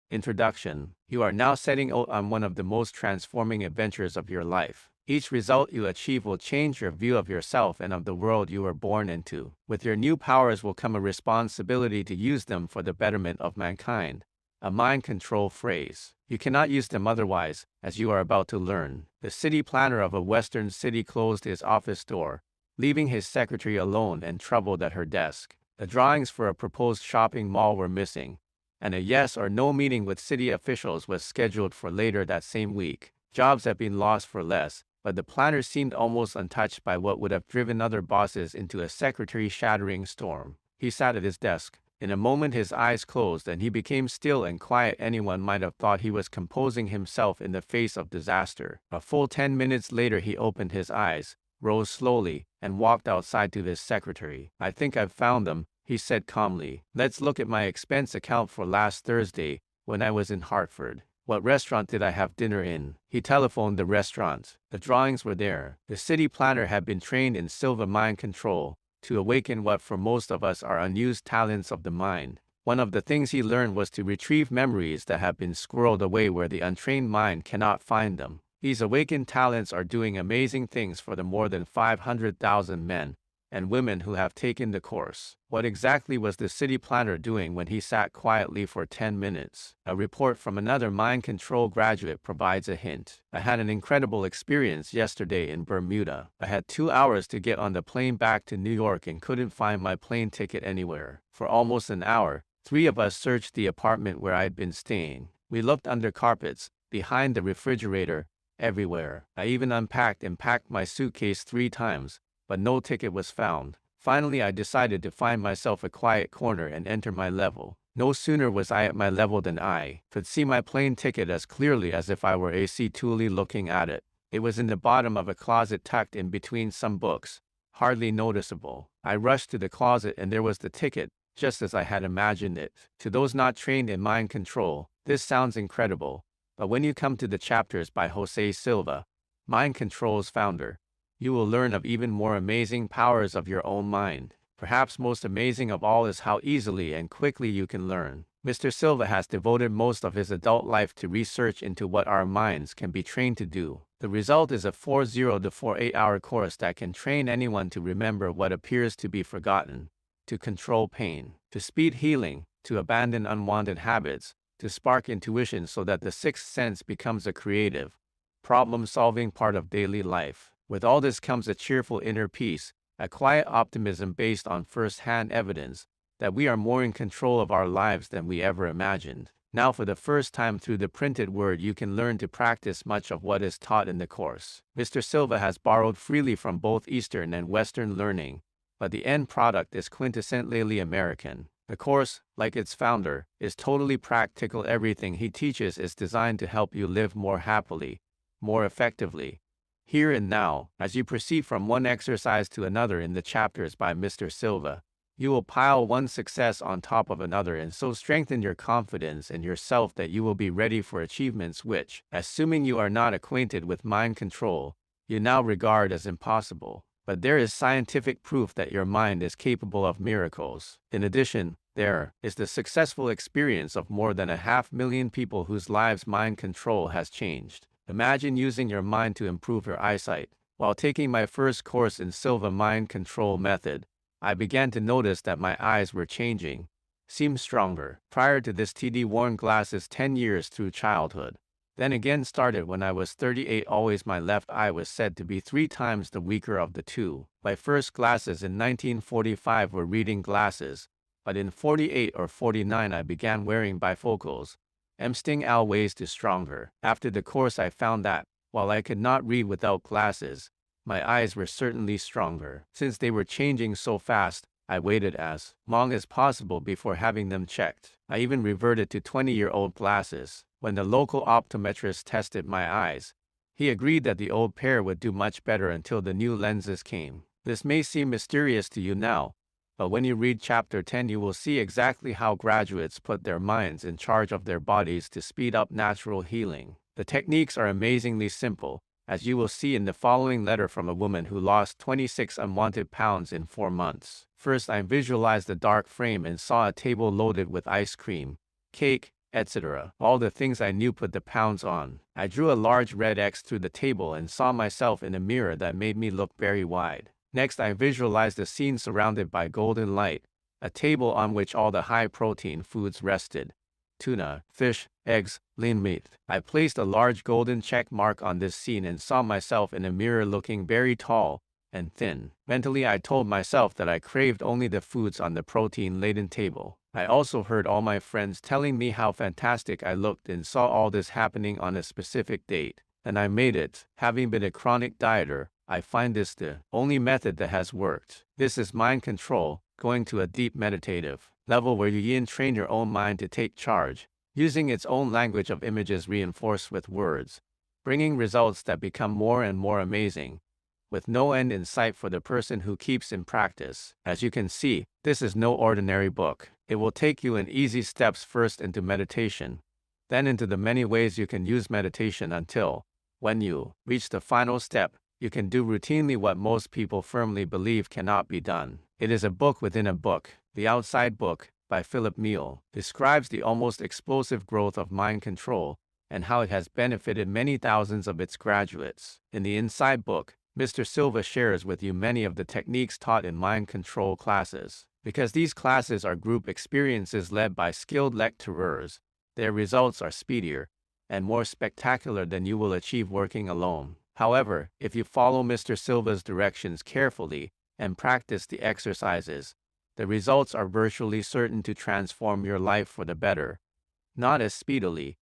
Introduction. You are now setting out on one of the most transforming adventures of your life. Each result you achieve will change your view of yourself and of the world you were born into. With your new powers will come a responsibility to use them for the betterment of mankind. A mind control phrase. You cannot use them otherwise, as you are about to learn. The city planner of a western city closed his office door, leaving his secretary alone and troubled at her desk. The drawings for a proposed shopping mall were missing, and a yes or no meeting with city officials was scheduled for later that same week. Jobs had been lost for less, but the planner seemed almost untouched by what would have driven other bosses into a secretary-shattering storm. He sat at his desk. In a moment his eyes closed and he became still and quiet. Anyone might have thought he was composing himself in the face of disaster. A full 10 minutes later he opened his eyes, rose slowly, and walked outside to his secretary. "I think I've found them," he said calmly. "Let's look at my expense account for last Thursday, when I was in Hartford. What restaurant did I have dinner in?" He telephoned the restaurant. The drawings were there. The city planner had been trained in Silva mind control, to awaken what for most of us are unused talents of the mind. One of the things he learned was to retrieve memories that have been squirreled away where the untrained mind cannot find them. These awakened talents are doing amazing things for the more than 500,000 men and women who have taken the course. What exactly was the city planner doing when he sat quietly for 10 minutes? A report from another mind control graduate provides a hint. "I had an incredible experience yesterday in Bermuda. I had 2 hours to get on the plane back to New York and couldn't find my plane ticket anywhere. For almost an hour, 3 of us searched the apartment where I'd been staying. We looked under carpets, behind the refrigerator, everywhere. I even unpacked and packed my suitcase 3 times. But no ticket was found. Finally, I decided to find myself a quiet corner and enter my level. No sooner was I at my level than I could see my plane ticket as clearly as if I were A.C. Tooley looking at it. It was in the bottom of a closet tucked in between some books, hardly noticeable. I rushed to the closet and there was the ticket, just as I had imagined it. To those not trained in mind control, this sounds incredible. But when you come to the chapters by Jose Silva, Mind Control's founder, you will learn of even more amazing powers of your own mind. Perhaps most amazing of all is how easily and quickly you can learn. Mr. Silva has devoted most of his adult life to research into what our minds can be trained to do. The result is a 40 to 48-hour course that can train anyone to remember what appears to be forgotten, to control pain, to speed healing, to abandon unwanted habits, to spark intuition so that the sixth sense becomes a creative, problem-solving part of daily life. With all this comes a cheerful inner peace, a quiet optimism based on first-hand evidence that we are more in control of our lives than we ever imagined. Now for the first time through the printed word you can learn to practice much of what is taught in the course. Mr. Silva has borrowed freely from both Eastern and Western learning, but the end product is quintessentially American. The course, like its founder, is totally practical. Everything he teaches is designed to help you live more happily, more effectively, here and now. As you proceed from one exercise to another in the chapters by Mr. Silva, you will pile one success on top of another and so strengthen your confidence in yourself that you will be ready for achievements which, assuming you are not acquainted with mind control, you now regard as impossible. But there is scientific proof that your mind is capable of miracles. In addition, there is the successful experience of more than 500,000 people whose lives mind control has changed. Imagine using your mind to improve your eyesight. While taking my first course in Silva Mind Control Method, I began to notice that my eyes were changing, seemed stronger. Prior to this, TD worn glasses 10 years through childhood. Then again started when I was 38. Always my left eye was said to be 3 times the weaker of the two. My first glasses in 1945 were reading glasses, but in 48 or 49 I began wearing bifocals. Sting always to stronger. After the course I found that, while I could not read without glasses, my eyes were certainly stronger. Since they were changing so fast, I waited as long as possible before having them checked. I even reverted to 20-year-old glasses. When the local optometrist tested my eyes, he agreed that the old pair would do much better until the new lenses came. This may seem mysterious to you now, but when you read Chapter 10 you will see exactly how graduates put their minds in charge of their bodies to speed up natural healing. The techniques are amazingly simple, as you will see in the following letter from a woman who lost 26 unwanted pounds in 4 months. First, I visualized a dark frame and saw a table loaded with ice cream, cake, etc. All the things I knew put the pounds on. I drew a large red X through the table and saw myself in a mirror that made me look very wide. Next, I visualized a scene surrounded by golden light, a table on which all the high-protein foods rested. Tuna, fish, eggs, lean meat. I placed a large golden check mark on this scene and saw myself in a mirror looking very tall and thin. Mentally, I told myself that I craved only the foods on the protein-laden table. I also heard all my friends telling me how fantastic I looked and saw all this happening on a specific date. And I made it. Having been a chronic dieter, I find this the only method that has worked. This is mind control, going to a deep meditative level where you yin train your own mind to take charge, using its own language of images reinforced with words, bringing results that become more and more amazing, with no end in sight for the person who keeps in practice. As you can see, this is no ordinary book. It will take you in easy steps first into meditation, then into the many ways you can use meditation until, when you reach the final step, you can do routinely what most people firmly believe cannot be done. It is a book within a book. The Outside Book, by Philip Meal, describes the almost explosive growth of mind control and how it has benefited many thousands of its graduates. In the Inside Book, Mr. Silva shares with you many of the techniques taught in mind control classes. Because these classes are group experiences led by skilled lecturers, their results are speedier and more spectacular than you will achieve working alone. However, if you follow Mr. Silva's directions carefully and practice the exercises, the results are virtually certain to transform your life for the better. Not as speedily,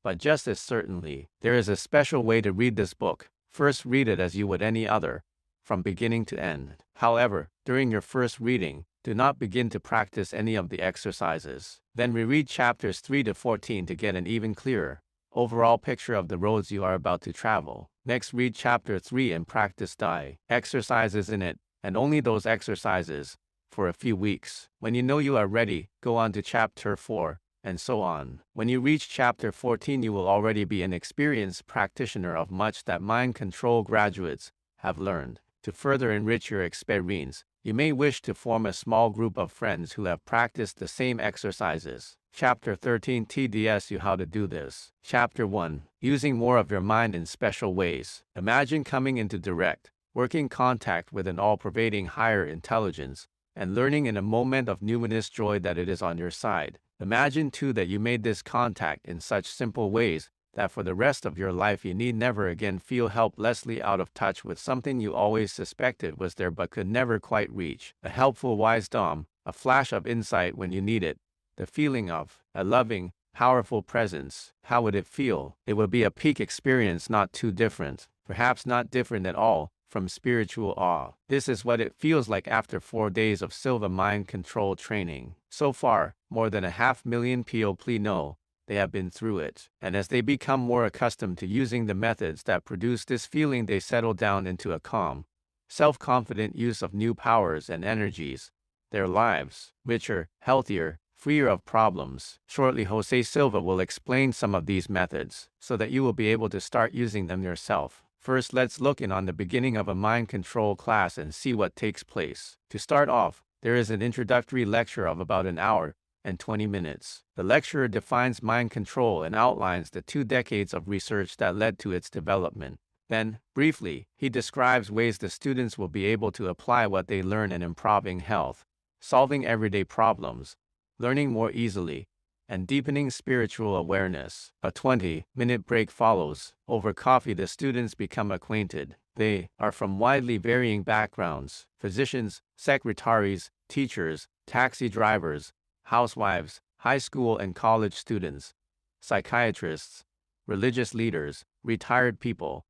but just as certainly. There is a special way to read this book. First, read it as you would any other, from beginning to end. However, during your first reading, do not begin to practice any of the exercises. Then reread chapters 3 to 14 to get an even clearer overall picture of the roads you are about to travel. Next, read chapter 3 and practice die exercises in it, and only those exercises, for a few weeks. When you know you are ready, go on to chapter 4, and so on. When you reach chapter 14, you will already be an experienced practitioner of much that mind control graduates have learned. To further enrich your experience, you may wish to form a small group of friends who have practiced the same exercises. Chapter 13 TDS you how to do this. Chapter 1. Using more of your mind in special ways. Imagine coming into direct, working contact with an all-pervading higher intelligence, and learning in a moment of numinous joy that it is on your side. Imagine too that you made this contact in such simple ways that for the rest of your life you need never again feel helplessly out of touch with something you always suspected was there but could never quite reach. A helpful wisdom, a flash of insight when you need it, the feeling of a loving, powerful presence. How would it feel? It would be a peak experience not too different, perhaps not different at all, from spiritual awe. This is what it feels like after 4 days of Silva mind control training. So far, more than 500,000 people know they have been through it, and as they become more accustomed to using the methods that produce this feeling, they settle down into a calm, self-confident use of new powers and energies. Their lives, richer, healthier, freer of problems. Shortly, Jose Silva will explain some of these methods, so that you will be able to start using them yourself. First, let's look in on the beginning of a mind control class and see what takes place. To start off, there is an introductory lecture of about an hour and 20 minutes. The lecturer defines mind control and outlines the 2 decades of research that led to its development. Then, briefly, he describes ways the students will be able to apply what they learn in improving health, solving everyday problems, learning more easily, and deepening spiritual awareness. A 20-minute break follows. Over coffee, the students become acquainted. They are from widely varying backgrounds: physicians, secretaries, teachers, taxi drivers, housewives, high school and college students, psychiatrists, religious leaders, retired people.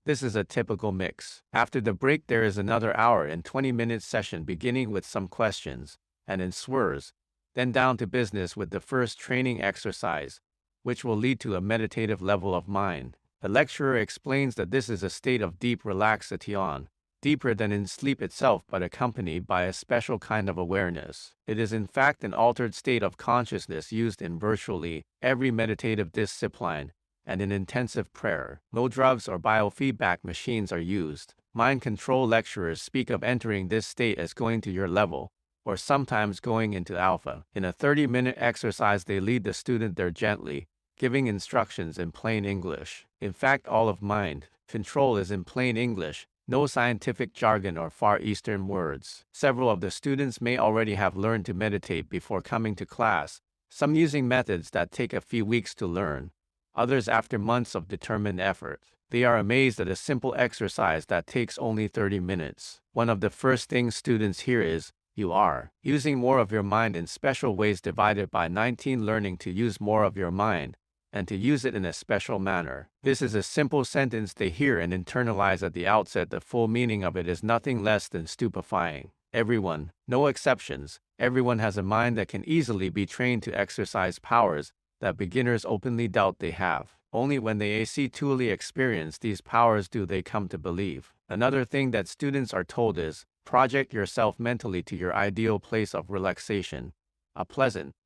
This is a typical mix. After the break, there is another hour and 20-minute session beginning with some questions, and in swears, then down to business with the first training exercise, which will lead to a meditative level of mind. The lecturer explains that this is a state of deep relaxation, deeper than in sleep itself but accompanied by a special kind of awareness. It is in fact an altered state of consciousness used in virtually every meditative discipline and in intensive prayer. No drugs or biofeedback machines are used. Mind control lecturers speak of entering this state as going to your level, or sometimes going into alpha. In a 30-minute exercise, they lead the student there gently, giving instructions in plain English. In fact, all of mind control is in plain English, no scientific jargon or Far Eastern words. Several of the students may already have learned to meditate before coming to class, some using methods that take a few weeks to learn, others after months of determined effort. They are amazed at a simple exercise that takes only 30 minutes. One of the first things students hear is, "You are using more of your mind in special ways," divided by 19, learning to use more of your mind, and to use it in a special manner. This is a simple sentence they hear and internalize at the outset. The full meaning of it is nothing less than stupefying. Everyone, no exceptions, everyone has a mind that can easily be trained to exercise powers that beginners openly doubt they have. Only when they truly experience these powers do they come to believe. Another thing that students are told is, project yourself mentally to your ideal place of relaxation, a pleasant,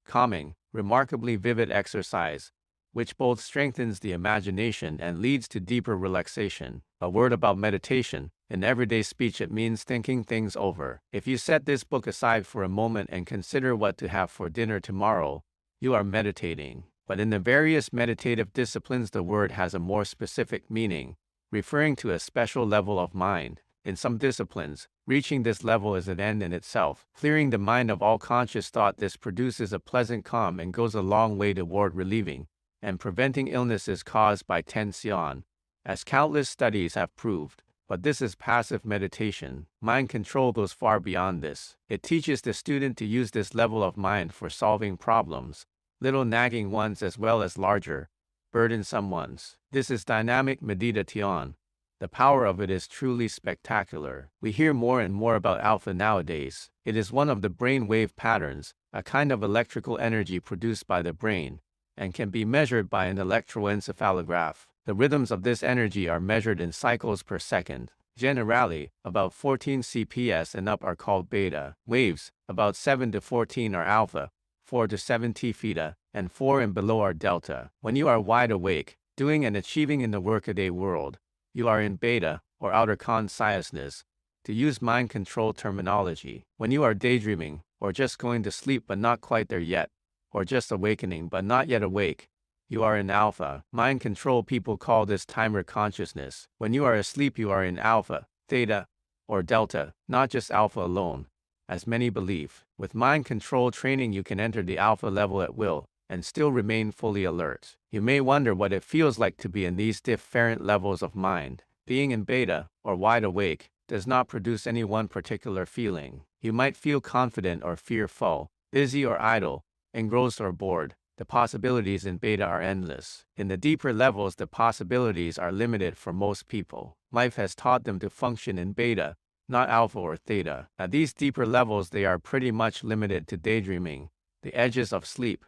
calming, remarkably vivid exercise, which both strengthens the imagination and leads to deeper relaxation. A word about meditation. In everyday speech, it means thinking things over. If you set this book aside for a moment and consider what to have for dinner tomorrow, you are meditating. But in the various meditative disciplines, the word has a more specific meaning, referring to a special level of mind. In some disciplines, reaching this level is an end in itself, clearing the mind of all conscious thought. This produces a pleasant calm and goes a long way toward relieving and preventing illnesses caused by tension, as countless studies have proved. But this is passive meditation. Mind control goes far beyond this. It teaches the student to use this level of mind for solving problems, little nagging ones as well as larger, burdensome ones. This is dynamic meditation. The power of it is truly spectacular. We hear more and more about alpha nowadays. It is one of the brain wave patterns, a kind of electrical energy produced by the brain, and can be measured by an electroencephalograph. The rhythms of this energy are measured in cycles per second. Generally, about 14 CPS and up are called beta waves, about 7 to 14 are alpha, 4 to 7 theta, and 4 and below are delta. When you are wide awake, doing and achieving in the workaday world, you are in beta, or outer consciousness, to use mind control terminology. When you are daydreaming, or just going to sleep but not quite there yet, or just awakening but not yet awake, you are in alpha. Mind control people call this timer consciousness. When you are asleep, you are in alpha, theta, or delta, not just alpha alone, as many believe. With mind control training, you can enter the alpha level at will and still remain fully alert. You may wonder what it feels like to be in these different levels of mind. Being in beta, or wide awake, does not produce any one particular feeling. You might feel confident or fearful, busy or idle, engrossed or bored. The possibilities in beta are endless. In the deeper levels, the possibilities are limited for most people. Life has taught them to function in beta, not alpha or theta. At these deeper levels, they are pretty much limited to daydreaming, the edges of sleep,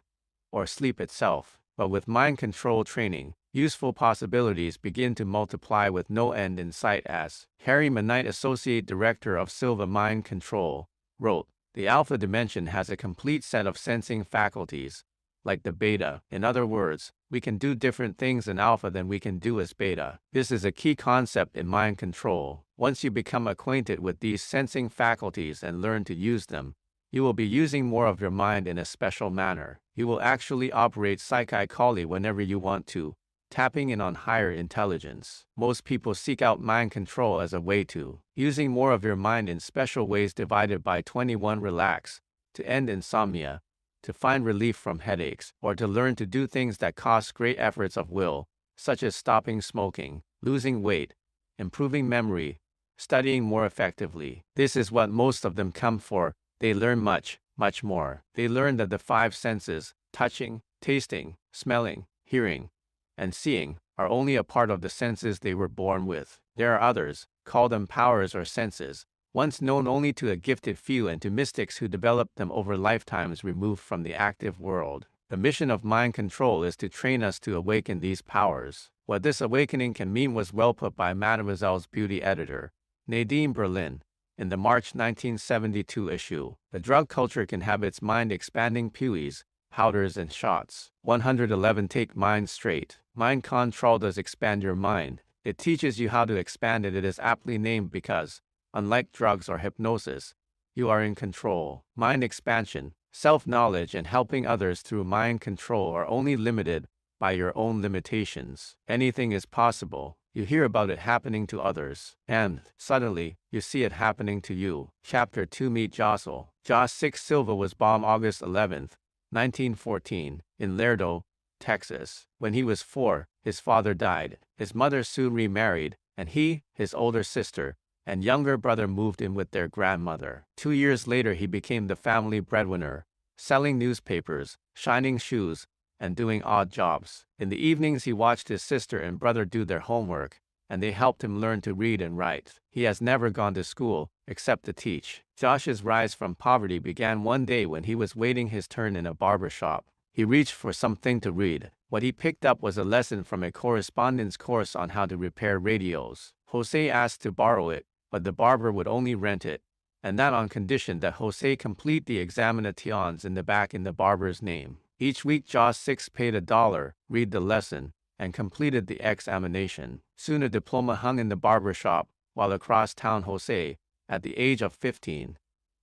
or sleep itself. But with mind control training, useful possibilities begin to multiply with no end in sight. As Harry Manite, Associate Director of Silva Mind Control, wrote, "The alpha dimension has a complete set of sensing faculties, like the beta. In other words, we can do different things in alpha than we can do as beta. This is a key concept in mind control. Once you become acquainted with these sensing faculties and learn to use them, you will be using more of your mind in a special manner. You will actually operate psychically whenever you want to, tapping in on higher intelligence. Most people seek out mind control as a way to using more of your mind in special ways, divided by 21. Relax, to end insomnia, to find relief from headaches, or to learn to do things that cost great efforts of will, such as stopping smoking, losing weight, improving memory, studying more effectively. This is what most of them come for. They learn much, much more. They learn that the 5 senses, touching, tasting, smelling, hearing, and seeing, are only a part of the senses they were born with. There are others, call them powers or senses, once known only to a gifted few and to mystics who developed them over lifetimes removed from the active world. The mission of mind control is to train us to awaken these powers. What this awakening can mean was well put by Mademoiselle's beauty editor, Nadine Berlin, in the March 1972 issue. The drug culture can have its mind-expanding pills, powders and shots. 111. Take mind straight. Mind control does expand your mind. It teaches you how to expand it. It is aptly named because, unlike drugs or hypnosis, you are in control. Mind expansion, self-knowledge, and helping others through mind control are only limited by your own limitations. Anything is possible. You hear about it happening to others, and, suddenly, you see it happening to you. Chapter 2. Meet Jose. Jose Silva was born August 11, 1914, in Lerdo, Texas. When he was 4, his father died. His mother soon remarried, and he, his older sister, and younger brother moved in with their grandmother. 2 years later he became the family breadwinner, selling newspapers, shining shoes, and doing odd jobs. In the evenings he watched his sister and brother do their homework, and they helped him learn to read and write. He has never gone to school, except to teach. Josh's rise from poverty began one day when he was waiting his turn in a barber shop. He reached for something to read. What he picked up was a lesson from a correspondence course on how to repair radios. Jose asked to borrow it, but the barber would only rent it, and that on condition that Jose complete the examinations in the back in the barber's name. Each week Jose paid $1, read the lesson, and completed the examination. Soon a diploma hung in the barber shop, while across town Jose, at the age of 15,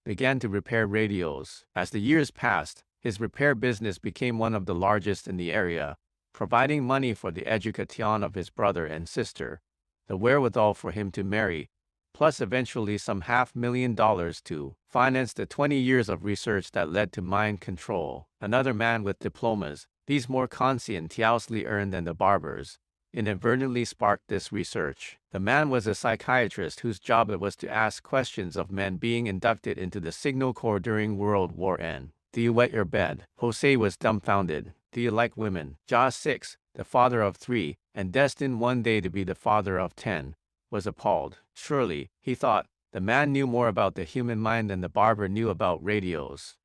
began to repair radios. As the years passed, his repair business became one of the largest in the area, providing money for the education of his brother and sister, the wherewithal for him to marry, plus eventually some $500,000 to finance the 20 years of research that led to mind control. Another man with diplomas, these more conscientiously earned than the barbers, inadvertently sparked this research. The man was a psychiatrist whose job it was to ask questions of men being inducted into the Signal Corps during World War N. Do you wet your bed? Jose was dumbfounded. Do you like women? Jose, the father of 3, and destined one day to be the father of 10, was appalled. Surely, he thought, the man knew more about the human mind than the barber knew about radios.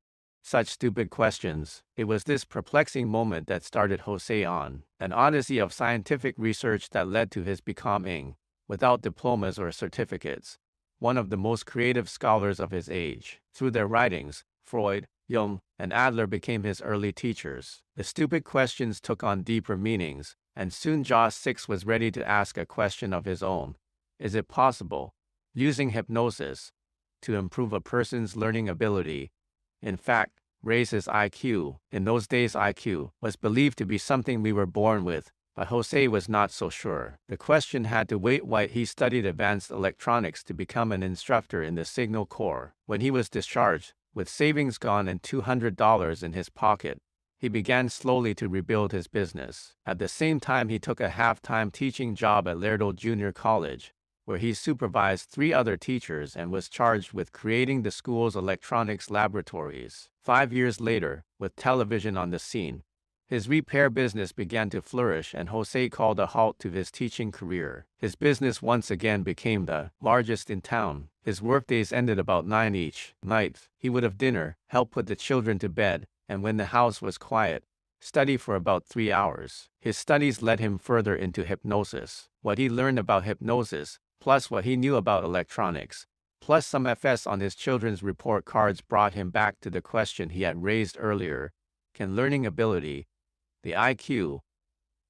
Such stupid questions. It was this perplexing moment that started Jose on an odyssey of scientific research that led to his becoming, without diplomas or certificates, one of the most creative scholars of his age. Through their writings, Freud, Jung, and Adler became his early teachers. The stupid questions took on deeper meanings, and soon Jose was ready to ask a question of his own. Is it possible, using hypnosis, to improve a person's learning ability? In fact, raise his IQ. In those days IQ was believed to be something we were born with, but Jose was not so sure. The question had to wait while he studied advanced electronics to become an instructor in the Signal Corps. When he was discharged, with savings gone and $200 in his pocket, he began slowly to rebuild his business. At the same time he took a half-time teaching job at Lerdo Junior College, where he supervised 3 other teachers and was charged with creating the school's electronics laboratories. 5 years later, with television on the scene, his repair business began to flourish and Jose called a halt to his teaching career. His business once again became the largest in town. His workdays ended about 9 each night. He would have dinner, help put the children to bed, and when the house was quiet, study for about 3 hours. His studies led him further into hypnosis. What he learned about hypnosis, plus what he knew about electronics, plus some FS on his children's report cards brought him back to the question he had raised earlier. Can learning ability, the IQ,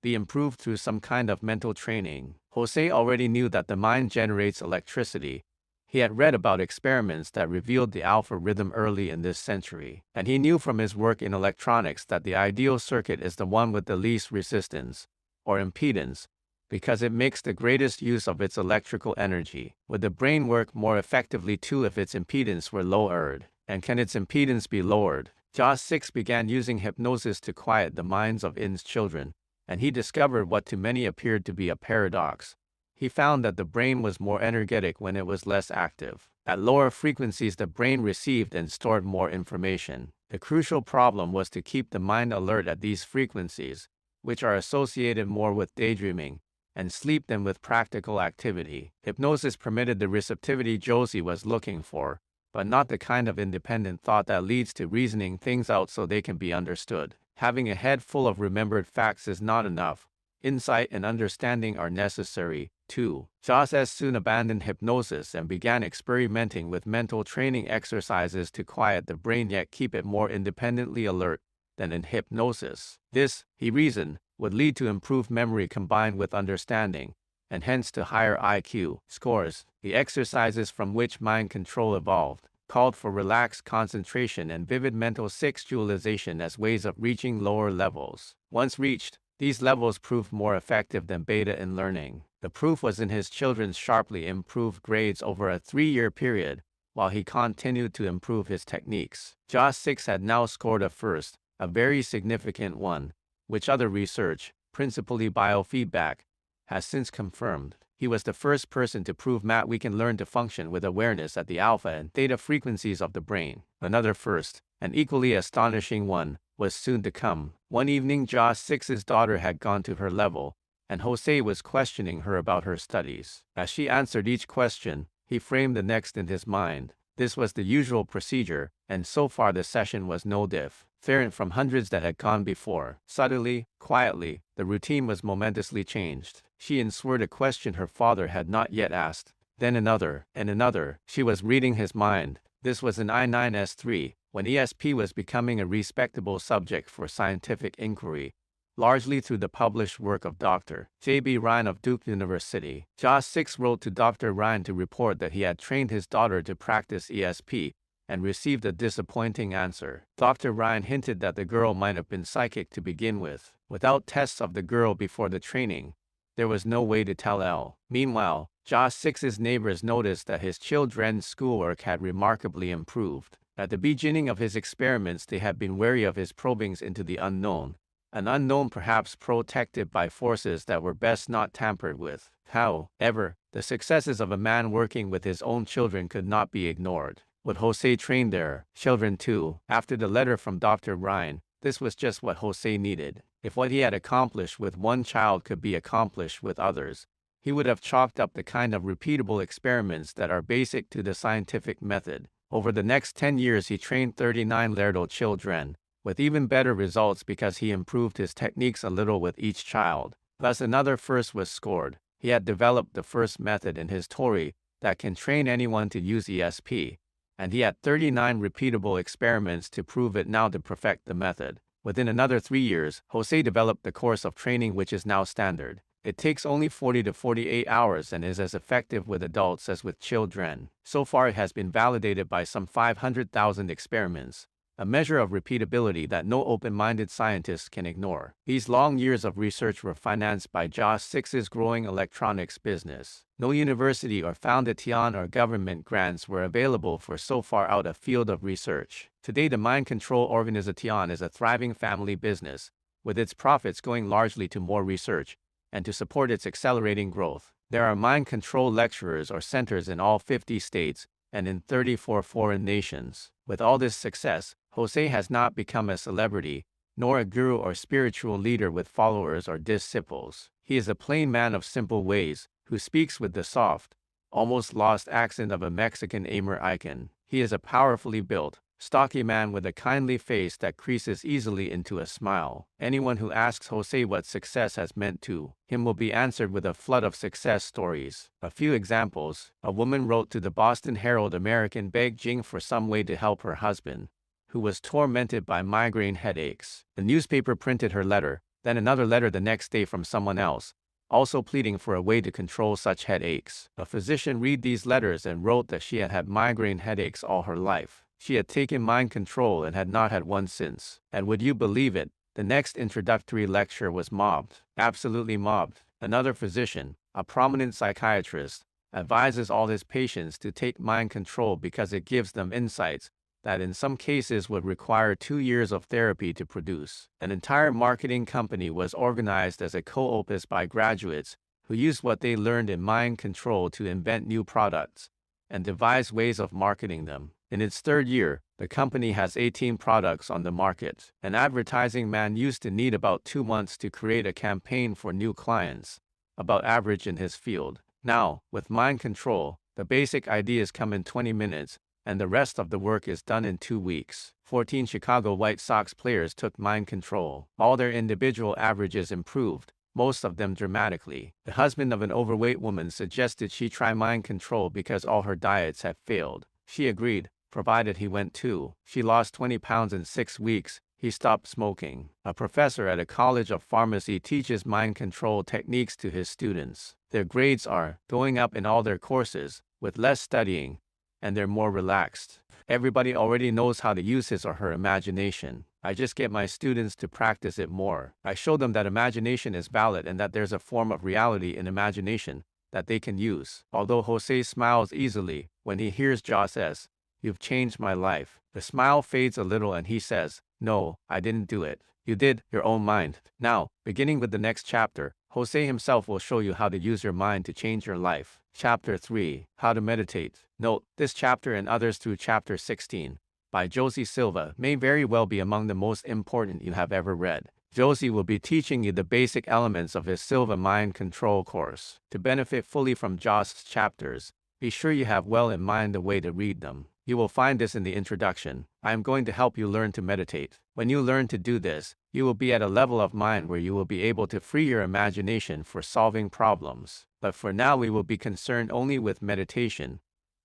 be improved through some kind of mental training? Jose already knew that the mind generates electricity. He had read about experiments that revealed the alpha rhythm early in this century, and he knew from his work in electronics that the ideal circuit is the one with the least resistance, or impedance, because it makes the greatest use of its electrical energy. Would the brain work more effectively too if its impedance were lowered? And can its impedance be lowered? Jose began using hypnosis to quiet the minds of his children, and he discovered what to many appeared to be a paradox. He found that the brain was more energetic when it was less active. At lower frequencies the brain received and stored more information. The crucial problem was to keep the mind alert at these frequencies, which are associated more with daydreaming and sleep than with practical activity. Hypnosis permitted the receptivity Jose was looking for, but not the kind of independent thought that leads to reasoning things out so they can be understood. Having a head full of remembered facts is not enough. Insight and understanding are necessary, too. Jose soon abandoned hypnosis and began experimenting with mental training exercises to quiet the brain yet keep it more independently alert than in hypnosis. This, he reasoned, would lead to improved memory combined with understanding, and hence to higher IQ scores. The exercises from which mind control evolved, called for relaxed concentration and vivid mental visualization as ways of reaching lower levels. Once reached, these levels proved more effective than beta in learning. The proof was in his children's sharply improved grades over a 3-year period, while he continued to improve his techniques. Jose 6 had now scored a first, a very significant one, which other research, principally biofeedback, has since confirmed. He was the first person to prove that we can learn to function with awareness at the alpha and theta frequencies of the brain. Another first, an equally astonishing one, was soon to come. One evening, Jose 6's daughter had gone to her level, and Jose was questioning her about her studies. As she answered each question, he framed the next in his mind. This was the usual procedure, and so far the session was no different from hundreds that had gone before. Subtly, quietly, the routine was momentously changed. She answered a question her father had not yet asked, then another, and another. She was reading his mind. This was in I9S3, when ESP was becoming a respectable subject for scientific inquiry, largely through the published work of Dr. J.B. Ryan of Duke University. Jose 6 wrote to Dr. Ryan to report that he had trained his daughter to practice ESP, and received a disappointing answer. Dr. Ryan hinted that the girl might have been psychic to begin with. Without tests of the girl before the training, there was no way to tell. Meanwhile, Jose 6's neighbors noticed that his children's schoolwork had remarkably improved. At the beginning of his experiments, they had been wary of his probings into the unknown, an unknown perhaps protected by forces that were best not tampered with. However, the successes of a man working with his own children could not be ignored. Would Jose train their children too? After the letter from Dr. Ryan, this was just what Jose needed. If what he had accomplished with one child could be accomplished with others, he would have chalked up the kind of repeatable experiments that are basic to the scientific method. Over the next 10 years, he trained 39 little children, with even better results because he improved his techniques a little with each child. Thus another first was scored. He had developed the first method in his theory that can train anyone to use ESP, and he had 39 repeatable experiments to prove it now to perfect the method. Within another 3 years, Jose developed the course of training which is now standard. It takes only 40 to 48 hours and is as effective with adults as with children. So far it has been validated by some 500,000 experiments, a measure of repeatability that no open-minded scientist can ignore. These long years of research were financed by Jose 6's growing electronics business. No university or foundation or government grants were available for so far out a field of research. Today the Mind Control Organization is a thriving family business, with its profits going largely to more research, and to support its accelerating growth. There are mind control lecturers or centers in all 50 states and in 34 foreign nations. With all this success, Jose has not become a celebrity, nor a guru or spiritual leader with followers or disciples. He is a plain man of simple ways, who speaks with the soft, almost lost accent of a Mexican American. He is a powerfully built, stocky man with a kindly face that creases easily into a smile. Anyone who asks Jose what success has meant to him will be answered with a flood of success stories. A few examples: a woman wrote to the Boston Herald American begging for some way to help her husband, who was tormented by migraine headaches. The newspaper printed her letter, then another letter the next day from someone else, also pleading for a way to control such headaches. A physician read these letters and wrote that she had had migraine headaches all her life. She had taken mind control and had not had one since. And would you believe it, the next introductory lecture was mobbed. Absolutely mobbed. Another physician, a prominent psychiatrist, advises all his patients to take mind control because it gives them insights that in some cases would require 2 years of therapy to produce. An entire marketing company was organized as a co-opus by graduates who used what they learned in mind control to invent new products and devise ways of marketing them. In its 3rd year, the company has 18 products on the market. An advertising man used to need about 2 months to create a campaign for new clients, about average in his field. Now, with mind control, the basic ideas come in 20 minutes, and the rest of the work is done in 2 weeks. 14 Chicago White Sox players took mind control. All their individual averages improved, most of them dramatically. The husband of an overweight woman suggested she try mind control because all her diets had failed. She agreed, provided he went too. She lost 20 pounds in 6 weeks. He stopped smoking. A professor at a college of pharmacy teaches mind control techniques to his students. Their grades are going up in all their courses, with less studying, and they're more relaxed. Everybody already knows how to use his or her imagination. I just get my students to practice it more. I show them that imagination is valid and that there's a form of reality in imagination that they can use. Although Jose smiles easily when he hears Ja says, "You've changed my life," the smile fades a little and he says, "No, I didn't do it. You did, your own mind." Now, beginning with the next chapter, Jose himself will show you how to use your mind to change your life. Chapter 3, How to Meditate. Note, this chapter and others through chapter 16, by Jose Silva, may very well be among the most important you have ever read. Jose will be teaching you the basic elements of his Silva Mind Control course. To benefit fully from Jose's chapters, be sure you have well in mind the way to read them. You will find this in the introduction. I am going to help you learn to meditate. When you learn to do this, you will be at a level of mind where you will be able to free your imagination for solving problems. But for now we will be concerned only with meditation.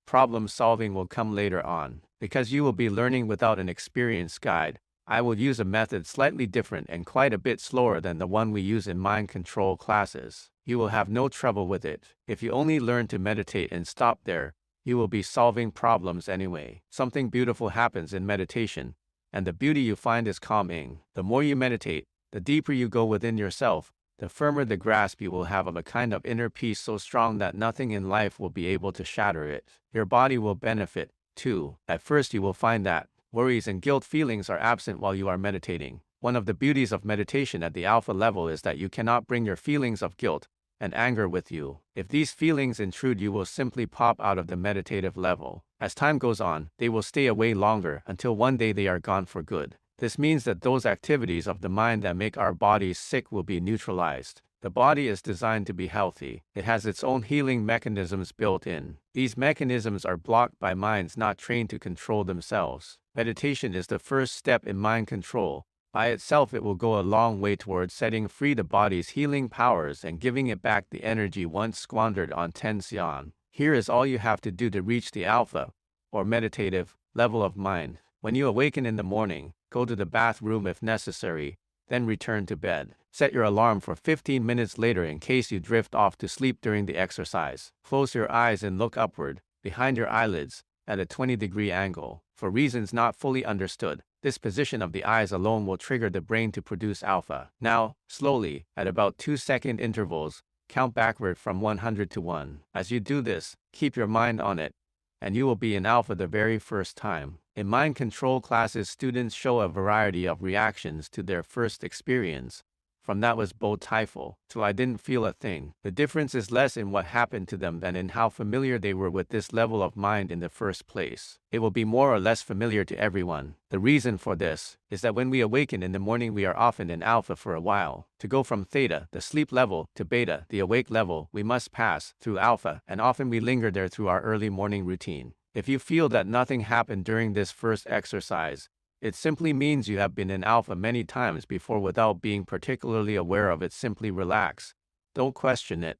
Problem solving will come later on. Because you will be learning without an experienced guide, I will use a method slightly different and quite a bit slower than the one we use in mind control classes. You will have no trouble with it. If you only learn to meditate and stop there, you will be solving problems anyway. Something beautiful happens in meditation, and the beauty you find is calming. The more you meditate, the deeper you go within yourself, the firmer the grasp you will have of a kind of inner peace so strong that nothing in life will be able to shatter it. Your body will benefit, too. At first you will find that worries and guilt feelings are absent while you are meditating. One of the beauties of meditation at the alpha level is that you cannot bring your feelings of guilt and anger with you. If these feelings intrude, you will simply pop out of the meditative level. As time goes on, they will stay away longer until one day they are gone for good. This means that those activities of the mind that make our bodies sick will be neutralized. The body is designed to be healthy. It has its own healing mechanisms built in. These mechanisms are blocked by minds not trained to control themselves. Meditation is the first step in mind control. By itself it will go a long way towards setting free the body's healing powers and giving it back the energy once squandered on tension. Here is all you have to do to reach the alpha, or meditative, level of mind. When you awaken in the morning, go to the bathroom if necessary, then return to bed. Set your alarm for 15 minutes later in case you drift off to sleep during the exercise. Close your eyes and look upward, behind your eyelids, at a 20-degree angle. For reasons not fully understood, this position of the eyes alone will trigger the brain to produce alpha. Now, slowly, at about 2-second intervals, count backward from 100 to 1. As you do this, keep your mind on it, and you will be in alpha the very first time. In mind control classes, students show a variety of reactions to their first experience. From that was beautiful to I didn't feel a thing. The difference is less in what happened to them than in how familiar they were with this level of mind in the first place. It will be more or less familiar to everyone. The reason for this is that when we awaken in the morning we are often in alpha for a while. To go from theta, the sleep level, to beta, the awake level, we must pass through alpha, and often we linger there through our early morning routine. If you feel that nothing happened during this first exercise, it simply means you have been in alpha many times before without being particularly aware of it. Simply relax, don't question it,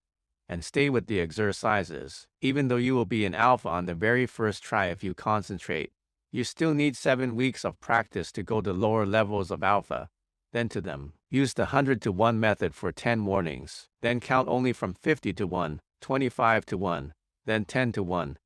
and stay with the exercises. Even though you will be in alpha on the very first try if you concentrate, you still need 7 weeks of practice to go to lower levels of alpha, then to them. Use the 100 to 1 method for 10 mornings, then count only from 50 to 1, 25 to 1, then 10 to 1,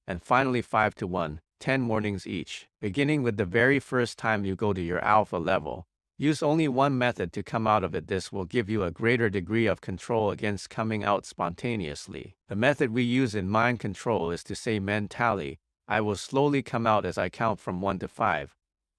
and finally 5 to 1. 10 mornings each. Beginning with the very first time you go to your alpha level, use only one method to come out of it. This will give you a greater degree of control against coming out spontaneously. The method we use in mind control is to say mentally, I will slowly come out as I count from 1 to 5,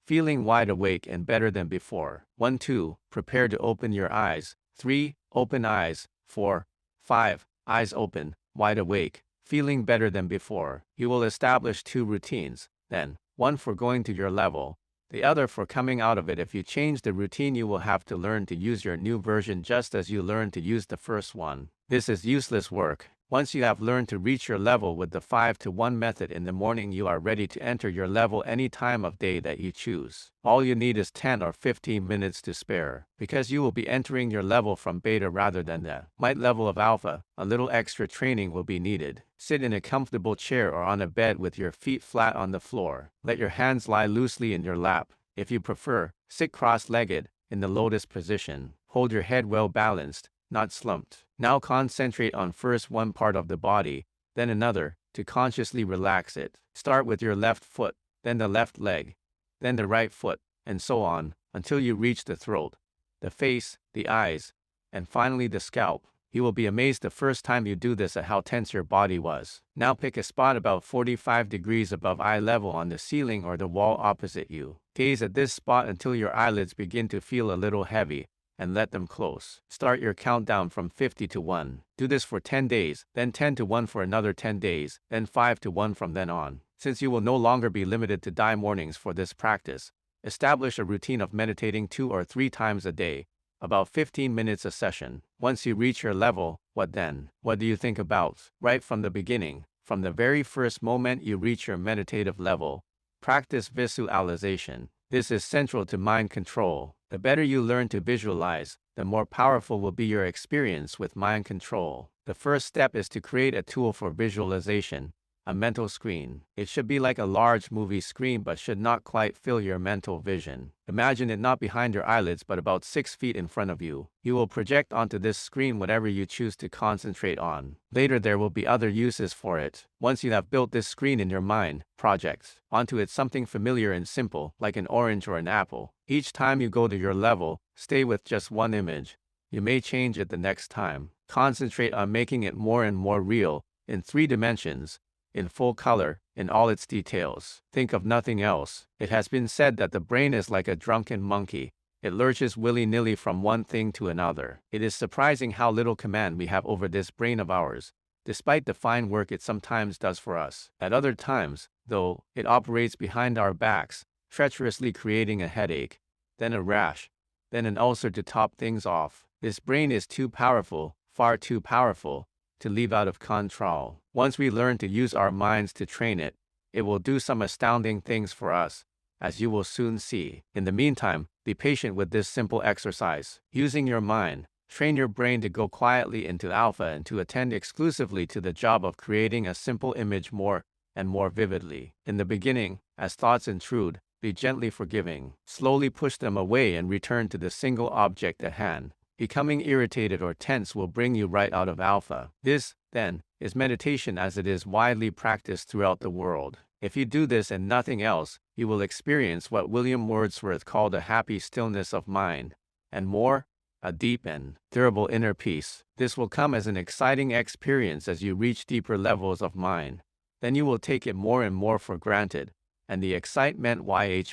feeling wide awake and better than before. 1, 2, prepare to open your eyes. 3, open eyes. 4, 5, eyes open, wide awake, feeling better than before. You will establish 2 routines, then, one for going to your level, the other for coming out of it. If you change the routine, you will have to learn to use your new version just as you learned to use the first one. This is useless work. Once you have learned to reach your level with the 5 to 1 method in the morning, you are ready to enter your level any time of day that you choose. All you need is 10 or 15 minutes to spare. Because you will be entering your level from beta rather than the might level of alpha, a little extra training will be needed. Sit in a comfortable chair or on a bed with your feet flat on the floor. Let your hands lie loosely in your lap. If you prefer, sit cross-legged, in the lotus position. Hold your head well balanced, not slumped. Now concentrate on first one part of the body, then another, to consciously relax it. Start with your left foot. then the left leg, then the right foot, and so on, until you reach the throat, the face, the eyes, and finally the scalp. You will be amazed the first time you do this at how tense your body was. Now pick a spot about 45 degrees above eye level on the ceiling or the wall opposite you. Gaze at this spot until your eyelids begin to feel a little heavy, and let them close. Start your countdown from 50 to 1. Do this for 10 days, then 10 to 1 for another 10 days, then 5 to 1 from then on. Since you will no longer be limited to dai mornings for this practice, establish a routine of meditating 2 or 3 times a day, about 15 minutes a session. Once you reach your level, what then? What do you think about? Right from the beginning, from the very first moment you reach your meditative level, practice visualization. This is central to mind control. The better you learn to visualize, the more powerful will be your experience with mind control. The first step is to create a tool for visualization, a mental screen. It should be like a large movie screen but should not quite fill your mental vision. Imagine it not behind your eyelids but about 6 feet in front of you. You will project onto this screen whatever you choose to concentrate on. Later there will be other uses for it. Once you have built this screen in your mind, project onto it something familiar and simple, like an orange or an apple. Each time you go to your level, stay with just one image. You may change it the next time. Concentrate on making it more and more real, in 3 dimensions, in full color, in all its details. Think of nothing else. It has been said that the brain is like a drunken monkey. It lurches willy-nilly from one thing to another. It is surprising how little command we have over this brain of ours, despite the fine work it sometimes does for us. At other times, though, it operates behind our backs, treacherously creating a headache, then a rash, then an ulcer to top things off. This brain is too powerful, far too powerful, to leave out of control. Once we learn to use our minds to train it, it will do some astounding things for us, as you will soon see. In the meantime, be patient with this simple exercise. Using your mind, train your brain to go quietly into alpha and to attend exclusively to the job of creating a simple image more and more vividly. In the beginning, as thoughts intrude, be gently forgiving. Slowly push them away and return to the single object at hand. Becoming irritated or tense will bring you right out of alpha. This, then, is meditation as it is widely practiced throughout the world. If you do this and nothing else, you will experience what William Wordsworth called a happy stillness of mind, and more, a deep and durable inner peace. This will come as an exciting experience as you reach deeper levels of mind. Then you will take it more and more for granted, and the excitement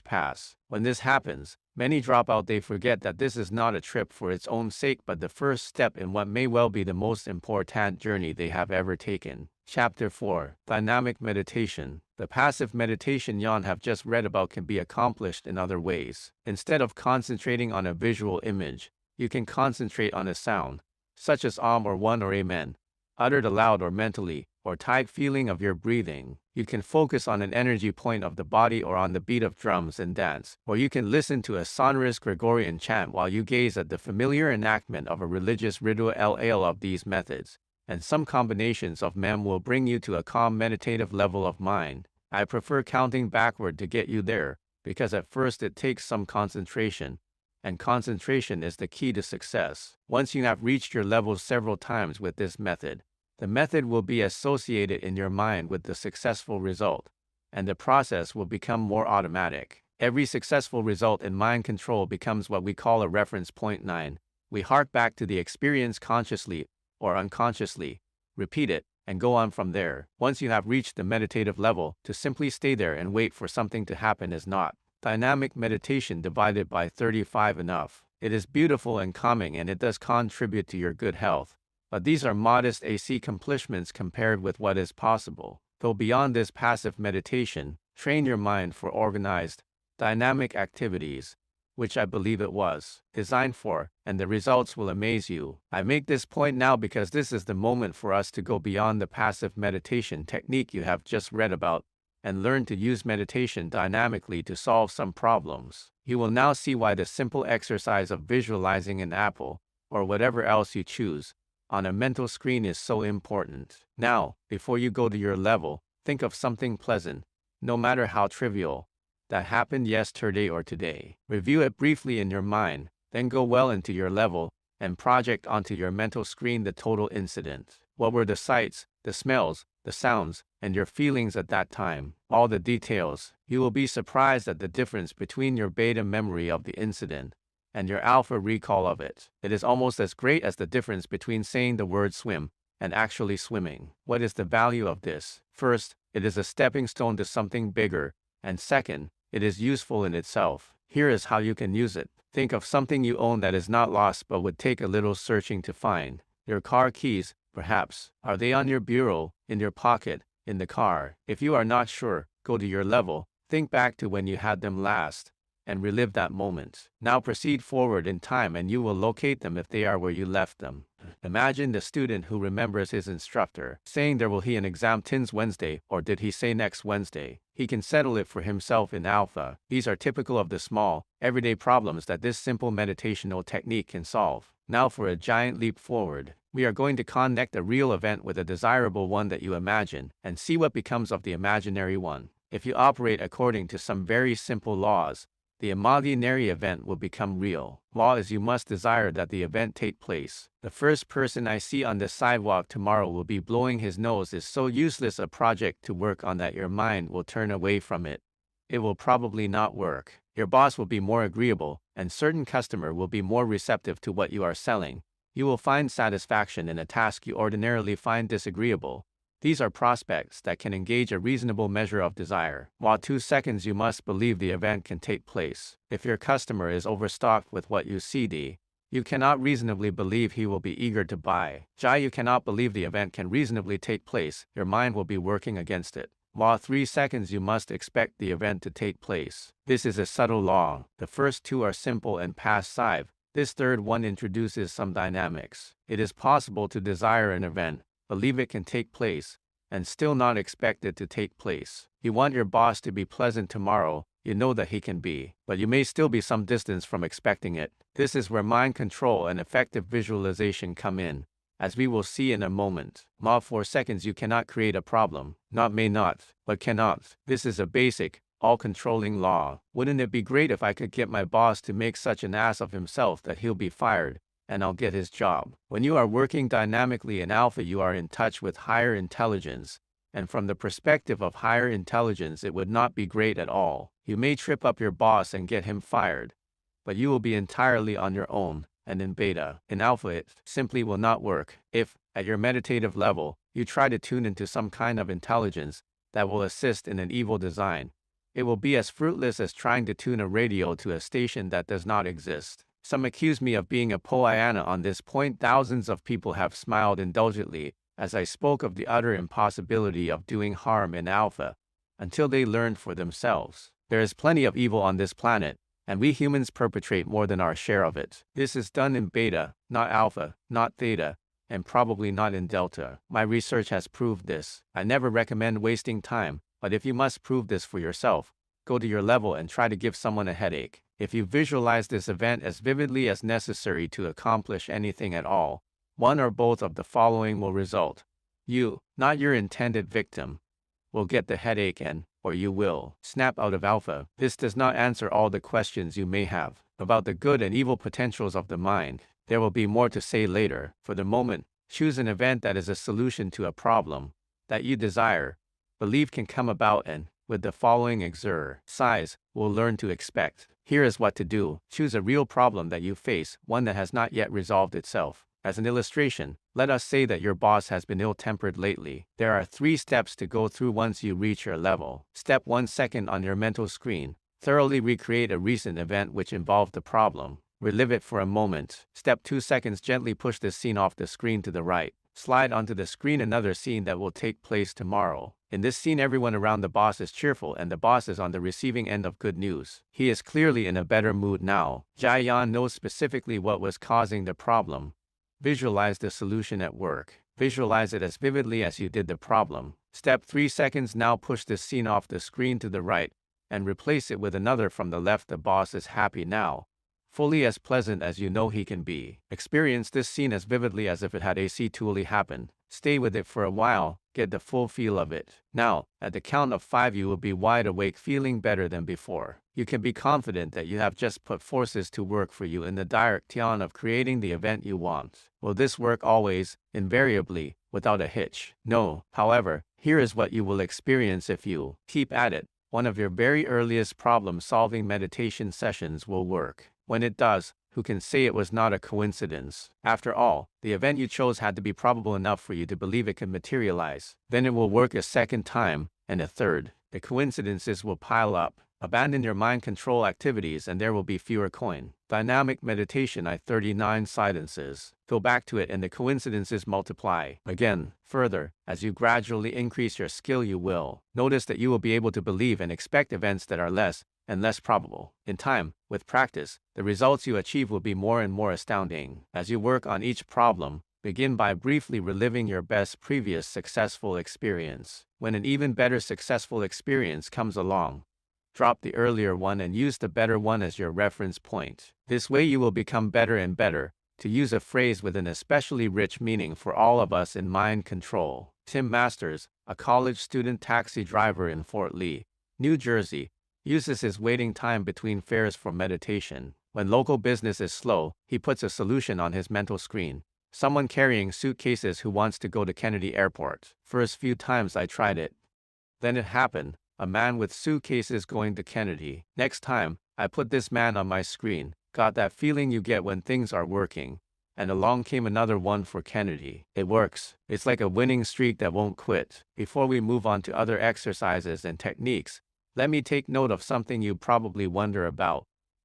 pass. When this happens, many drop out. They forget that this is not a trip for its own sake but the first step in what may well be the most important journey they have ever taken. Chapter 4. Dynamic Meditation. The passive meditation you have just read about can be accomplished in other ways. Instead of concentrating on a visual image, you can concentrate on a sound, such as Om or One or Amen, uttered aloud or mentally, or tight feeling of your breathing. You can focus on an energy point of the body or on the beat of drums and dance, or you can listen to a sonorous Gregorian chant while you gaze at the familiar enactment of a religious ritual. All of these methods, and some combinations of them, will bring you to a calm meditative level of mind. I prefer counting backward to get you there, because at first it takes some concentration, and concentration is the key to success. Once you have reached your levels several times with this method, the method will be associated in your mind with the successful result, and the process will become more automatic. Every successful result in mind control becomes what we call a reference point. 9. We hark back to the experience consciously or unconsciously, repeat it, and go on from there. Once you have reached the meditative level, to simply stay there and wait for something to happen is not dynamic meditation divided by 35 enough. It is beautiful and calming and it does contribute to your good health. But these are modest accomplishments compared with what is possible. Go beyond this passive meditation, train your mind for organized, dynamic activities, which I believe it was designed for, and the results will amaze you. I make this point now because this is the moment for us to go beyond the passive meditation technique you have just read about, and learn to use meditation dynamically to solve some problems. You will now see why the simple exercise of visualizing an apple, or whatever else you choose, on a mental screen is so important. Now, before you go to your level, think of something pleasant, no matter how trivial, that happened yesterday or today. Review it briefly in your mind, then go well into your level, and project onto your mental screen the total incident. What were the sights, the smells, the sounds, and your feelings at that time. All the details. You will be surprised at the difference between your beta memory of the incident and your alpha recall of it. It is almost as great as the difference between saying the word swim and actually swimming. What is the value of this? First, it is a stepping stone to something bigger, and second, it is useful in itself. Here is how you can use it. Think of something you own that is not lost but would take a little searching to find. Your car keys, perhaps. Are they on your bureau, in your pocket, in the car? If you are not sure, go to your level, think back to when you had them last, and relive that moment. Now proceed forward in time and you will locate them if they are where you left them. Imagine the student who remembers his instructor saying there will be an exam tins Wednesday, or did he say next Wednesday? He can settle it for himself in alpha. These are typical of the small, everyday problems that this simple meditational technique can solve. Now for a giant leap forward. We are going to connect a real event with a desirable one that you imagine, and see what becomes of the imaginary one. If you operate according to some very simple laws, the imaginary event will become real. Law is you must desire that the event take place. The first person I see on the sidewalk tomorrow will be blowing his nose is so useless a project to work on that your mind will turn away from it. It will probably not work. Your boss will be more agreeable, and certain customer will be more receptive to what you are selling. You will find satisfaction in a task you ordinarily find disagreeable. These are prospects that can engage a reasonable measure of desire. While 2 seconds you must believe the event can take place. If your customer is overstocked with what you see, you cannot reasonably believe he will be eager to buy. You cannot believe the event can reasonably take place. Your mind will be working against it. While 3 seconds you must expect the event to take place. This is a subtle law. The first two are simple and passive. This third one introduces some dynamics. It is possible to desire an event, believe it can take place, and still not expect it to take place. You want your boss to be pleasant tomorrow, you know that he can be, but you may still be some distance from expecting it. This is where mind control and effective visualization come in, as we will see in a moment. 4 seconds you cannot create a problem. Not may not, but cannot. This is a basic, all-controlling law. Wouldn't it be great if I could get my boss to make such an ass of himself that he'll be fired, and I'll get his job? When you are working dynamically in alpha, you are in touch with higher intelligence, and from the perspective of higher intelligence, it would not be great at all. You may trip up your boss and get him fired, but you will be entirely on your own, and in beta. In alpha, it simply will not work. If, at your meditative level, you try to tune into some kind of intelligence that will assist in an evil design, it will be as fruitless as trying to tune a radio to a station that does not exist. Some accuse me of being a Pollyanna on this point. Thousands of people have smiled indulgently as I spoke of the utter impossibility of doing harm in alpha, until they learned for themselves. There is plenty of evil on this planet, and we humans perpetrate more than our share of it. This is done in beta, not alpha, not theta, and probably not in delta. My research has proved this. I never recommend wasting time, but if you must prove this for yourself, go to your level and try to give someone a headache. If you visualize this event as vividly as necessary to accomplish anything at all, one or both of the following will result. You, not your intended victim, will get the headache and, or you will, snap out of alpha. This does not answer all the questions you may have about the good and evil potentials of the mind. There will be more to say later. For the moment, choose an event that is a solution to a problem that you desire, believe can come about, and, with the following exercise, will learn to expect. Here is what to do. Choose a real problem that you face, one that has not yet resolved itself. As an illustration, let us say that your boss has been ill-tempered lately. There are 3 steps to go through once you reach your level. Step 1 second on your mental screen. Thoroughly recreate a recent event which involved the problem. Relive it for a moment. Step 2 seconds gently push this scene off the screen to the right. Slide onto the screen another scene that will take place tomorrow. In this scene, everyone around the boss is cheerful and the boss is on the receiving end of good news. He is clearly in a better mood now. Yan knows specifically what was causing the problem. Visualize the solution at work. Visualize it as vividly as you did the problem. Step 3 seconds now push this scene off the screen to the right and replace it with another from the left. The boss is happy now, fully as pleasant as you know he can be. Experience this scene as vividly as if it had actually happened. Stay with it for a while, get the full feel of it. Now, at the count of 5 you will be wide awake, feeling better than before. You can be confident that you have just put forces to work for you in the direction of creating the event you want. Will this work always? Invariably. without a hitch. No, however, here is what you will experience if you keep at it. One of your very earliest problem-solving meditation sessions will work. When it does, who can say it was not a coincidence? After all, the event you chose had to be probable enough for you to believe it could materialize. Then it will work a second time, and a third. The coincidences will pile up. Abandon your mind control activities and there will be fewer dynamic meditation. 39 silences. Go back to it and the coincidences multiply. Again, further, as you gradually increase your skill you will notice that you will be able to believe and expect events that are less and less probable. In time, with practice, the results you achieve will be more and more astounding. As you work on each problem, begin by briefly reliving your best previous successful experience. When an even better successful experience comes along, drop the earlier one and use the better one as your reference point. This way you will become better and better, to use a phrase with an especially rich meaning for all of us in mind control. Tim Masters, a college student taxi driver in Fort Lee, New Jersey, uses his waiting time between fares for meditation. When local business is slow, he puts a solution on his mental screen. Someone carrying suitcases who wants to go to Kennedy Airport. First few times I tried it. Then it happened. A man with suitcases going to Kennedy. Next time, I put this man on my screen. Got that feeling you get when things are working. And along came another one for Kennedy. It works. It's like a winning streak that won't quit. Before we move on to other exercises and techniques, let me take note of something you probably wonder about.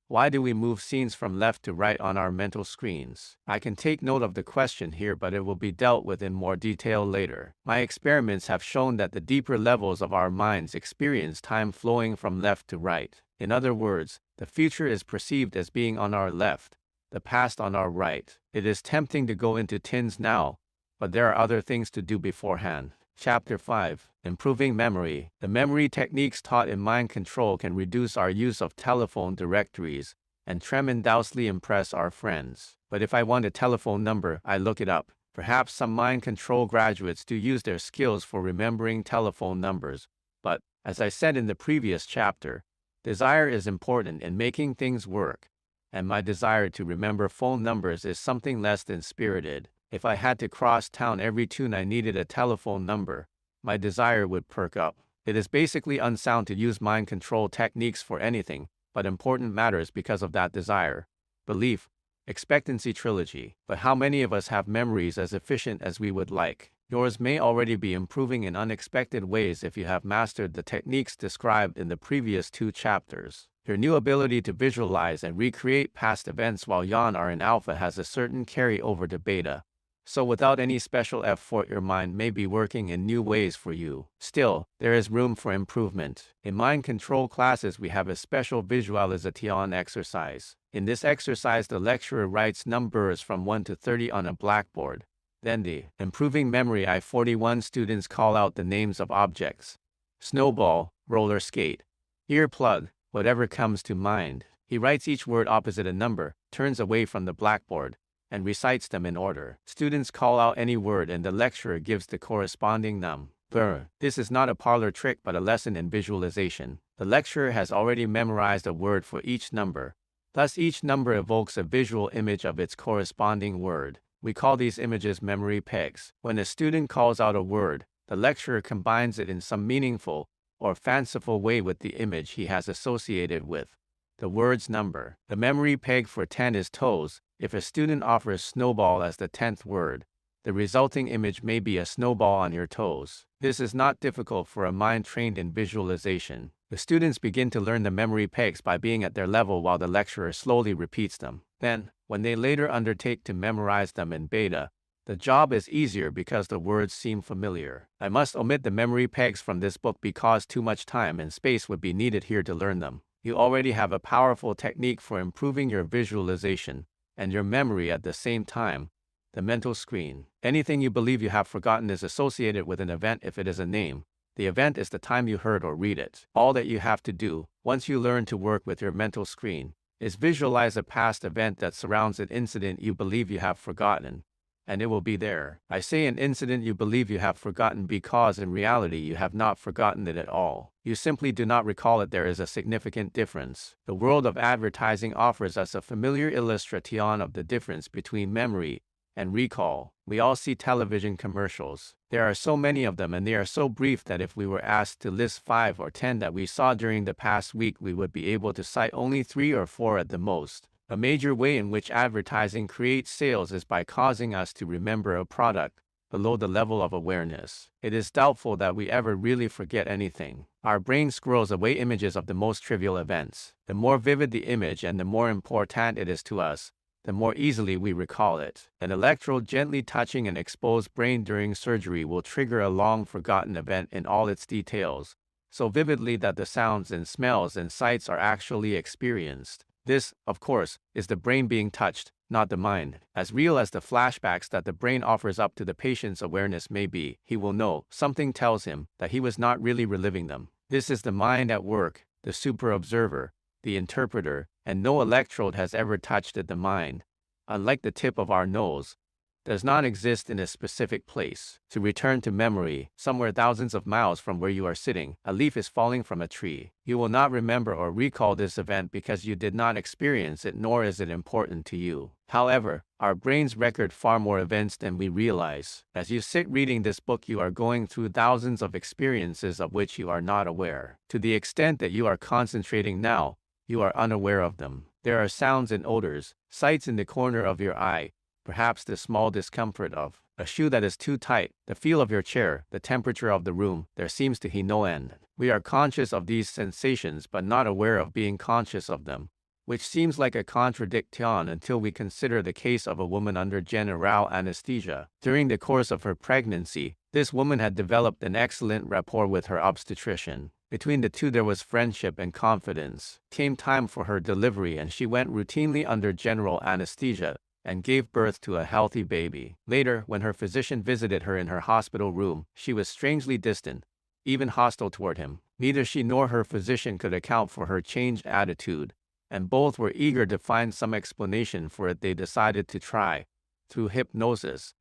Why do we move scenes from left to right on our mental screens? I can take note of the question here, but it will be dealt with in more detail later. My experiments have shown that the deeper levels of our minds experience time flowing from left to right. In other words, the future is perceived as being on our left, the past on our right. It is tempting to go into tins now, but there are other things to do beforehand. Chapter 5. Improving Memory. The memory techniques taught in mind control can reduce our use of telephone directories and tremendously impress our friends. But if I want a telephone number, I look it up. Perhaps some mind control graduates do use their skills for remembering telephone numbers. But, as I said in the previous chapter, desire is important in making things work. And my desire to remember phone numbers is something less than spirited. If I had to cross town every tune I needed a telephone number, my desire would perk up. It is basically unsound to use mind control techniques for anything, but important matters because of that desire. Belief, expectancy trilogy. But how many of us have memories as efficient as we would like? Yours may already be improving in unexpected ways if you have mastered the techniques described in the previous 2 chapters. Your new ability to visualize and recreate past events while yon are in alpha has a certain carry over to beta. So without any special effort your mind may be working in new ways for you. Still, there is room for improvement. In mind control classes we have a special visualization exercise. In this exercise the lecturer writes numbers from 1 to 30 on a blackboard. Then the improving memory 41 students call out the names of objects. Snowball, roller skate, earplug, whatever comes to mind. He writes each word opposite a number, turns away from the blackboard, and recites them in order. Students call out any word and the lecturer gives the corresponding number. This is not a parlor trick but a lesson in visualization. The lecturer has already memorized a word for each number. Thus each number evokes a visual image of its corresponding word. We call these images memory pegs. When a student calls out a word, the lecturer combines it in some meaningful or fanciful way with the image he has associated with the word's number. The memory peg for 10 is toes. If a student offers snowball as the 10th word, the resulting image may be a snowball on your toes. This is not difficult for a mind trained in visualization. The students begin to learn the memory pegs by being at their level while the lecturer slowly repeats them. Then, when they later undertake to memorize them in beta, the job is easier because the words seem familiar. I must omit the memory pegs from this book because too much time and space would be needed here to learn them. You already have a powerful technique for improving your visualization and your memory at the same time. The mental screen. Anything you believe you have forgotten is associated with an event if it is a name. The event is the time you heard or read it. All that you have to do, once you learn to work with your mental screen, is visualize a past event that surrounds an incident you believe you have forgotten, and it will be there. I say an incident you believe you have forgotten because in reality you have not forgotten it at all. You simply do not recall it. There is a significant difference. The world of advertising offers us a familiar illustration of the difference between memory And recall. We all see television commercials. There are so many of them and they are so brief that if we were asked to list 5 or 10 that we saw during the past week, we would be able to cite only 3 or 4 at the most. A major way in which advertising creates sales is by causing us to remember a product below the level of awareness. It is doubtful that we ever really forget anything. Our brain squirrels away images of the most trivial events. The more vivid the image and the more important it is to us, the more easily we recall it. An electrode gently touching an exposed brain during surgery will trigger a long-forgotten event in all its details, so vividly that the sounds and smells and sights are actually experienced. This, of course, is the brain being touched, not the mind. As real as the flashbacks that the brain offers up to the patient's awareness may be, he will know, something tells him, that he was not really reliving them. This is the mind at work, the super-observer, the interpreter, and no electrode has ever touched it. The mind, unlike the tip of our nose, does not exist in a specific place. To return to memory, somewhere thousands of miles from where you are sitting, a leaf is falling from a tree. You will not remember or recall this event because you did not experience it, nor is it important to you. However, our brains record far more events than we realize. As you sit reading this book, you are going through thousands of experiences of which you are not aware. To the extent that you are concentrating now, you are unaware of them. There are sounds and odors, sights in the corner of your eye, perhaps the small discomfort of a shoe that is too tight, the feel of your chair, the temperature of the room. There seems to be no end. We are conscious of these sensations but not aware of being conscious of them, which seems like a contradiction until we consider the case of a woman under general anesthesia. During the course of her pregnancy, this woman had developed an excellent rapport with her obstetrician. Between the two there was friendship and confidence. Came time for her delivery and she went routinely under general anesthesia and gave birth to a healthy baby. Later, when her physician visited her in her hospital room, she was strangely distant, even hostile toward him. Neither she nor her physician could account for her changed attitude, and both were eager to find some explanation for it. They decided to try, through hypnosis,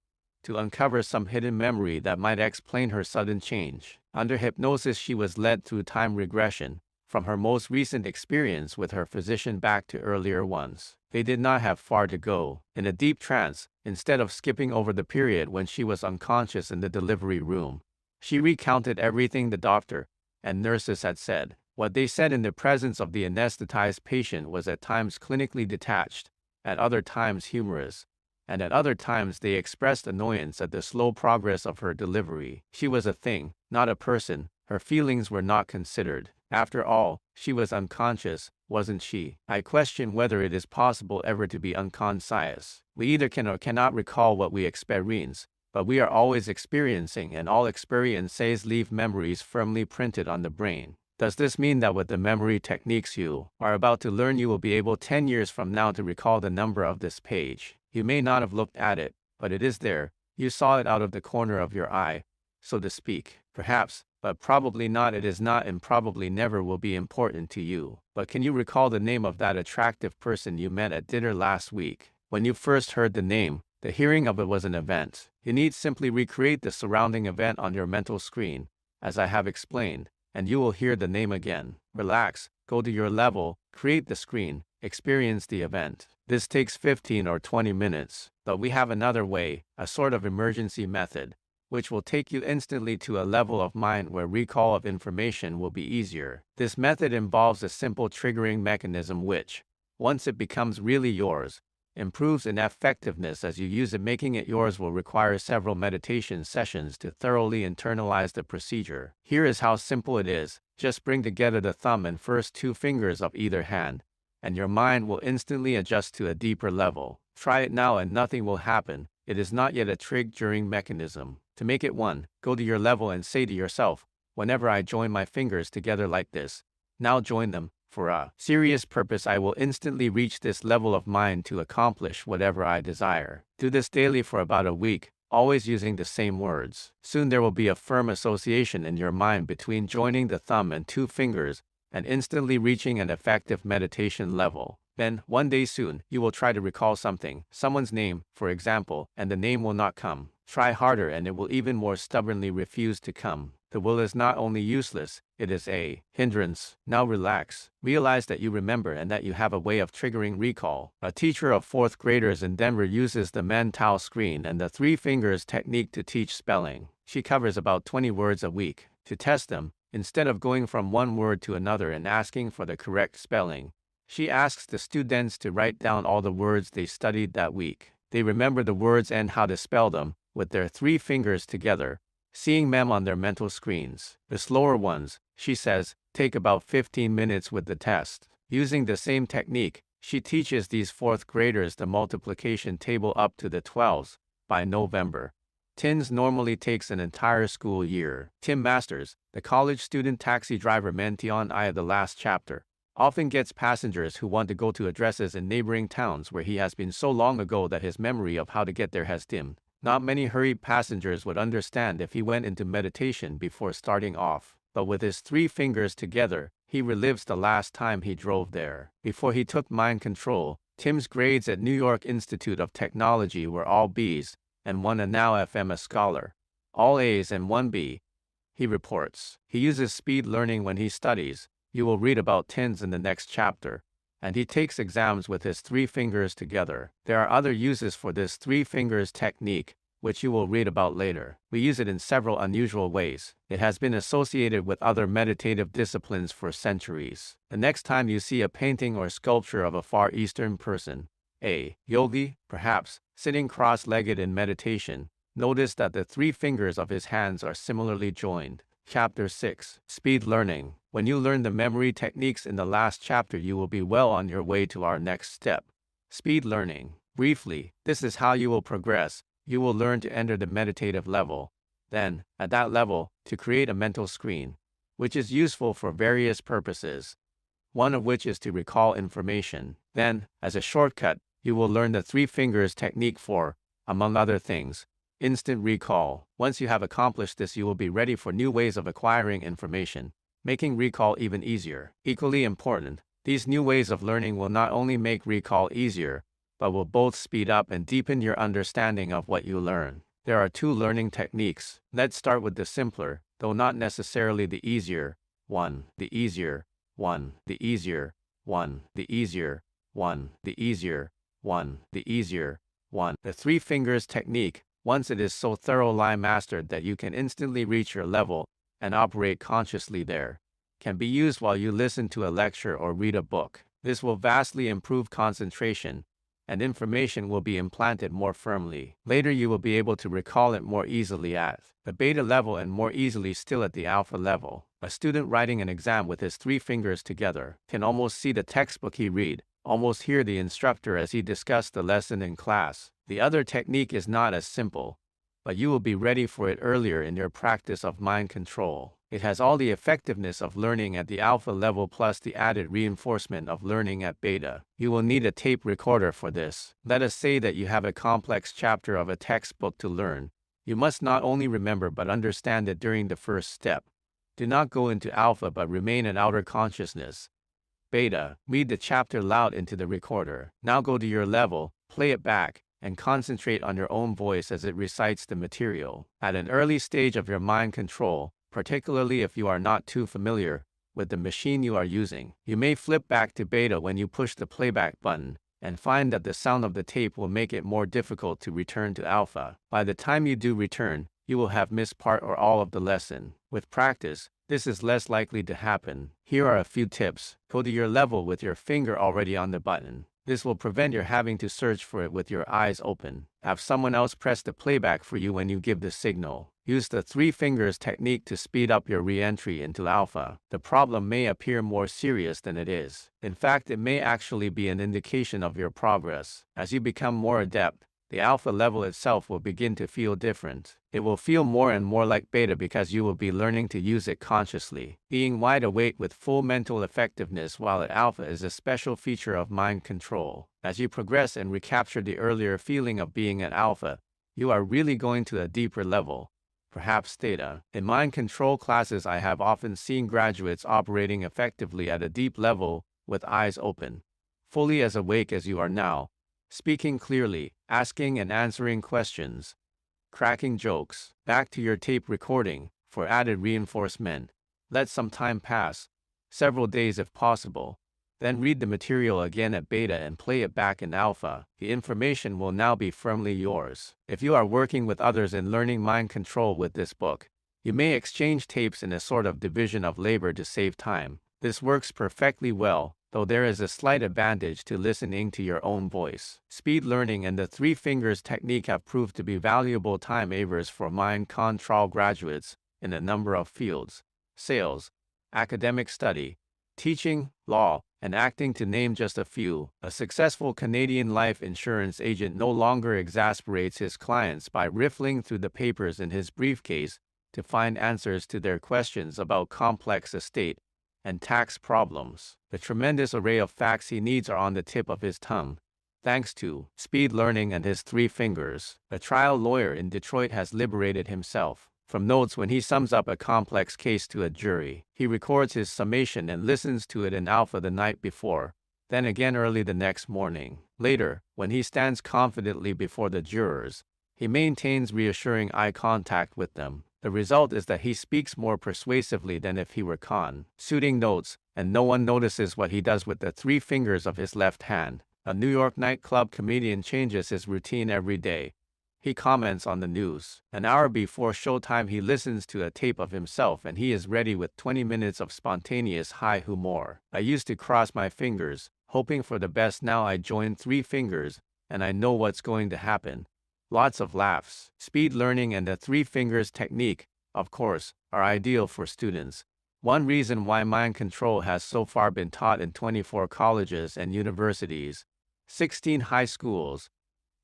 to uncover some hidden memory that might explain her sudden change. Under hypnosis, she was led through time regression, from her most recent experience with her physician back to earlier ones. They did not have far to go. In a deep trance, instead of skipping over the period when she was unconscious in the delivery room, she recounted everything the doctor and nurses had said. What they said in the presence of the anesthetized patient was at times clinically detached, at other times humorous, and at other times they expressed annoyance at the slow progress of her delivery. She was a thing, not a person. Her feelings were not considered. After all, she was unconscious, wasn't she? I question whether it is possible ever to be unconscious. We either can or cannot recall what we experience, but we are always experiencing, and all experiences leave memories firmly printed on the brain. Does this mean that with the memory techniques you are about to learn, you will be able 10 years from now to recall the number of this page? You may not have looked at it, but it is there. You saw it out of the corner of your eye, so to speak. Perhaps, but probably not. It is not and probably never will be important to you. But can you recall the name of that attractive person you met at dinner last week? When you first heard the name, the hearing of it was an event. You need simply recreate the surrounding event on your mental screen, as I have explained, and you will hear the name again. Relax, go to your level, create the screen, experience the event. This takes 15 or 20 minutes, but we have another way, a sort of emergency method, which will take you instantly to a level of mind where recall of information will be easier. This method involves a simple triggering mechanism which, once it becomes really yours, improves in effectiveness as you use it. Making it yours will require several meditation sessions to thoroughly internalize the procedure. Here is how simple it is. Just bring together the thumb and first 2 fingers of either hand, and your mind will instantly adjust to a deeper level. Try it now and nothing will happen. It is not yet a triggering mechanism. To make it one, go to your level and say to yourself, whenever I join my fingers together like this, now join them. For a serious purpose, I will instantly reach this level of mind to accomplish whatever I desire. Do this daily for about a week, always using the same words. Soon there will be a firm association in your mind between joining the thumb and 2 fingers and instantly reaching an effective meditation level. Then, one day soon, you will try to recall something, someone's name, for example, and the name will not come. Try harder and it will even more stubbornly refuse to come. The will is not only useless, it is a hindrance. Now relax. Realize that you remember and that you have a way of triggering recall. A teacher of 4th graders in Denver uses the mental screen and the 3 fingers technique to teach spelling. She covers about 20 words a week. To test them, instead of going from one word to another and asking for the correct spelling, she asks the students to write down all the words they studied that week. They remember the words and how to spell them with their 3 fingers together, seeing them on their mental screens. The slower ones, she says, take about 15 minutes with the test. Using the same technique, she teaches these 4th graders the multiplication table up to the 12s by November. Tins normally takes an entire school year. Tim Masters, the college student taxi driver mentee on the last chapter, often gets passengers who want to go to addresses in neighboring towns where he has been so long ago that his memory of how to get there has dimmed. Not many hurried passengers would understand if he went into meditation before starting off, but with his 3 fingers together, he relives the last time he drove there. Before he took mind control, Tim's grades at New York Institute of Technology were all B's, and 1 and now FM a scholar. All A's and 1 B. He reports. He uses speed learning when he studies. You will read about Tins in the next chapter. And he takes exams with his 3 fingers together. There are other uses for this 3 fingers technique, which you will read about later. We use it in several unusual ways. It has been associated with other meditative disciplines for centuries. The next time you see a painting or sculpture of a Far Eastern person, a yogi, perhaps, sitting cross-legged in meditation, notice that the 3 fingers of his hands are similarly joined. Chapter 6. Speed Learning. When you learn the memory techniques in the last chapter, you will be well on your way to our next step. Speed learning. Briefly, this is how you will progress. You will learn to enter the meditative level. Then, at that level, to create a mental screen, which is useful for various purposes, one of which is to recall information. Then, as a shortcut, you will learn the 3 fingers technique for, among other things, instant recall. Once you have accomplished this, you will be ready for new ways of acquiring information, making recall even easier. Equally important, these new ways of learning will not only make recall easier, but will both speed up and deepen your understanding of what you learn. There are 2 learning techniques. Let's start with the simpler, though not necessarily the easier, one. The easier, one. The easier, one. The easier, one. The easier, one. The easier, one. The 3 fingers technique. Once it is so thoroughly mastered that you can instantly reach your level and operate consciously there, can be used while you listen to a lecture or read a book. This will vastly improve concentration, and information will be implanted more firmly. Later you will be able to recall it more easily at the beta level and more easily still at the alpha level. A student writing an exam with his 3 fingers together can almost see the textbook he read, almost hear the instructor as he discussed the lesson in class. The other technique is not as simple, but you will be ready for it earlier in your practice of mind control. It has all the effectiveness of learning at the alpha level plus the added reinforcement of learning at beta. You will need a tape recorder for this. Let us say that you have a complex chapter of a textbook to learn. You must not only remember but understand it during the first step. Do not go into alpha but remain in outer consciousness. Beta, read the chapter loud into the recorder. Now go to your level, play it back, and concentrate on your own voice as it recites the material. At an early stage of your mind control, particularly if you are not too familiar with the machine you are using, you may flip back to beta when you push the playback button, and find that the sound of the tape will make it more difficult to return to alpha. By the time you do return, you will have missed part or all of the lesson. With practice, this is less likely to happen. Here are a few tips. Go to your level with your finger already on the button. This will prevent your having to search for it with your eyes open. Have someone else press the playback for you when you give the signal. Use the 3 fingers technique to speed up your re-entry into alpha. The problem may appear more serious than it is. In fact, it may actually be an indication of your progress. As you become more adept, the alpha level itself will begin to feel different. It will feel more and more like beta because you will be learning to use it consciously. Being wide awake with full mental effectiveness while at alpha is a special feature of mind control. As you progress and recapture the earlier feeling of being at alpha, you are really going to a deeper level, perhaps theta. In mind control classes, I have often seen graduates operating effectively at a deep level with eyes open, fully as awake as you are now, speaking clearly, asking and answering questions, cracking jokes. Back to your tape recording. for added reinforcement. Let some time pass, several days if possible. Then read the material again at beta and play it back in alpha. The information will now be firmly yours. If you are working with others in learning mind control with this book, you may exchange tapes in a sort of division of labor to save time. This works perfectly well, though there is a slight advantage to listening to your own voice. Speed learning and the three fingers technique have proved to be valuable time savers for mind control graduates in a number of fields: sales, academic study, teaching, law, and acting, to name just a few. A successful Canadian life insurance agent no longer exasperates his clients by riffling through the papers in his briefcase to find answers to their questions about complex estate and tax problems. The tremendous array of facts he needs are on the tip of his tongue, thanks to speed learning and his three fingers. A trial lawyer in Detroit has liberated himself from notes when he sums up a complex case to a jury. He records his summation and listens to it in alpha the night before, then again early the next morning. Later, when he stands confidently before the jurors, he maintains reassuring eye contact with them. The result is that he speaks more persuasively than if he were suiting notes, and no one notices what he does with the three fingers of his left hand. A New York nightclub comedian changes his routine every day. He comments on the news. An hour before showtime he listens to a tape of himself and he is ready with 20 minutes of spontaneous high humor. I used to cross my fingers, hoping for the best. Now I join three fingers, and I know what's going to happen. Lots of laughs. Speed learning and the three fingers technique, of course, are ideal for students. One reason why mind control has so far been taught in 24 colleges and universities, 16 high schools,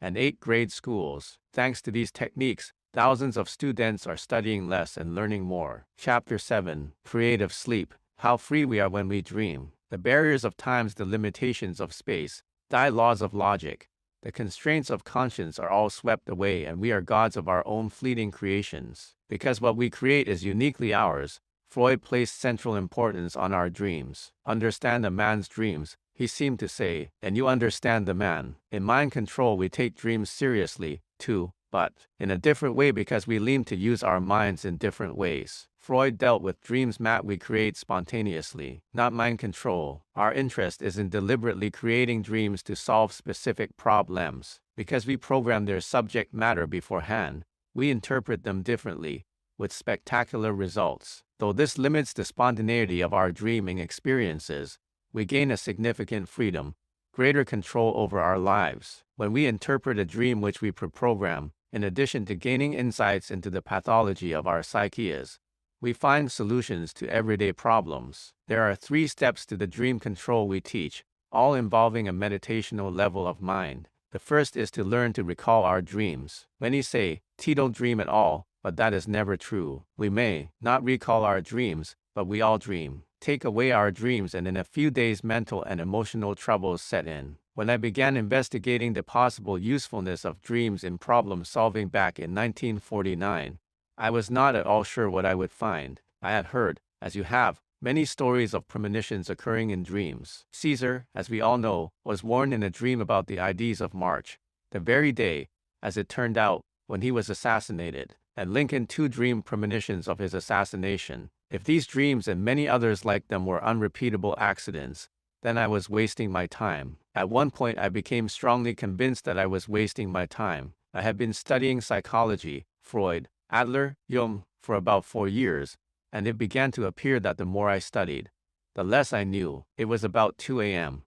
and 8 grade schools. Thanks to these techniques, thousands of students are studying less and learning more. Chapter 7. Creative Sleep. How free we are when we dream. The barriers of time, the limitations of space, the laws of logic, the constraints of conscience are all swept away, and we are gods of our own fleeting creations. Because what we create is uniquely ours, Freud placed central importance on our dreams. Understand a man's dreams, he seemed to say, and you understand the man. In mind control we take dreams seriously, too, but in a different way because we lean to use our minds in different ways. Freud dealt with dreams we create spontaneously, not mind control. Our interest is in deliberately creating dreams to solve specific problems. Because we program their subject matter beforehand, we interpret them differently, with spectacular results. Though this limits the spontaneity of our dreaming experiences, we gain a significant freedom, greater control over our lives. When we interpret a dream which we pre-program, in addition to gaining insights into the pathology of our psyches, we find solutions to everyday problems. There are 3 steps to the dream control we teach, all involving a meditational level of mind. The first is to learn to recall our dreams. Many say, "T don't dream at all," but that is never true. We may not recall our dreams, but we all dream. Take away our dreams and in a few days mental and emotional troubles set in. When I began investigating the possible usefulness of dreams in problem solving back in 1949, I was not at all sure what I would find. I had heard, as you have, many stories of premonitions occurring in dreams. Caesar, as we all know, was warned in a dream about the Ides of March, the very day, as it turned out, when he was assassinated, and Lincoln 2 dreamed premonitions of his assassination. If these dreams and many others like them were unrepeatable accidents, then I was wasting my time. At one point I became strongly convinced that I was wasting my time. I had been studying psychology, Freud, Adler, Jung, for about 4 years, and it began to appear that the more I studied, the less I knew. It was about 2 a.m.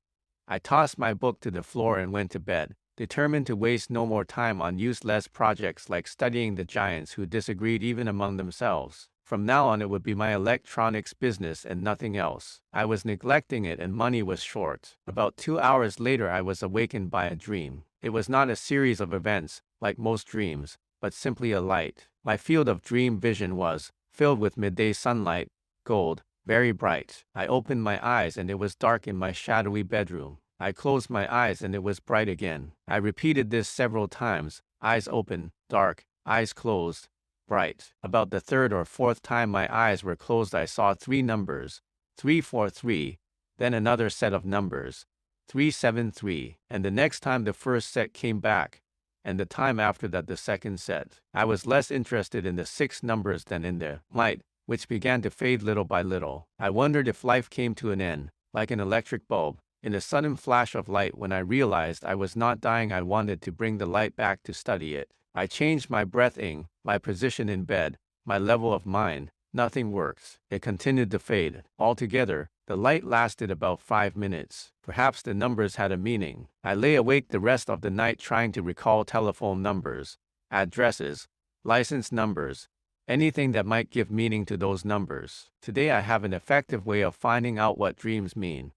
I tossed my book to the floor and went to bed, determined to waste no more time on useless projects like studying the giants who disagreed even among themselves. From now on it would be my electronics business and nothing else. I was neglecting it and money was short. About 2 hours later I was awakened by a dream. It was not a series of events, like most dreams, but simply a light. My field of dream vision was filled with midday sunlight, gold, very bright. I opened my eyes and it was dark in my shadowy bedroom. I closed my eyes and it was bright again. I repeated this several times, eyes open, dark, eyes closed, bright. About the 3rd or 4th time my eyes were closed I saw 3 numbers, 343, then another set of numbers, 373, and the next time the first set came back, and the time after that the second set. I was less interested in the 6 numbers than in the light, which began to fade little by little. I wondered if life came to an end, like an electric bulb, in a sudden flash of light. When I realized I was not dying, I wanted to bring the light back to study it. I changed my breathing, my position in bed, my level of mind. Nothing worked. It continued to fade. Altogether, the light lasted about 5 minutes. Perhaps the numbers had a meaning. I lay awake the rest of the night trying to recall telephone numbers, addresses, license numbers, anything that might give meaning to those numbers. Today I have an effective way of finding out what dreams mean.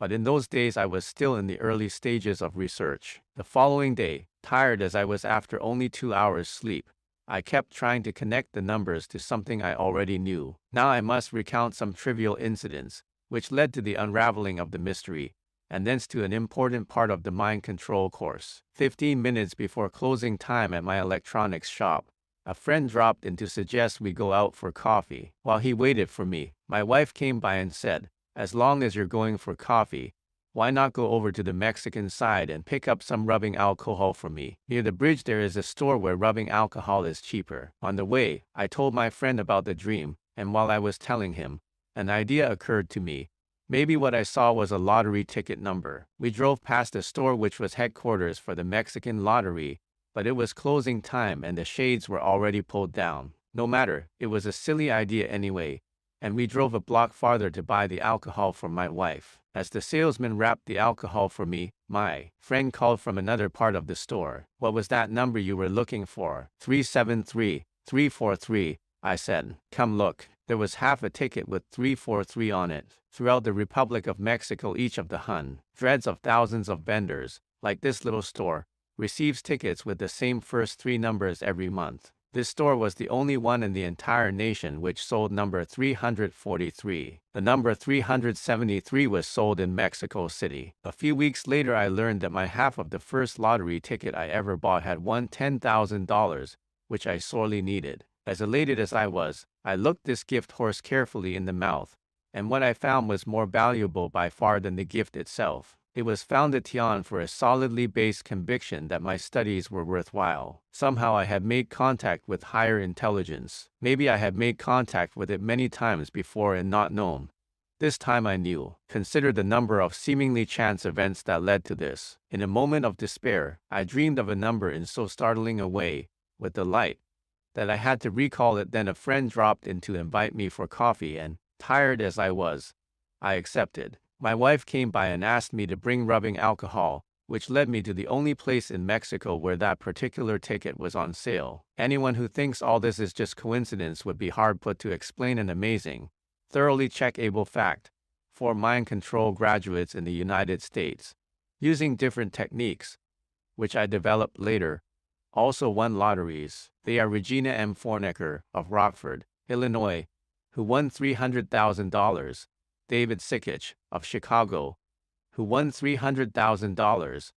But in those days I was still in the early stages of research. The following day, tired as I was after only 2 hours sleep, I kept trying to connect the numbers to something I already knew. Now I must recount some trivial incidents, which led to the unraveling of the mystery, and thence to an important part of the mind control course. 15 minutes before closing time at my electronics shop, a friend dropped in to suggest we go out for coffee. While he waited for me, my wife came by and said, "As long as you're going for coffee, why not go over to the Mexican side and pick up some rubbing alcohol for me? Near the bridge there is a store where rubbing alcohol is cheaper." On the way, I told my friend about the dream, and while I was telling him, an idea occurred to me. Maybe what I saw was a lottery ticket number. We drove past a store which was headquarters for the Mexican lottery, but it was closing time and the shades were already pulled down. No matter, it was a silly idea anyway, and we drove a block farther to buy the alcohol for my wife. As the salesman wrapped the alcohol for me, my friend called from another part of the store. "What was that number you were looking for?" 373-343, I said. "Come look." There was half a ticket with 343 on it. Throughout the Republic of Mexico, each of the hundreds of thousands of vendors, like this little store, receives tickets with the same first 3 numbers every month. This store was the only one in the entire nation which sold number 343. The number 373 was sold in Mexico City. A few weeks later I learned that my half of the first lottery ticket I ever bought had won $10,000, which I sorely needed. As elated as I was, I looked this gift horse carefully in the mouth, and what I found was more valuable by far than the gift itself. It was foundation for a solidly based conviction that my studies were worthwhile. Somehow I had made contact with higher intelligence. Maybe I had made contact with it many times before and not known. This time I knew. Consider the number of seemingly chance events that led to this. In a moment of despair, I dreamed of a number in so startling a way, with the light, that I had to recall it. Then a friend dropped in to invite me for coffee and, tired as I was, I accepted. My wife came by and asked me to bring rubbing alcohol, which led me to the only place in Mexico where that particular ticket was on sale. Anyone who thinks all this is just coincidence would be hard put to explain an amazing, thoroughly checkable fact. 4 mind control graduates in the United States, using different techniques, which I developed later, also won lotteries. They are Regina M. Fornecker of Rockford, Illinois, who won $300,000, David Sikich of Chicago, who won $300,000,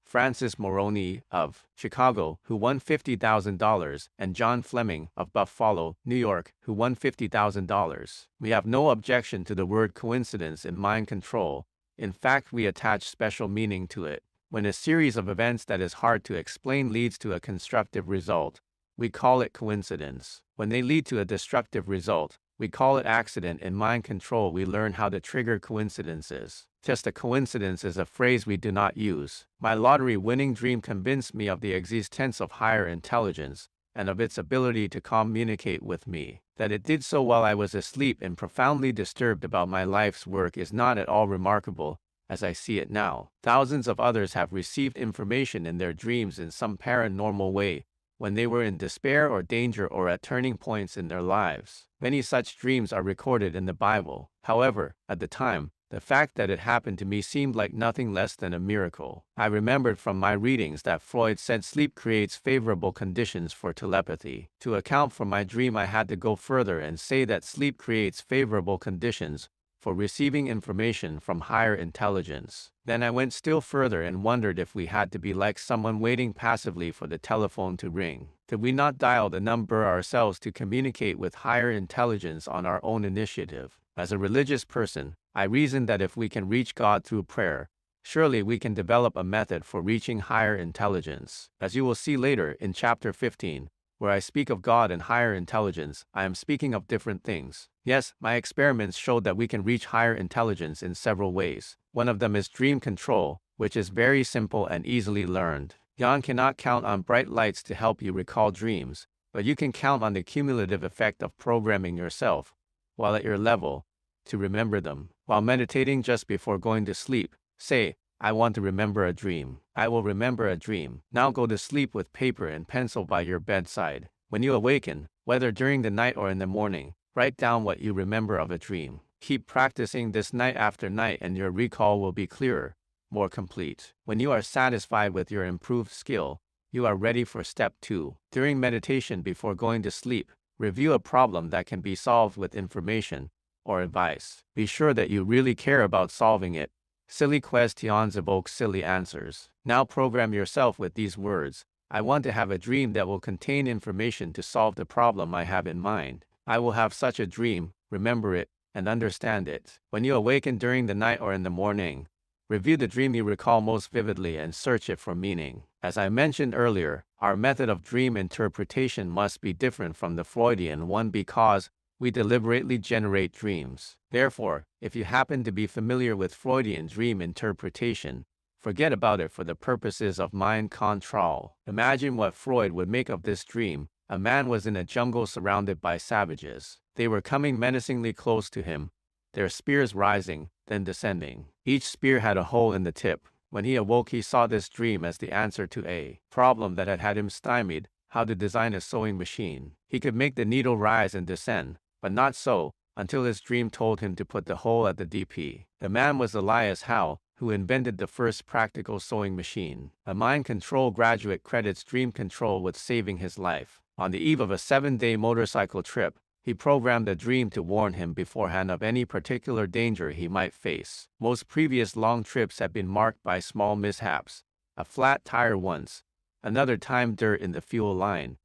Francis Moroni of Chicago, who won $50,000, and John Fleming of Buffalo, New York, who won $50,000. We have no objection to the word coincidence in mind control. In fact, we attach special meaning to it. When a series of events that is hard to explain leads to a constructive result, we call it coincidence. When they lead to a destructive result, we call it accident. In mind control, we learn how to trigger coincidences. Just a coincidence is a phrase we do not use. My lottery-winning dream convinced me of the existence of higher intelligence, and of its ability to communicate with me. That it did so while I was asleep and profoundly disturbed about my life's work is not at all remarkable, as I see it now. Thousands of others have received information in their dreams in some paranormal way, when they were in despair or danger or at turning points in their lives. Many such dreams are recorded in the Bible. However, at the time, the fact that it happened to me seemed like nothing less than a miracle. I remembered from my readings that Freud said sleep creates favorable conditions for telepathy. To account for my dream, I had to go further and say that sleep creates favorable conditions for receiving information from higher intelligence. Then I went still further and wondered if we had to be like someone waiting passively for the telephone to ring. Could we not dial the number ourselves to communicate with higher intelligence on our own initiative? As a religious person, I reasoned that if we can reach God through prayer, Surely we can develop a method for reaching higher intelligence. As you will see later in chapter 15, where I speak of God and higher intelligence, I am speaking of different things. Yes, my experiments showed that we can reach higher intelligence in several ways. One of them is dream control, which is very simple and easily learned. Jan cannot count on bright lights to help you recall dreams, but you can count on the cumulative effect of programming yourself, while at your level, to remember them. While meditating just before going to sleep, say, I want to remember a dream. I will remember a dream. Now go to sleep with paper and pencil by your bedside. When you awaken, whether during the night or in the morning, write down what you remember of a dream. Keep practicing this night after night and your recall will be clearer, more complete. When you are satisfied with your improved skill, you are ready for step 2. During meditation before going to sleep, review a problem that can be solved with information or advice. Be sure that you really care about solving it. Silly questions evoke silly answers. Now program yourself with these words. I want to have a dream that will contain information to solve the problem I have in mind. I will have such a dream, remember it, and understand it. When you awaken during the night or in the morning, review the dream you recall most vividly and search it for meaning. As I mentioned earlier, our method of dream interpretation must be different from the Freudian one because we deliberately generate dreams. Therefore, if you happen to be familiar with Freudian dream interpretation, forget about it for the purposes of mind control. Imagine what Freud would make of this dream. A man was in a jungle surrounded by savages. They were coming menacingly close to him, their spears rising, then descending. Each spear had a hole in the tip. When he awoke, he saw this dream as the answer to a problem that had him stymied: how to design a sewing machine. He could make the needle rise and descend, but not so, until his dream told him to put the hole at the DP. The man was Elias Howe, who invented the first practical sewing machine. A mind control graduate credits dream control with saving his life. On the eve of a 7-day motorcycle trip, he programmed a dream to warn him beforehand of any particular danger he might face. Most previous long trips had been marked by small mishaps, a flat tire once, another time dirt in the fuel line,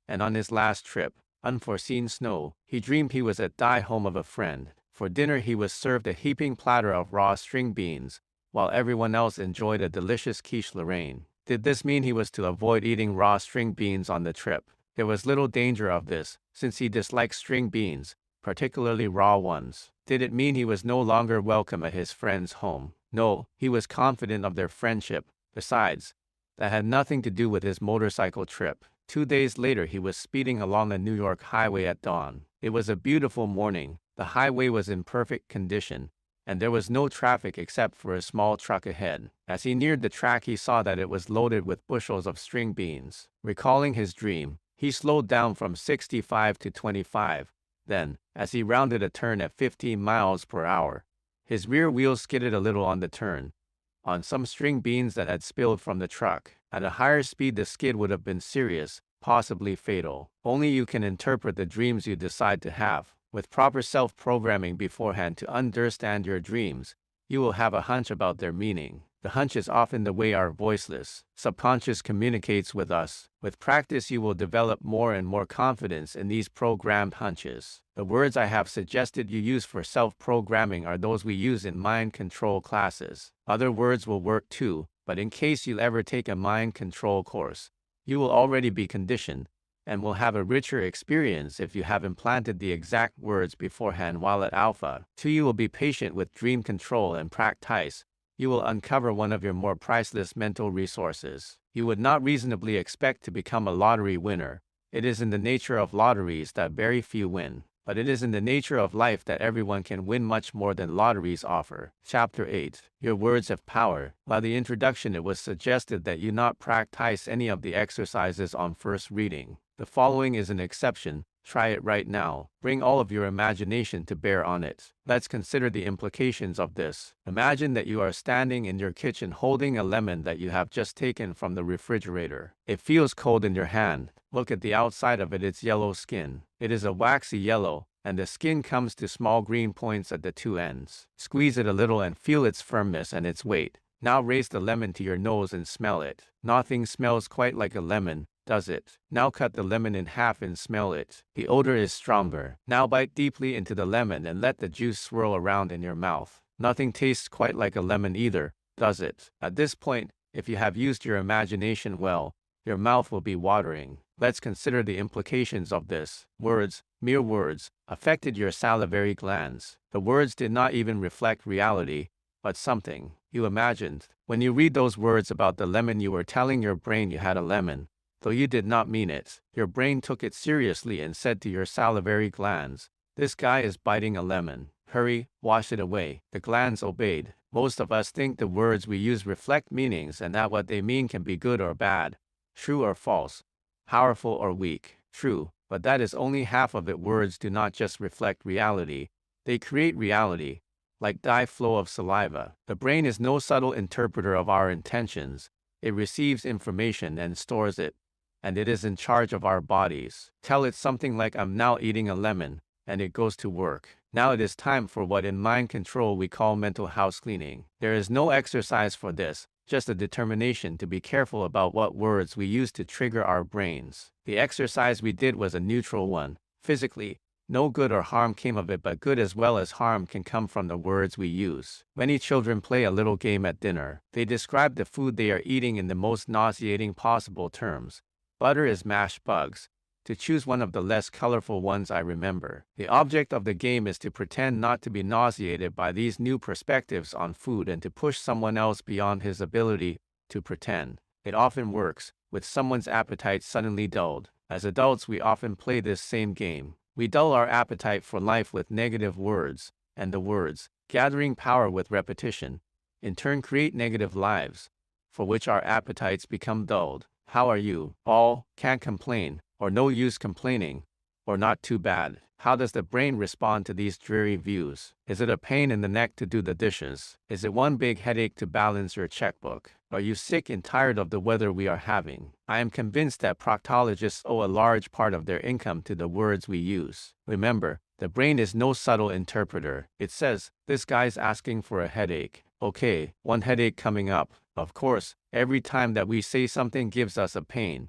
and on his last trip, unforeseen snow. He dreamed he was at the home of a friend. For dinner he was served a heaping platter of raw string beans, while everyone else enjoyed a delicious quiche Lorraine. Did this mean he was to avoid eating raw string beans on the trip? There was little danger of this, since he disliked string beans, particularly raw ones. Did it mean he was no longer welcome at his friend's home? No, he was confident of their friendship. Besides, that had nothing to do with his motorcycle trip. 2 days later he was speeding along a New York highway at dawn. It was a beautiful morning. The highway was in perfect condition, and there was no traffic except for a small truck ahead. As he neared the track he saw that it was loaded with bushels of string beans. Recalling his dream, he slowed down from 65 to 25. Then, as he rounded a turn at 15 miles per hour, his rear wheels skidded a little on the turn, on some string beans that had spilled from the truck. At a higher speed the skid would have been serious, possibly fatal. Only you can interpret the dreams you decide to have. With proper self-programming beforehand to understand your dreams, you will have a hunch about their meaning. The hunch is often the way our voiceless subconscious communicates with us. With practice you will develop more and more confidence in these programmed hunches. The words I have suggested you use for self-programming are those we use in mind control classes. Other words will work too, but in case you ever take a mind control course, you will already be conditioned, and will have a richer experience if you have implanted the exact words beforehand while at Alpha. 2. You will be patient with dream control and practice. You will uncover one of your more priceless mental resources. You would not reasonably expect to become a lottery winner. It is in the nature of lotteries that very few win. But it is in the nature of life that everyone can win much more than lotteries offer. Chapter 8. Your words have power. By the introduction it was suggested that you not practice any of the exercises on first reading. The following is an exception. Try it right now. Bring all of your imagination to bear on it. Let's consider the implications of this. Imagine that you are standing in your kitchen holding a lemon that you have just taken from the refrigerator. It feels cold in your hand. Look at the outside of it, its yellow skin. It is a waxy yellow, and the skin comes to small green points at the two ends. Squeeze it a little and feel its firmness and its weight. Now raise the lemon to your nose and smell it. Nothing smells quite like a lemon, does it? Now cut the lemon in half and smell it. The odor is stronger. Now bite deeply into the lemon and let the juice swirl around in your mouth. Nothing tastes quite like a lemon either, does it? At this point, if you have used your imagination well, your mouth will be watering. Let's consider the implications of this. Words, mere words, affected your salivary glands. The words did not even reflect reality, but something you imagined. When you read those words about the lemon, you were telling your brain you had a lemon. Though you did not mean it, your brain took it seriously and said to your salivary glands, "This guy is biting a lemon. Hurry, wash it away." The glands obeyed. Most of us think the words we use reflect meanings and that what they mean can be good or bad, true or false, powerful or weak. True, but that is only half of it. Words do not just reflect reality, they create reality. Like the flow of saliva, the brain is no subtle interpreter of our intentions. It receives information and stores it, and it is in charge of our bodies. Tell it something like, "I'm now eating a lemon," and it goes to work. Now it is time for what in mind control we call mental house cleaning. There is no exercise for this, just a determination to be careful about what words we use to trigger our brains. The exercise we did was a neutral one. Physically, no good or harm came of it, but good as well as harm can come from the words we use. Many children play a little game at dinner. They describe the food they are eating in the most nauseating possible terms. Butter is mashed bugs. To choose one of the less colorful ones I remember. The object of the game is to pretend not to be nauseated by these new perspectives on food and to push someone else beyond his ability to pretend. It often works, with someone's appetite suddenly dulled. As adults, we often play this same game. We dull our appetite for life with negative words, and the words, gathering power with repetition, in turn create negative lives, for which our appetites become dulled. How are you? All, can't complain, or no use complaining, or not too bad. How does the brain respond to these dreary views? Is it a pain in the neck to do the dishes? Is it one big headache to balance your checkbook? Are you sick and tired of the weather we are having? I am convinced that proctologists owe a large part of their income to the words we use. Remember, the brain is no subtle interpreter. It says, "This guy's asking for a headache. Okay, one headache coming up." Of course, every time that we say something gives us a pain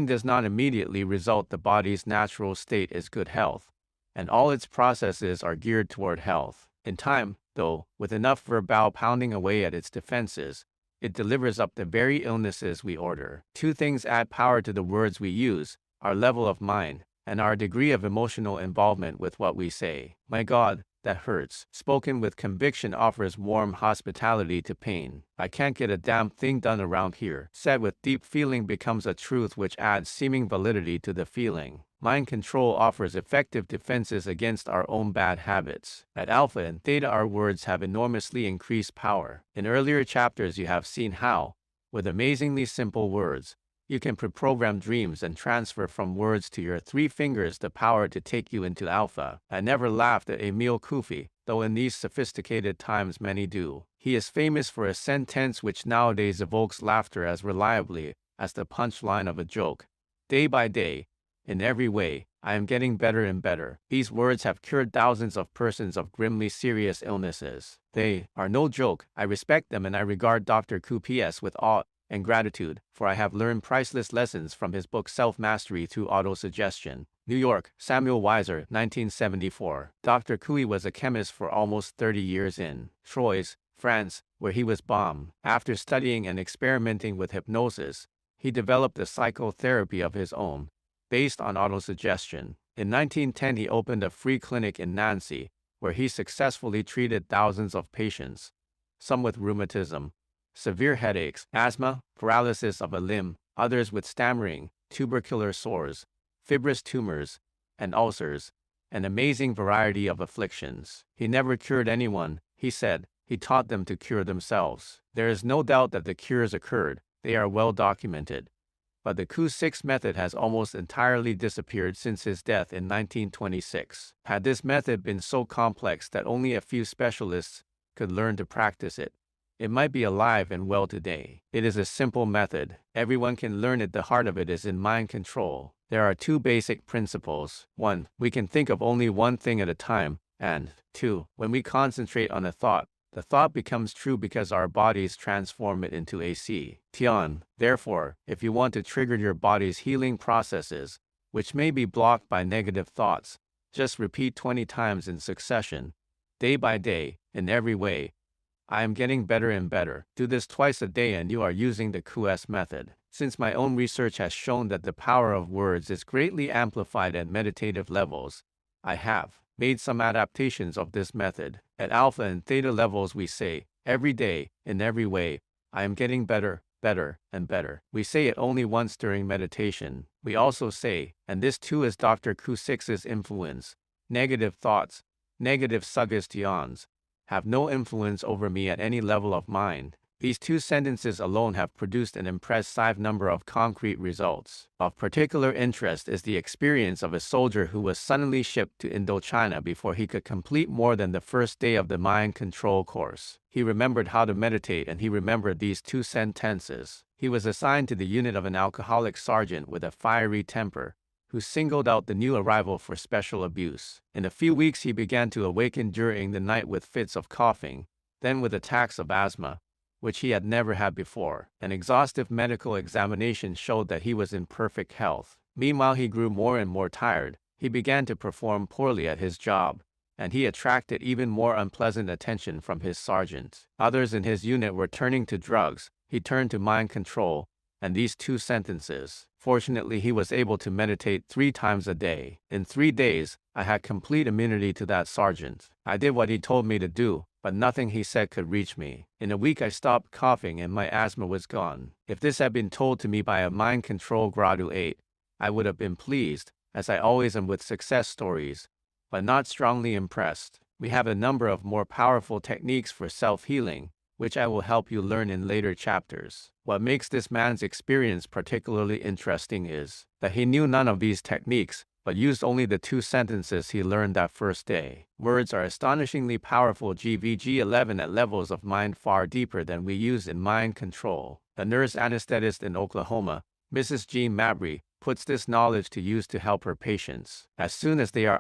does not immediately result. The body's natural state is good health, and all its processes are geared toward health. In time, though, with enough verbal pounding away at its defenses, it delivers up the very illnesses we order. Two things add power to the words we use: our level of mind, and our degree of emotional involvement with what we say. "My God, that hurts," spoken with conviction, offers warm hospitality to pain. "I can't get a damn thing done around here," said with deep feeling, becomes a truth which adds seeming validity to the feeling. Mind control offers effective defenses against our own bad habits. At Alpha and Theta, our words have enormously increased power. In earlier chapters, you have seen how, with amazingly simple words, you can pre-program dreams and transfer from words to your 3 fingers the power to take you into Alpha. I never laughed at Emil Kufi, though in these sophisticated times many do. He is famous for a sentence which nowadays evokes laughter as reliably as the punchline of a joke. "Day by day, in every way, I am getting better and better." These words have cured thousands of persons of grimly serious illnesses. They are no joke. I respect them and I regard Dr. Kupi's with awe and gratitude, for I have learned priceless lessons from his book Self-Mastery Through Autosuggestion. New York, Samuel Weiser, 1974. Dr. Cui was a chemist for almost 30 years in Troyes, France, where he was bombed. After studying and experimenting with hypnosis, he developed a psychotherapy of his own, based on autosuggestion. In 1910, he opened a free clinic in Nancy, where he successfully treated thousands of patients, some with rheumatism, severe headaches, asthma, paralysis of a limb, others with stammering, tubercular sores, fibrous tumors, and ulcers, an amazing variety of afflictions. He never cured anyone, he said. He taught them to cure themselves. There is no doubt that the cures occurred. They are well documented. But the Q6 method has almost entirely disappeared since his death in 1926. Had this method been so complex that only a few specialists could learn to practice it, it might be alive and well today. It is a simple method. Everyone can learn it. The heart of it is in mind control. There are 2 basic principles. 1. We can think of only one thing at a time. And 2. When we concentrate on a thought, the thought becomes true because our bodies transform it into AC. Tian. Therefore, if you want to trigger your body's healing processes, which may be blocked by negative thoughts, just repeat 20 times in succession, day by day, in every way, I am getting better and better. Do this twice a day and you are using the QS method. Since my own research has shown that the power of words is greatly amplified at meditative levels, I have made some adaptations of this method. At alpha and theta levels we say, every day, in every way, I am getting better, better, and better. We say it only once during meditation. We also say, and this too is Dr. Q6's influence, negative thoughts, negative suggestions, have no influence over me at any level of mind. These two sentences alone have produced an impressive number of concrete results. Of particular interest is the experience of a soldier who was suddenly shipped to Indochina before he could complete more than the first day of the mind control course. He remembered how to meditate and he remembered these two sentences. He was assigned to the unit of an alcoholic sergeant with a fiery temper, who singled out the new arrival for special abuse. In a few weeks he began to awaken during the night with fits of coughing, then with attacks of asthma, which he had never had before. An exhaustive medical examination showed that he was in perfect health. Meanwhile he grew more and more tired. He began to perform poorly at his job, and he attracted even more unpleasant attention from his sergeants. Others in his unit were turning to drugs. He turned to mind control, and these two sentences. Fortunately, he was able to meditate 3 times a day. In 3 days, I had complete immunity to that sergeant. I did what he told me to do, but nothing he said could reach me. In a week I stopped coughing and my asthma was gone. If this had been told to me by a mind control graduate, I would have been pleased, as I always am with success stories, but not strongly impressed. We have a number of more powerful techniques for self-healing, which I will help you learn in later chapters. What makes this man's experience particularly interesting is that he knew none of these techniques, but used only the 2 sentences he learned that first day. Words are astonishingly powerful GVG11 at levels of mind far deeper than we use in mind control. The nurse anesthetist in Oklahoma, Mrs. Jean Mabry, puts this knowledge to use to help her patients. As soon as they are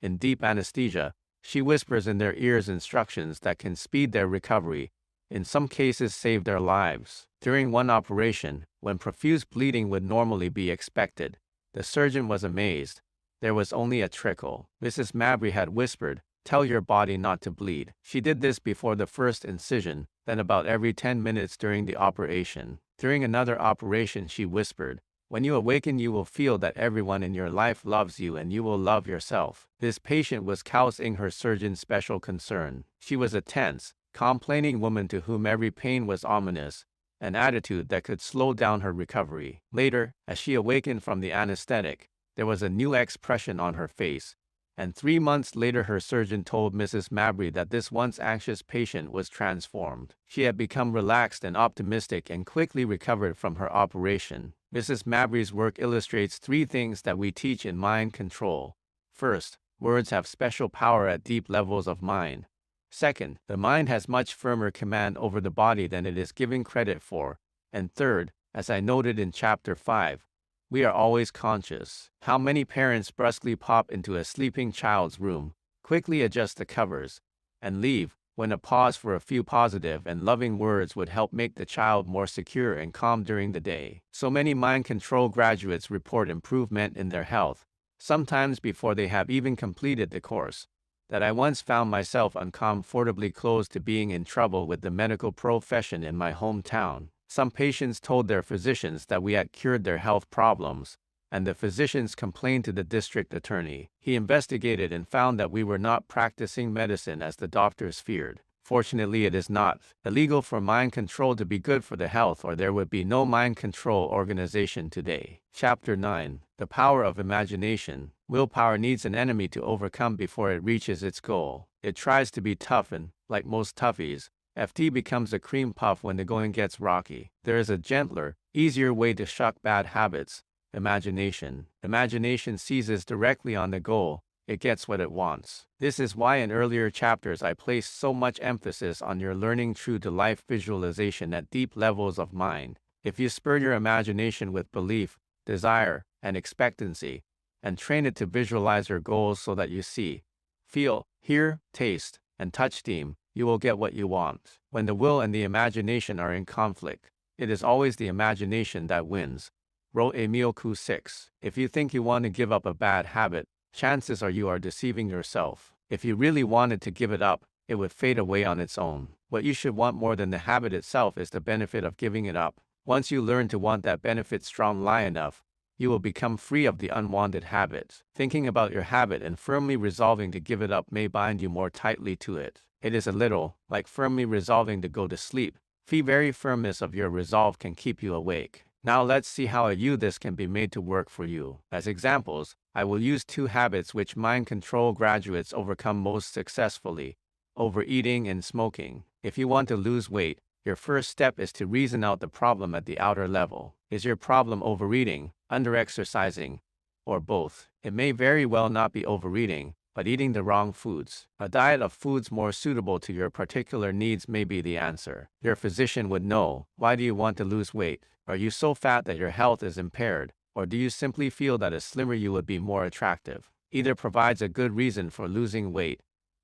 in deep anesthesia, she whispers in their ears instructions that can speed their recovery, in some cases save their lives. During one operation, when profuse bleeding would normally be expected, the surgeon was amazed. There was only a trickle. Mrs. Mabry had whispered, "Tell your body not to bleed." She did this before the first incision, then about every 10 minutes during the operation. During another operation she whispered, "When you awaken you will feel that everyone in your life loves you and you will love yourself." This patient was causing her surgeon's special concern. She was a tense, complaining woman to whom every pain was ominous, an attitude that could slow down her recovery. Later, as she awakened from the anesthetic, there was a new expression on her face, and 3 months later her surgeon told Mrs. Mabry that this once anxious patient was transformed. She had become relaxed and optimistic and quickly recovered from her operation. Mrs. Mabry's work illustrates 3 things that we teach in mind control. First, words have special power at deep levels of mind. Second, the mind has much firmer command over the body than it is given credit for. And third, as I noted in Chapter 5, we are always conscious. How many parents brusquely pop into a sleeping child's room, quickly adjust the covers, and leave, when a pause for a few positive and loving words would help make the child more secure and calm during the day. So many mind control graduates report improvement in their health, sometimes before they have even completed the course, that I once found myself uncomfortably close to being in trouble with the medical profession in my hometown. Some patients told their physicians that we had cured their health problems, and the physicians complained to the district attorney. He investigated and found that we were not practicing medicine as the doctors feared. Fortunately, it is not illegal for mind control to be good for the health, or there would be no mind control organization today. Chapter 9. The Power of Imagination. Willpower needs an enemy to overcome before it reaches its goal. It tries to be tough and, like most toughies, FT becomes a cream puff when the going gets rocky. There is a gentler, easier way to shuck bad habits: imagination. Imagination seizes directly on the goal. It gets what it wants. This is why in earlier chapters I placed so much emphasis on your learning true-to-life visualization at deep levels of mind. If you spur your imagination with belief, desire, and expectancy, and train it to visualize your goals so that you see, feel, hear, taste, and touch them, you will get what you want. When the will and the imagination are in conflict, it is always the imagination that wins, wrote Emile Q6. If you think you want to give up a bad habit, chances are you are deceiving yourself. If you really wanted to give it up, it would fade away on its own. What you should want more than the habit itself is the benefit of giving it up. Once you learn to want that benefit strongly enough, you will become free of the unwanted habit. Thinking about your habit and firmly resolving to give it up may bind you more tightly to it. It is a little like firmly resolving to go to sleep. The very firmness of your resolve can keep you awake. Now let's see how this can be made to work for you. As examples, I will use 2 habits which mind control graduates overcome most successfully: overeating and smoking. If you want to lose weight, your first step is to reason out the problem at the outer level. Is your problem overeating, underexercising, or both? It may very well not be overeating, but eating the wrong foods. A diet of foods more suitable to your particular needs may be the answer. Your physician would know. Why do you want to lose weight? Are you so fat that your health is impaired, or do you simply feel that as slimmer you would be more attractive? Either provides a good reason for losing weight,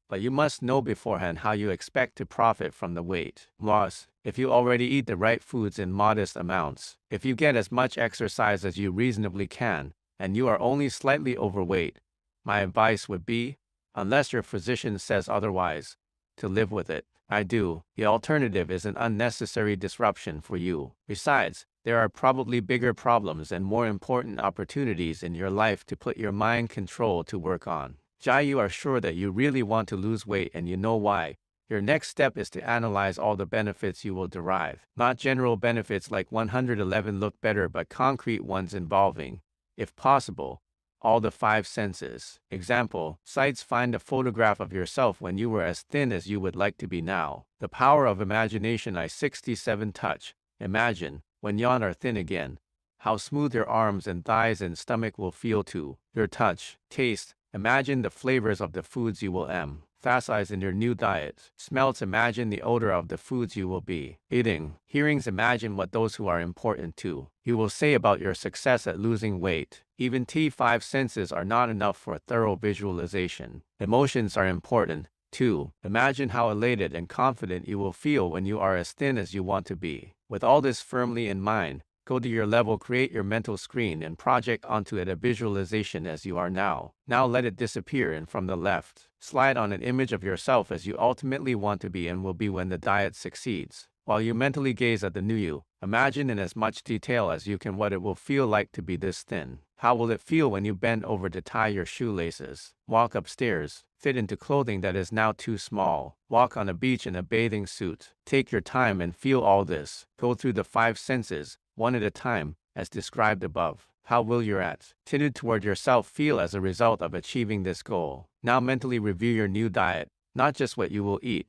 but you must know beforehand how you expect to profit from the weight loss. If you already eat the right foods in modest amounts, if you get as much exercise as you reasonably can, and you are only slightly overweight, my advice would be, unless your physician says otherwise, to live with it. I do. The alternative is an unnecessary disruption for you. Besides, there are probably bigger problems and more important opportunities in your life to put your mind control to work on. You are sure that you really want to lose weight and you know why. Your next step is to analyze all the benefits you will derive. Not general benefits like 111 look better, but concrete ones involving, if possible, all the 5 senses. Example, sights: find a photograph of yourself when you were as thin as you would like to be now. The power of imagination. I-67 touch. Imagine, when you are thin again, how smooth your arms and thighs and stomach will feel too. Your touch. Taste. Imagine the flavors of the foods you will emphasize in your new diet. Smells. Imagine the odor of the foods you will be eating. Hearings. Imagine what those who are important to you will say about your success at losing weight. Even T5 senses are not enough for a thorough visualization. Emotions are important, too. Imagine how elated and confident you will feel when you are as thin as you want to be. With all this firmly in mind, go to your level, create your mental screen and project onto it a visualization as you are now. Now let it disappear, and from the left, slide on an image of yourself as you ultimately want to be and will be when the diet succeeds. While you mentally gaze at the new you, imagine in as much detail as you can what it will feel like to be this thin. How will it feel when you bend over to tie your shoelaces, walk upstairs, fit into clothing that is now too small, walk on a beach in a bathing suit? Take your time and feel all this. Go through the 5 senses, one at a time, as described above. How will your attitude toward yourself feel as a result of achieving this goal? Now mentally review your new diet, not just what you will eat,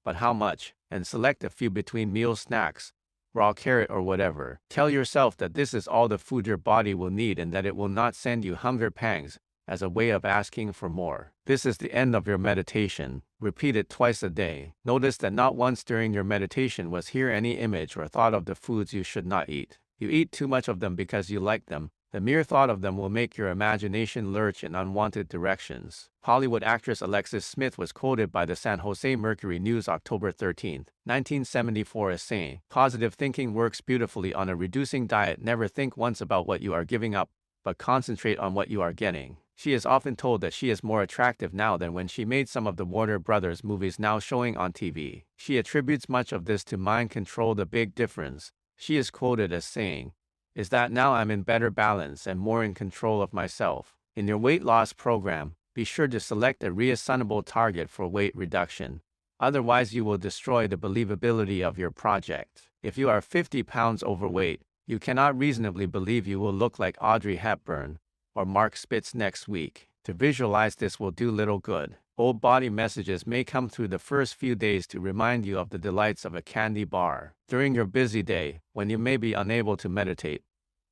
but how much, and select a few between meal snacks, raw carrot or whatever. Tell yourself that this is all the food your body will need and that it will not send you hunger pangs as a way of asking for more. This is the end of your meditation. Repeat it twice a day. Notice that not once during your meditation was here any image or thought of the foods you should not eat. You eat too much of them because you like them. The mere thought of them will make your imagination lurch in unwanted directions. Hollywood actress Alexis Smith was quoted by the San Jose Mercury News October 13, 1974 as saying, "Positive thinking works beautifully on a reducing diet. Never think once about what you are giving up, but concentrate on what you are getting." She is often told that she is more attractive now than when she made some of the Warner Brothers movies now showing on TV. She attributes much of this to mind control. The big difference, she is quoted as saying, is that now I'm in better balance and more in control of myself. In your weight loss program, be sure to select a reasonable target for weight reduction. Otherwise, you will destroy the believability of your project. If you are 50 pounds overweight, you cannot reasonably believe you will look like Audrey Hepburn or Mark Spitz next week. To visualize this will do little good. Old body messages may come through the first few days to remind you of the delights of a candy bar. During your busy day, when you may be unable to meditate,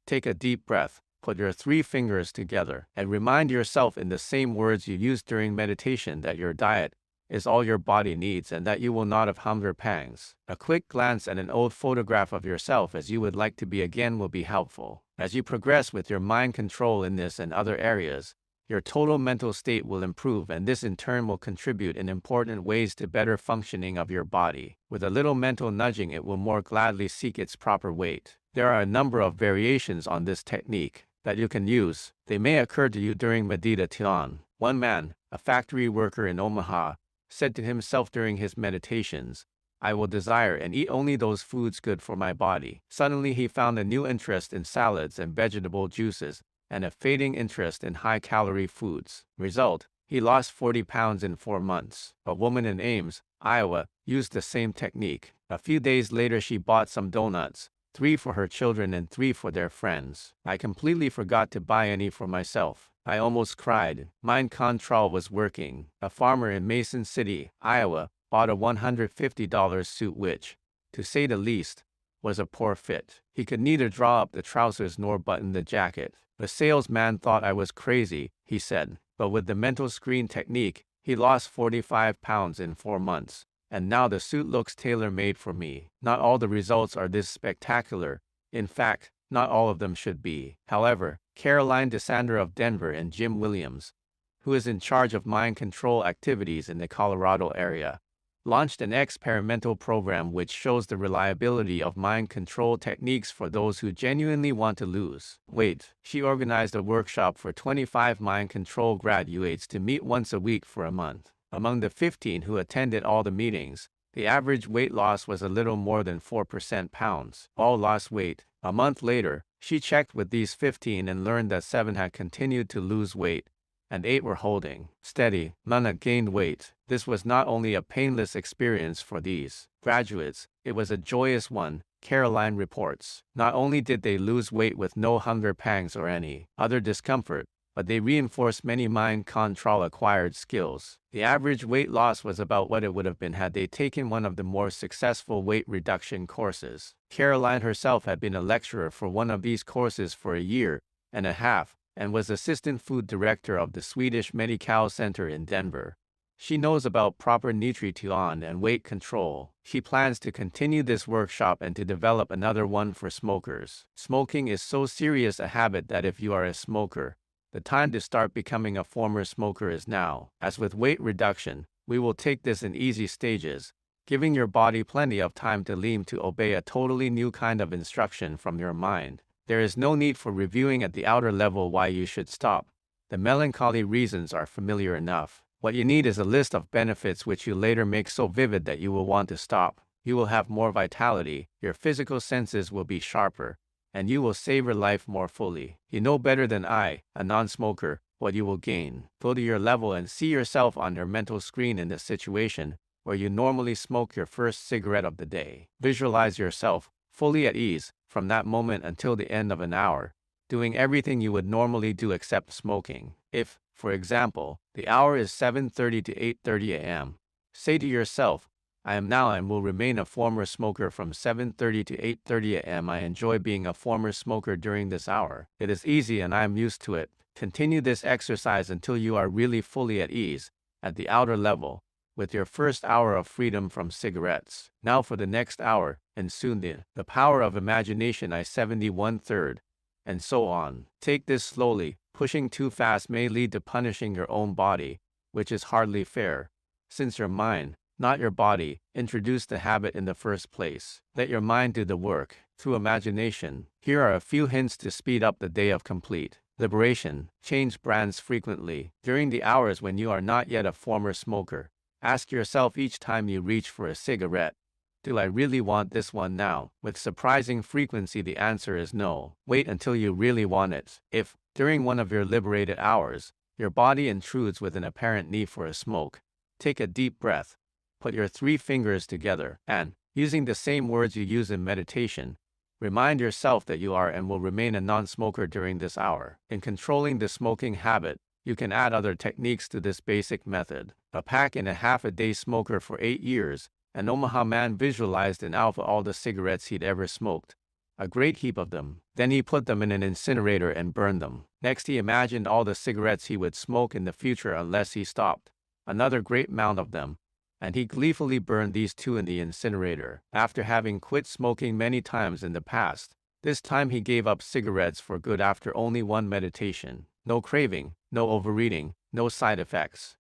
take a deep breath, put your 3 fingers together, and remind yourself in the same words you used during meditation that your diet is all your body needs and that you will not have hunger pangs. A quick glance at an old photograph of yourself as you would like to be again will be helpful. As you progress with your mind control in this and other areas, your total mental state will improve, and this in turn will contribute in important ways to better functioning of your body. With a little mental nudging, it will more gladly seek its proper weight. There are a number of variations on this technique that you can use. They may occur to you during meditation. One man, a factory worker in Omaha, said to himself during his meditations, "I will desire and eat only those foods good for my body." Suddenly he found a new interest in salads and vegetable juices, and a fading interest in high-calorie foods. Result: he lost 40 pounds in 4 months. A woman in Ames, Iowa, used the same technique. A few days later she bought some donuts, 3 for her children and 3 for their friends. "I completely forgot to buy any for myself. I almost cried." Mind control was working. A farmer in Mason City, Iowa, bought a $150 suit which, to say the least, was a poor fit. He could neither draw up the trousers nor button the jacket. "The salesman thought I was crazy," he said, but with the mental screen technique, he lost 45 pounds in 4 months. "And now the suit looks tailor-made for me." Not all the results are this spectacular. In fact, not all of them should be. However, Caroline DeSander of Denver and Jim Williams, who is in charge of mind control activities in the Colorado area, launched an experimental program which shows the reliability of mind control techniques for those who genuinely want to lose weight. She organized a workshop for 25 mind control graduates to meet once a week for a month. Among the 15 who attended all the meetings, the average weight loss was a little more than 4% pounds. All lost weight. A month later, she checked with these 15 and learned that 7 had continued to lose weight, and 8 were holding steady. None had gained weight. This was not only a painless experience for these graduates, it was a joyous one, Caroline reports. Not only did they lose weight with no hunger pangs or any other discomfort, but they reinforced many mind control acquired skills. The average weight loss was about what it would have been had they taken one of the more successful weight reduction courses. Caroline herself had been a lecturer for one of these courses for a year and a half, and was assistant food director of the Swedish Medical Center in Denver. She knows about proper nutrition and weight control. She plans to continue this workshop and to develop another one for smokers. Smoking is so serious a habit that if you are a smoker, the time to start becoming a former smoker is now. As with weight reduction, we will take this in easy stages, giving your body plenty of time to learn to obey a totally new kind of instruction from your mind. There is no need for reviewing at the outer level why you should stop. The melancholy reasons are familiar enough. What you need is a list of benefits which you later make so vivid that you will want to stop. You will have more vitality, your physical senses will be sharper, and you will savor life more fully. You know better than I, a non-smoker, what you will gain. Go to your level and see yourself on your mental screen in the situation where you normally smoke your first cigarette of the day. Visualize yourself fully at ease from that moment until the end of an hour, doing everything you would normally do except smoking. If, for example, the hour is 7:30 to 8:30 a.m., say to yourself, "I am now and will remain a former smoker from 7:30 to 8:30 a.m. I enjoy being a former smoker during this hour. It is easy and I am used to it." Continue this exercise until you are really fully at ease, at the outer level, with your first hour of freedom from cigarettes. Now for the next hour, and soon the power of imagination I 71/3, and so on. Take this slowly. Pushing too fast may lead to punishing your own body, which is hardly fair, since your mind, not your body, introduced the habit in the first place. Let your mind do the work, through imagination. Here are a few hints to speed up the day of complete liberation. Change brands frequently. During the hours when you are not yet a former smoker, ask yourself each time you reach for a cigarette, "Do I really want this one now?" With surprising frequency the answer is no. Wait until you really want it. If, during one of your liberated hours, your body intrudes with an apparent need for a smoke, take a deep breath, put your 3 fingers together, and, using the same words you use in meditation, remind yourself that you are and will remain a non-smoker during this hour. In controlling the smoking habit, you can add other techniques to this basic method. A pack and a half a day smoker for 8 years, an Omaha man visualized in alpha all the cigarettes he'd ever smoked, a great heap of them. Then he put them in an incinerator and burned them. Next he imagined all the cigarettes he would smoke in the future unless he stopped, another great mound of them, and he gleefully burned these 2 in the incinerator. After having quit smoking many times in the past, this time he gave up cigarettes for good after only 1 meditation. No craving, no overeating, no side effects.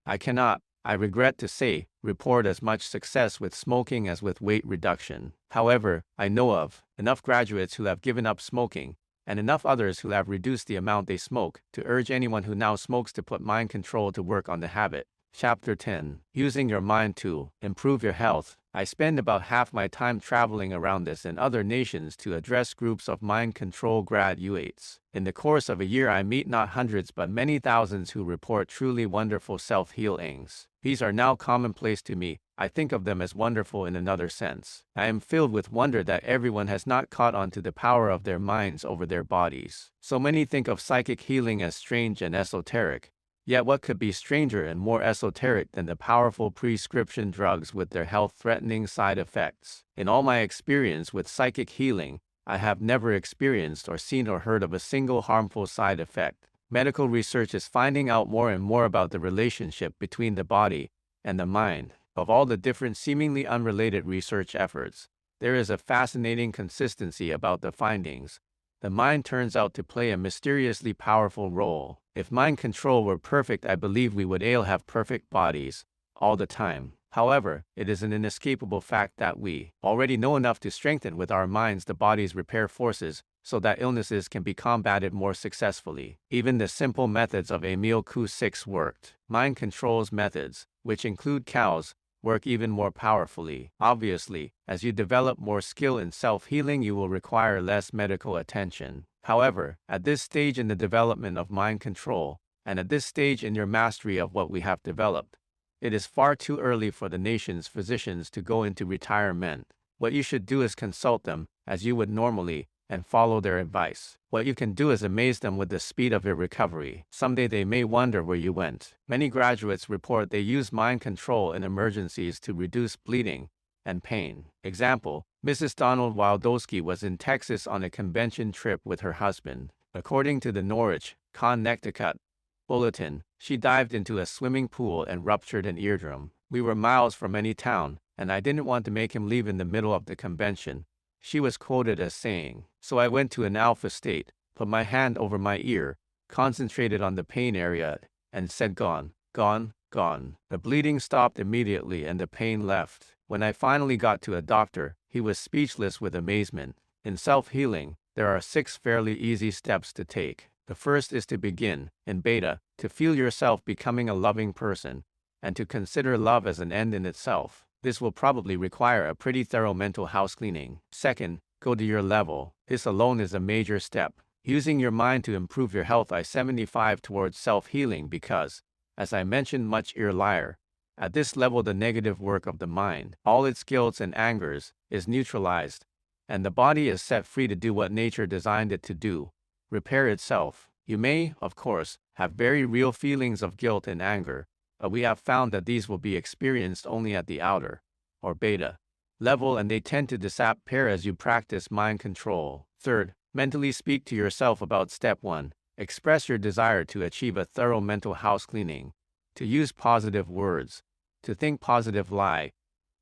I regret to say, report as much success with smoking as with weight reduction. However, I know of enough graduates who have given up smoking, and enough others who have reduced the amount they smoke, to urge anyone who now smokes to put mind control to work on the habit. Chapter 10. Using your mind to improve your health. I spend about half my time traveling around this and other nations to address groups of mind control graduates. In the course of a year I meet not hundreds but many thousands who report truly wonderful self-healings. These are now commonplace to me. I think of them as wonderful in another sense. I am filled with wonder that everyone has not caught on to the power of their minds over their bodies. So many think of psychic healing as strange and esoteric. Yet what could be stranger and more esoteric than the powerful prescription drugs with their health-threatening side effects? In all my experience with psychic healing, I have never experienced or seen or heard of a single harmful side effect. Medical research is finding out more and more about the relationship between the body and the mind. Of all the different seemingly unrelated research efforts, there is a fascinating consistency about the findings. The mind turns out to play a mysteriously powerful role. If mind control were perfect, I believe we would all have perfect bodies all the time. However, it is an inescapable fact that we already know enough to strengthen with our minds the body's repair forces so that illnesses can be combated more successfully. Even the simple methods of Emile Q6 worked. Mind control's methods, which include cows, work even more powerfully. Obviously, as you develop more skill in self-healing, you will require less medical attention. However, at this stage in the development of mind control, and at this stage in your mastery of what we have developed, it is far too early for the nation's physicians to go into retirement. What you should do is consult them, as you would normally, and follow their advice. What you can do is amaze them with the speed of your recovery. Someday they may wonder where you went. Many graduates report they use mind control in emergencies to reduce bleeding and pain. Example, Mrs. Donald Wildowski was in Texas on a convention trip with her husband. According to the Norwich, Connecticut Bulletin, she dived into a swimming pool and ruptured an eardrum. We were miles from any town, and I didn't want to make him leave in the middle of the convention. She was quoted as saying, "So I went to an alpha state, put my hand over my ear, concentrated on the pain area, and said gone, gone, gone." The bleeding stopped immediately and the pain left. When I finally got to a doctor, he was speechless with amazement. In self-healing, there are 6 fairly easy steps to take. The first is to begin, in beta, to feel yourself becoming a loving person, and to consider love as an end in itself. This will probably require a pretty thorough mental house cleaning. Second, go to your level. This alone is a major step. Using your mind to improve your health. I-75 towards self-healing because, as I mentioned much earlier, at this level the negative work of the mind, all its guilt and angers, is neutralized, and the body is set free to do what nature designed it to do, repair itself. You may, of course, have very real feelings of guilt and anger, but we have found that these will be experienced only at the outer, or beta, level, and they tend to disappear as you practice mind control. Third, mentally speak to yourself about step 1. Express your desire to achieve a thorough mental house cleaning, to use positive words, to think positive lie,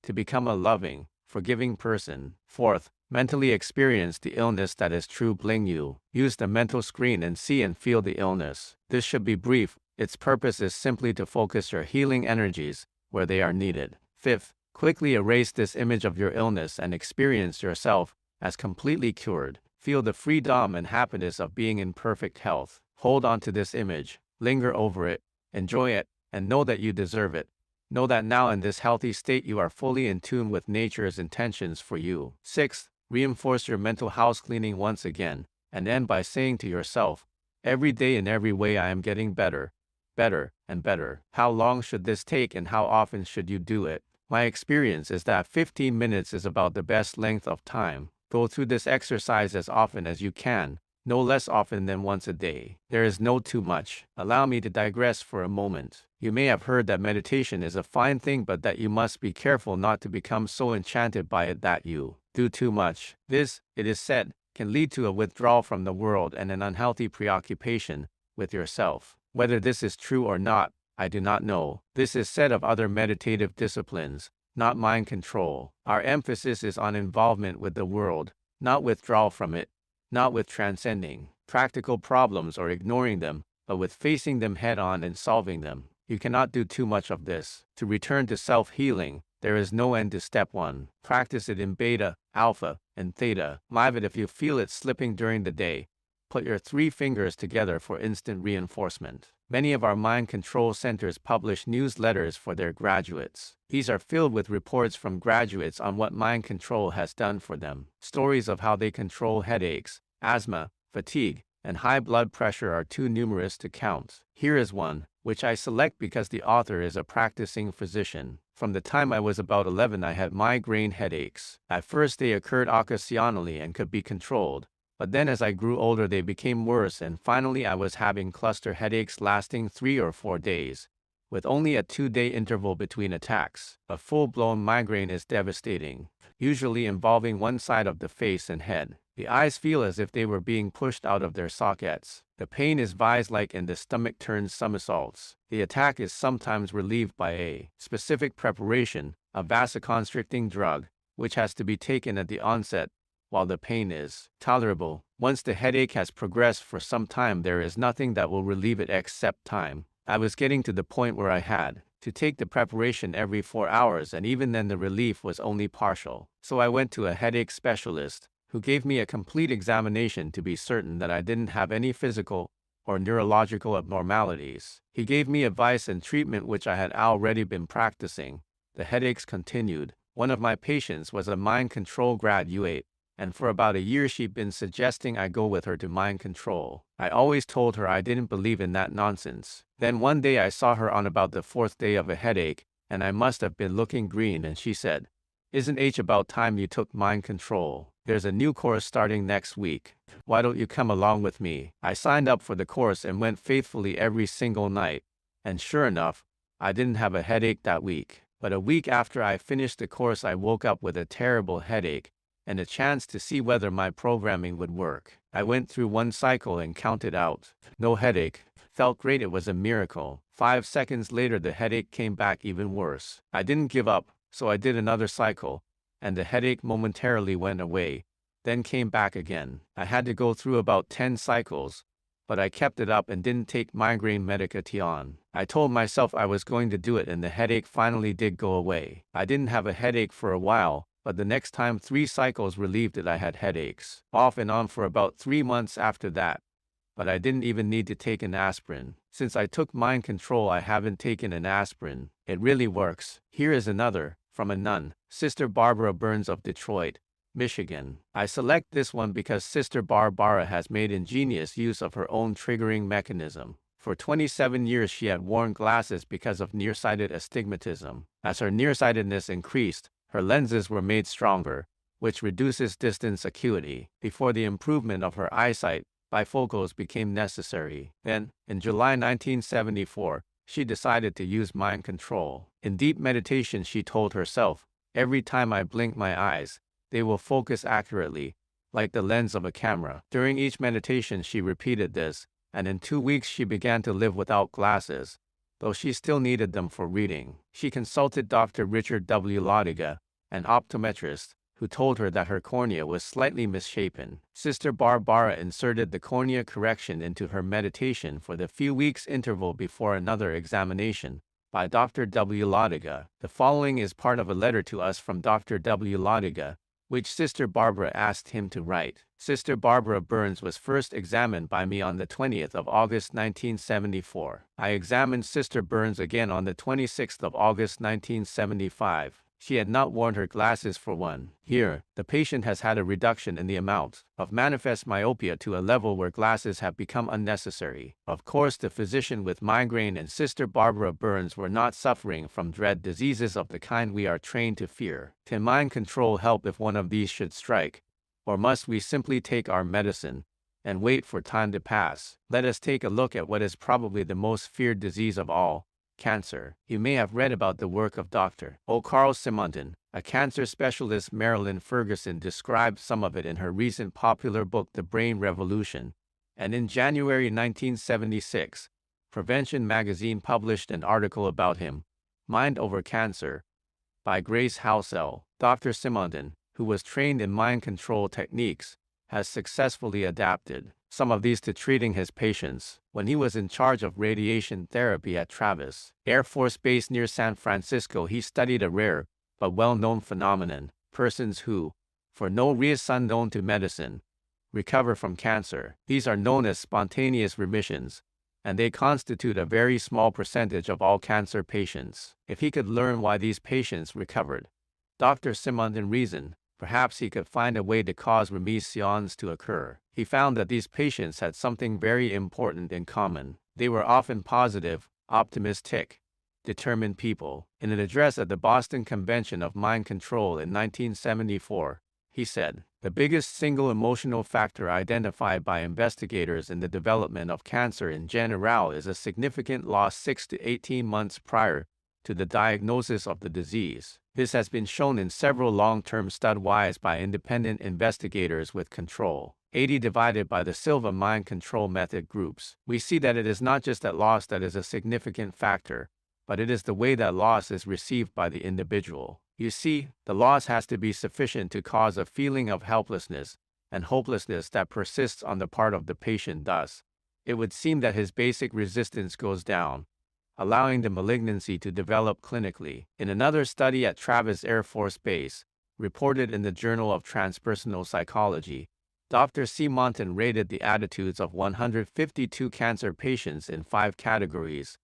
to become a loving, forgiving person. Fourth, mentally experience the illness that is troubling you. Use the mental screen and see and feel the illness. This should be brief. Its purpose is simply to focus your healing energies where they are needed. Fifth, quickly erase this image of your illness and experience yourself as completely cured. Feel the freedom and happiness of being in perfect health. Hold on to this image, linger over it, enjoy it, and know that you deserve it. Know that now in this healthy state you are fully in tune with nature's intentions for you. Sixth, reinforce your mental house cleaning once again, and end by saying to yourself, every day in every way I am getting better, better, and better. How long should this take and how often should you do it? My experience is that 15 minutes is about the best length of time. Go through this exercise as often as you can, no less often than once a day. There is no too much. Allow me to digress for a moment. You may have heard that meditation is a fine thing, but that you must be careful not to become so enchanted by it that you do too much. This, it is said, can lead to a withdrawal from the world and an unhealthy preoccupation with yourself. Whether this is true or not, I do not know. This is said of other meditative disciplines, not mind control. Our emphasis is on involvement with the world, not withdrawal from it, not with transcending practical problems or ignoring them, but with facing them head-on and solving them. You cannot do too much of this. To return to self-healing, there is no end to step 1. Practice it in beta, alpha, and theta. Live it if you feel it slipping during the day. Put your 3 fingers together for instant reinforcement. Many of our mind control centers publish newsletters for their graduates. These are filled with reports from graduates on what mind control has done for them. Stories of how they control headaches, asthma, fatigue, and high blood pressure are too numerous to count. Here is one, which I select because the author is a practicing physician. From the time I was about 11, I had migraine headaches. At first they occurred occasionally and could be controlled. But then as I grew older they became worse, and finally I was having cluster headaches lasting 3 or 4 days, with only a 2-day interval between attacks. A full-blown migraine is devastating, usually involving one side of the face and head. The eyes feel as if they were being pushed out of their sockets. The pain is vise-like and the stomach turns somersaults. The attack is sometimes relieved by a specific preparation, a vasoconstricting drug, which has to be taken at the onset, while the pain is tolerable. Once the headache has progressed for some time, there is nothing that will relieve it except time. I was getting to the point where I had to take the preparation every 4 hours, and even then the relief was only partial. So I went to a headache specialist, who gave me a complete examination to be certain that I didn't have any physical or neurological abnormalities. He gave me advice and treatment which I had already been practicing. The headaches continued. One of my patients was a mind control graduate, and for about a year she'd been suggesting I go with her to mind control. I always told her I didn't believe in that nonsense. Then one day I saw her on about the 4th day of a headache, and I must have been looking green, and she said, "Isn't it about time you took mind control? There's a new course starting next week. Why don't you come along with me?" I signed up for the course and went faithfully every single night, and sure enough, I didn't have a headache that week. But a week after I finished the course I woke up with a terrible headache, and a chance to see whether my programming would work. I went through one cycle and counted out. No headache. Felt great, it was a miracle. 5 seconds later the headache came back even worse. I didn't give up, so I did another cycle, and the headache momentarily went away, then came back again. I had to go through about 10 cycles, but I kept it up and didn't take migraine medication. I told myself I was going to do it, and the headache finally did go away. I didn't have a headache for a while, but the next time 3 cycles relieved it. I had headaches off and on for about 3 months after that, but I didn't even need to take an aspirin. Since I took mind control, I haven't taken an aspirin. It really works. Here is another, from a nun, Sister Barbara Burns of Detroit, Michigan. I select this one because Sister Barbara has made ingenious use of her own triggering mechanism. For 27 years she had worn glasses because of nearsighted astigmatism. As her nearsightedness increased, her lenses were made stronger, which reduces distance acuity. Before the improvement of her eyesight, bifocals became necessary. Then, in July 1974, she decided to use mind control. In deep meditation she told herself, "Every time I blink my eyes, they will focus accurately, like the lens of a camera." During each meditation she repeated this, and in 2 weeks she began to live without glasses, though she still needed them for reading. She consulted Dr. Richard W. Lodiga, an optometrist, who told her that her cornea was slightly misshapen. Sister Barbara inserted the cornea correction into her meditation for the few weeks interval before another examination by Dr. W. Lodiga. The following is part of a letter to us from Dr. W. Lodiga, which Sister Barbara asked him to write. Sister Barbara Burns was first examined by me on the 20th of August 1974. I examined Sister Burns again on the 26th of August 1975. She had not worn her glasses for 1 year. The patient has had a reduction in the amount of manifest myopia to a level where glasses have become unnecessary. Of course, the physician with migraine and Sister Barbara Burns were not suffering from dread diseases of the kind we are trained to fear. Can mind control help if one of these should strike? Or must we simply take our medicine and wait for time to pass? Let us take a look at what is probably the most feared disease of all, cancer. You may have read about the work of Dr. Carl Simonton, a cancer specialist. Marilyn Ferguson described some of it in her recent popular book The Brain Revolution, and in January 1976, Prevention magazine published an article about him, Mind Over Cancer, by Grace Housel. Dr. Simonton, who was trained in mind control techniques, has successfully adapted some of these to treating his patients. When he was in charge of radiation therapy at Travis Air Force Base near San Francisco, he studied a rare but well-known phenomenon: persons who, for no reason known to medicine, recover from cancer. These are known as spontaneous remissions, and they constitute a very small percentage of all cancer patients. If he could learn why these patients recovered, Dr. Simonton reasoned, perhaps he could find a way to cause remissions to occur. He found that these patients had something very important in common. They were often positive, optimistic, determined people. In an address at the Boston Convention of Mind Control in 1974, he said, "The biggest single emotional factor identified by investigators in the development of cancer in general is a significant loss 6 to 18 months prior to the diagnosis of the disease. This has been shown in several long-term studies by independent investigators with control 80 divided by the Silva mind control method groups. We see that it is not just that loss that is a significant factor, but it is the way that loss is received by the individual. You see, the loss has to be sufficient to cause a feeling of helplessness and hopelessness that persists on the part of the patient. Thus, it would seem that his basic resistance goes down, allowing the malignancy to develop clinically." In another study at Travis Air Force Base, reported in the Journal of Transpersonal Psychology, Dr. Simonton rated the attitudes of 152 cancer patients in 5 categories,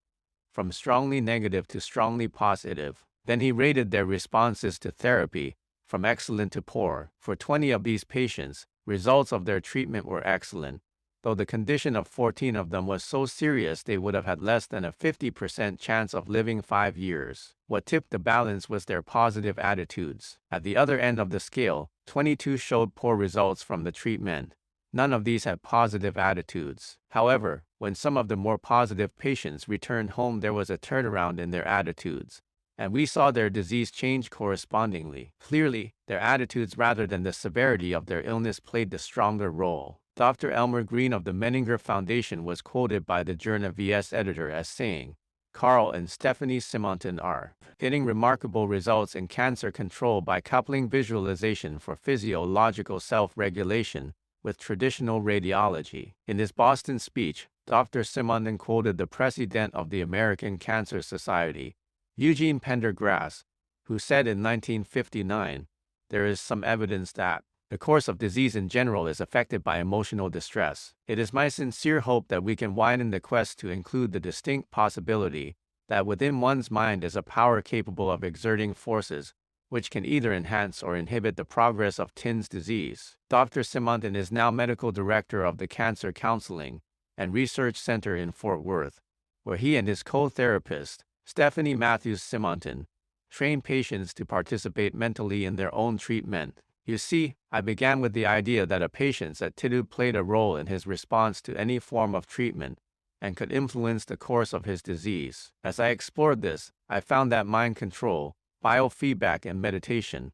from strongly negative to strongly positive. Then he rated their responses to therapy, from excellent to poor. For 20 of these patients, results of their treatment were excellent, though the condition of 14 of them was so serious they would have had less than a 50% chance of living 5 years. What tipped the balance was their positive attitudes. At the other end of the scale, 22 showed poor results from the treatment. None of these had positive attitudes. However, when some of the more positive patients returned home, there was a turnaround in their attitudes, and we saw their disease change correspondingly. Clearly, their attitudes rather than the severity of their illness played the stronger role. Dr. Elmer Green of the Menninger Foundation was quoted by the Journal VS editor as saying, "Carl and Stephanie Simonton are getting remarkable results in cancer control by coupling visualization for physiological self-regulation with traditional radiology." In his Boston speech, Dr. Simonton quoted the president of the American Cancer Society, Eugene Pendergrass, who said in 1959, "There is some evidence that the course of disease in general is affected by emotional distress. It is my sincere hope that we can widen the quest to include the distinct possibility that within one's mind is a power capable of exerting forces which can either enhance or inhibit the progress of Tin's disease." Dr. Simonton is now medical director of the Cancer Counseling and Research Center in Fort Worth, where he and his co-therapist, Stephanie Matthews Simonton, train patients to participate mentally in their own treatment. You see, I began with the idea that a patient's attitude played a role in his response to any form of treatment and could influence the course of his disease. As I explored this, I found that mind control, biofeedback, and meditation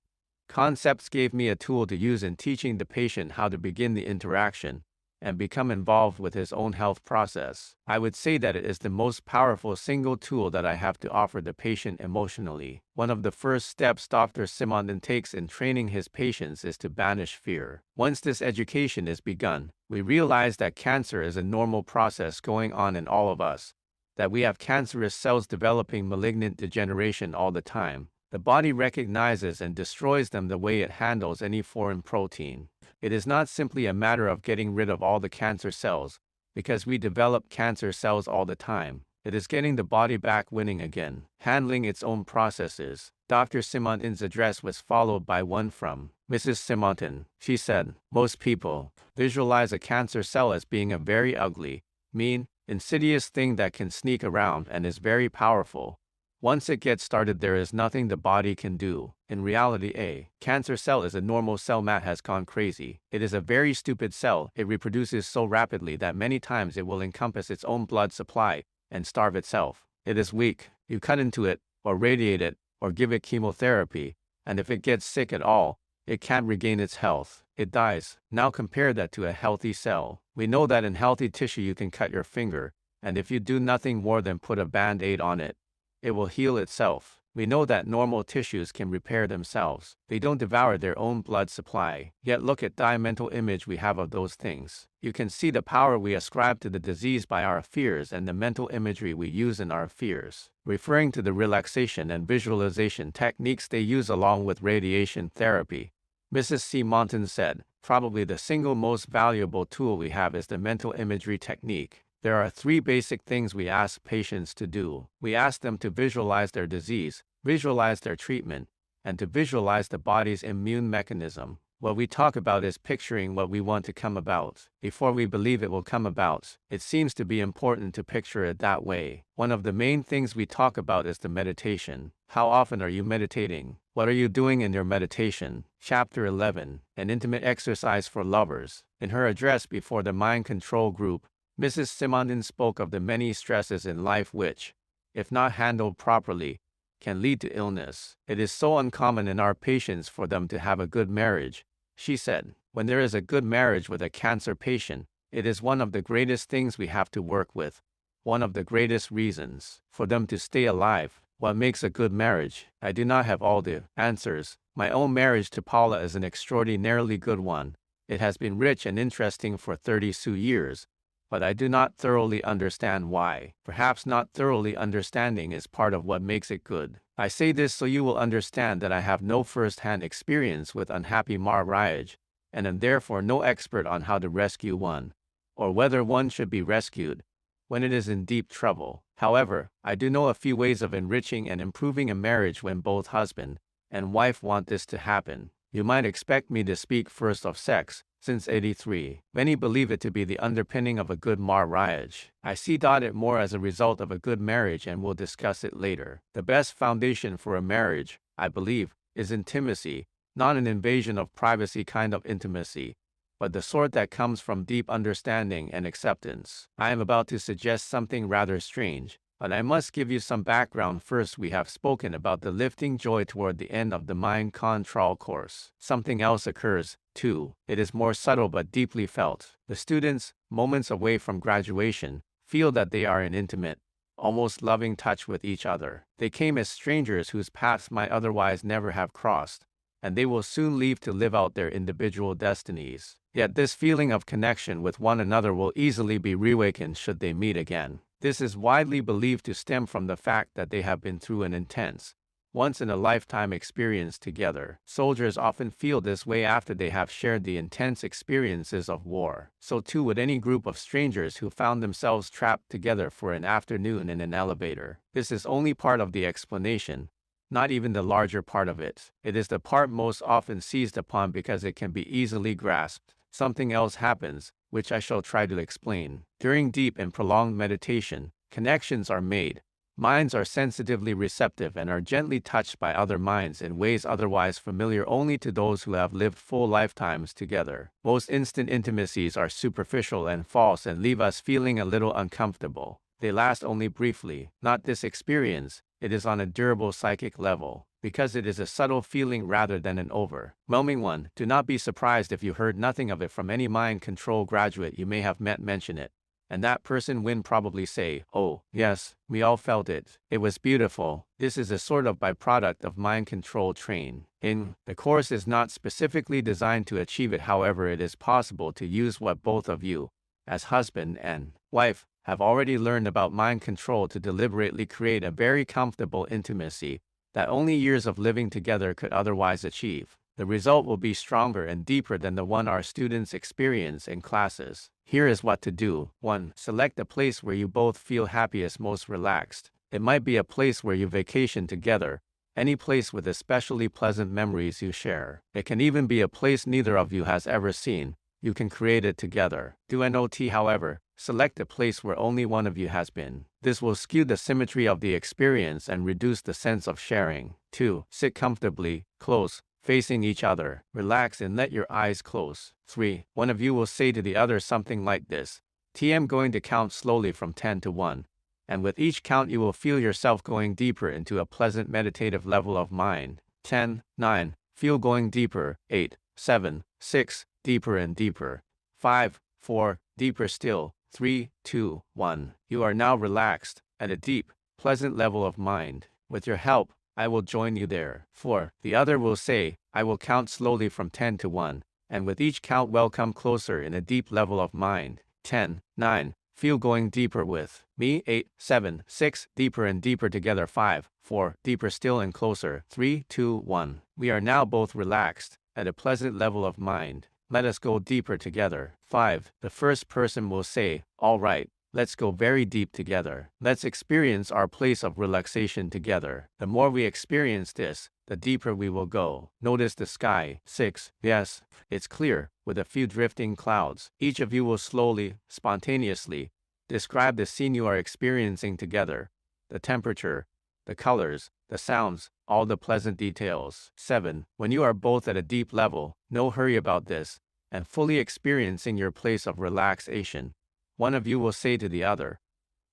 concepts gave me a tool to use in teaching the patient how to begin the interaction and become involved with his own health process. I would say that it is the most powerful single tool that I have to offer the patient emotionally. One of the first steps Dr. Simonton takes in training his patients is to banish fear. Once this education is begun, we realize that cancer is a normal process going on in all of us, that we have cancerous cells developing malignant degeneration all the time. The body recognizes and destroys them the way it handles any foreign protein. It is not simply a matter of getting rid of all the cancer cells, because we develop cancer cells all the time. It is getting the body back winning again, handling its own processes. Dr. Simonton's address was followed by one from Mrs. Simonton. She said, "Most people visualize a cancer cell as being a very ugly, mean, insidious thing that can sneak around and is very powerful. Once it gets started, there is nothing the body can do. In reality, a cancer cell is a normal cell that has gone crazy. It is a very stupid cell. It reproduces so rapidly that many times it will encompass its own blood supply and starve itself. It is weak. You cut into it, or radiate it, or give it chemotherapy, and if it gets sick at all, it can't regain its health. It dies. Now compare that to a healthy cell. We know that in healthy tissue you can cut your finger, and if you do nothing more than put a band-aid on it, it will heal itself. We know that normal tissues can repair themselves. They don't devour their own blood supply. Yet look at the mental image we have of those things. You can see the power we ascribe to the disease by our fears and the mental imagery we use in our fears." Referring to the relaxation and visualization techniques they use along with radiation therapy, Mrs. Simonton said, "Probably the single most valuable tool we have is the mental imagery technique. There are 3 basic things we ask patients to do. We ask them to visualize their disease, visualize their treatment, and to visualize the body's immune mechanism. What we talk about is picturing what we want to come about. Before we believe it will come about, it seems to be important to picture it that way. One of the main things we talk about is the meditation. How often are you meditating? What are you doing in your meditation? Chapter 11, An Intimate Exercise for Lovers. In her address before the Mind Control Group, Mrs. Simondon spoke of the many stresses in life which, if not handled properly, can lead to illness. It is so uncommon in our patients for them to have a good marriage. She said, when there is a good marriage with a cancer patient, it is one of the greatest things we have to work with. One of the greatest reasons for them to stay alive. What makes a good marriage? I do not have all the answers. My own marriage to Paula is an extraordinarily good one. It has been rich and interesting for 32 years. But I do not thoroughly understand why. Perhaps not thoroughly understanding is part of what makes it good. I say this so you will understand that I have no first-hand experience with unhappy marriage, and am therefore no expert on how to rescue one, or whether one should be rescued when it is in deep trouble. However, I do know a few ways of enriching and improving a marriage when both husband and wife want this to happen. You might expect me to speak first of sex, since 83. Many believe it to be the underpinning of a good marriage. I see it more as a result of a good marriage and will discuss it later. The best foundation for a marriage, I believe, is intimacy, not an invasion of privacy kind of intimacy, but the sort that comes from deep understanding and acceptance. I am about to suggest something rather strange, but I must give you some background first. We have spoken about the lifting joy toward the end of the mind control course. Something else occurs, too. It is more subtle but deeply felt. The students, moments away from graduation, feel that they are in intimate, almost loving touch with each other. They came as strangers whose paths might otherwise never have crossed, and they will soon leave to live out their individual destinies. Yet this feeling of connection with one another will easily be reawakened should they meet again. This is widely believed to stem from the fact that they have been through an intense, once-in-a-lifetime experience together. Soldiers often feel this way after they have shared the intense experiences of war. So too would any group of strangers who found themselves trapped together for an afternoon in an elevator. This is only part of the explanation, not even the larger part of it. It is the part most often seized upon because it can be easily grasped. Something else happens, which I shall try to explain. During deep and prolonged meditation, connections are made. Minds are sensitively receptive and are gently touched by other minds in ways otherwise familiar only to those who have lived full lifetimes together. Most instant intimacies are superficial and false and leave us feeling a little uncomfortable. They last only briefly. Not this experience, it is on a durable psychic level, because it is a subtle feeling rather than an overwhelming one. Do not be surprised if you heard nothing of it from any mind control graduate you may have met mention it. And that person will probably say, oh, yes, we all felt it. It was beautiful. This is a sort of byproduct of mind control training. The course is not specifically designed to achieve it. However, it is possible to use what both of you, as husband and wife, have already learned about mind control to deliberately create a very comfortable intimacy that only years of living together could otherwise achieve. The result will be stronger and deeper than the one our students experience in classes. Here is what to do. 1. Select a place where you both feel happiest, most relaxed. It might be a place where you vacation together, any place with especially pleasant memories you share. It can even be a place neither of you has ever seen. You can create it together. Do not, however, select a place where only one of you has been. This will skew the symmetry of the experience and reduce the sense of sharing. 2. Sit comfortably, close, facing each other. Relax and let your eyes close. 3. One of you will say to the other something like this. I'm going to count slowly from 10 to 1. And with each count you will feel yourself going deeper into a pleasant meditative level of mind. 10, 9, feel going deeper. 8, 7, 6, deeper and deeper. 5, 4, deeper still. 3, 2, 1. You are now relaxed, at a deep, pleasant level of mind. With your help, I will join you there. 4. The other will say, I will count slowly from 10 to 1, and with each count welcome closer in a deep level of mind. 10, 9, feel going deeper with me. 8, 7, 6, deeper and deeper together. 5, 4, deeper still and closer. 3, 2, 1. We are now both relaxed, at a pleasant level of mind. Let us go deeper together. 5. The first person will say, all right, Let's go very deep together. Let's experience our place of relaxation together. The more we experience this, the deeper we will go. Notice the sky. 6. Yes, it's clear, with a few drifting clouds. Each of you will slowly, spontaneously, describe the scene you are experiencing together. The temperature, the colors, the sounds, all the pleasant details. 7. When you are both at a deep level, no hurry about this, and fully experiencing your place of relaxation, one of you will say to the other,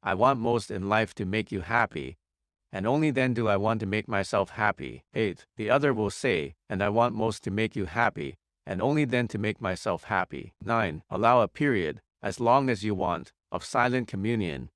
I want most in life to make you happy, and only then do I want to make myself happy. 8. The other will say, and I want most to make you happy, and only then to make myself happy. 9. Allow a period, as long as you want, of silent communion,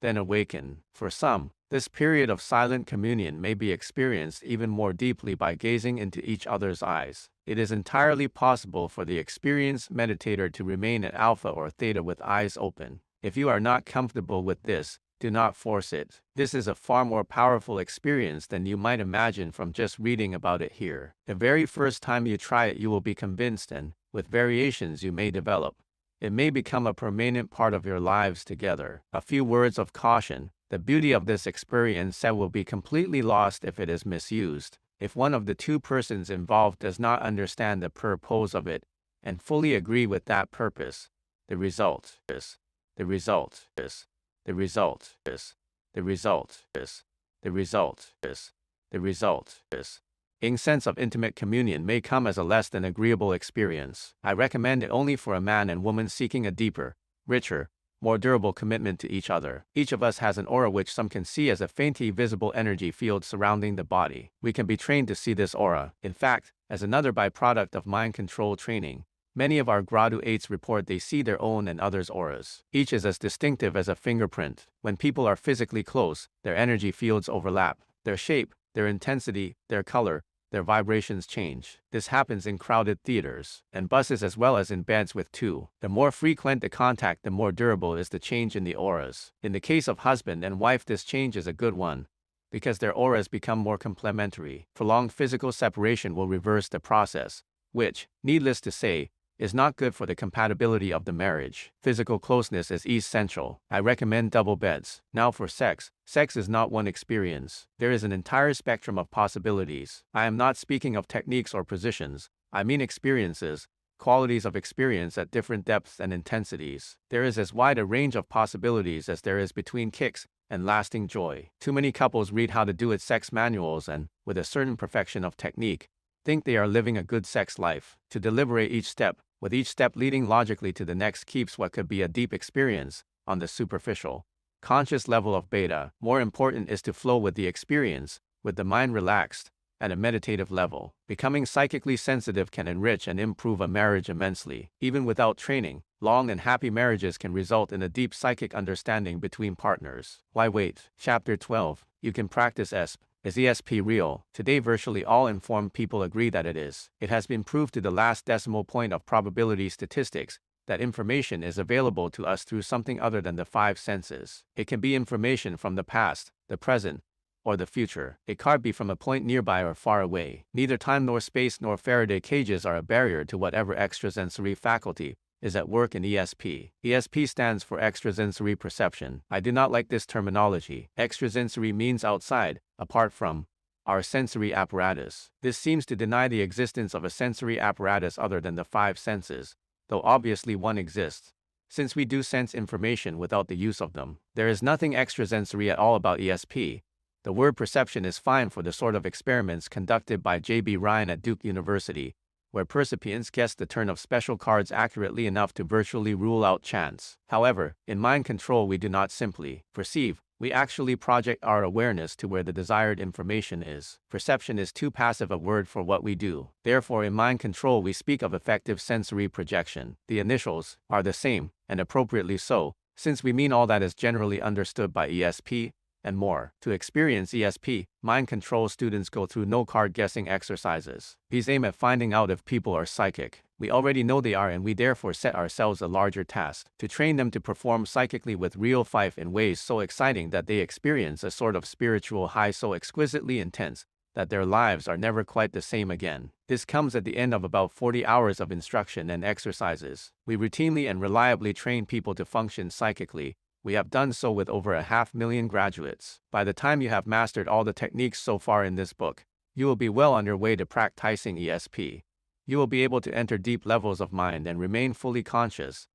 then awaken. For some, this period of silent communion may be experienced even more deeply by gazing into each other's eyes. It is entirely possible for the experienced meditator to remain at alpha or theta with eyes open. If you are not comfortable with this, do not force it. This is a far more powerful experience than you might imagine from just reading about it here. The very first time you try it, you will be convinced, and, with variations you may develop, it may become a permanent part of your lives together. A few words of caution. The beauty of this experience will be completely lost if it is misused. If one of the two persons involved does not understand the purpose of it and fully agree with that purpose, the result is the result is the result is the result is the result is the result is. In sense of intimate communion may come as a less than agreeable experience. I recommend it only for a man and woman seeking a deeper, richer, more durable commitment to each other. Each of us has an aura which some can see as a faintly visible energy field surrounding the body. We can be trained to see this aura. In fact, as another byproduct of mind control training, many of our graduates report they see their own and others' auras. Each is as distinctive as a fingerprint. When people are physically close, their energy fields overlap. Their shape, their intensity, their color, their vibrations change. This happens in crowded theaters and buses as well as in beds with two. The more frequent the contact, the more durable is the change in the auras. In the case of husband and wife, this change is a good one, because their auras become more complementary. Prolonged physical separation will reverse the process, which, needless to say, is not good for the compatibility of the marriage. Physical closeness is essential. I recommend double beds. Now for sex. Sex is not one experience. There is an entire spectrum of possibilities. I am not speaking of techniques or positions. I mean experiences, qualities of experience at different depths and intensities. There is as wide a range of possibilities as there is between kicks and lasting joy. Too many couples read how to do it sex manuals and, with a certain perfection of technique, think they are living a good sex life. To deliberate each step, with each step leading logically to the next, keeps what could be a deep experience on the superficial, conscious level of beta. More important is to flow with the experience, with the mind relaxed, at a meditative level. Becoming psychically sensitive can enrich and improve a marriage immensely. Even without training, long and happy marriages can result in a deep psychic understanding between partners. Why wait? Chapter 12. You can practice ESP. Is ESP real? Today virtually all informed people agree that it is. It has been proved to the last decimal point of probability statistics that information is available to us through something other than the five senses. It can be information from the past, the present, or the future. It can't be from a point nearby or far away. Neither time nor space nor Faraday cages are a barrier to whatever extrasensory faculty is at work in ESP. ESP stands for extrasensory perception. I do not like this terminology. Extrasensory means outside, apart from, our sensory apparatus. This seems to deny the existence of a sensory apparatus other than the five senses, though obviously one exists, since we do sense information without the use of them. There is nothing extrasensory at all about ESP. The word perception is fine for the sort of experiments conducted by J.B. Ryan at Duke University, where percipients guessed the turn of special cards accurately enough to virtually rule out chance. However, in mind control we do not simply perceive, we actually project our awareness to where the desired information is. Perception is too passive a word for what we do. Therefore, in mind control we speak of effective sensory projection. The initials are the same, and appropriately so, since we mean all that is generally understood by ESP, and more. To experience ESP, mind control students go through no card guessing exercises. These aim at finding out if people are psychic. We already know they are, and we therefore set ourselves a larger task to train them to perform psychically with real fife in ways so exciting that they experience a sort of spiritual high so exquisitely intense that their lives are never quite the same again. This comes at the end of about 40 hours of instruction and exercises. We routinely and reliably train people to function psychically, We have done so with over 500,000 graduates. By the time you have mastered all the techniques so far in this book, you will be well on your way to practicing ESP. You will be able to enter deep levels of mind and remain fully conscious.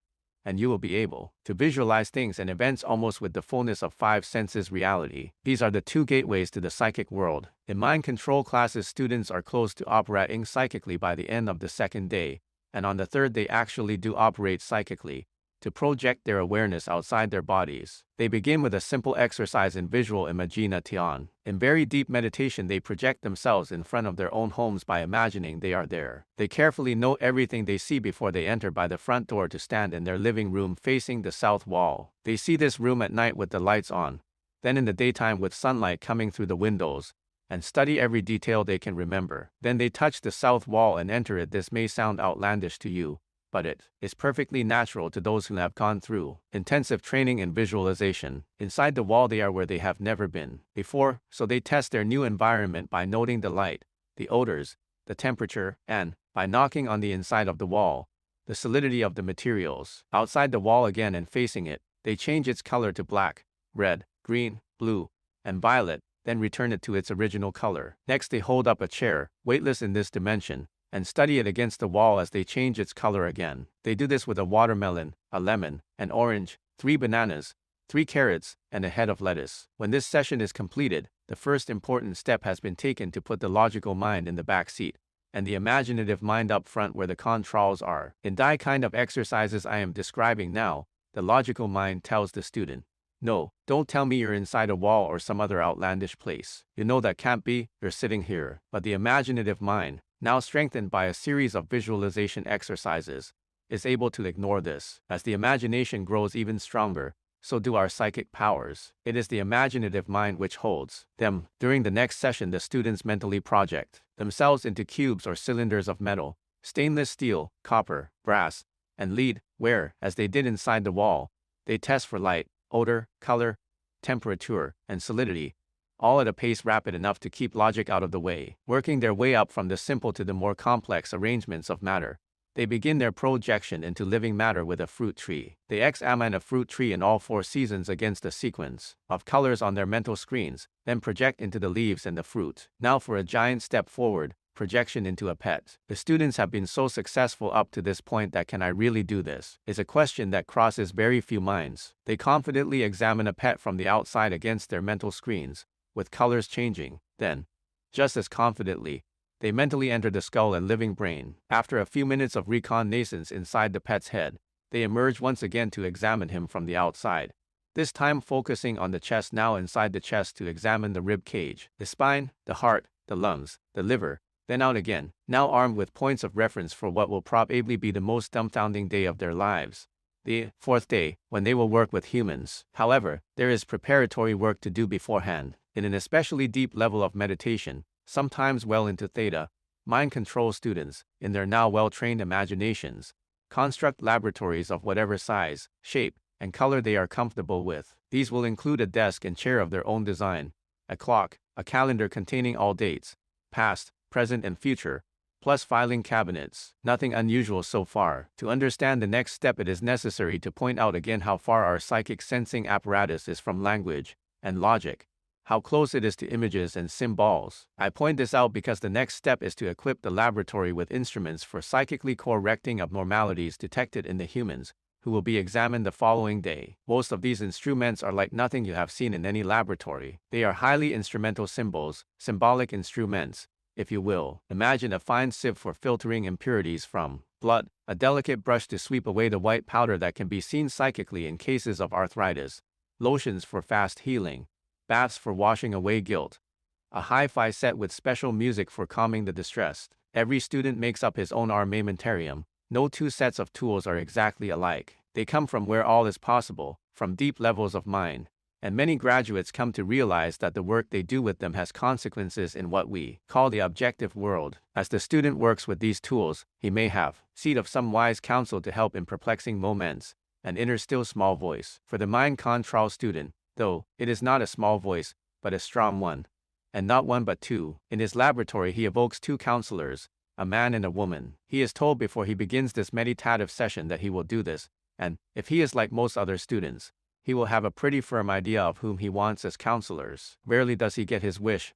And you will be able to visualize things and events almost with the fullness of five senses reality. These are the two gateways to the psychic world. In mind control classes, students are close to operating psychically by the end of the second day, and on the third they actually do operate psychically, to project their awareness outside their bodies. They begin with a simple exercise in visual imagination. In very deep meditation, they project themselves in front of their own homes by imagining they are there. They carefully note everything they see before they enter by the front door to stand in their living room facing the south wall. They see this room at night with the lights on, then in the daytime with sunlight coming through the windows, and study every detail they can remember. Then they touch the south wall and enter it. This may sound outlandish to you, but it is perfectly natural to those who have gone through intensive training in visualization. Inside the wall they are where they have never been before, so they test their new environment by noting the light, the odors, the temperature, and, by knocking on the inside of the wall, the solidity of the materials. Outside the wall again and facing it, they change its color to black, red, green, blue, and violet, then return it to its original color. Next they hold up a chair, weightless in this dimension, and study it against the wall as they change its color again. They do this with a watermelon, a lemon, an orange, 3 bananas, 3 carrots, and a head of lettuce. When this session is completed, the first important step has been taken to put the logical mind in the back seat, and the imaginative mind up front where the controls are. In the kind of exercises I am describing now, the logical mind tells the student, "No, don't tell me you're inside a wall or some other outlandish place. You know that can't be, you're sitting here." But the imaginative mind, now strengthened by a series of visualization exercises, is able to ignore this. As the imagination grows even stronger, so do our psychic powers. It is the imaginative mind which holds them. During the next session, the students mentally project themselves into cubes or cylinders of metal, stainless steel, copper, brass, and lead, where, as they did inside the wall, they test for light, odor, color, temperature, and solidity, all at a pace rapid enough to keep logic out of the way. Working their way up from the simple to the more complex arrangements of matter, they begin their projection into living matter with a fruit tree. They examine a fruit tree in all 4 seasons against a sequence of colors on their mental screens, then project into the leaves and the fruit. Now for a giant step forward, projection into a pet. The students have been so successful up to this point that "can I really do this?" is a question that crosses very few minds. They confidently examine a pet from the outside against their mental screens, with colors changing. Then, just as confidently, they mentally enter the skull and living brain. After a few minutes of reconnaissance inside the pet's head, they emerge once again to examine him from the outside, this time focusing on the chest, now inside the chest to examine the rib cage, the spine, the heart, the lungs, the liver, then out again, now armed with points of reference for what will probably be the most dumbfounding day of their lives, the 4th day, when they will work with humans. However, there is preparatory work to do beforehand. In an especially deep level of meditation, sometimes well into theta, mind control students, in their now well-trained imaginations, construct laboratories of whatever size, shape, and color they are comfortable with. These will include a desk and chair of their own design, a clock, a calendar containing all dates, past, present, and future, plus filing cabinets. Nothing unusual so far. To understand the next step, it is necessary to point out again how far our psychic sensing apparatus is from language and logic, how close it is to images and symbols. I point this out because the next step is to equip the laboratory with instruments for psychically correcting abnormalities detected in the humans, who will be examined the following day. Most of these instruments are like nothing you have seen in any laboratory. They are highly instrumental symbols, symbolic instruments, if you will. Imagine a fine sieve for filtering impurities from blood, a delicate brush to sweep away the white powder that can be seen psychically in cases of arthritis, lotions for fast healing, baths for washing away guilt, a hi-fi set with special music for calming the distressed. Every student makes up his own armamentarium. No 2 sets of tools are exactly alike. They come from where all is possible, from deep levels of mind, and many graduates come to realize that the work they do with them has consequences in what we call the objective world. As the student works with these tools, he may have seed of some wise counsel to help in perplexing moments, an inner still small voice. For the mind control student, though, it is not a small voice, but a strong one, and not one but 2. In his laboratory he evokes 2 counselors, a man and a woman. He is told before he begins this meditative session that he will do this, and, if he is like most other students, he will have a pretty firm idea of whom he wants as counselors. Rarely does he get his wish.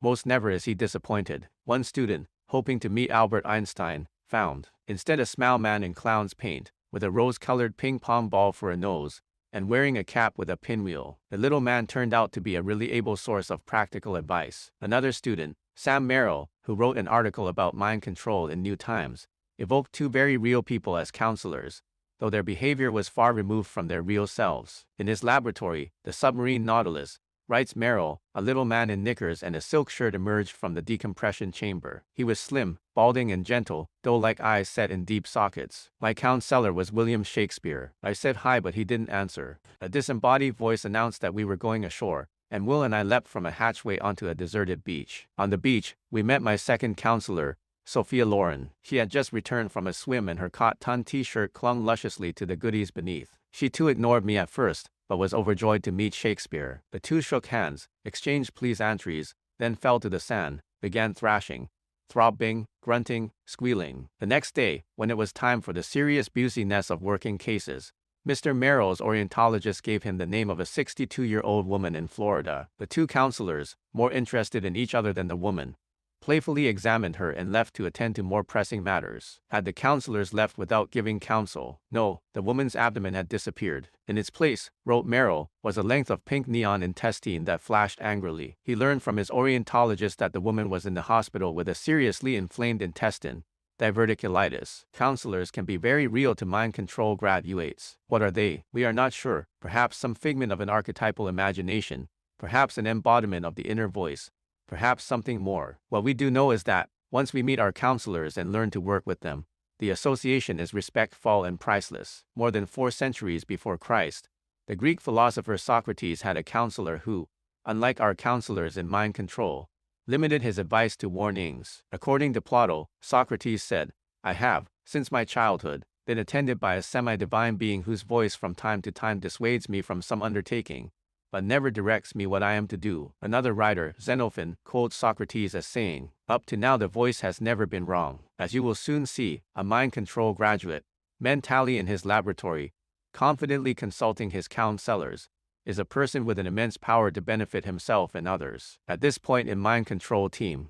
Most never is he disappointed. One student, hoping to meet Albert Einstein, found, instead, a smile man in clown's paint, with a rose-colored ping-pong ball for a nose, and wearing a cap with a pinwheel. The little man turned out to be a really able source of practical advice. Another student, Sam Merrill, who wrote an article about mind control in New Times, evoked two very real people as counselors, though their behavior was far removed from their real selves. In his laboratory, the submarine Nautilus, writes Merrill, a little man in knickers and a silk shirt emerged from the decompression chamber. He was slim, balding and gentle, doe-like eyes set in deep sockets. My counselor was William Shakespeare. I said hi, but he didn't answer. A disembodied voice announced that we were going ashore, and Will and I leapt from a hatchway onto a deserted beach. On the beach, we met my second counselor, Sophia Loren. She had just returned from a swim and her cotton t-shirt clung lusciously to the goodies beneath. She too ignored me at first, but was overjoyed to meet Shakespeare. The two shook hands, exchanged pleasantries, then fell to the sand, began thrashing, throbbing, grunting, squealing. The next day, when it was time for the serious business of working cases, Mr. Merrill's orientologist gave him the name of a 62-year-old woman in Florida. The two counselors, more interested in each other than the woman, playfully examined her and left to attend to more pressing matters. Had the counselors left without giving counsel? No, the woman's abdomen had disappeared. In its place, wrote Merrill, was a length of pink neon intestine that flashed angrily. He learned from his orientologist that the woman was in the hospital with a seriously inflamed intestine, diverticulitis. Counselors can be very real to mind control graduates. What are they? We are not sure. Perhaps some figment of an archetypal imagination, perhaps an embodiment of the inner voice, perhaps something more. What we do know is that, once we meet our counselors and learn to work with them, the association is respectful and priceless. More than 4 centuries before Christ, the Greek philosopher Socrates had a counselor who, unlike our counselors in mind control, limited his advice to warnings. According to Plato, Socrates said, "I have, since my childhood, been attended by a semi-divine being whose voice from time to time dissuades me from some undertaking, but never directs me what I am to do." Another writer, Xenophon, quotes Socrates as saying, "Up to now the voice has never been wrong." As you will soon see, a mind control graduate, mentally in his laboratory, confidently consulting his counselors, is a person with an immense power to benefit himself and others. At this point in mind control team,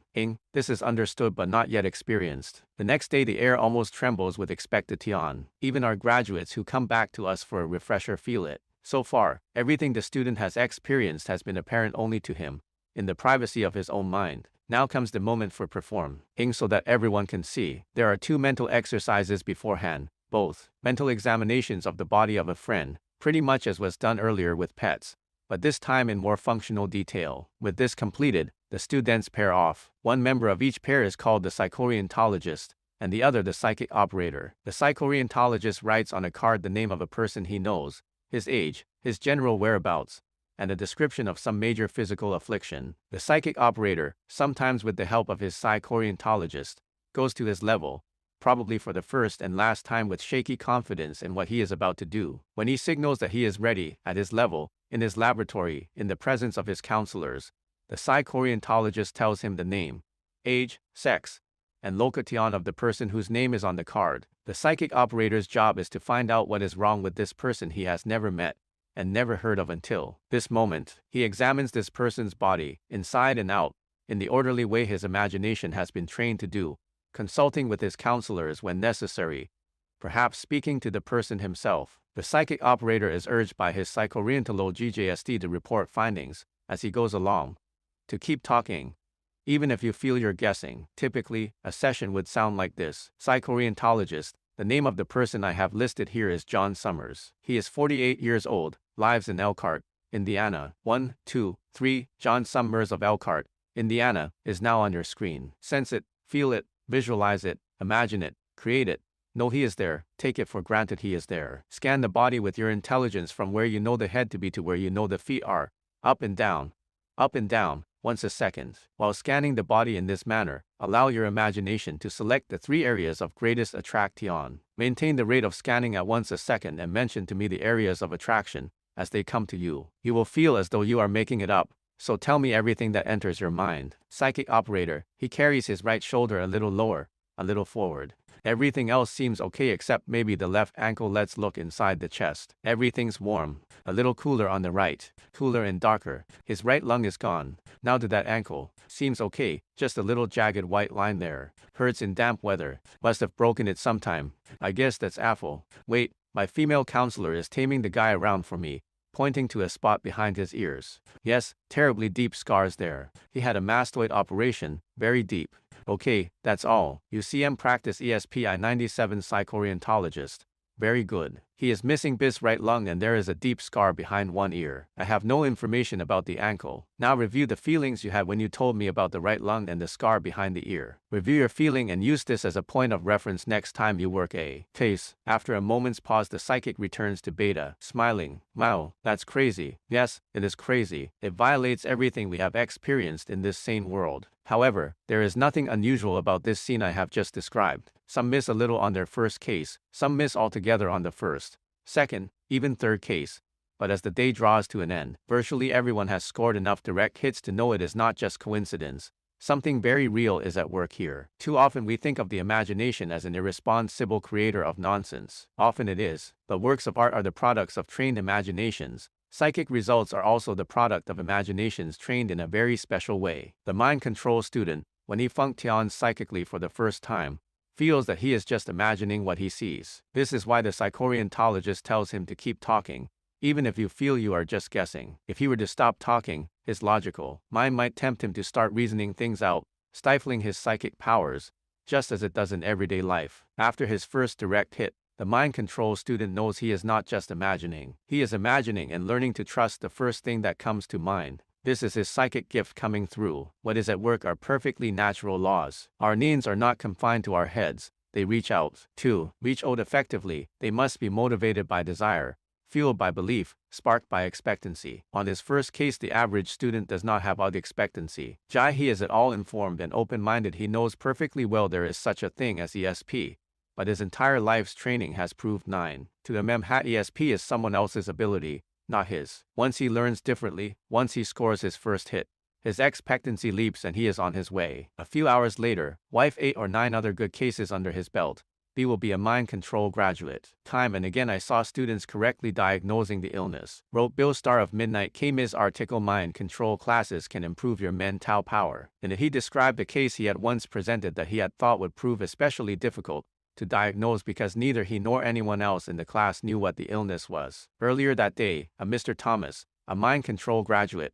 this is understood but not yet experienced. The next day the air almost trembles with expectation. Even our graduates who come back to us for a refresher feel it. So far, everything the student has experienced has been apparent only to him, in the privacy of his own mind. Now comes the moment for performing so that everyone can see. There are 2 mental exercises beforehand, both mental examinations of the body of a friend, pretty much as was done earlier with pets, but this time in more functional detail. With this completed, the students pair off. One member of each pair is called the psychorientologist, and the other the psychic operator. The psychorientologist writes on a card the name of a person he knows, his age, his general whereabouts, and a description of some major physical affliction. The psychic operator, sometimes with the help of his psychorientologist, goes to his level, probably for the first and last time with shaky confidence in what he is about to do. When he signals that he is ready, at his level, in his laboratory, in the presence of his counselors, the psychorientologist tells him the name, age, sex, and location of the person whose name is on the card. The psychic operator's job is to find out what is wrong with this person he has never met and never heard of until this moment. He examines this person's body, inside and out, in the orderly way his imagination has been trained to do, consulting with his counselors when necessary, perhaps speaking to the person himself. The psychic operator is urged by his psychorientologist to report findings, as he goes along, to keep talking, even if you feel you're guessing. Typically, a session would sound like this. Psychorientologist, the name of the person I have listed here is John Summers. He is 48 years old, lives in Elkhart, Indiana. 1, 2, 3, John Summers of Elkhart, Indiana, is now on your screen. Sense it, feel it, visualize it, imagine it, create it. Know he is there, take it for granted he is there. Scan the body with your intelligence from where you know the head to be to where you know the feet are, up and down, once a second. While scanning the body in this manner, allow your imagination to select the 3 areas of greatest attraction. Maintain the rate of scanning at once a second and mention to me the areas of attraction as they come to you. You will feel as though you are making it up, so tell me everything that enters your mind. Psychic operator, he carries his right shoulder a little lower, a little forward. Everything else seems okay except maybe the left ankle. Let's look inside the chest. Everything's warm. A little cooler on the right. Cooler and darker. His right lung is gone. Now to that ankle. Seems okay. Just a little jagged white line there. Hurts in damp weather. Must have broken it sometime. I guess that's awful. Wait, my female counselor is taming the guy around for me, pointing to a spot behind his ears. Yes, terribly deep scars there. He had a mastoid operation, very deep. Okay, that's all. UCM practice ESPI 97 psychorientologist. Very good. He is missing his right lung and there is a deep scar behind one ear. I have no information about the ankle. Now review the feelings you had when you told me about the right lung and the scar behind the ear. Review your feeling and use this as a point of reference next time you work a case. After a moment's pause, the psychic returns to beta, smiling. Wow, that's crazy. Yes, it is crazy. It violates everything we have experienced in this sane world. However, there is nothing unusual about this scene I have just described. Some miss a little on their first case, some miss altogether on the first, second, even third case. But as the day draws to an end, virtually everyone has scored enough direct hits to know it is not just coincidence. Something very real is at work here. Too often we think of the imagination as an irresponsible creator of nonsense. Often it is, but works of art are the products of trained imaginations. Psychic results are also the product of imaginations trained in a very special way. The mind control student, when he functions psychically for the first time, feels that he is just imagining what he sees. This is why the psychorientologist tells him to keep talking, even if you feel you are just guessing. If he were to stop talking, his logical mind might tempt him to start reasoning things out, stifling his psychic powers, just as it does in everyday life. After his first direct hit, the mind control student knows he is not just imagining. He is imagining and learning to trust the first thing that comes to mind. This is his psychic gift coming through. What is at work are perfectly natural laws. Our needs are not confined to our heads. They reach out. To reach out effectively, they must be motivated by desire, fueled by belief, sparked by expectancy. On his first case, the average student does not have expectancy. He is at all informed and open-minded. He knows perfectly well there is such a thing as ESP. But his entire life's training has proved 9. To the ESP is someone else's ability, not his. Once he learns differently, once he scores his first hit, his expectancy leaps and he is on his way. A few hours later, wife 8 or 9 other good cases under his belt, B will be a mind control graduate. Time and again I saw students correctly diagnosing the illness. Wrote Bill Starr of Midnight K-Miz article, Mind Control Classes Can Improve Your Mental Power. In it he described a case he had once presented that he had thought would prove especially difficult to diagnose because neither he nor anyone else in the class knew what the illness was. Earlier that day, a Mr. Thomas, a mind control graduate,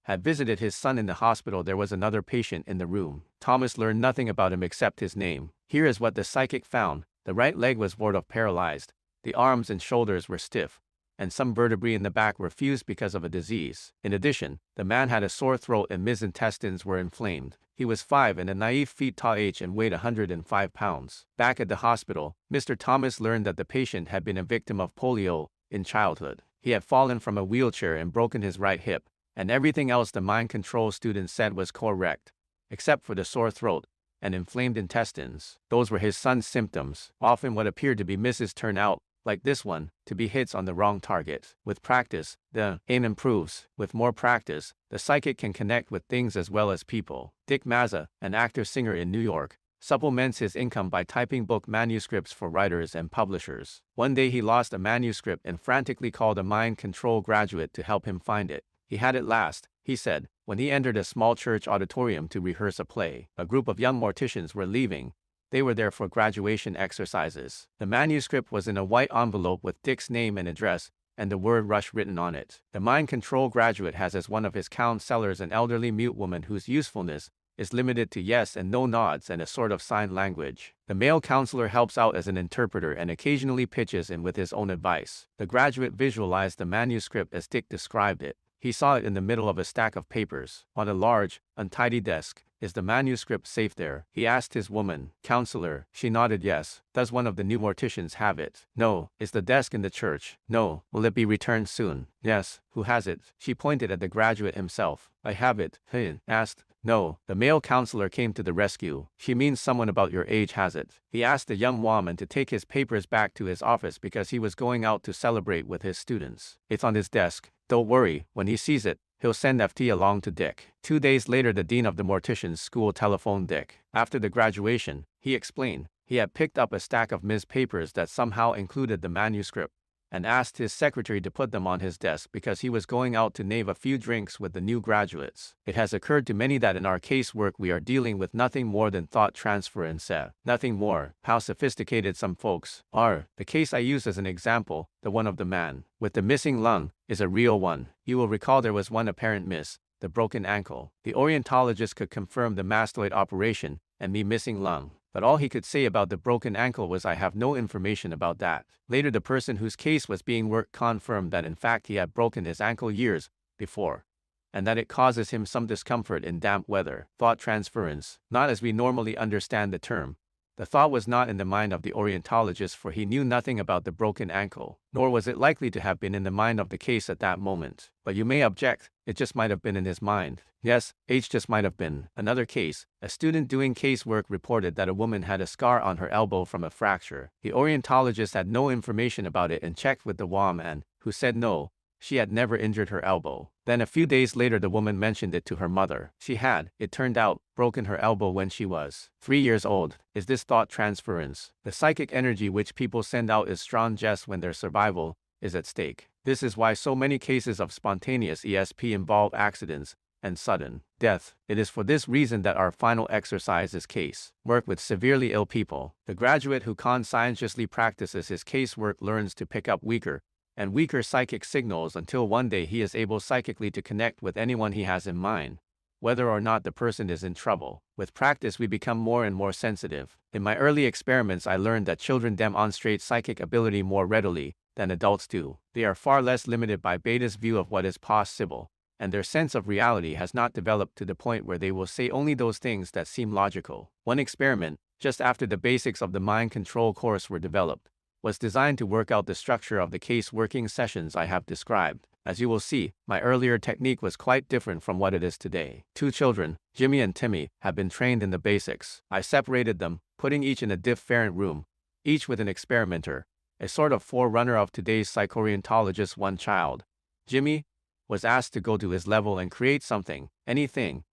had visited his son in the hospital. There was another patient in the room. Thomas learned nothing about him except his name. Here is what the psychic found. The right leg was sort of paralyzed, the arms and shoulders were stiff, and some vertebrae in the back were fused because of a disease. In addition, the man had a sore throat and his intestines were inflamed. He was 5 and a naive feet tall and weighed 105 pounds. Back at the hospital, Mr. Thomas learned that the patient had been a victim of polio in childhood. He had fallen from a wheelchair and broken his right hip, and everything else the mind control student said was correct, except for the sore throat and inflamed intestines. Those were his son's symptoms. Often what appeared to be misses turn out, like this one, to be hits on the wrong target. With practice, the aim improves. With more practice, the psychic can connect with things as well as people. Dick Mazza, an actor-singer in New York, supplements his income by typing book manuscripts for writers and publishers. One day he lost a manuscript and frantically called a mind control graduate to help him find it. He had it last, he said, when he entered a small church auditorium to rehearse a play. A group of young morticians were leaving. They were there for graduation exercises. The manuscript was in a white envelope with Dick's name and address, and the word Rush written on it. The mind control graduate has as one of his counselors an elderly mute woman whose usefulness is limited to yes and no nods and a sort of sign language. The male counselor helps out as an interpreter and occasionally pitches in with his own advice. The graduate visualized the manuscript as Dick described it. He saw it in the middle of a stack of papers. On a large, untidy desk. Is the manuscript safe there? He asked his woman counselor. She nodded yes. Does one of the new morticians have it? No. Is the desk in the church? No. Will it be returned soon? Yes. Who has it? She pointed at the graduate himself. I have it. He asked. No. The male counselor came to the rescue. She means someone about your age has it. He asked the young woman to take his papers back to his office because he was going out to celebrate with his students. It's on his desk. Don't worry, when he sees it, he'll send FT along to Dick. 2 days later, the dean of the mortician's school telephoned Dick. After the graduation, he explained, He had picked up a stack of Ms. papers that somehow included the manuscript, and asked his secretary to put them on his desk because he was going out to nave a few drinks with the new graduates. It has occurred to many that in our casework we are dealing with nothing more than thought transference. Nothing more. How sophisticated some folks are. The case I use as an example, the one of the man with the missing lung, is a real one. You will recall there was one apparent miss, the broken ankle. The orientalogist could confirm the mastoid operation and the missing lung. But all he could say about the broken ankle was, "I have no information about that." Later the person whose case was being worked confirmed that in fact he had broken his ankle years before, and that it causes him some discomfort in damp weather. Thought transference, not as we normally understand the term. The thought was not in the mind of the orientalogist, for he knew nothing about the broken ankle, nor was it likely to have been in the mind of the case at that moment. But you may object, it just might have been in his mind. Yes, H just might have been. Another case, a student doing casework reported that a woman had a scar on her elbow from a fracture. The orientalogist had no information about it and checked with the WOM, who said no, she had never injured her elbow. Then a few days later the woman mentioned it to her mother. She had, it turned out, broken her elbow when she was 3 years old. Is this thought transference? The psychic energy which people send out is strong just when their survival is at stake. This is why so many cases of spontaneous ESP involve accidents and sudden death. It is for this reason that our final exercise is case work with severely ill people. The graduate who conscientiously practices his casework learns to pick up weaker and weaker psychic signals until one day he is able psychically to connect with anyone he has in mind, whether or not the person is in trouble. With practice we become more and more sensitive. In my early experiments I learned that children demonstrate psychic ability more readily than adults do. They are far less limited by beta's view of what is possible, and their sense of reality has not developed to the point where they will say only those things that seem logical. One experiment, just after the basics of the mind control course were developed, was designed to work out the structure of the case working sessions I have described. As you will see, my earlier technique was quite different from what it is today. 2 children, Jimmy and Timmy, have been trained in the basics. I separated them, putting each in a different room, each with an experimenter, a sort of forerunner of today's psychorientologist. One child, Jimmy, was asked to go to his level and create something, anything,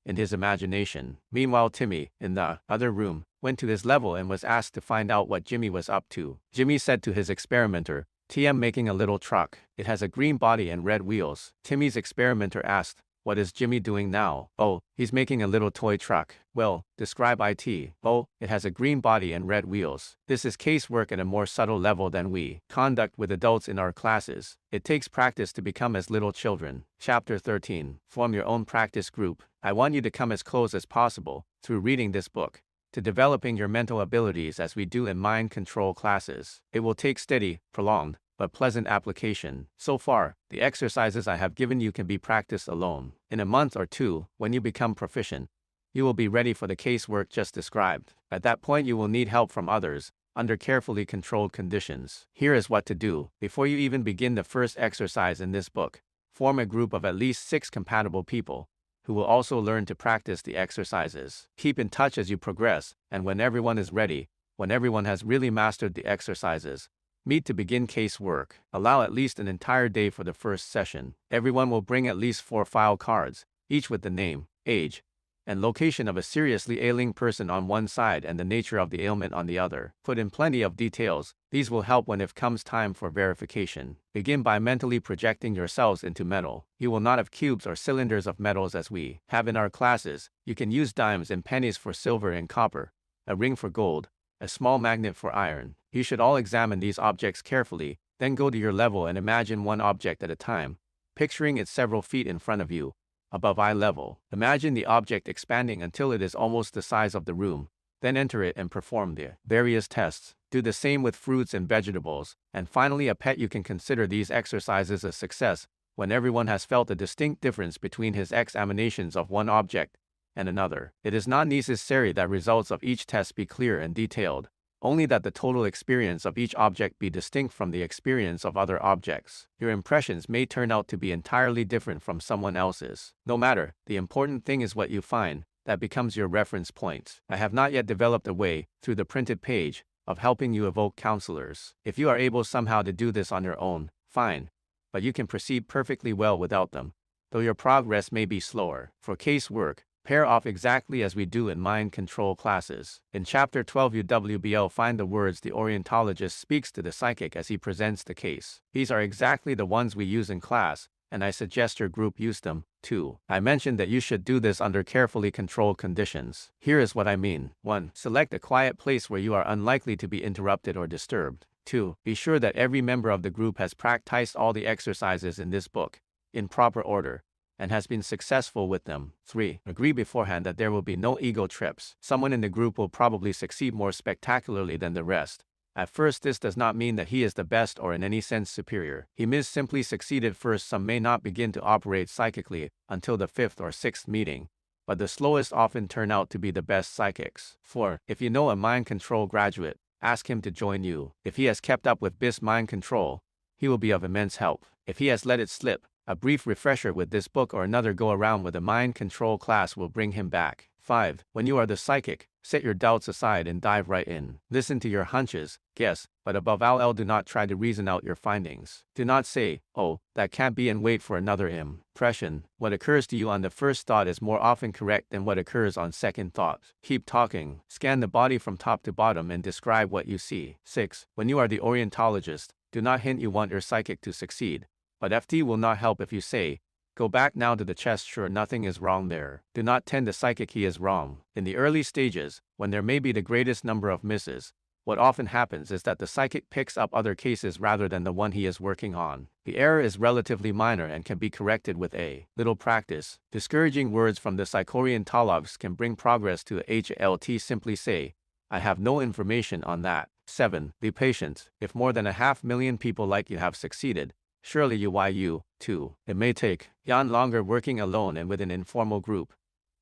in his imagination. Meanwhile Timmy, in the other room, went to his level and was asked to find out what Jimmy was up to. Jimmy said to his experimenter, "TM making a little truck. It has a green body and red wheels." Timmy's experimenter asked, "What is Jimmy doing now?" "Oh, he's making a little toy truck." "Well, describe it." "Oh, it has a green body and red wheels." This is casework at a more subtle level than we conduct with adults in our classes. It takes practice to become as little children. Chapter 13. Form your own practice group. I want you to come as close as possible, through reading this book, to developing your mental abilities as we do in mind control classes. It will take steady, prolonged, but pleasant application. So far, the exercises I have given you can be practiced alone. In a month or two, when you become proficient, you will be ready for the casework just described. At that point you will need help from others, under carefully controlled conditions. Here is what to do. Before you even begin the first exercise in this book, form a group of at least 6 compatible people, who will also learn to practice the exercises. Keep in touch as you progress, and when everyone is ready, when everyone has really mastered the exercises, meet to begin casework. Allow at least an entire day for the first session. Everyone will bring at least 4 file cards, each with the name, age, and location of a seriously ailing person on one side and the nature of the ailment on the other. Put in plenty of details. These will help when it comes time for verification. Begin by mentally projecting yourselves into metal. You will not have cubes or cylinders of metals as we have in our classes. You can use dimes and pennies for silver and copper, a ring for gold, a small magnet for iron. You should all examine these objects carefully, then go to your level and imagine one object at a time, picturing it several feet in front of you, above eye level. Imagine the object expanding until it is almost the size of the room, then enter it and perform the various tests. Do the same with fruits and vegetables, and finally a pet. You can consider these exercises a success when everyone has felt a distinct difference between his examinations of one object and another. It is not necessary that results of each test be clear and detailed, only that the total experience of each object be distinct from the experience of other objects. Your impressions may turn out to be entirely different from someone else's. No matter, the important thing is what you find, that becomes your reference point. I have not yet developed a way, through the printed page, of helping you evoke counselors. If you are able somehow to do this on your own, fine, but you can proceed perfectly well without them, though your progress may be slower. For casework, pair off exactly as we do in mind control classes. In Chapter 12 UWBL, find the words the orientalogist speaks to the psychic as he presents the case. These are exactly the ones we use in class, and I suggest your group use them, too. I mentioned that you should do this under carefully controlled conditions. Here is what I mean. 1. Select a quiet place where you are unlikely to be interrupted or disturbed. 2. Be sure that every member of the group has practiced all the exercises in this book, in proper order, and has been successful with them. 3. Agree beforehand that there will be no ego trips. Someone in the group will probably succeed more spectacularly than the rest. At first, this does not mean that he is the best or in any sense superior. He may simply succeeded first. Some may not begin to operate psychically until the 5th or 6th meeting, but the slowest often turn out to be the best psychics. 4. If you know a mind control graduate, ask him to join you. If he has kept up with BIS mind control, he will be of immense help. If he has let it slip, a brief refresher with this book or another go around with a mind control class will bring him back. 5. When you are the psychic, set your doubts aside and dive right in. Listen to your hunches, guess, but above all do not try to reason out your findings. Do not say, oh, that can't be, and wait for another impression. What occurs to you on the first thought is more often correct than what occurs on second thought. Keep talking. Scan the body from top to bottom and describe what you see. 6. When you are the orientalogist, do not hint you want your psychic to succeed, but FT will not help if you say, go back now to the chest, sure nothing is wrong there. Do not tell the psychic he is wrong. In the early stages, when there may be the greatest number of misses, what often happens is that the psychic picks up other cases rather than the one he is working on. The error is relatively minor and can be corrected with a little practice. Discouraging words from the psychorientologist can bring progress to a HLT. Simply say, I have no information on that. 7. Be patient. If more than 500,000 people like you have succeeded, surely you too. It may take longer working alone and with an informal group,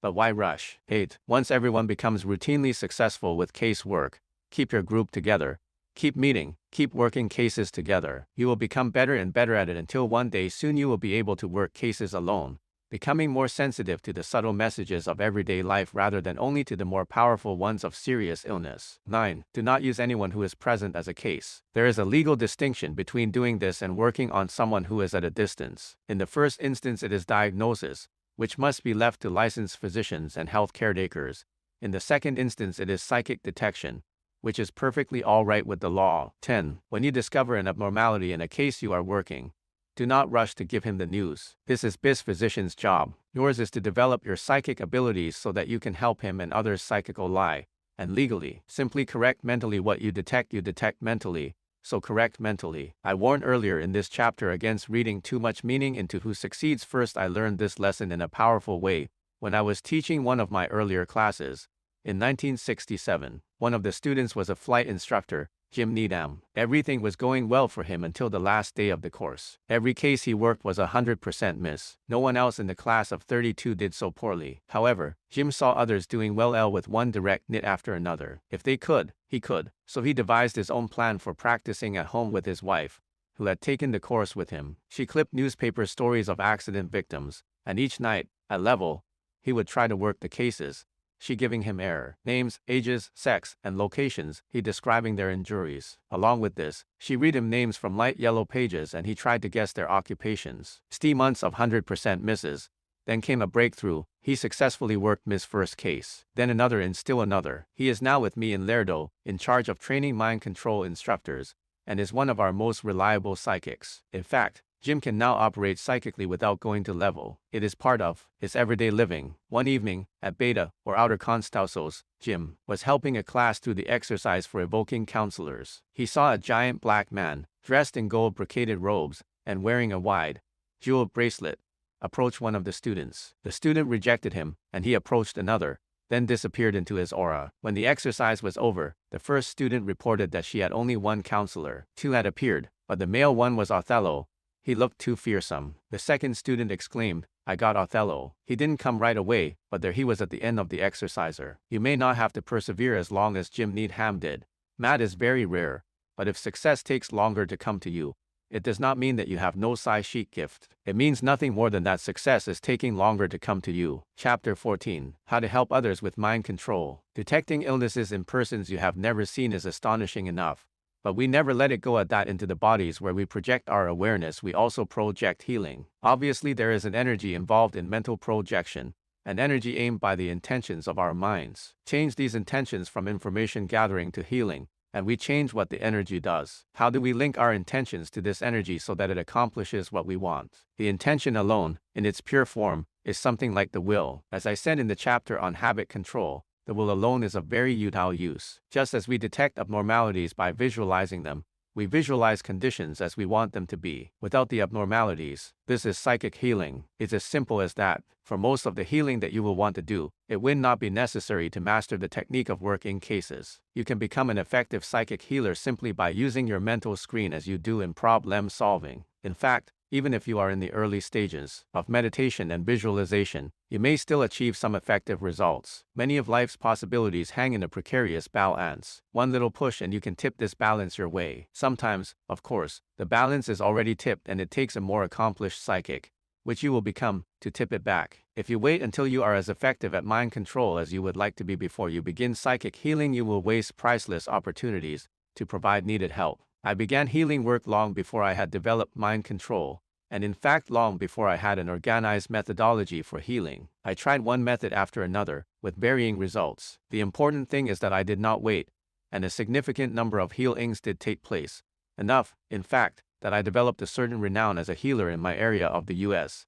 but why rush? 8. Once everyone becomes routinely successful with case work, keep your group together. Keep meeting, keep working cases together. You will become better and better at it until one day soon you will be able to work cases alone, becoming more sensitive to the subtle messages of everyday life rather than only to the more powerful ones of serious illness. 9. Do not use anyone who is present as a case. There is a legal distinction between doing this and working on someone who is at a distance. In the first instance, it is diagnosis, which must be left to licensed physicians and health caretakers. In the second instance, it is psychic detection, which is perfectly all right with the law. 10. When you discover an abnormality in a case you are working, do not rush to give him the news. This is BIS physician's job. Yours is to develop your psychic abilities so that you can help him and others psychical lie, and legally. Simply correct mentally what you detect mentally, so correct mentally. I warned earlier in this chapter against reading too much meaning into who succeeds first. I learned this lesson in a powerful way when I was teaching one of my earlier classes. In 1967, one of the students was a flight instructor, Jim Needham. Everything was going well for him until the last day of the course. Every case he worked was 100% miss. No one else in the class of 32 did so poorly. However, Jim saw others doing well with one direct nit after another. If they could, he could. So he devised his own plan for practicing at home with his wife, who had taken the course with him. She clipped newspaper stories of accident victims, and each night, at level, he would try to work the cases, she giving him error names, ages, sex, and locations, he describing their injuries. Along with this, she read him names from light yellow pages and he tried to guess their occupations. Months of 100% misses. Then came a breakthrough. He successfully worked Miss first case. Then another and still another. He is now with me in Lerdo, in charge of training mind control instructors, and is one of our most reliable psychics. In fact, Jim can now operate psychically without going to level. It is part of his everyday living. One evening, at Beta, or Outer Constausos, Jim was helping a class through the exercise for evoking counselors. He saw a giant black man, dressed in gold brocaded robes, and wearing a wide, jeweled bracelet, approach one of the students. The student rejected him, and he approached another, then disappeared into his aura. When the exercise was over, the first student reported that she had only one counselor. 2 had appeared, but the male one was Othello. He looked too fearsome. The second student exclaimed, I got Othello. He didn't come right away, but there he was at the end of the exerciser. You may not have to persevere as long as Jim Needham did. Mad is very rare, but if success takes longer to come to you, it does not mean that you have no psychic gift. It means nothing more than that success is taking longer to come to you. Chapter 14. How to help others with mind control. Detecting illnesses in persons you have never seen is astonishing enough. But we never let it go at that. Into the bodies where we project our awareness, we also project healing. Obviously, there is an energy involved in mental projection, an energy aimed by the intentions of our minds. Change these intentions from information gathering to healing, and we change what the energy does. How do we link our intentions to this energy so that it accomplishes what we want? The intention alone, in its pure form, is something like the will. As I said in the chapter on habit control, the will alone is of very utile use. Just as we detect abnormalities by visualizing them, we visualize conditions as we want them to be, without the abnormalities. This is psychic healing. It's as simple as that. For most of the healing that you will want to do, it will not be necessary to master the technique of working cases. You can become an effective psychic healer simply by using your mental screen as you do in problem solving. In fact, even if you are in the early stages of meditation and visualization, you may still achieve some effective results. Many of life's possibilities hang in a precarious balance. One little push and you can tip this balance your way. Sometimes, of course, the balance is already tipped and it takes a more accomplished psychic, which you will become, to tip it back. If you wait until you are as effective at mind control as you would like to be before you begin psychic healing, you will waste priceless opportunities to provide needed help. I began healing work long before I had developed mind control, and in fact long before I had an organized methodology for healing. I tried one method after another, with varying results. The important thing is that I did not wait, and a significant number of healings did take place. Enough, in fact, that I developed a certain renown as a healer in my area of the U.S.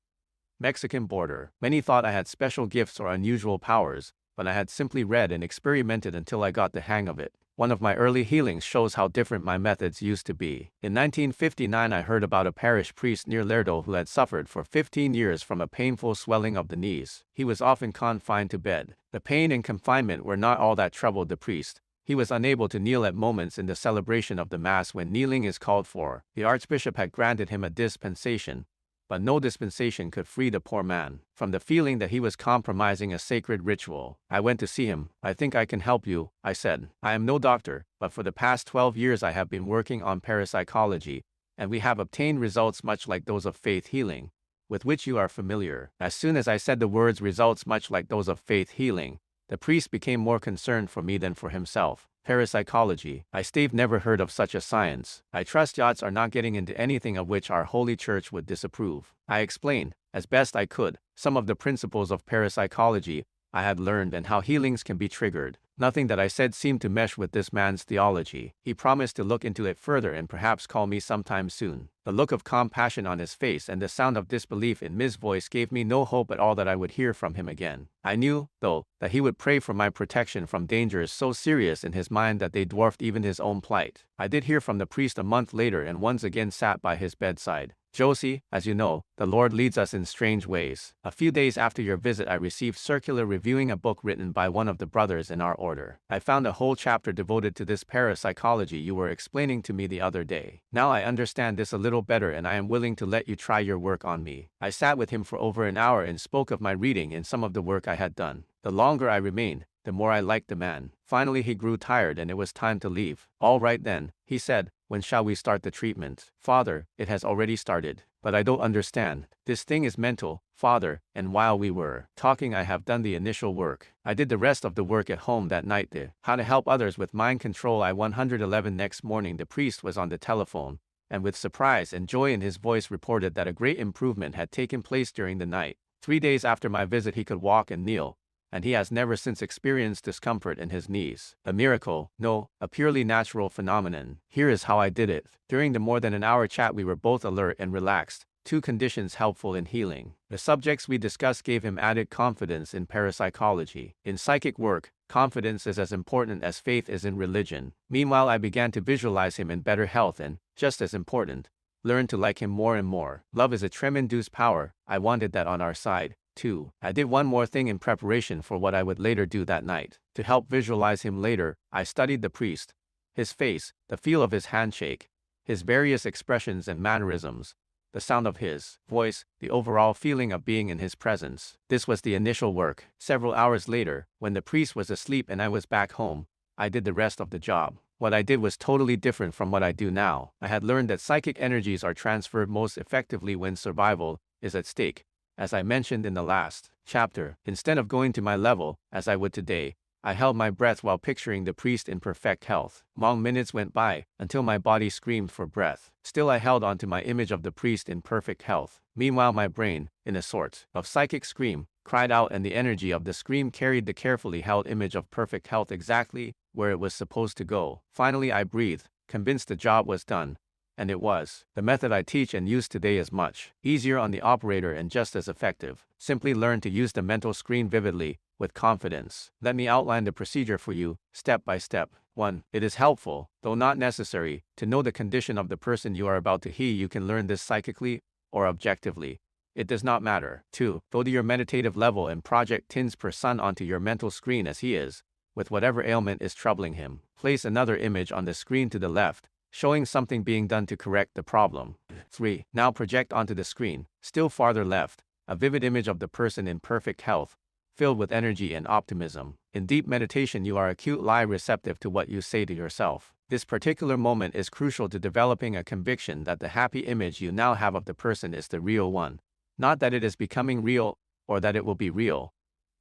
Mexican border. Many thought I had special gifts or unusual powers, but I had simply read and experimented until I got the hang of it. One of my early healings shows how different my methods used to be. In 1959, I heard about a parish priest near Lerdo who had suffered for 15 years from a painful swelling of the knees. He was often confined to bed. The pain and confinement were not all that troubled the priest. He was unable to kneel at moments in the celebration of the Mass when kneeling is called for. The Archbishop had granted him a dispensation, but no dispensation could free the poor man from the feeling that he was compromising a sacred ritual. I went to see him. "I think I can help you," I said. "I am no doctor, but for the past 12 years I have been working on parapsychology, and we have obtained results much like those of faith healing, with which you are familiar." As soon as I said the words "results much like those of faith healing," the priest became more concerned for me than for himself. Parapsychology. I've never heard of such a science. I trust yachts are not getting into anything of which our holy church would disapprove. I explained, as best I could, some of the principles of parapsychology I had learned and how healings can be triggered. Nothing that I said seemed to mesh with this man's theology. He promised to look into it further and perhaps call me sometime soon. The look of compassion on his face and the sound of disbelief in his voice gave me no hope at all that I would hear from him again. I knew, though, that he would pray for my protection from dangers so serious in his mind that they dwarfed even his own plight. I did hear from the priest a month later and once again sat by his bedside. "Josie, as you know, the Lord leads us in strange ways. A few days after your visit I received circular reviewing a book written by one of the brothers in our order. I found a whole chapter devoted to this parapsychology you were explaining to me the other day. Now I understand this a little better and I am willing to let you try your work on me." I sat with him for over an hour and spoke of my reading and some of the work I had done. The longer I remained, the more I liked the man. Finally he grew tired and it was time to leave. "All right then," he said. "When shall we start the treatment?" "Father, it has already started. But I don't understand. This thing is mental, Father, and while we were talking I have done the initial work. I did the rest of the work at home that night. The how to help others with mind control I-111. Next morning the priest was on the telephone, and with surprise and joy in his voice reported that a great improvement had taken place during the night. 3 days after my visit he could walk and kneel, and he has never since experienced discomfort in his knees. A miracle? No, a purely natural phenomenon. Here is how I did it. During the more than an hour chat we were both alert and relaxed, two conditions helpful in healing. The subjects we discussed gave him added confidence in parapsychology. In psychic work, confidence is as important as faith is in religion. Meanwhile I began to visualize him in better health and, just as important, learn to like him more and more. Love is a tremendous power. I wanted that on our side. 2. I did one more thing in preparation for what I would later do that night. To help visualize him later, I studied the priest. His face, the feel of his handshake, his various expressions and mannerisms, the sound of his voice, the overall feeling of being in his presence. This was the initial work. Several hours later, when the priest was asleep and I was back home, I did the rest of the job. What I did was totally different from what I do now. I had learned that psychic energies are transferred most effectively when survival is at stake. As I mentioned in the last chapter, instead of going to my level, as I would today, I held my breath while picturing the priest in perfect health. Long minutes went by, until my body screamed for breath. Still I held on to my image of the priest in perfect health. Meanwhile my brain, in a sort of psychic scream, cried out, and the energy of the scream carried the carefully held image of perfect health exactly where it was supposed to go. Finally I breathed, convinced the job was done. And it was. The method I teach and use today is much easier on the operator and just as effective. Simply learn to use the mental screen vividly, with confidence. Let me outline the procedure for you, step by step. 1. It is helpful, though not necessary, to know the condition of the person you are about to heal. You can learn this psychically or objectively. It does not matter. 2. Go to your meditative level and project Tin's person onto your mental screen as he is, with whatever ailment is troubling him. Place another image on the screen to the left, showing something being done to correct the problem. 3. Now project onto the screen, still farther left, a vivid image of the person in perfect health, filled with energy and optimism. In deep meditation you are acutely receptive to what you say to yourself. This particular moment is crucial to developing a conviction that the happy image you now have of the person is the real one. Not that it is becoming real, or that it will be real,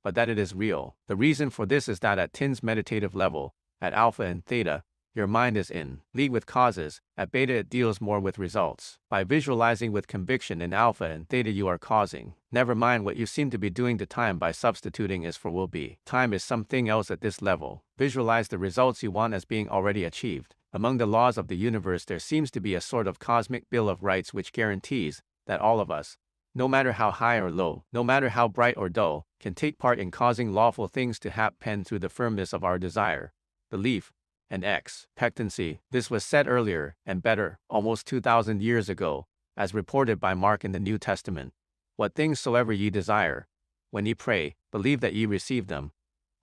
but that it is real. The reason for this is that at Tin's meditative level, at alpha and theta, your mind is in league with causes. At beta it deals more with results. By visualizing with conviction in alpha and theta you are causing. Never mind what you seem to be doing to time by substituting is for will be. Time is something else at this level. Visualize the results you want as being already achieved. Among the laws of the universe there seems to be a sort of cosmic bill of rights which guarantees that all of us, no matter how high or low, no matter how bright or dull, can take part in causing lawful things to happen through the firmness of our desire, belief, and expectancy. This was said earlier, and better, almost 2,000 years ago, as reported by Mark in the New Testament. What things soever ye desire, when ye pray, believe that ye receive them,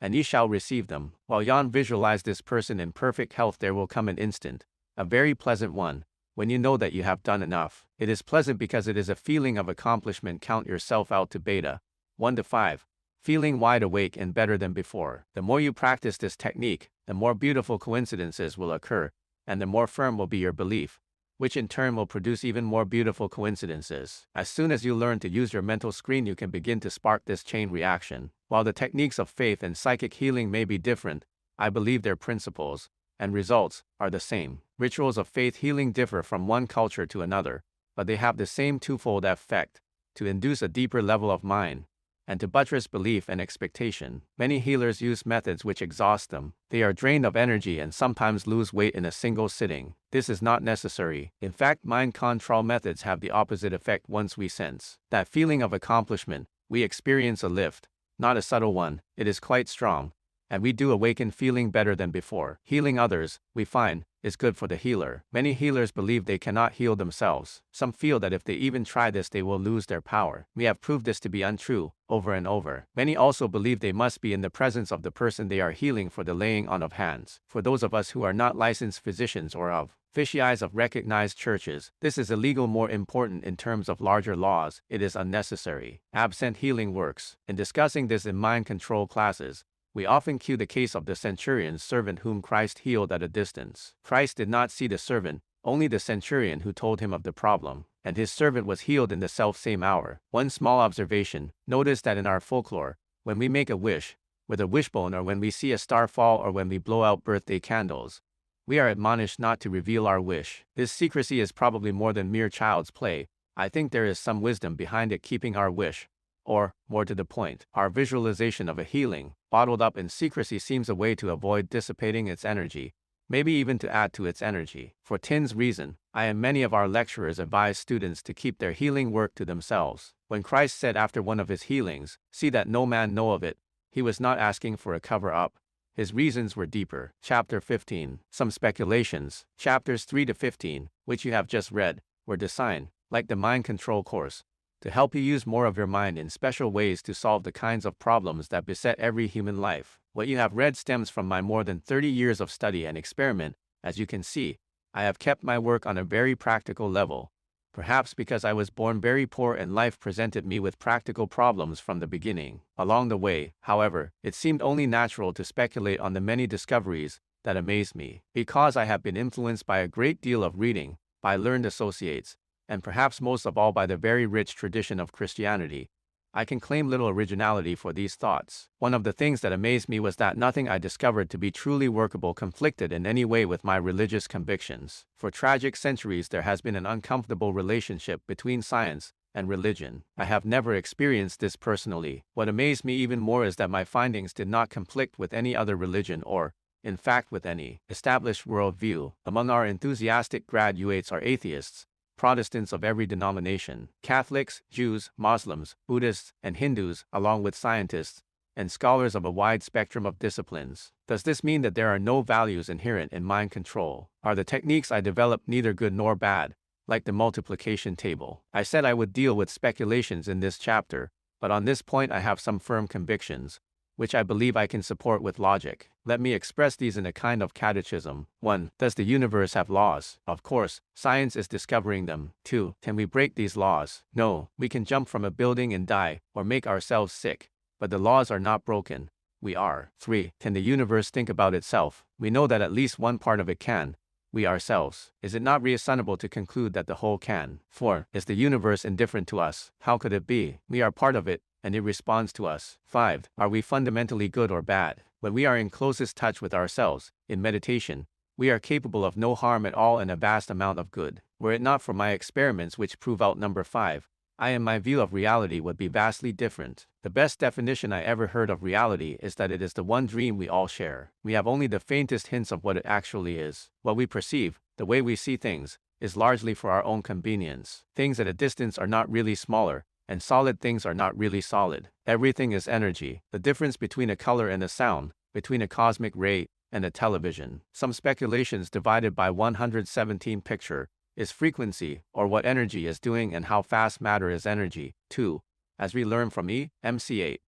and ye shall receive them. While yon visualize this person in perfect health, there will come an instant, a very pleasant one, when you know that you have done enough. It is pleasant because it is a feeling of accomplishment. Count yourself out to beta, 1 to 5. Feeling wide awake and better than before. The more you practice this technique, the more beautiful coincidences will occur, and the more firm will be your belief, which in turn will produce even more beautiful coincidences. As soon as you learn to use your mental screen, you can begin to spark this chain reaction. While the techniques of faith and psychic healing may be different, I believe their principles and results are the same. Rituals of faith healing differ from one culture to another, but they have the same twofold effect: to induce a deeper level of mind, and to buttress belief and expectation. Many healers use methods which exhaust them. They are drained of energy and sometimes lose weight in a single sitting. This is not necessary. In fact, mind control methods have the opposite effect. Once we sense that feeling of accomplishment, we experience a lift, not a subtle one. It is quite strong, and we do awaken feeling better than before. Healing others, we find, is good for the healer. Many healers believe they cannot heal themselves. Some feel that if they even try this they will lose their power. We have proved this to be untrue, over and over. Many also believe they must be in the presence of the person they are healing for the laying on of hands. For those of us who are not licensed physicians or of officials of recognized churches, this is illegal. More important, in terms of larger laws, it is unnecessary. Absent healing works. In discussing this in mind control classes, we often cue the case of the centurion's servant whom Christ healed at a distance. Christ did not see the servant, only the centurion who told him of the problem, and his servant was healed in the self-same hour. One small observation: notice that in our folklore, when we make a wish with a wishbone, or when we see a star fall, or when we blow out birthday candles, we are admonished not to reveal our wish. This secrecy is probably more than mere child's play. I think there is some wisdom behind it, keeping our wish, or, more to the point, our visualization of a healing, bottled up in secrecy, seems a way to avoid dissipating its energy, maybe even to add to its energy. For Tin's reason, I and many of our lecturers advise students to keep their healing work to themselves. When Christ said after one of his healings, "See that no man know of it," he was not asking for a cover-up. His reasons were deeper. Chapter 15. Some speculations. Chapters 3 to 15, which you have just read, were designed, like the mind control course, to help you use more of your mind in special ways to solve the kinds of problems that beset every human life. What you have read stems from my more than 30 years of study and experiment. As you can see, I have kept my work on a very practical level, perhaps because I was born very poor and life presented me with practical problems from the beginning. Along the way, however, it seemed only natural to speculate on the many discoveries that amazed me. Because I have been influenced by a great deal of reading, by learned associates, and perhaps most of all by the very rich tradition of Christianity, I can claim little originality for these thoughts. One of the things that amazed me was that nothing I discovered to be truly workable conflicted in any way with my religious convictions. For tragic centuries there has been an uncomfortable relationship between science and religion. I have never experienced this personally. What amazed me even more is that my findings did not conflict with any other religion or, in fact, with any established worldview. Among our enthusiastic graduates are atheists, Protestants of every denomination, Catholics, Jews, Muslims, Buddhists, and Hindus, along with scientists and scholars of a wide spectrum of disciplines. Does this mean that there are no values inherent in mind control? Are the techniques I developed neither good nor bad, like the multiplication table? I said I would deal with speculations in this chapter, but on this point I have some firm convictions, which I believe I can support with logic. Let me express these in a kind of catechism. 1. Does the universe have laws? Of course, science is discovering them. 2. Can we break these laws? No, we can jump from a building and die, or make ourselves sick, but the laws are not broken. We are. 3. Can the universe think about itself? We know that at least one part of it can. We ourselves. Is it not reasonable to conclude that the whole can? 4. Is the universe indifferent to us? How could it be? We are part of it, and it responds to us. 5. Are we fundamentally good or bad? When we are in closest touch with ourselves, in meditation, we are capable of no harm at all and a vast amount of good. Were it not for my experiments which prove out number 5, I and my view of reality would be vastly different. The best definition I ever heard of reality is that it is the one dream we all share. We have only the faintest hints of what it actually is. What we perceive, the way we see things, is largely for our own convenience. Things at a distance are not really smaller, and solid things are not really solid. Everything is energy. The difference between a color and a sound, between a cosmic ray and a television. Some speculations divided by 117 picture is frequency, or what energy is doing and how fast matter is energy. 2. As we learn from MC8,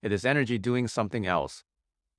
it is energy doing something else,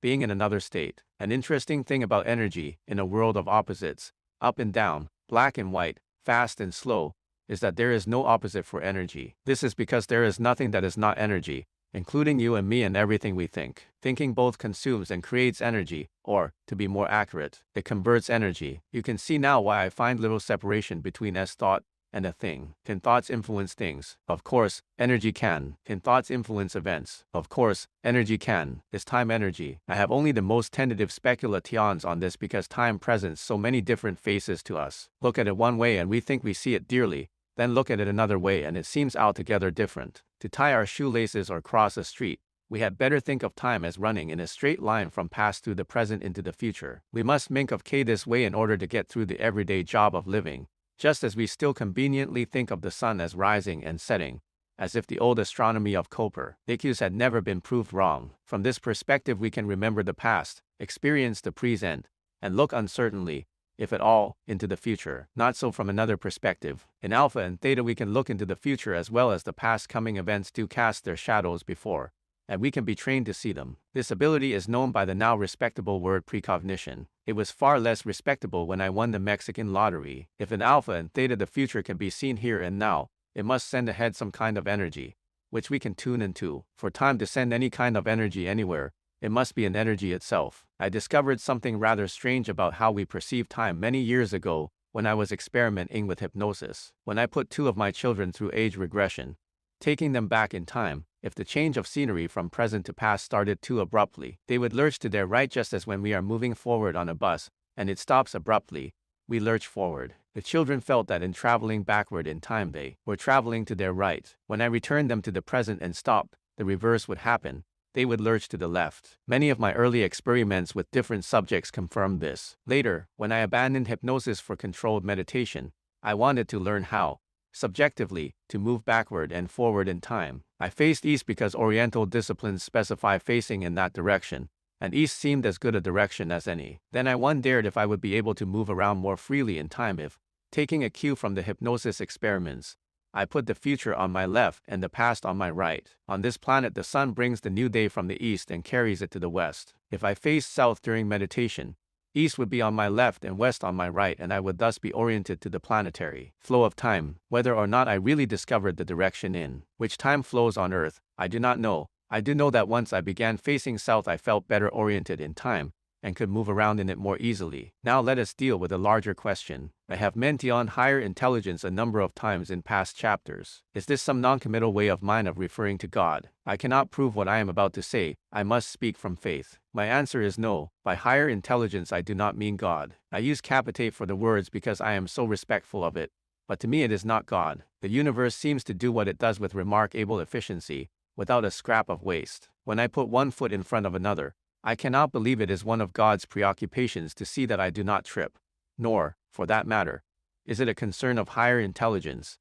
being in another state. An interesting thing about energy, in a world of opposites, up and down, black and white, fast and slow, is that there is no opposite for energy. This is because there is nothing that is not energy, including you and me and everything we think. Thinking both consumes and creates energy, or, to be more accurate, it converts energy. You can see now why I find little separation between thought and a thing. Can thoughts influence things? Of course, energy can. Can thoughts influence events? Of course, energy can. Is time energy? I have only the most tentative speculations on this because time presents so many different faces to us. Look at it one way and we think we see it dearly, then look at it another way and it seems altogether different. To tie our shoelaces or cross a street, we had better think of time as running in a straight line from past through the present into the future. We must think of K this way in order to get through the everyday job of living, just as we still conveniently think of the sun as rising and setting, as if the old astronomy of Copernicus had never been proved wrong. From this perspective we can remember the past, experience the present, and look uncertainly, if at all, into the future. Not so from another perspective. In alpha and theta we can look into the future as well as the past. Coming events do cast their shadows before, and we can be trained to see them. This ability is known by the now respectable word precognition. It was far less respectable when I won the Mexican lottery. If in alpha and theta the future can be seen here and now, it must send ahead some kind of energy, which we can tune into. For time to send any kind of energy anywhere, it must be an energy itself. I discovered something rather strange about how we perceive time many years ago when I was experimenting with hypnosis. When I put 2 of my children through age regression, taking them back in time, if the change of scenery from present to past started too abruptly, they would lurch to their right just as when we are moving forward on a bus, and it stops abruptly, we lurch forward. The children felt that in traveling backward in time they were traveling to their right. When I returned them to the present and stopped, the reverse would happen. They would lurch to the left. Many of my early experiments with different subjects confirmed this. Later, when I abandoned hypnosis for controlled meditation, I wanted to learn how, subjectively, to move backward and forward in time. I faced east because Oriental disciplines specify facing in that direction, and east seemed as good a direction as any. Then I wondered if I would be able to move around more freely in time if, taking a cue from the hypnosis experiments, I put the future on my left and the past on my right. On this planet the sun brings the new day from the east and carries it to the west. If I faced south during meditation, east would be on my left and west on my right, and I would thus be oriented to the planetary flow of time. Whether or not I really discovered the direction in which time flows on Earth, I do not know. I do know that once I began facing south I felt better oriented in time, and could move around in it more easily. Now let us deal with a larger question. I have mentioned higher intelligence a number of times in past chapters. Is this some non-committal way of mine of referring to God? I cannot prove what I am about to say. I must speak from faith. My answer is no. By higher intelligence I do not mean God. I use capitate for the words because I am so respectful of it. But to me it is not God. The universe seems to do what it does with remarkable efficiency, without a scrap of waste. When I put one foot in front of another, I cannot believe it is one of God's preoccupations to see that I do not trip. Nor, for that matter, is it a concern of higher intelligence.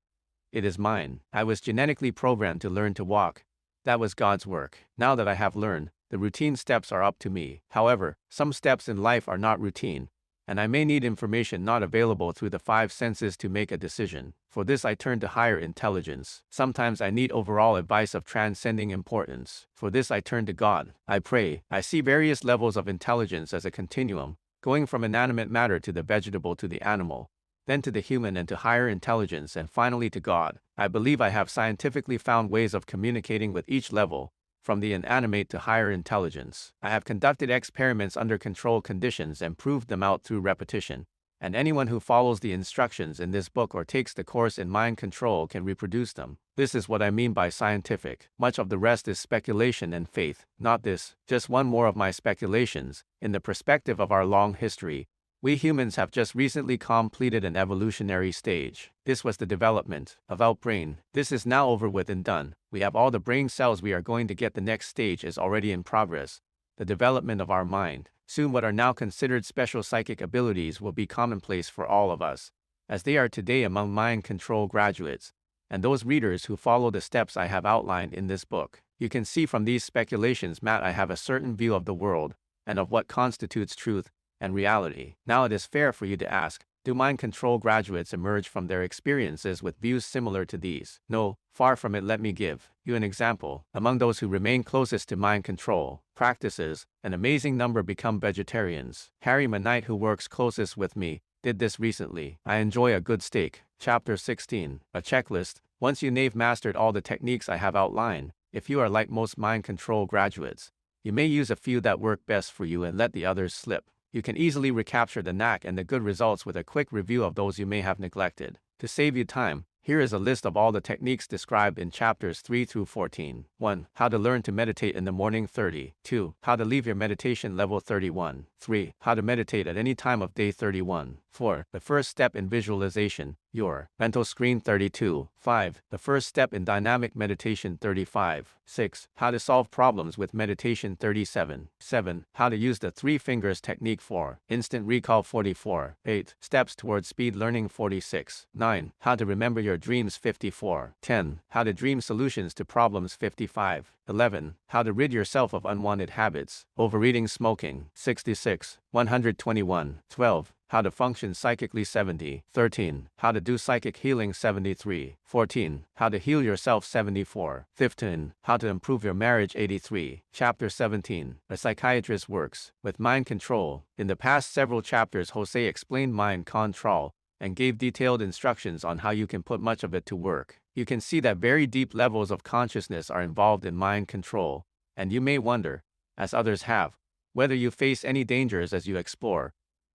It is mine. I was genetically programmed to learn to walk. That was God's work. Now that I have learned, the routine steps are up to me. However, some steps in life are not routine, and I may need information not available through the five senses to make a decision. For this I turn to higher intelligence. Sometimes I need overall advice of transcending importance. For this I turn to God. I pray. I see various levels of intelligence as a continuum, going from inanimate matter to the vegetable to the animal, then to the human and to higher intelligence and finally to God. I believe I have scientifically found ways of communicating with each level, from the inanimate to higher intelligence. I have conducted experiments under controlled conditions and proved them out through repetition, and anyone who follows the instructions in this book or takes the course in mind control can reproduce them. This is what I mean by scientific. Much of the rest is speculation and faith. Not this, just one more of my speculations. In the perspective of our long history, we humans have just recently completed an evolutionary stage. This was the development of our brain. This is now over with and done. We have all the brain cells we are going to get. The next stage is already in progress. The development of our mind. Soon what are now considered special psychic abilities will be commonplace for all of us, as they are today among mind control graduates, and those readers who follow the steps I have outlined in this book. You can see from these speculations, Matt, I have a certain view of the world, and of what constitutes truth and reality. Now it is fair for you to ask, do mind control graduates emerge from their experiences with views similar to these? No, far from it. Let me give you an example. Among those who remain closest to mind control practices, an amazing number become vegetarians. Harry Manite, who works closest with me, did this recently. I enjoy a good steak. Chapter 16. A checklist. Once you've mastered all the techniques I have outlined, if you are like most mind control graduates, you may use a few that work best for you and let the others slip. You can easily recapture the knack and the good results with a quick review of those you may have neglected. To save you time, here is a list of all the techniques described in chapters 3 through 14. 1. How to learn to meditate in the morning. 30. 2. How to leave your meditation level. 31. 3. How to meditate at any time of day. 31. 4. The first step in visualization, your mental screen. 32. 5. The first step in dynamic meditation. 35. 6. How to solve problems with meditation. 37. 7. How to use the three fingers technique. 4. Instant recall. 44. 8. Steps towards speed learning. 46. 9. How to remember your dreams. 54. 10. How to dream solutions to problems. 55. 11. How to rid yourself of unwanted habits, overeating, smoking. 66. 121. 12. How to function psychically. 70. 13. How to do psychic healing. 73. 14. How to heal yourself. 74. 15. How to improve your marriage. 83. Chapter 17. A psychiatrist works with mind control. In the past several chapters, Jose explained mind control and gave detailed instructions on how you can put much of it to work. You can see that very deep levels of consciousness are involved in mind control, and you may wonder, as others have, whether you face any dangers as you explore,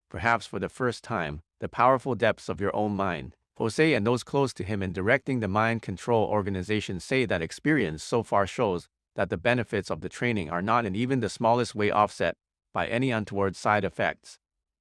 perhaps for the first time, the powerful depths of your own mind. Jose and those close to him in directing the mind control organization say that experience so far shows that the benefits of the training are not in even the smallest way offset by any untoward side effects.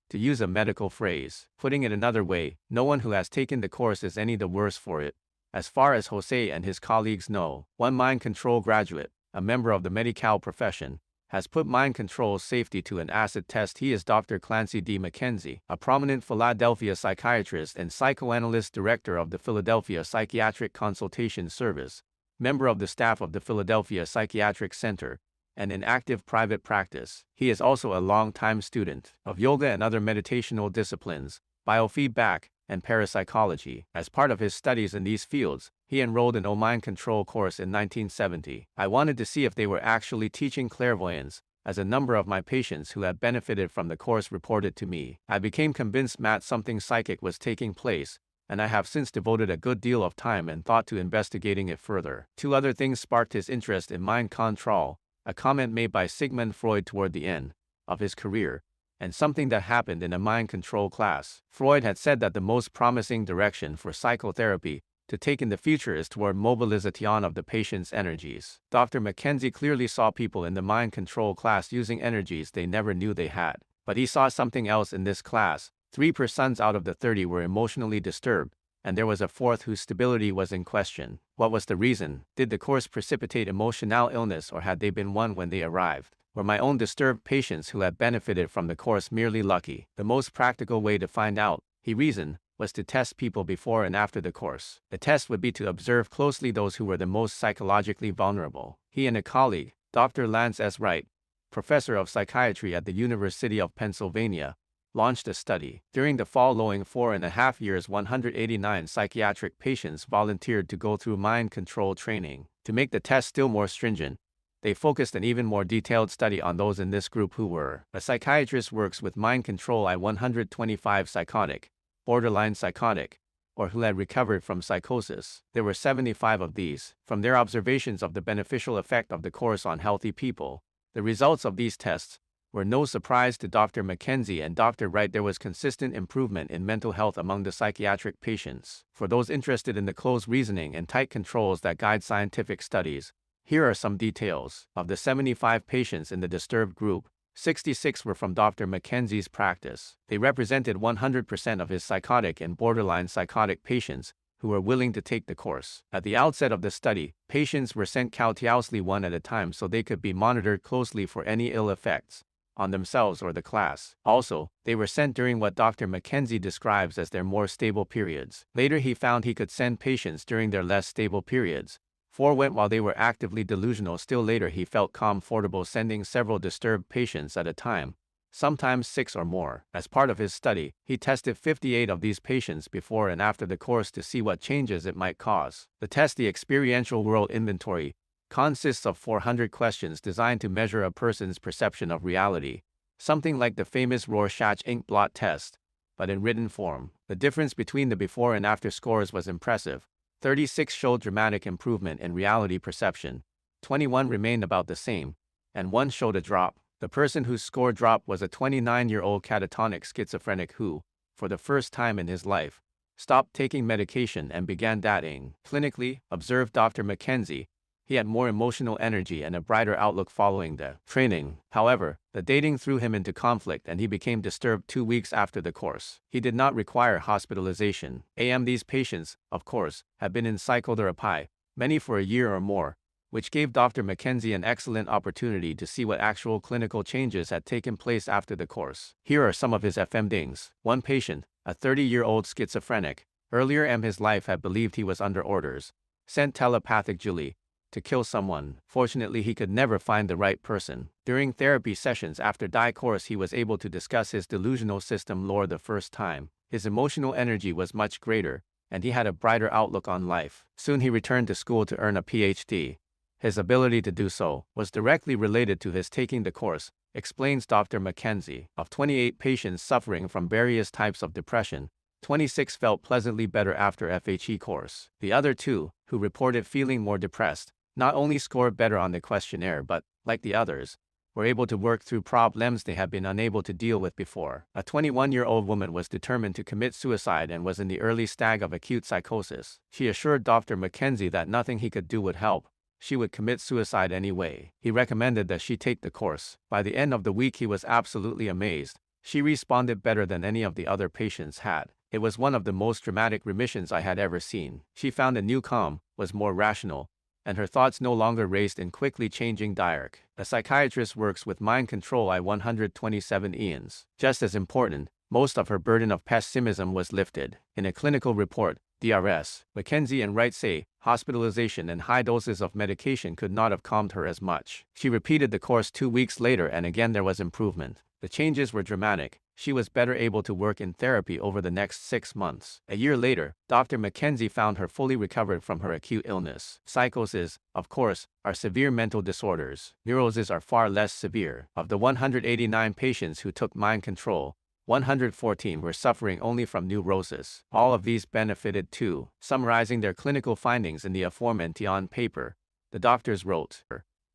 To use a medical phrase, putting it another way, no one who has taken the course is any the worse for it. As far as Jose and his colleagues know, one mind control graduate, a member of the medical profession, has put mind control safety to an acid test. He is Dr. Clancy D. McKenzie, a prominent Philadelphia psychiatrist and psychoanalyst, director of the Philadelphia Psychiatric Consultation Service, member of the staff of the Philadelphia Psychiatric Center, and in active private practice. He is also a long-time student of yoga and other meditational disciplines, biofeedback, and parapsychology. As part of his studies in these fields, he enrolled in a mind control course in 1970. I wanted to see if they were actually teaching clairvoyance, as a number of my patients who had benefited from the course reported to me. I became convinced that something psychic was taking place, and I have since devoted a good deal of time and thought to investigating it further. Two other things sparked his interest in mind control: a comment made by Sigmund Freud toward the end of his career, and something that happened in a mind control class. Freud had said that the most promising direction for psychotherapy to take in the future is toward mobilization of the patient's energies. Dr. Mackenzie clearly saw people in the mind control class using energies they never knew they had. But he saw something else in this class. 3 persons out of the 30 were emotionally disturbed, and there was a fourth whose stability was in question. What was the reason? Did the course precipitate emotional illness, or had they been one when they arrived? Were my own disturbed patients who had benefited from the course merely lucky? The most practical way to find out, he reasoned, was to test people before and after the course. The test would be to observe closely those who were the most psychologically vulnerable. He and a colleague, Dr. Lance S. Wright, professor of psychiatry at the University of Pennsylvania, launched a study. During the following 4.5 years, 189 psychiatric patients volunteered to go through mind control training. To make the test still more stringent, they focused an even more detailed study on those in this group who were: a psychiatrist works with mind control I-125 psychotic, borderline psychotic, or who had recovered from psychosis. There were 75 of these. From their observations of the beneficial effect of the course on healthy people, the results of these tests were no surprise to Dr. Mackenzie and Dr. Wright. There was consistent improvement in mental health among the psychiatric patients. For those interested in the close reasoning and tight controls that guide scientific studies, here are some details. Of the 75 patients in the disturbed group, 66 were from Dr. Mackenzie's practice. They represented 100% of his psychotic and borderline psychotic patients who were willing to take the course. At the outset of the study, patients were sent courteously one at a time so they could be monitored closely for any ill effects on themselves or the class. Also, they were sent during what Dr. Mackenzie describes as their more stable periods. Later he found he could send patients during their less stable periods. 4 went while they were actively delusional. Still later he felt comfortable sending several disturbed patients at a time, sometimes 6 or more. As part of his study, he tested 58 of these patients before and after the course to see what changes it might cause. The test, the Experiential World Inventory, consists of 400 questions designed to measure a person's perception of reality, something like the famous Rorschach ink blot test, but in written form. The difference between the before and after scores was impressive. 36 showed dramatic improvement in reality perception, 21 remained about the same, and 1 showed a drop. The person whose score dropped was a 29-year-old catatonic schizophrenic who, for the first time in his life, stopped taking medication and began dating. Clinically, observed Dr. Mackenzie, he had more emotional energy and a brighter outlook following the training. However, the dating threw him into conflict and he became disturbed 2 weeks after the course. He did not require hospitalization. These patients, of course, had been in psychotherapy, many for a year or more, which gave Dr. Mackenzie an excellent opportunity to see what actual clinical changes had taken place after the course. Here are some of his findings. One patient, a 30-year-old schizophrenic, earlier in his life had believed he was under orders, sent telepathically to kill someone. Fortunately, he could never find the right person. During therapy sessions after die course, he was able to discuss his delusional system lore the first time. His emotional energy was much greater, and he had a brighter outlook on life. Soon he returned to school to earn a PhD. His ability to do so was directly related to his taking the course, explains Dr. Mackenzie. Of 28 patients suffering from various types of depression, 26 felt pleasantly better after FHE course. The other 2, who reported feeling more depressed, not only scored better on the questionnaire but, like the others, were able to work through problems they had been unable to deal with before. A 21-year-old woman was determined to commit suicide and was in the early stage of acute psychosis. She assured Dr. Mackenzie that nothing he could do would help. She would commit suicide anyway. He recommended that she take the course. By the end of the week he was absolutely amazed. She responded better than any of the other patients had. It was one of the most dramatic remissions I had ever seen. She found a new calm, was more rational, and her thoughts no longer raced in quickly changing diarch. A psychiatrist works with mind control I-127 Ians. Just as important, most of her burden of pessimism was lifted. In a clinical report, DRS, Mackenzie and Wright say, hospitalization and high doses of medication could not have calmed her as much. She repeated the course 2 weeks later and again there was improvement. The changes were dramatic. She was better able to work in therapy over the next 6 months. A year later, Dr. Mackenzie found her fully recovered from her acute illness. Psychoses, of course, are severe mental disorders. Neuroses are far less severe. Of the 189 patients who took mind control, 114 were suffering only from neurosis. All of these benefited too. Summarizing their clinical findings in the aforementioned paper, the doctors wrote,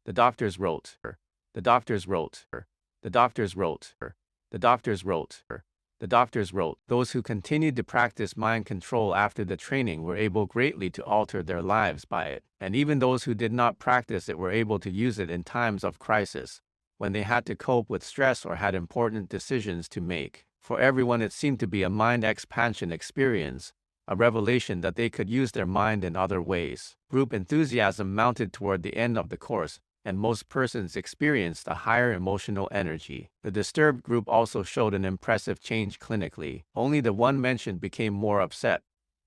the doctors wrote, the doctors wrote, the doctors wrote, The doctors wrote. Those who continued to practice mind control after the training were able greatly to alter their lives by it, and even those who did not practice it were able to use it in times of crisis, when they had to cope with stress or had important decisions to make. For everyone it seemed to be a mind expansion experience, a revelation that they could use their mind in other ways. Group enthusiasm mounted toward the end of the course, and most persons experienced a higher emotional energy. The disturbed group also showed an impressive change clinically. Only the one mentioned became more upset,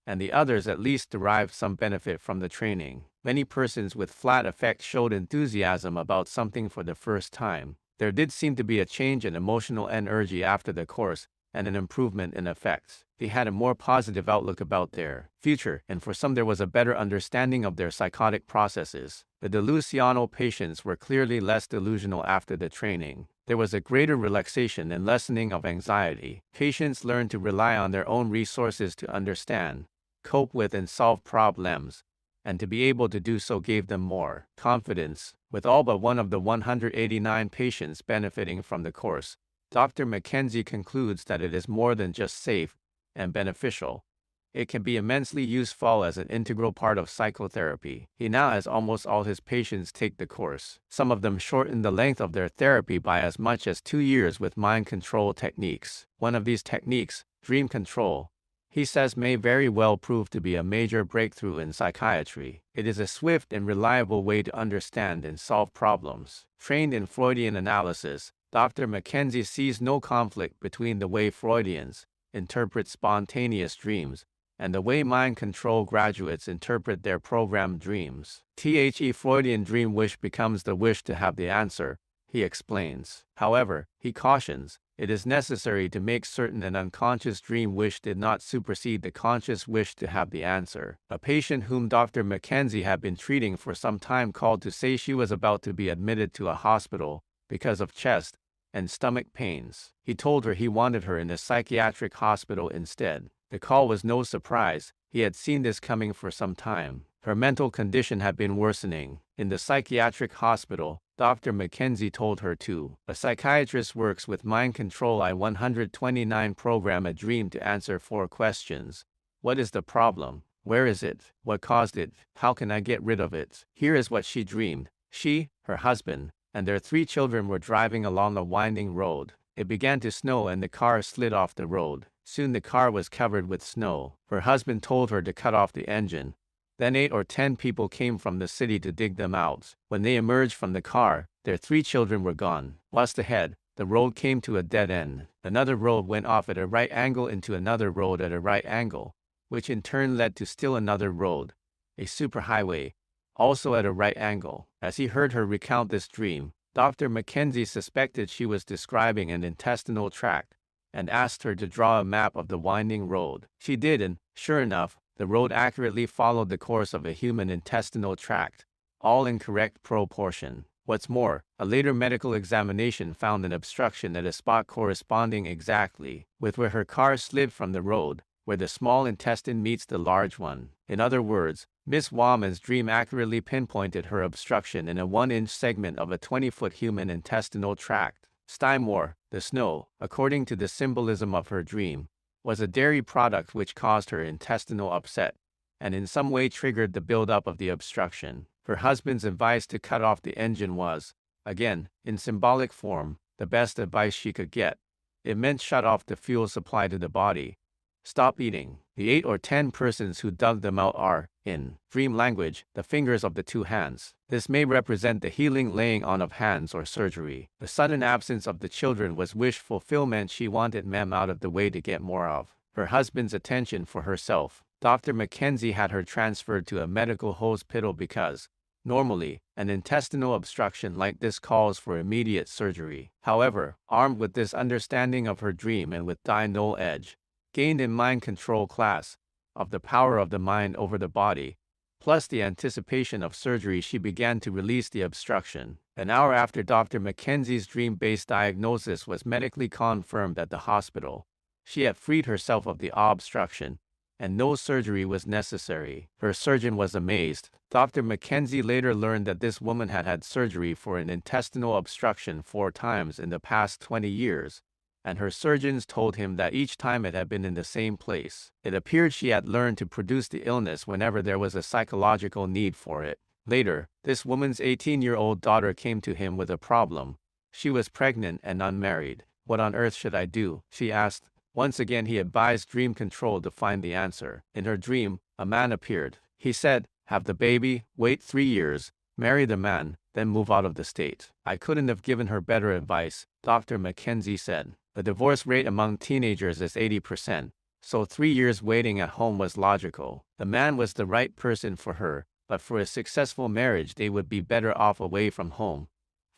and the others at least derived some benefit from the training. Many persons with flat affect showed enthusiasm about something for the first time. There did seem to be a change in emotional energy after the course, and an improvement in effects. They had a more positive outlook about their future, and for some there was a better understanding of their psychotic processes. The delusional patients were clearly less delusional after the training. There was a greater relaxation and lessening of anxiety. Patients learned to rely on their own resources to understand, cope with and solve problems, and to be able to do so gave them more confidence. With all but one of the 189 patients benefiting from the course, Dr. Mackenzie concludes that it is more than just safe and beneficial. It can be immensely useful as an integral part of psychotherapy. He now has almost all his patients take the course. Some of them shorten the length of their therapy by as much as 2 years with mind control techniques. One of these techniques, dream control, he says may very well prove to be a major breakthrough in psychiatry. It is a swift and reliable way to understand and solve problems. Trained in Freudian analysis, Dr. Mackenzie sees no conflict between the way Freudians interpret spontaneous dreams and the way mind control graduates interpret their programmed dreams. The Freudian dream wish becomes the wish to have the answer, he explains. However, he cautions, it is necessary to make certain an unconscious dream wish did not supersede the conscious wish to have the answer. A patient whom Dr. Mackenzie had been treating for some time called to say she was about to be admitted to a hospital because of chest and stomach pains. He told her he wanted her in a psychiatric hospital instead. The call was no surprise. He had seen this coming for some time. Her mental condition had been worsening. In the psychiatric hospital, Dr. Mackenzie told her to. A psychiatrist works with mind control I-129 program a dream to answer 4 questions. What is the problem? Where is it? What caused it? How can I get rid of it? Here is what she dreamed. She, her husband, and their 3 children were driving along a winding road. It began to snow and the car slid off the road. Soon the car was covered with snow. Her husband told her to cut off the engine. Then 8 or 10 people came from the city to dig them out. When they emerged from the car, their 3 children were gone. Just ahead, the road came to a dead end. Another road went off at a right angle into another road at a right angle, which in turn led to still another road, a superhighway, also at a right angle. As he heard her recount this dream, Dr. Mackenzie suspected she was describing an intestinal tract, and asked her to draw a map of the winding road. She did, and, sure enough, the road accurately followed the course of a human intestinal tract, all in correct proportion. What's more, a later medical examination found an obstruction at a spot corresponding exactly with where her car slid from the road, where the small intestine meets the large one. In other words, Miss Wahman's dream accurately pinpointed her obstruction in a 1-inch segment of a 20-foot human intestinal tract. Stymore, the snow, according to the symbolism of her dream, was a dairy product which caused her intestinal upset, and in some way triggered the buildup of the obstruction. Her husband's advice to cut off the engine was, again, in symbolic form, the best advice she could get. It meant shut off the fuel supply to the body. Stop eating. The 8 or 10 persons who dug them out are, in dream language, the fingers of the 2 hands. This may represent the healing laying on of hands or surgery. The sudden absence of the children was wish fulfillment. She wanted them out of the way to get more of her husband's attention for herself. Dr. Mackenzie had her transferred to a medical hospital because, normally, an intestinal obstruction like this calls for immediate surgery. However, armed with this understanding of her dream and with knowledge gained in mind control class, of the power of the mind over the body, plus the anticipation of surgery, she began to release the obstruction. An hour after Dr. Mackenzie's dream-based diagnosis was medically confirmed at the hospital, she had freed herself of the obstruction, and no surgery was necessary. Her surgeon was amazed. Dr. Mackenzie later learned that this woman had had surgery for an intestinal obstruction 4 times in the past 20 years, and her surgeons told him that each time it had been in the same place. It appeared she had learned to produce the illness whenever there was a psychological need for it. Later, this woman's 18-year-old daughter came to him with a problem. She was pregnant and unmarried. "What on earth should I do?" she asked. Once again he advised dream control to find the answer. In her dream, a man appeared. He said, "Have the baby, wait 3 years, marry the man, then move out of the state." "I couldn't have given her better advice," Dr. Mackenzie said. "The divorce rate among teenagers is 80%, so 3 years waiting at home was logical. The man was the right person for her, but for a successful marriage they would be better off away from home,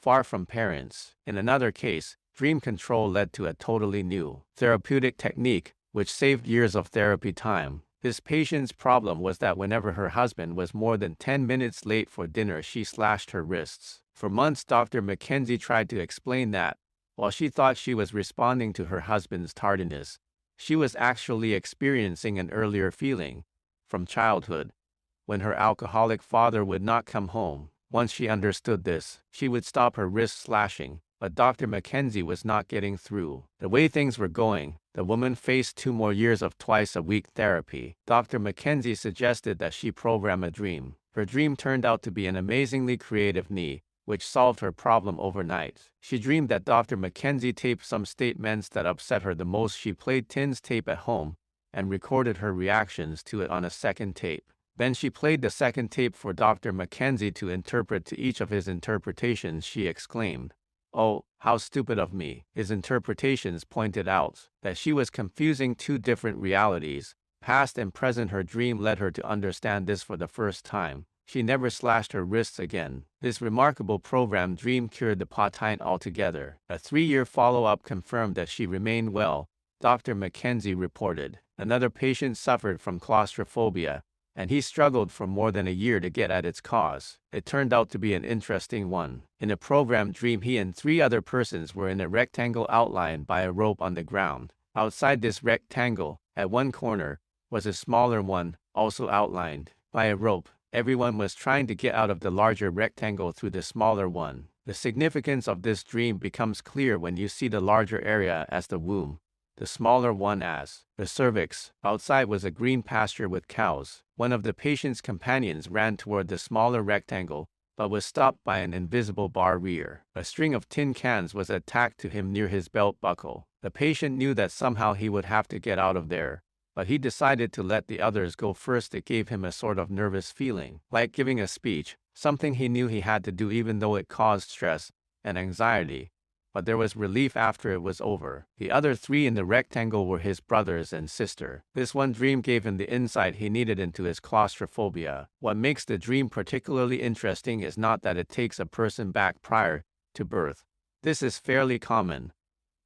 far from parents." In another case, dream control led to a totally new therapeutic technique, which saved years of therapy time. This patient's problem was that whenever her husband was more than 10 minutes late for dinner, she slashed her wrists. For months, Dr. Mackenzie tried to explain that, while she thought she was responding to her husband's tardiness, she was actually experiencing an earlier feeling from childhood, when her alcoholic father would not come home. Once she understood this, she would stop her wrist slashing. But Dr. Mackenzie was not getting through. The way things were going, the woman faced 2 more years of twice-a-week therapy. Dr. Mackenzie suggested that she program a dream. Her dream turned out to be an amazingly creative knee, which solved her problem overnight. She dreamed that Dr. Mackenzie taped some statements that upset her the most. She played Tin's tape at home and recorded her reactions to it on a second tape. Then she played the second tape for Dr. Mackenzie to interpret. To each of his interpretations she exclaimed, "Oh, how stupid of me." His interpretations pointed out that she was confusing 2 different realities, past and present. Her dream led her to understand this for the first time. She never slashed her wrists again. This remarkable program dream cured the patient altogether. A 3-year follow-up confirmed that she remained well, Dr. Mackenzie reported. Another patient suffered from claustrophobia, and he struggled for more than a year to get at its cause. It turned out to be an interesting one. In a programmed dream, he and 3 other persons were in a rectangle outlined by a rope on the ground. Outside this rectangle, at one corner, was a smaller one, also outlined by a rope. Everyone was trying to get out of the larger rectangle through the smaller one. The significance of this dream becomes clear when you see the larger area as the womb, the smaller one as the cervix. Outside was a green pasture with cows. One of the patient's companions ran toward the smaller rectangle, but was stopped by an invisible bar rear. A string of tin cans was attached to him near his belt buckle. The patient knew that somehow he would have to get out of there, but he decided to let the others go first. It gave him a sort of nervous feeling, like giving a speech, something he knew he had to do even though it caused stress and anxiety. But there was relief after it was over. The other 3 in the rectangle were his brothers and sister. This one dream gave him the insight he needed into his claustrophobia. What makes the dream particularly interesting is not that it takes a person back prior to birth. This is fairly common,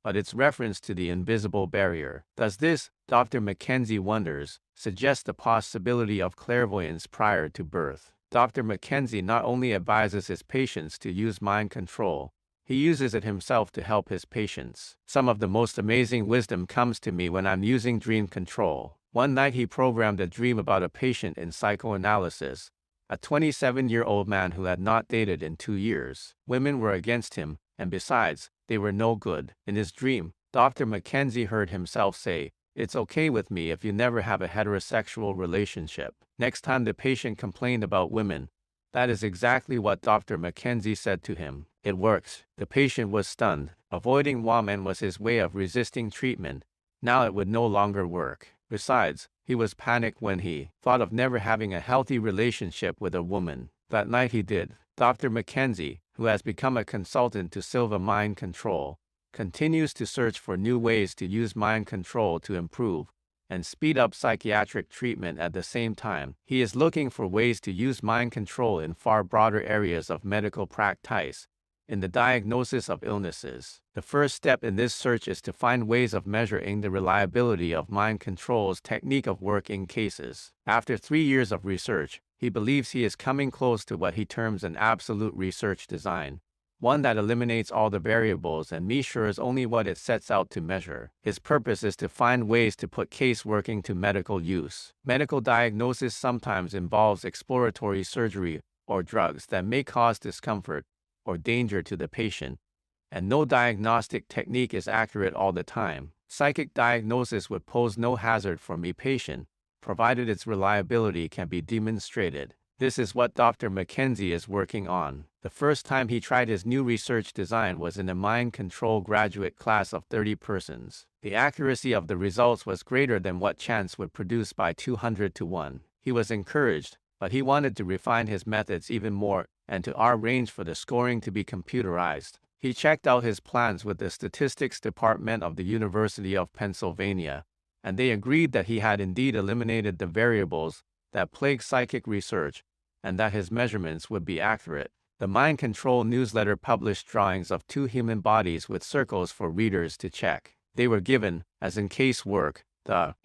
but its reference to the invisible barrier. Does this, Dr. Mackenzie wonders, suggest the possibility of clairvoyance prior to birth? Dr. Mackenzie not only advises his patients to use mind control, he uses it himself to help his patients. Some of the most amazing wisdom comes to me when I'm using dream control. One night he programmed a dream about a patient in psychoanalysis, a 27-year-old man who had not dated in 2 years. Women were against him, and besides, they were no good. In his dream, Dr. Mackenzie heard himself say, "It's okay with me if you never have a heterosexual relationship." Next time the patient complained about women, that is exactly what Dr. Mackenzie said to him. It worked. The patient was stunned. Avoiding women was his way of resisting treatment. Now it would no longer work. Besides, he was panicked when he thought of never having a healthy relationship with a woman. That night he did. Dr. Mackenzie, who has become a consultant to Silva Mind Control, continues to search for new ways to use mind control to improve and speed up psychiatric treatment. At the same time, he is looking for ways to use mind control in far broader areas of medical practice, in the diagnosis of illnesses. The first step in this search is to find ways of measuring the reliability of mind control's technique of work in cases. After 3 years of research, he believes he is coming close to what he terms an absolute research design, one that eliminates all the variables and measures only what it sets out to measure. His purpose is to find ways to put case working to medical use. Medical diagnosis sometimes involves exploratory surgery or drugs that may cause discomfort or danger to the patient, and no diagnostic technique is accurate all the time. Psychic diagnosis would pose no hazard for me patient, provided its reliability can be demonstrated. This is what Dr. Mackenzie is working on. The first time he tried his new research design was in a mind control graduate class of 30 persons. The accuracy of the results was greater than what chance would produce by 200 to 1. He was encouraged, but he wanted to refine his methods even more and to arrange for the scoring to be computerized. He checked out his plans with the statistics department of the University of Pennsylvania, and they agreed that he had indeed eliminated the variables that plague psychic research, and that his measurements would be accurate. The Mind Control newsletter published drawings of 2 human bodies with circles for readers to check. They were given, as in casework, the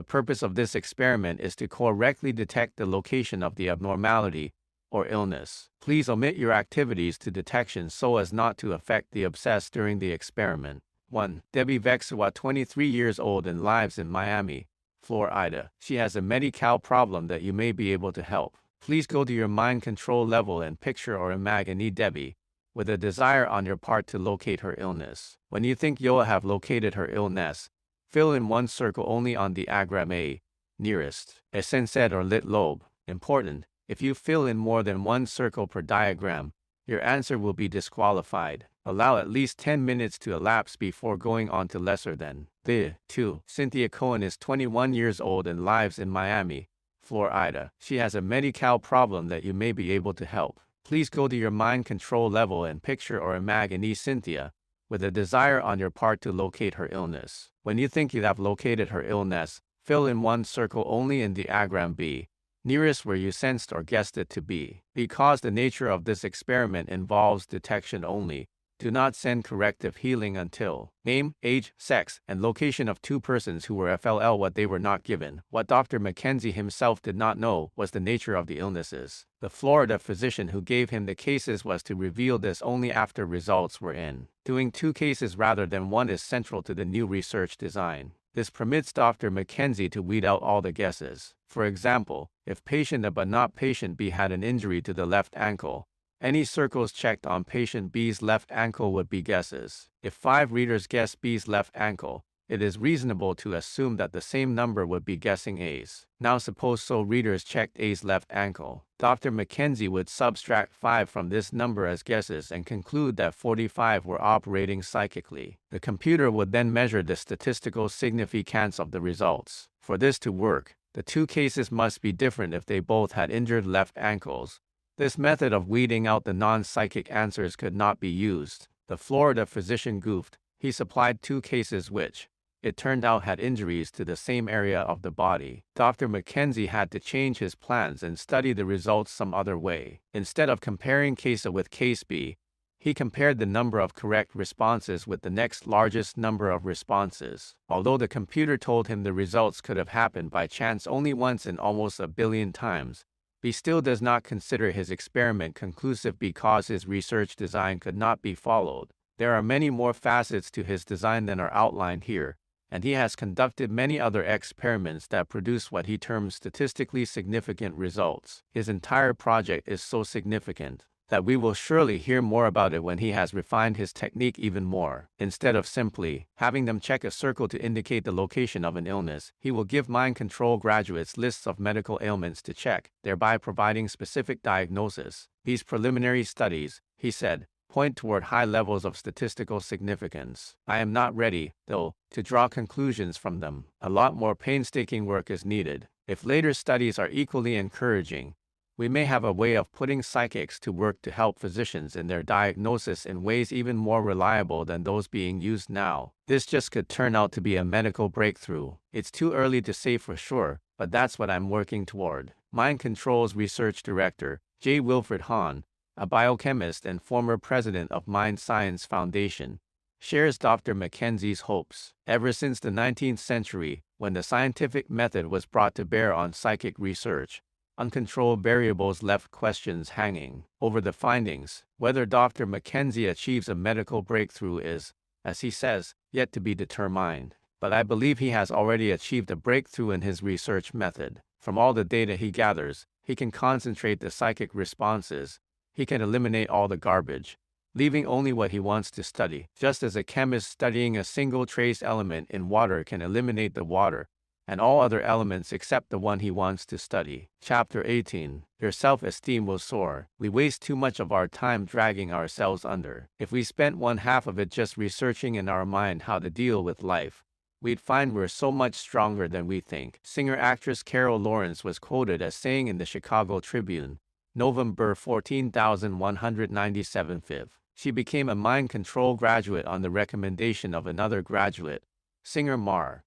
purpose of this experiment is to correctly detect the location of the abnormality or illness. Please omit your activities to detection so as not to affect the obsessed during the experiment. 1. Debbie Vexua, 23 years old and lives in Miami, Florida. She has a medical problem that you may be able to help. Please go to your mind control level and picture or imagine Debbie, with a desire on your part to locate her illness. When you think you'll have located her illness, fill in one circle only on the diagram A, nearest, a sensed or lit lobe. Important, if you fill in more than one circle per diagram, your answer will be disqualified. Allow at least 10 minutes to elapse before going on to lesser than. 2. Cynthia Cohen is 21 years old and lives in Miami, Florida. She has a medical problem that you may be able to help. Please go to your mind control level and picture or imagine Cynthia, with a desire on your part to locate her illness. When you think you have located her illness, fill in one circle only in the diagram B, nearest where you sensed or guessed it to be. Because the nature of this experiment involves detection only, do not send corrective healing until name, age, sex, and location of 2 persons who were FLL what they were not given. What Dr. Mackenzie himself did not know was the nature of the illnesses. The Florida physician who gave him the cases was to reveal this only after results were in. Doing 2 cases rather than 1 is central to the new research design. This permits Dr. Mackenzie to weed out all the guesses. For example, if patient A but not patient B had an injury to the left ankle, any circles checked on patient B's left ankle would be guesses. If 5 readers guessed B's left ankle, it is reasonable to assume that the same number would be guessing A's. Now suppose so readers checked A's left ankle. Dr. Mackenzie would subtract 5 from this number as guesses and conclude that 45 were operating psychically. The computer would then measure the statistical significance of the results. For this to work, the 2 cases must be different if they both had injured left ankles. This method of weeding out the non-psychic answers could not be used. The Florida physician goofed. He supplied 2 cases which, it turned out, had injuries to the same area of the body. Dr. Mackenzie had to change his plans and study the results some other way. Instead of comparing case A with case B, he compared the number of correct responses with the next largest number of responses. Although the computer told him the results could have happened by chance only once in almost a billion times, he still does not consider his experiment conclusive because his research design could not be followed. There are many more facets to his design than are outlined here, and he has conducted many other experiments that produce what he terms statistically significant results. His entire project is so significant that we will surely hear more about it when he has refined his technique even more. Instead of simply having them check a circle to indicate the location of an illness, he will give mind control graduates lists of medical ailments to check, thereby providing specific diagnosis. These preliminary studies, he said, point toward high levels of statistical significance. I am not ready, though, to draw conclusions from them. A lot more painstaking work is needed. If later studies are equally encouraging, we may have a way of putting psychics to work to help physicians in their diagnosis in ways even more reliable than those being used now. This just could turn out to be a medical breakthrough. It's too early to say for sure, but that's what I'm working toward. Mind Control's research director, J. Wilfred Hahn, a biochemist and former president of Mind Science Foundation, shares Dr. Mackenzie's hopes. Ever since the 19th century, when the scientific method was brought to bear on psychic research, uncontrolled variables left questions hanging over the findings. Whether Dr. Mackenzie achieves a medical breakthrough is, as he says, yet to be determined. But I believe he has already achieved a breakthrough in his research method. From all the data he gathers, he can concentrate the psychic responses. He can eliminate all the garbage. leaving only what he wants to study. Just as a chemist studying a single trace element in water can eliminate the water and all other elements except the one he wants to study. Chapter 18. Your self-esteem will soar. We waste too much of our time dragging ourselves under. If we spent one half of it just researching in our mind how to deal with life, we'd find we're so much stronger than we think. Singer-actress Carol Lawrence was quoted as saying in the Chicago Tribune, November 14,197 5. She became a mind control graduate on the recommendation of another graduate, singer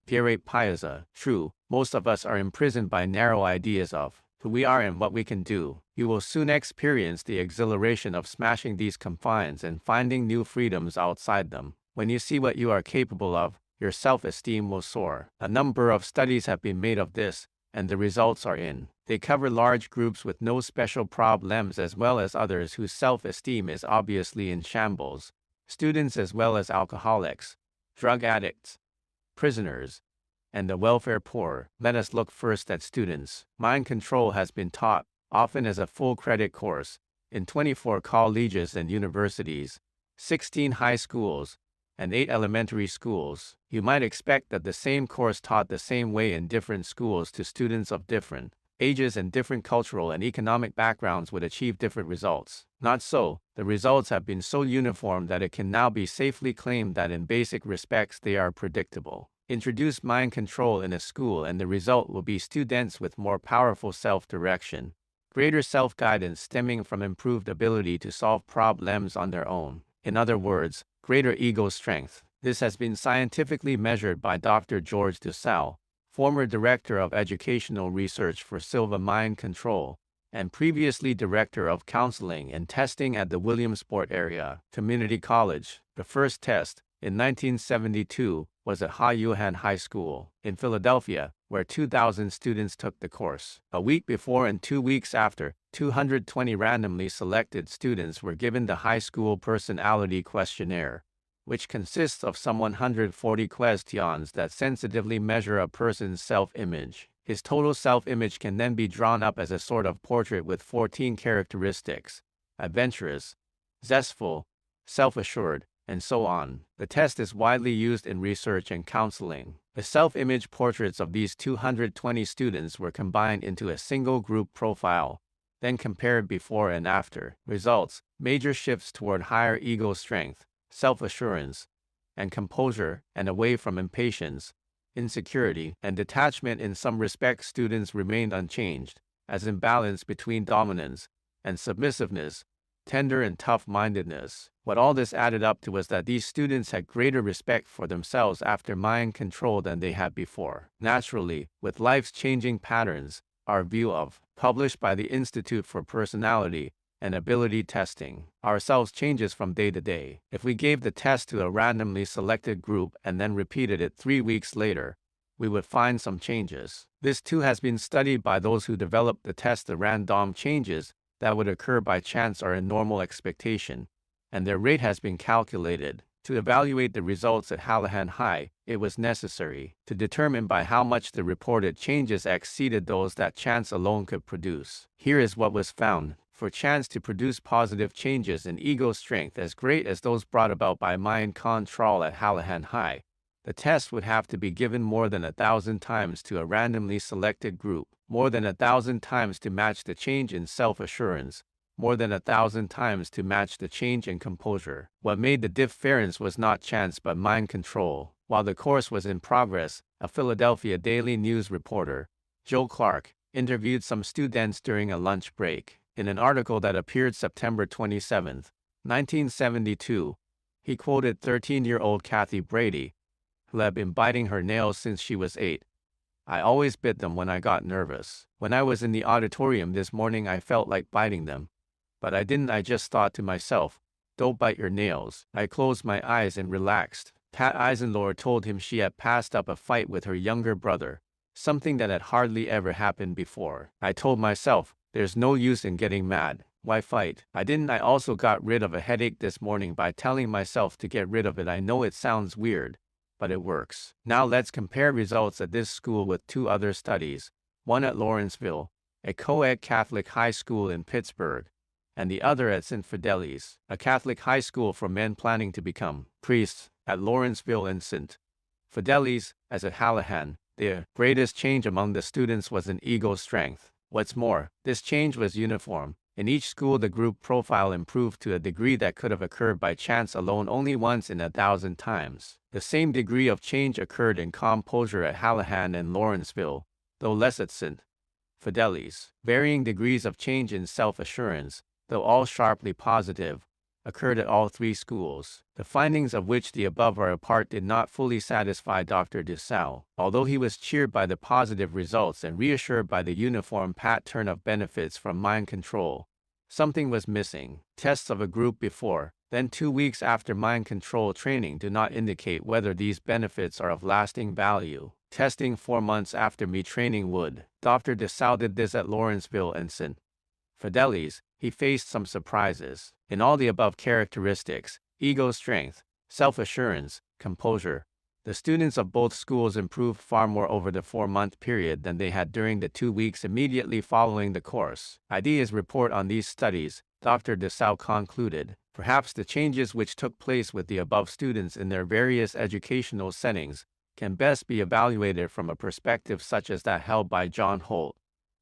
Pierre Piazza. True, most of us are imprisoned by narrow ideas of who we are and what we can do. You will soon experience the exhilaration of smashing these confines and finding new freedoms outside them. When you see what you are capable of, your self-esteem will soar. A number of studies have been made of this, and the results are in. They cover large groups with no special problems as well as others whose self-esteem is obviously in shambles. Students as well as alcoholics, drug addicts, prisoners, and the welfare poor. Let us look first at students. Mind control has been taught, often as a full credit course, in 24 colleges and universities, 16 high schools, and 8 elementary schools. You might expect that the same course taught the same way in different schools to students of different ages and different cultural and economic backgrounds would achieve different results. Not so. The results have been so uniform that it can now be safely claimed that in basic respects they are predictable. Introduce mind control in a school and the result will be students with more powerful self-direction, greater self-guidance stemming from improved ability to solve problems on their own. In other words, greater ego strength. This has been scientifically measured by Dr. George Dussel, former Director of Educational Research for Silva Mind Control, and previously Director of Counseling and Testing at the Williamsport Area Community College. The first test, in 1972, was at High High School in Philadelphia, where 2,000 students took the course. A week before and 2 weeks after, 220 randomly selected students were given the high school personality questionnaire, which consists of some 140 questions that sensitively measure a person's self-image. His total self-image can then be drawn up as a sort of portrait with 14 characteristics: adventurous, zestful, self-assured, and so on. The test is widely used in research and counseling. The self-image portraits of these 220 students were combined into a single group profile, then compared before and after. Results: major shifts toward higher ego strength, self-assurance, and composure, and away from impatience, insecurity, and detachment. In some respects, students remained unchanged, as imbalance between dominance and submissiveness, tender and tough-mindedness. What all this added up to was that these students had greater respect for themselves after mind control than they had before. Naturally, with life's changing patterns, our view of, published by the Institute for Personality and Ability Testing, ourselves changes from day to day. If we gave the test to a randomly selected group and then repeated it 3 weeks later, we would find some changes. This too has been studied by those who developed the test. The random changes that would occur by chance are in normal expectation, and their rate has been calculated. To evaluate the results at Hallahan High, it was necessary to determine by how much the reported changes exceeded those that chance alone could produce. Here is what was found. For chance to produce positive changes in ego strength as great as those brought about by mind control at Hallahan High, the test would have to be given more than 1,000 times to a randomly selected group, more than 1,000 times to match the change in self-assurance, more than 1,000 times to match the change in composure. What made the difference was not chance but mind control. While the course was in progress, a Philadelphia Daily News reporter, Joe Clark, interviewed some students during a lunch break. In an article that appeared September 27, 1972, he quoted 13-year-old Kathy Brady, who had been biting her nails since she was 8. "I always bit them when I got nervous. When I was in the auditorium this morning I felt like biting them. But I didn't. I just thought to myself, don't bite your nails. I closed my eyes and relaxed." Pat Eisenlohr told him she had passed up a fight with her younger brother, something that had hardly ever happened before. "I told myself, there's no use in getting mad. Why fight? I didn't. I also got rid of a headache this morning by telling myself to get rid of it. I know it sounds weird, but it works." Now let's compare results at this school with 2 other studies, one at Lawrenceville, a co-ed Catholic high school in Pittsburgh, and the other at St. Fidelis, a Catholic high school for men planning to become priests, at Lawrenceville and St. Fidelis, as at Hallahan. The greatest change among the students was in ego strength. What's more, this change was uniform. In each school, the group profile improved to a degree that could have occurred by chance alone only once in 1,000 times. The same degree of change occurred in composure at Hallahan and Lawrenceville, though less at St. Fidelis. Varying degrees of change in self-assurance, though all sharply positive, occurred at all three schools. The findings of which the above are a part did not fully satisfy Dr. DeSalle. Although he was cheered by the positive results and reassured by the uniform pattern of benefits from mind control, something was missing. Tests of a group before, then 2 weeks after mind control training do not indicate whether these benefits are of lasting value. Testing 4 months after me training would. Dr. DeSalle did this at Lawrenceville and St. Fidelis. He faced some surprises. In all the above characteristics, ego strength, self-assurance, composure, the students of both schools improved far more over the 4-month period than they had during the 2 weeks immediately following the course. Ideas report on these studies, Dr. DeSalle concluded. Perhaps the changes which took place with the above students in their various educational settings can best be evaluated from a perspective such as that held by John Holt,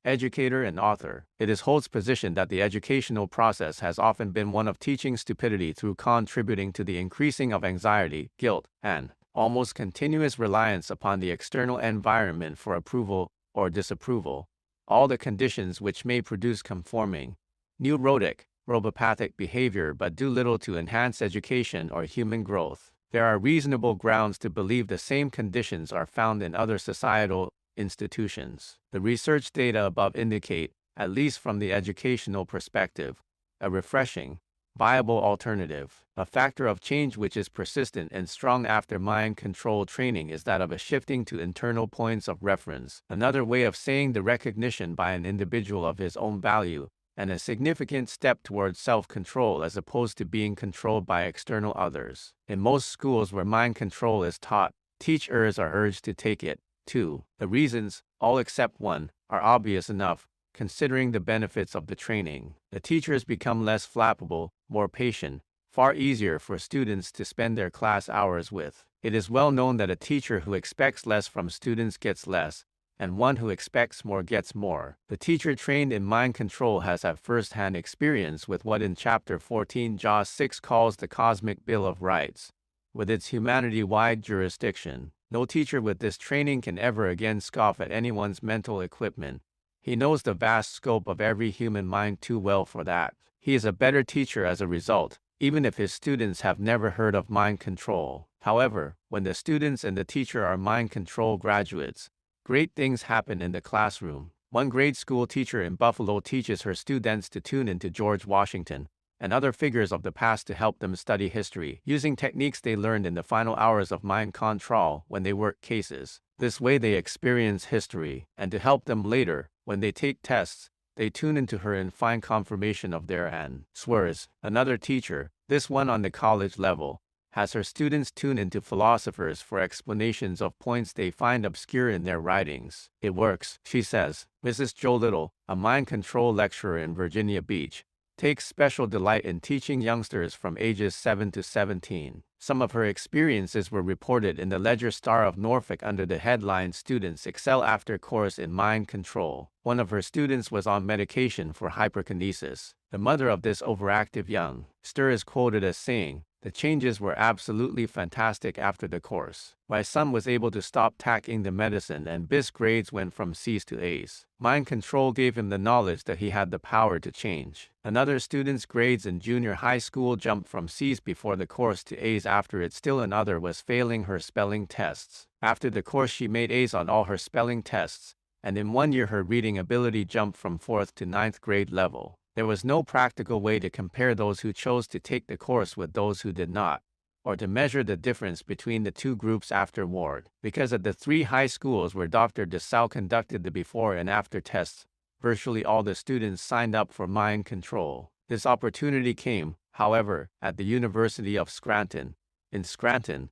educator and author. It is Holt's position that the educational process has often been one of teaching stupidity through contributing to the increasing of anxiety, guilt, and almost continuous reliance upon the external environment for approval or disapproval, all the conditions which may produce conforming, neurotic, robopathic behavior but do little to enhance education or human growth. There are reasonable grounds to believe the same conditions are found in other societal institutions. The research data above indicate, at least from the educational perspective, a refreshing, viable alternative. A factor of change which is persistent and strong after mind control training is that of a shifting to internal points of reference, another way of saying the recognition by an individual of his own value, and a significant step towards self-control as opposed to being controlled by external others. In most schools where mind control is taught, teachers are urged to take it, too. The reasons, all except one, are obvious enough, considering the benefits of the training. The teachers become less flappable, more patient, far easier for students to spend their class hours with. It is well known that a teacher who expects less from students gets less, and one who expects more gets more. The teacher trained in mind control has had first-hand experience with what in Chapter 14 Jaws 6 calls the Cosmic Bill of Rights, with its humanity-wide jurisdiction. No teacher with this training can ever again scoff at anyone's mental equipment. He knows the vast scope of every human mind too well for that. He is a better teacher as a result, even if his students have never heard of mind control. However, when the students and the teacher are mind control graduates, great things happen in the classroom. One grade school teacher in Buffalo teaches her students to tune into George Washington and other figures of the past to help them study history, using techniques they learned in the final hours of mind control when they work cases. This way they experience history, and to help them later, when they take tests, they tune into her and find confirmation of their answers. Another teacher, this one on the college level, has her students tune into philosophers for explanations of points they find obscure in their writings. It works, she says. Mrs. Joe Little, a mind control lecturer in Virginia Beach, takes special delight in teaching youngsters from ages 7 to 17. Some of her experiences were reported in the Ledger Star of Norfolk under the headline "Students Excel After Course in Mind Control." One of her students was on medication for hyperkinesis. The mother of this overactive youngster is quoted as saying, "The changes were absolutely fantastic after the course. My son was able to stop taking the medicine and BIS grades went from C's to A's. Mind control gave him the knowledge that he had the power to change." Another student's grades in junior high school jumped from C's before the course to A's after it. Still another was failing her spelling tests. After the course she made A's on all her spelling tests, and in 1 year her reading ability jumped from 4th to 9th grade level. There was no practical way to compare those who chose to take the course with those who did not, or to measure the difference between the two groups afterward, because at the 3 high schools where Dr. DeSalle conducted the before and after tests, virtually all the students signed up for mind control. This opportunity came, however, at the University of Scranton, in Scranton,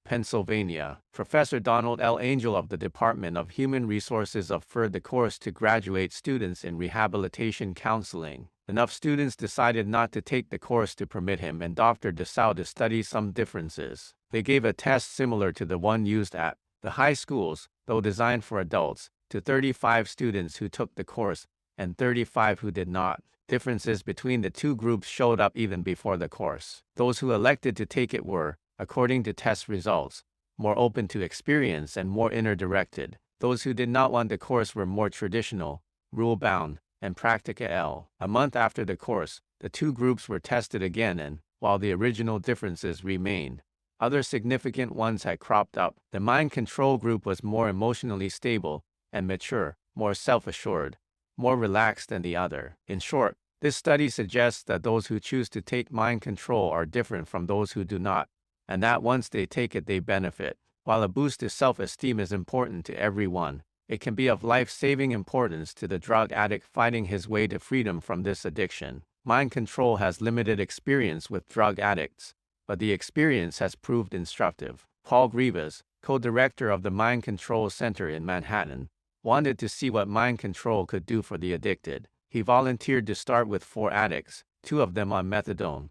Pennsylvania. Professor Donald L. Angel of the Department of Human Resources offered the course to graduate students in rehabilitation counseling. Enough students decided not to take the course to permit him and Dr. Desau to study some differences. They gave a test similar to the one used at the high schools, though designed for adults, to 35 students who took the course and 35 who did not. Differences between the two groups showed up even before the course. Those who elected to take it were, according to test results, more open to experience and more inner-directed. Those who did not want the course were more traditional, rule-bound, and practical. A month after the course, the two groups were tested again and, while the original differences remained, other significant ones had cropped up. The mind control group was more emotionally stable and mature, more self-assured, more relaxed than the other. In short, this study suggests that those who choose to take mind control are different from those who do not, and that once they take it they benefit. While a boost to self-esteem is important to everyone, it can be of life-saving importance to the drug addict fighting his way to freedom from this addiction. Mind control has limited experience with drug addicts, but the experience has proved instructive. Paul Grivas, co-director of the Mind Control Center in Manhattan, wanted to see what mind control could do for the addicted. He volunteered to start with 4 addicts, 2 of them on methadone,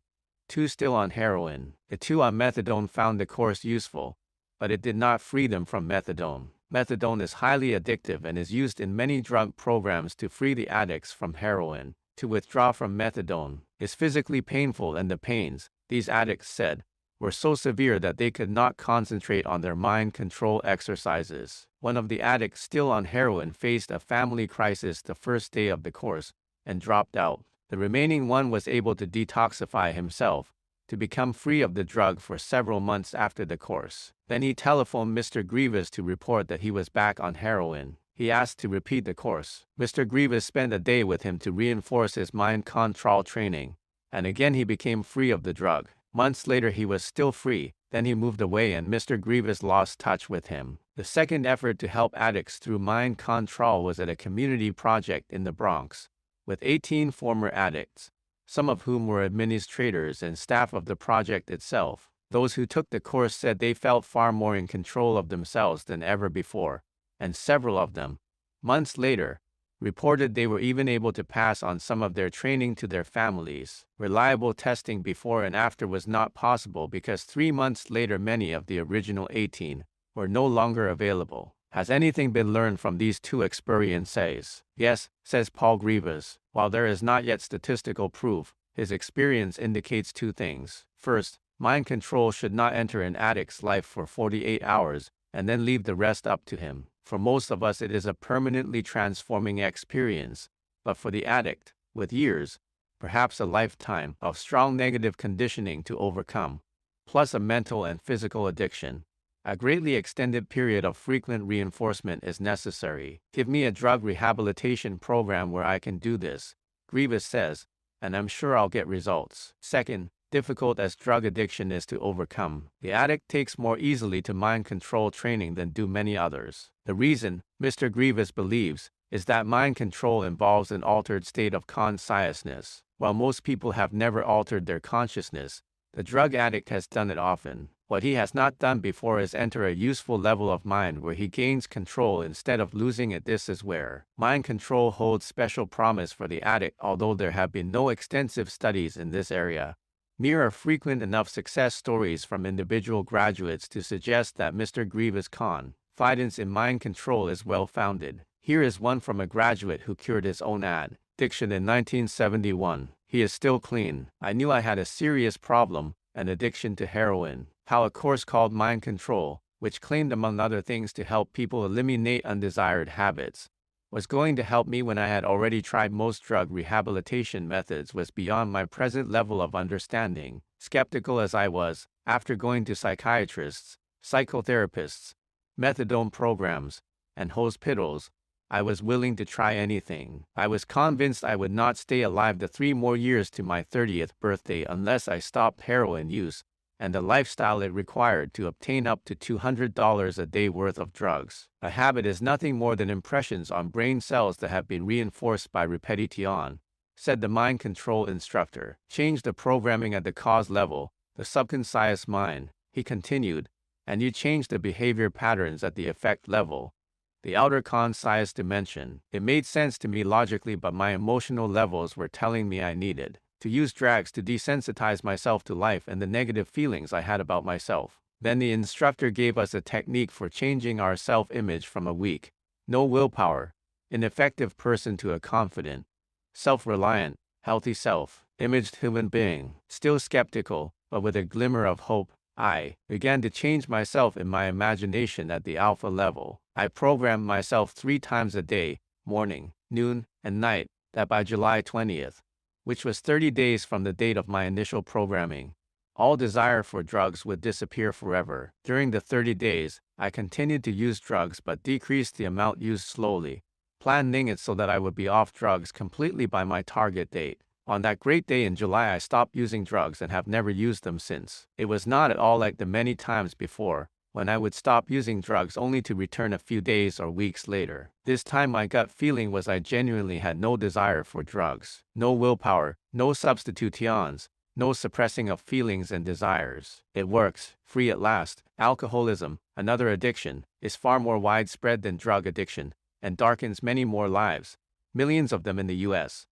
2 still on heroin. The 2 on methadone found the course useful, but it did not free them from methadone. Methadone is highly addictive and is used in many drug programs to free the addicts from heroin. To withdraw from methadone is physically painful, and the pains, these addicts said, were so severe that they could not concentrate on their mind control exercises. One of the addicts still on heroin faced a family crisis the first day of the course and dropped out. The remaining one was able to detoxify himself, to become free of the drug for several months after the course. Then he telephoned Mr. Grivas to report that he was back on heroin. He asked to repeat the course. Mr. Grivas spent a day with him to reinforce his mind control training, and again he became free of the drug. Months later he was still free, then he moved away and Mr. Grivas lost touch with him. The second effort to help addicts through mind control was at a community project in the Bronx, with 18 former addicts, some of whom were administrators and staff of the project itself. Those who took the course said they felt far more in control of themselves than ever before, and several of them, months later, reported they were even able to pass on some of their training to their families. Reliable testing before and after was not possible because 3 months later many of the original 18 were no longer available. Has anything been learned from these 2 experiences? Yes, says Paul Grivas. While there is not yet statistical proof, his experience indicates 2 things. First, mind control should not enter an addict's life for 48 hours and then leave the rest up to him. For most of us it is a permanently transforming experience, but for the addict, with years, perhaps a lifetime, of strong negative conditioning to overcome, plus a mental and physical addiction, a greatly extended period of frequent reinforcement is necessary. Give me a drug rehabilitation program where I can do this, Grivas says, and I'm sure I'll get results. Second, difficult as drug addiction is to overcome, the addict takes more easily to mind control training than do many others. The reason, Mr. Grivas believes, is that mind control involves an altered state of consciousness. While most people have never altered their consciousness, the drug addict has done it often. What he has not done before is enter a useful level of mind where he gains control instead of losing it. This is where mind control holds special promise for the addict, although there have been no extensive studies in this area. Mere are frequent enough success stories from individual graduates to suggest that Mr. Grivas' confidence in mind control is well-founded. Here is one from a graduate who cured his own addiction in 1971. He is still clean. I knew I had a serious problem, an addiction to heroin. How a course called Mind Control, which claimed among other things to help people eliminate undesired habits, was going to help me when I had already tried most drug rehabilitation methods was beyond my present level of understanding. Skeptical as I was, after going to psychiatrists, psychotherapists, methadone programs, and hospitals, I was willing to try anything. I was convinced I would not stay alive the 3 more years to my 30th birthday unless I stopped heroin use and the lifestyle it required to obtain up to $200 a day worth of drugs. A habit is nothing more than impressions on brain cells that have been reinforced by repetition, said the mind control instructor. Change the programming at the cause level, the subconscious mind, he continued, and you change the behavior patterns at the effect level, The outer concise dimension. It made sense to me logically, but my emotional levels were telling me I needed to use drugs to desensitize myself to life and the negative feelings I had about myself. Then the instructor gave us a technique for changing our self-image from a weak, no willpower, ineffective person to a confident, self-reliant, healthy self-imaged human being. Still skeptical, but with a glimmer of hope, I began to change myself in my imagination at the alpha level. I programmed myself 3 times a day, morning, noon, and night, that by July 20th, which was 30 days from the date of my initial programming, all desire for drugs would disappear forever. During the 30 days, I continued to use drugs but decreased the amount used slowly, planning it so that I would be off drugs completely by my target date. On that great day in July, I stopped using drugs and have never used them since. It was not at all like the many times before, when I would stop using drugs only to return a few days or weeks later. This time my gut feeling was I genuinely had no desire for drugs, no willpower, no substitutions, no suppressing of feelings and desires. It works, free at last. Alcoholism, another addiction, is far more widespread than drug addiction, and darkens many more lives, millions of them in the U.S.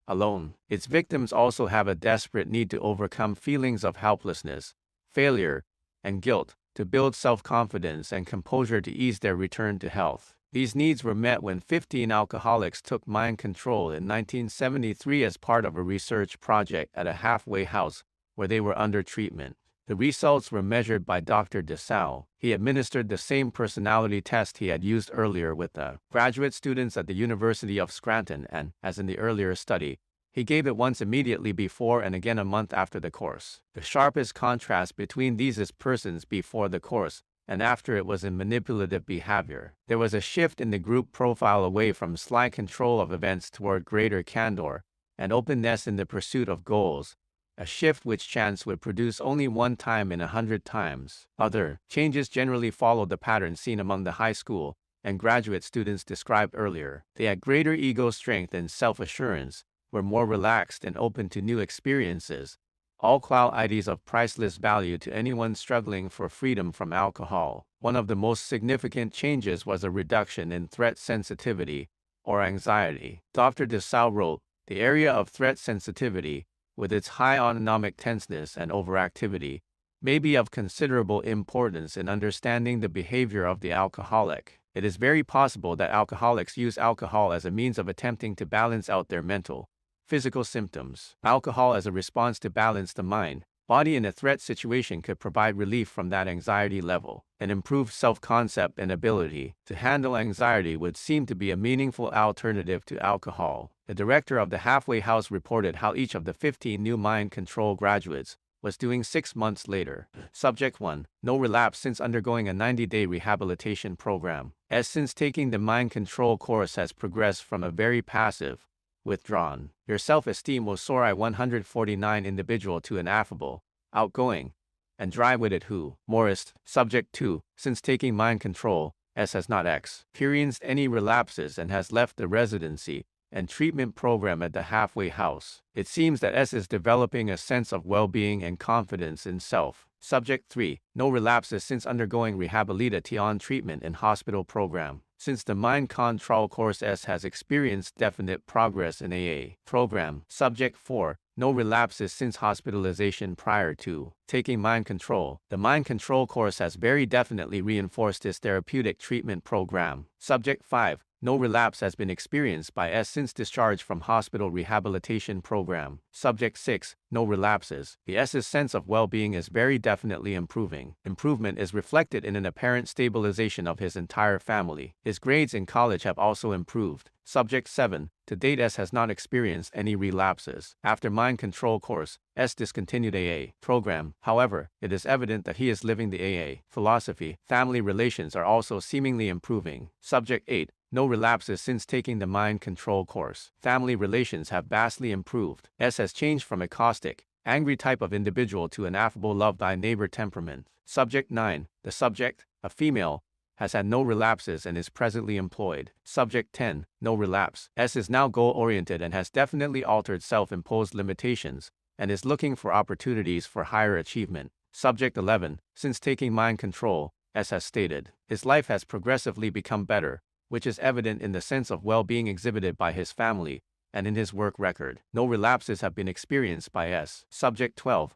alone. Its victims also have a desperate need to overcome feelings of helplessness, failure, and guilt, to build self-confidence and composure to ease their return to health. These needs were met when 15 alcoholics took mind control in 1973 as part of a research project at a halfway house where they were under treatment. The results were measured by Dr. DeSalle. He administered the same personality test he had used earlier with the graduate students at the University of Scranton and, as in the earlier study, he gave it once immediately before and again a month after the course. The sharpest contrast between these is persons before the course and after it was in manipulative behavior. There was a shift in the group profile away from sly control of events toward greater candor and openness in the pursuit of goals, a shift which chance would produce only 1 time in 100 times. Other changes generally followed the pattern seen among the high school and graduate students described earlier. They had greater ego strength and self-assurance, were more relaxed and open to new experiences, all qualities of priceless value to anyone struggling for freedom from alcohol. One of the most significant changes was a reduction in threat sensitivity, or anxiety. Dr. DeSalle wrote, "The area of threat sensitivity, with its high autonomic tenseness and overactivity, may be of considerable importance in understanding the behavior of the alcoholic. It is very possible that alcoholics use alcohol as a means of attempting to balance out their mental, physical symptoms. Alcohol as a response to balance the mind, body in a threat situation could provide relief from that anxiety level. An improved self-concept and ability to handle anxiety would seem to be a meaningful alternative to alcohol." The director of the halfway house reported how each of the 15 new mind control graduates was doing 6 months later. Subject 1. No relapse since undergoing a 90-day rehabilitation program. Since taking the mind control course has progressed from a very passive, withdrawn, your self-esteem will soar at 149 individual to an affable, outgoing, and dry-witted who. Morris. Subject 2. Since taking mind control, S has not experienced any relapses and has left the residency and treatment program at the halfway house. It seems that S is developing a sense of well-being and confidence in self. Subject 3. No relapses since undergoing rehabilitation treatment in hospital program. Since the mind control course, S has experienced definite progress in AA program. Subject 4. No relapses since hospitalization prior to taking mind control. The mind control course has very definitely reinforced this therapeutic treatment program. Subject 5. No relapse has been experienced by S since discharge from hospital rehabilitation program. Subject 6. No relapses. The S's sense of well-being is very definitely improving. Improvement is reflected in an apparent stabilization of his entire family. His grades in college have also improved. Subject 7. To date, S has not experienced any relapses. After mind control course, S discontinued AA program. However, it is evident that he is living the AA philosophy. Family relations are also seemingly improving. Subject 8. No relapses since taking the mind control course. Family relations have vastly improved. S has changed from a caustic, angry type of individual to an affable love thy neighbor temperament. Subject 9. The subject, a female, has had no relapses and is presently employed. Subject 10. No relapse. S is now goal-oriented and has definitely altered self-imposed limitations and is looking for opportunities for higher achievement. Subject 11. Since taking mind control, S has stated, his life has progressively become better, which is evident in the sense of well-being exhibited by his family and in his work record. No relapses have been experienced by S. Subject 12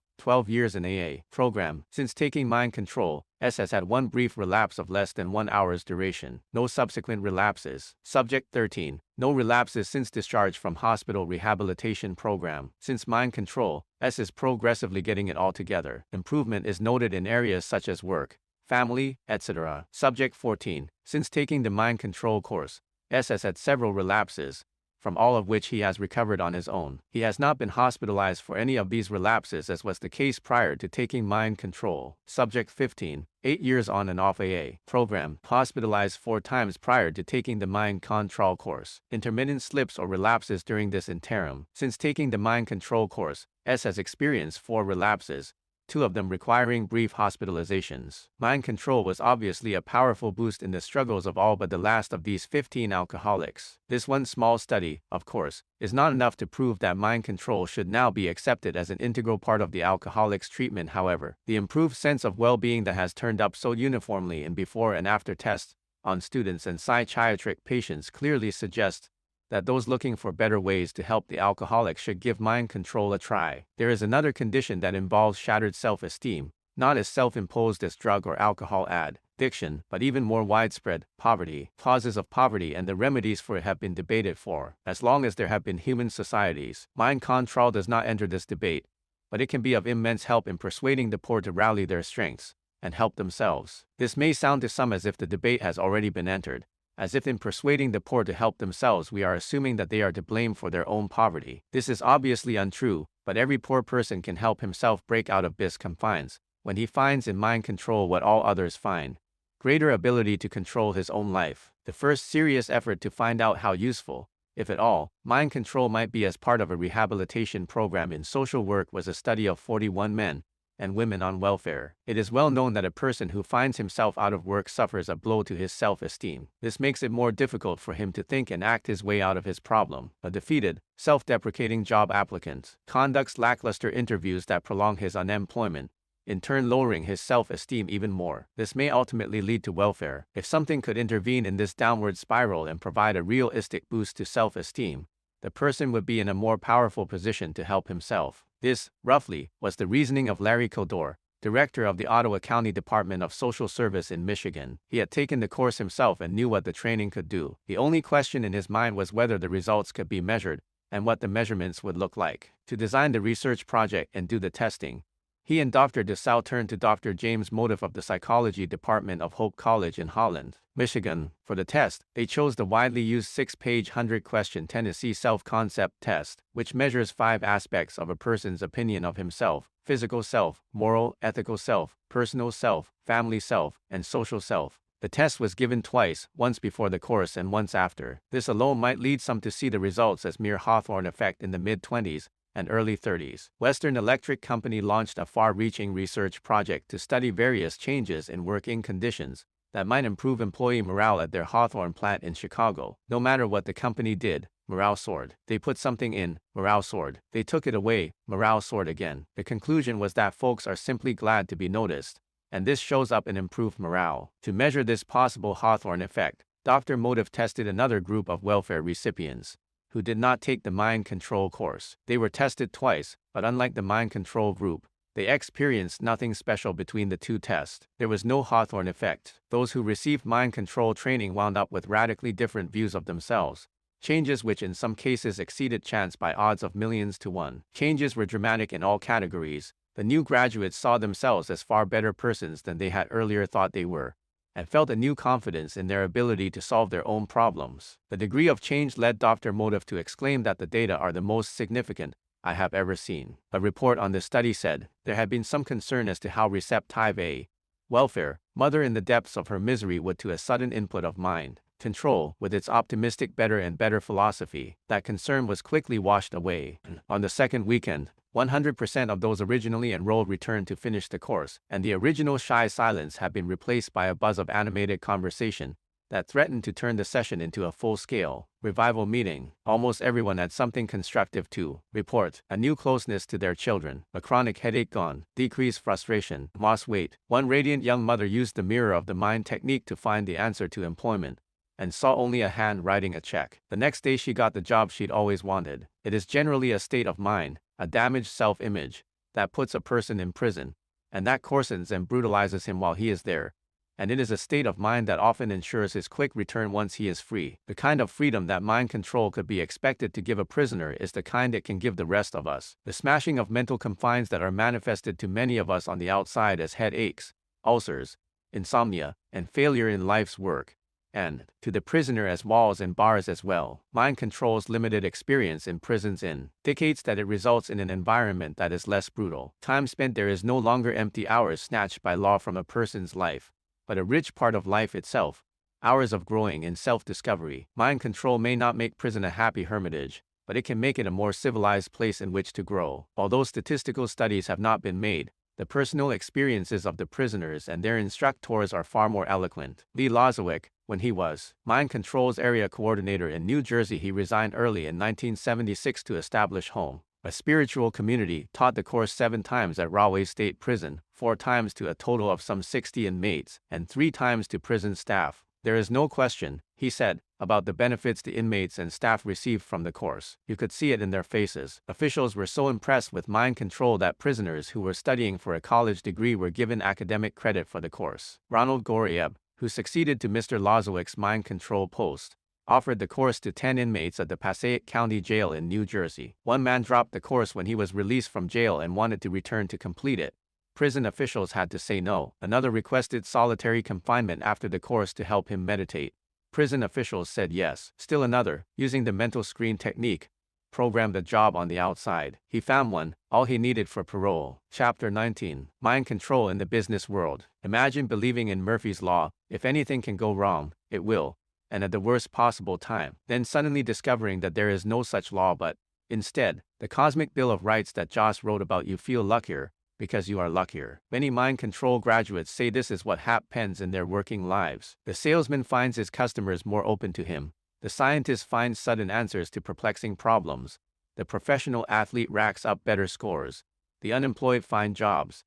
years in AA program. Since taking mind control, S has had one brief relapse of less than 1 hour's duration. No subsequent relapses. Subject 13. No relapses since discharge from hospital rehabilitation program. Since mind control, S is progressively getting it all together. Improvement is noted in areas such as work, family, etc. Subject 14. Since taking the mind control course, S has had several relapses, from all of which he has recovered on his own. He has not been hospitalized for any of these relapses as was the case prior to taking mind control. Subject 15. 8 years on and off AA program. Hospitalized 4 times prior to taking the mind control course. Intermittent slips or relapses during this interim. Since taking the mind control course, S has experienced 4 relapses, 2 of them requiring brief hospitalizations. Mind control was obviously a powerful boost in the struggles of all but the last of these 15 alcoholics. This one small study, of course, is not enough to prove that mind control should now be accepted as an integral part of the alcoholic's treatment. However, the improved sense of well-being that has turned up so uniformly in before and after tests on students and psychiatric patients clearly suggests that those looking for better ways to help the alcoholic should give mind control a try. There is another condition that involves shattered self-esteem, not as self-imposed as drug or alcohol addiction, but even more widespread, poverty. Causes of poverty and the remedies for it have been debated for as long as there have been human societies. Mind control does not enter this debate, but it can be of immense help in persuading the poor to rally their strengths and help themselves. This may sound to some as if the debate has already been entered, as if in persuading the poor to help themselves we are assuming that they are to blame for their own poverty. This is obviously untrue, but every poor person can help himself break out of this confines when he finds in mind control what all others find: greater ability to control his own life. The first serious effort to find out how useful, if at all, mind control might be as part of a rehabilitation program in social work was a study of 41 men and women on welfare. It is well known that a person who finds himself out of work suffers a blow to his self-esteem. This makes it more difficult for him to think and act his way out of his problem. A defeated, self-deprecating job applicant conducts lackluster interviews that prolong his unemployment, in turn lowering his self-esteem even more. This may ultimately lead to welfare. If something could intervene in this downward spiral and provide a realistic boost to self-esteem, the person would be in a more powerful position to help himself. This, roughly, was the reasoning of Larry Kildor, director of the Ottawa County Department of Social Service in Michigan. He had taken the course himself and knew what the training could do. The only question in his mind was whether the results could be measured and what the measurements would look like. To design the research project and do the testing, he and Dr. DeSalle turned to Dr. James Motive of the Psychology Department of Hope College in Holland, Michigan. For the test, they chose the widely used 6-page 100-question Tennessee self-concept test, which measures 5 aspects of a person's opinion of himself: physical self, moral, ethical self, personal self, family self, and social self. The test was given twice, once before the course and once after. This alone might lead some to see the results as mere Hawthorne effect in the mid-20s and early 30s. Western Electric Company launched a far-reaching research project to study various changes in working conditions that might improve employee morale at their Hawthorne plant in Chicago. No matter what the company did, morale soared. They put something in, morale soared. They took it away, morale soared again. The conclusion was that folks are simply glad to be noticed, and this shows up in improved morale. To measure this possible Hawthorne effect, Dr. Motive tested another group of welfare recipients who did not take the mind control course. They were tested twice, but unlike the mind control group, they experienced nothing special between the 2 tests. There was no Hawthorne effect. Those who received mind control training wound up with radically different views of themselves, changes which in some cases exceeded chance by odds of millions to 1. Changes were dramatic in all categories. The new graduates saw themselves as far better persons than they had earlier thought they were, and felt a new confidence in their ability to solve their own problems. The degree of change led Dr. Motive to exclaim that the data are the most significant I have ever seen. A report on the study said there had been some concern as to how receptive a welfare mother in the depths of her misery would to a sudden input of mind control with its optimistic better and better philosophy. That concern was quickly washed away. On the second weekend, 100% of those originally enrolled returned to finish the course, and the original shy silence had been replaced by a buzz of animated conversation that threatened to turn the session into a full-scale revival meeting. Almost everyone had something constructive to report: a new closeness to their children, a chronic headache gone, decreased frustration, lost weight. One radiant young mother used the mirror of the mind technique to find the answer to employment and saw only a hand writing a check. The next day she got the job she'd always wanted. It is generally a state of mind, a damaged self-image, that puts a person in prison, and that coarsens and brutalizes him while he is there. And it is a state of mind that often ensures his quick return once he is free. The kind of freedom that mind control could be expected to give a prisoner is the kind it can give the rest of us. The smashing of mental confines that are manifested to many of us on the outside as headaches, ulcers, insomnia, and failure in life's work, and, to the prisoner as walls and bars as well. Mind control's limited experience in prisons indicates that it results in an environment that is less brutal. Time spent there is no longer empty hours snatched by law from a person's life, but a rich part of life itself, hours of growing in self-discovery. Mind control may not make prison a happy hermitage, but it can make it a more civilized place in which to grow. Although statistical studies have not been made, the personal experiences of the prisoners and their instructors are far more eloquent. Lee Lozowick, when he was Mind Control's area coordinator in New Jersey, he resigned early in 1976 to establish Home, a spiritual community, taught the course 7 times at Rahway State Prison, 4 times to a total of some 60 inmates, and 3 times to prison staff. There is no question, he said, about the benefits the inmates and staff received from the course. You could see it in their faces. Officials were so impressed with mind control that prisoners who were studying for a college degree were given academic credit for the course. Ronald Goriev, who succeeded to Mr. Lozowick's mind control post, offered the course to 10 inmates at the Passaic County Jail in New Jersey. One man dropped the course when he was released from jail and wanted to return to complete it. Prison officials had to say no. Another requested solitary confinement after the course to help him meditate. Prison officials said yes. Still another, using the mental screen technique, programmed a job on the outside. He found one, all he needed for parole. Chapter 19. Mind Control in the Business World. Imagine believing in Murphy's Law: if anything can go wrong, it will, and at the worst possible time. Then suddenly discovering that there is no such law but, instead, the cosmic bill of rights that Joss wrote about. You feel luckier, because you are luckier. Many mind control graduates say this is what happens in their working lives. The salesman finds his customers more open to him. The scientist finds sudden answers to perplexing problems. The professional athlete racks up better scores. The unemployed find jobs.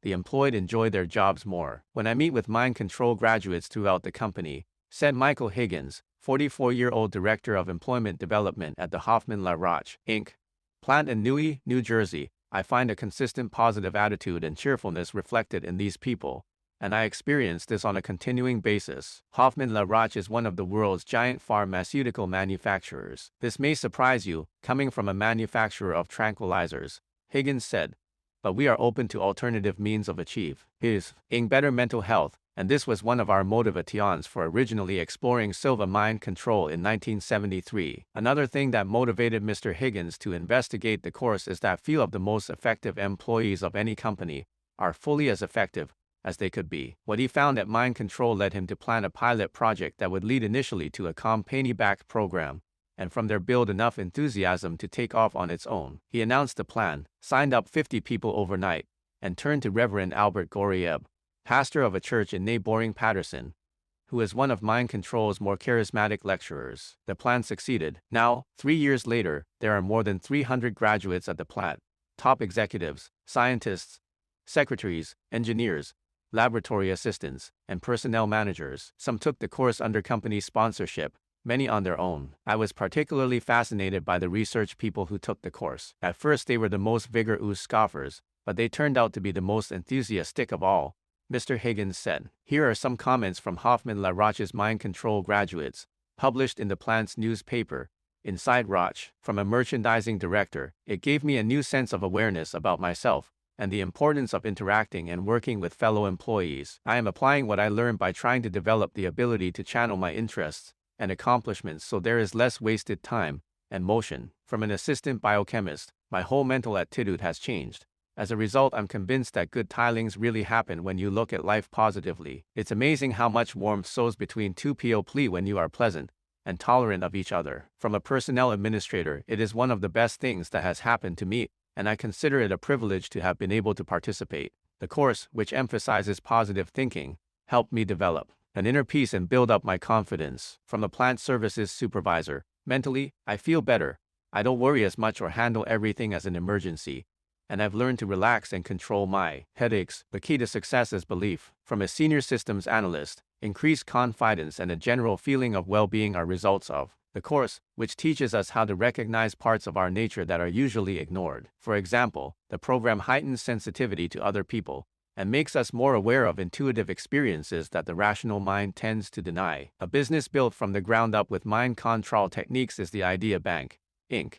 The employed enjoy their jobs more. When I meet with mind control graduates throughout the company, said Michael Higgins, 44-year-old Director of Employment Development at the Hoffman La Roche, Inc. plant in Newey, New Jersey, I find a consistent positive attitude and cheerfulness reflected in these people, and I experience this on a continuing basis. Hoffman La Roche is one of the world's giant pharmaceutical manufacturers. This may surprise you, coming from a manufacturer of tranquilizers, Higgins said, but we are open to alternative means of achieving better mental health, and this was one of our motivations for originally exploring Silva mind control in 1973. Another thing that motivated Mr. Higgins to investigate the course is that few of the most effective employees of any company are fully as effective as they could be. What he found at Mind Control led him to plan a pilot project that would lead initially to a company-backed program, and from there build enough enthusiasm to take off on its own. He announced the plan, signed up 50 people overnight, and turned to Reverend Albert Goriev, pastor of a church in neighboring Patterson, who is one of Mind Control's more charismatic lecturers. The plan succeeded. Now, 3 years later, there are more than 300 graduates at the plant, top executives, scientists, secretaries, engineers, laboratory assistants, and personnel managers. Some took the course under company sponsorship, many on their own. I was particularly fascinated by the research people who took the course. At first they were the most vigorous scoffers, but they turned out to be the most enthusiastic of all, Mr. Higgins said. Here are some comments from Hoffman La Roche's Mind Control graduates, published in the plant's newspaper, Inside Roche. From a merchandising director, it gave me a new sense of awareness about myself and the importance of interacting and working with fellow employees. I am applying what I learned by trying to develop the ability to channel my interests and accomplishments so there is less wasted time and motion. From an assistant biochemist, my whole mental attitude has changed. As a result, I'm convinced that good tidings really happen when you look at life positively. It's amazing how much warmth sows between two people when you are pleasant and tolerant of each other. From a personnel administrator, it is one of the best things that has happened to me, and I consider it a privilege to have been able to participate. The course, which emphasizes positive thinking, helped me develop an inner peace and build up my confidence. From a plant services supervisor, mentally, I feel better. I don't worry as much or handle everything as an emergency, and I've learned to relax and control my headaches. The key to success is belief. From a senior systems analyst, increased confidence, and a general feeling of well-being are results of the course, which teaches us how to recognize parts of our nature that are usually ignored. For example, the program heightens sensitivity to other people and makes us more aware of intuitive experiences that the rational mind tends to deny. A business built from the ground up with mind control techniques is the Idea Bank, Inc.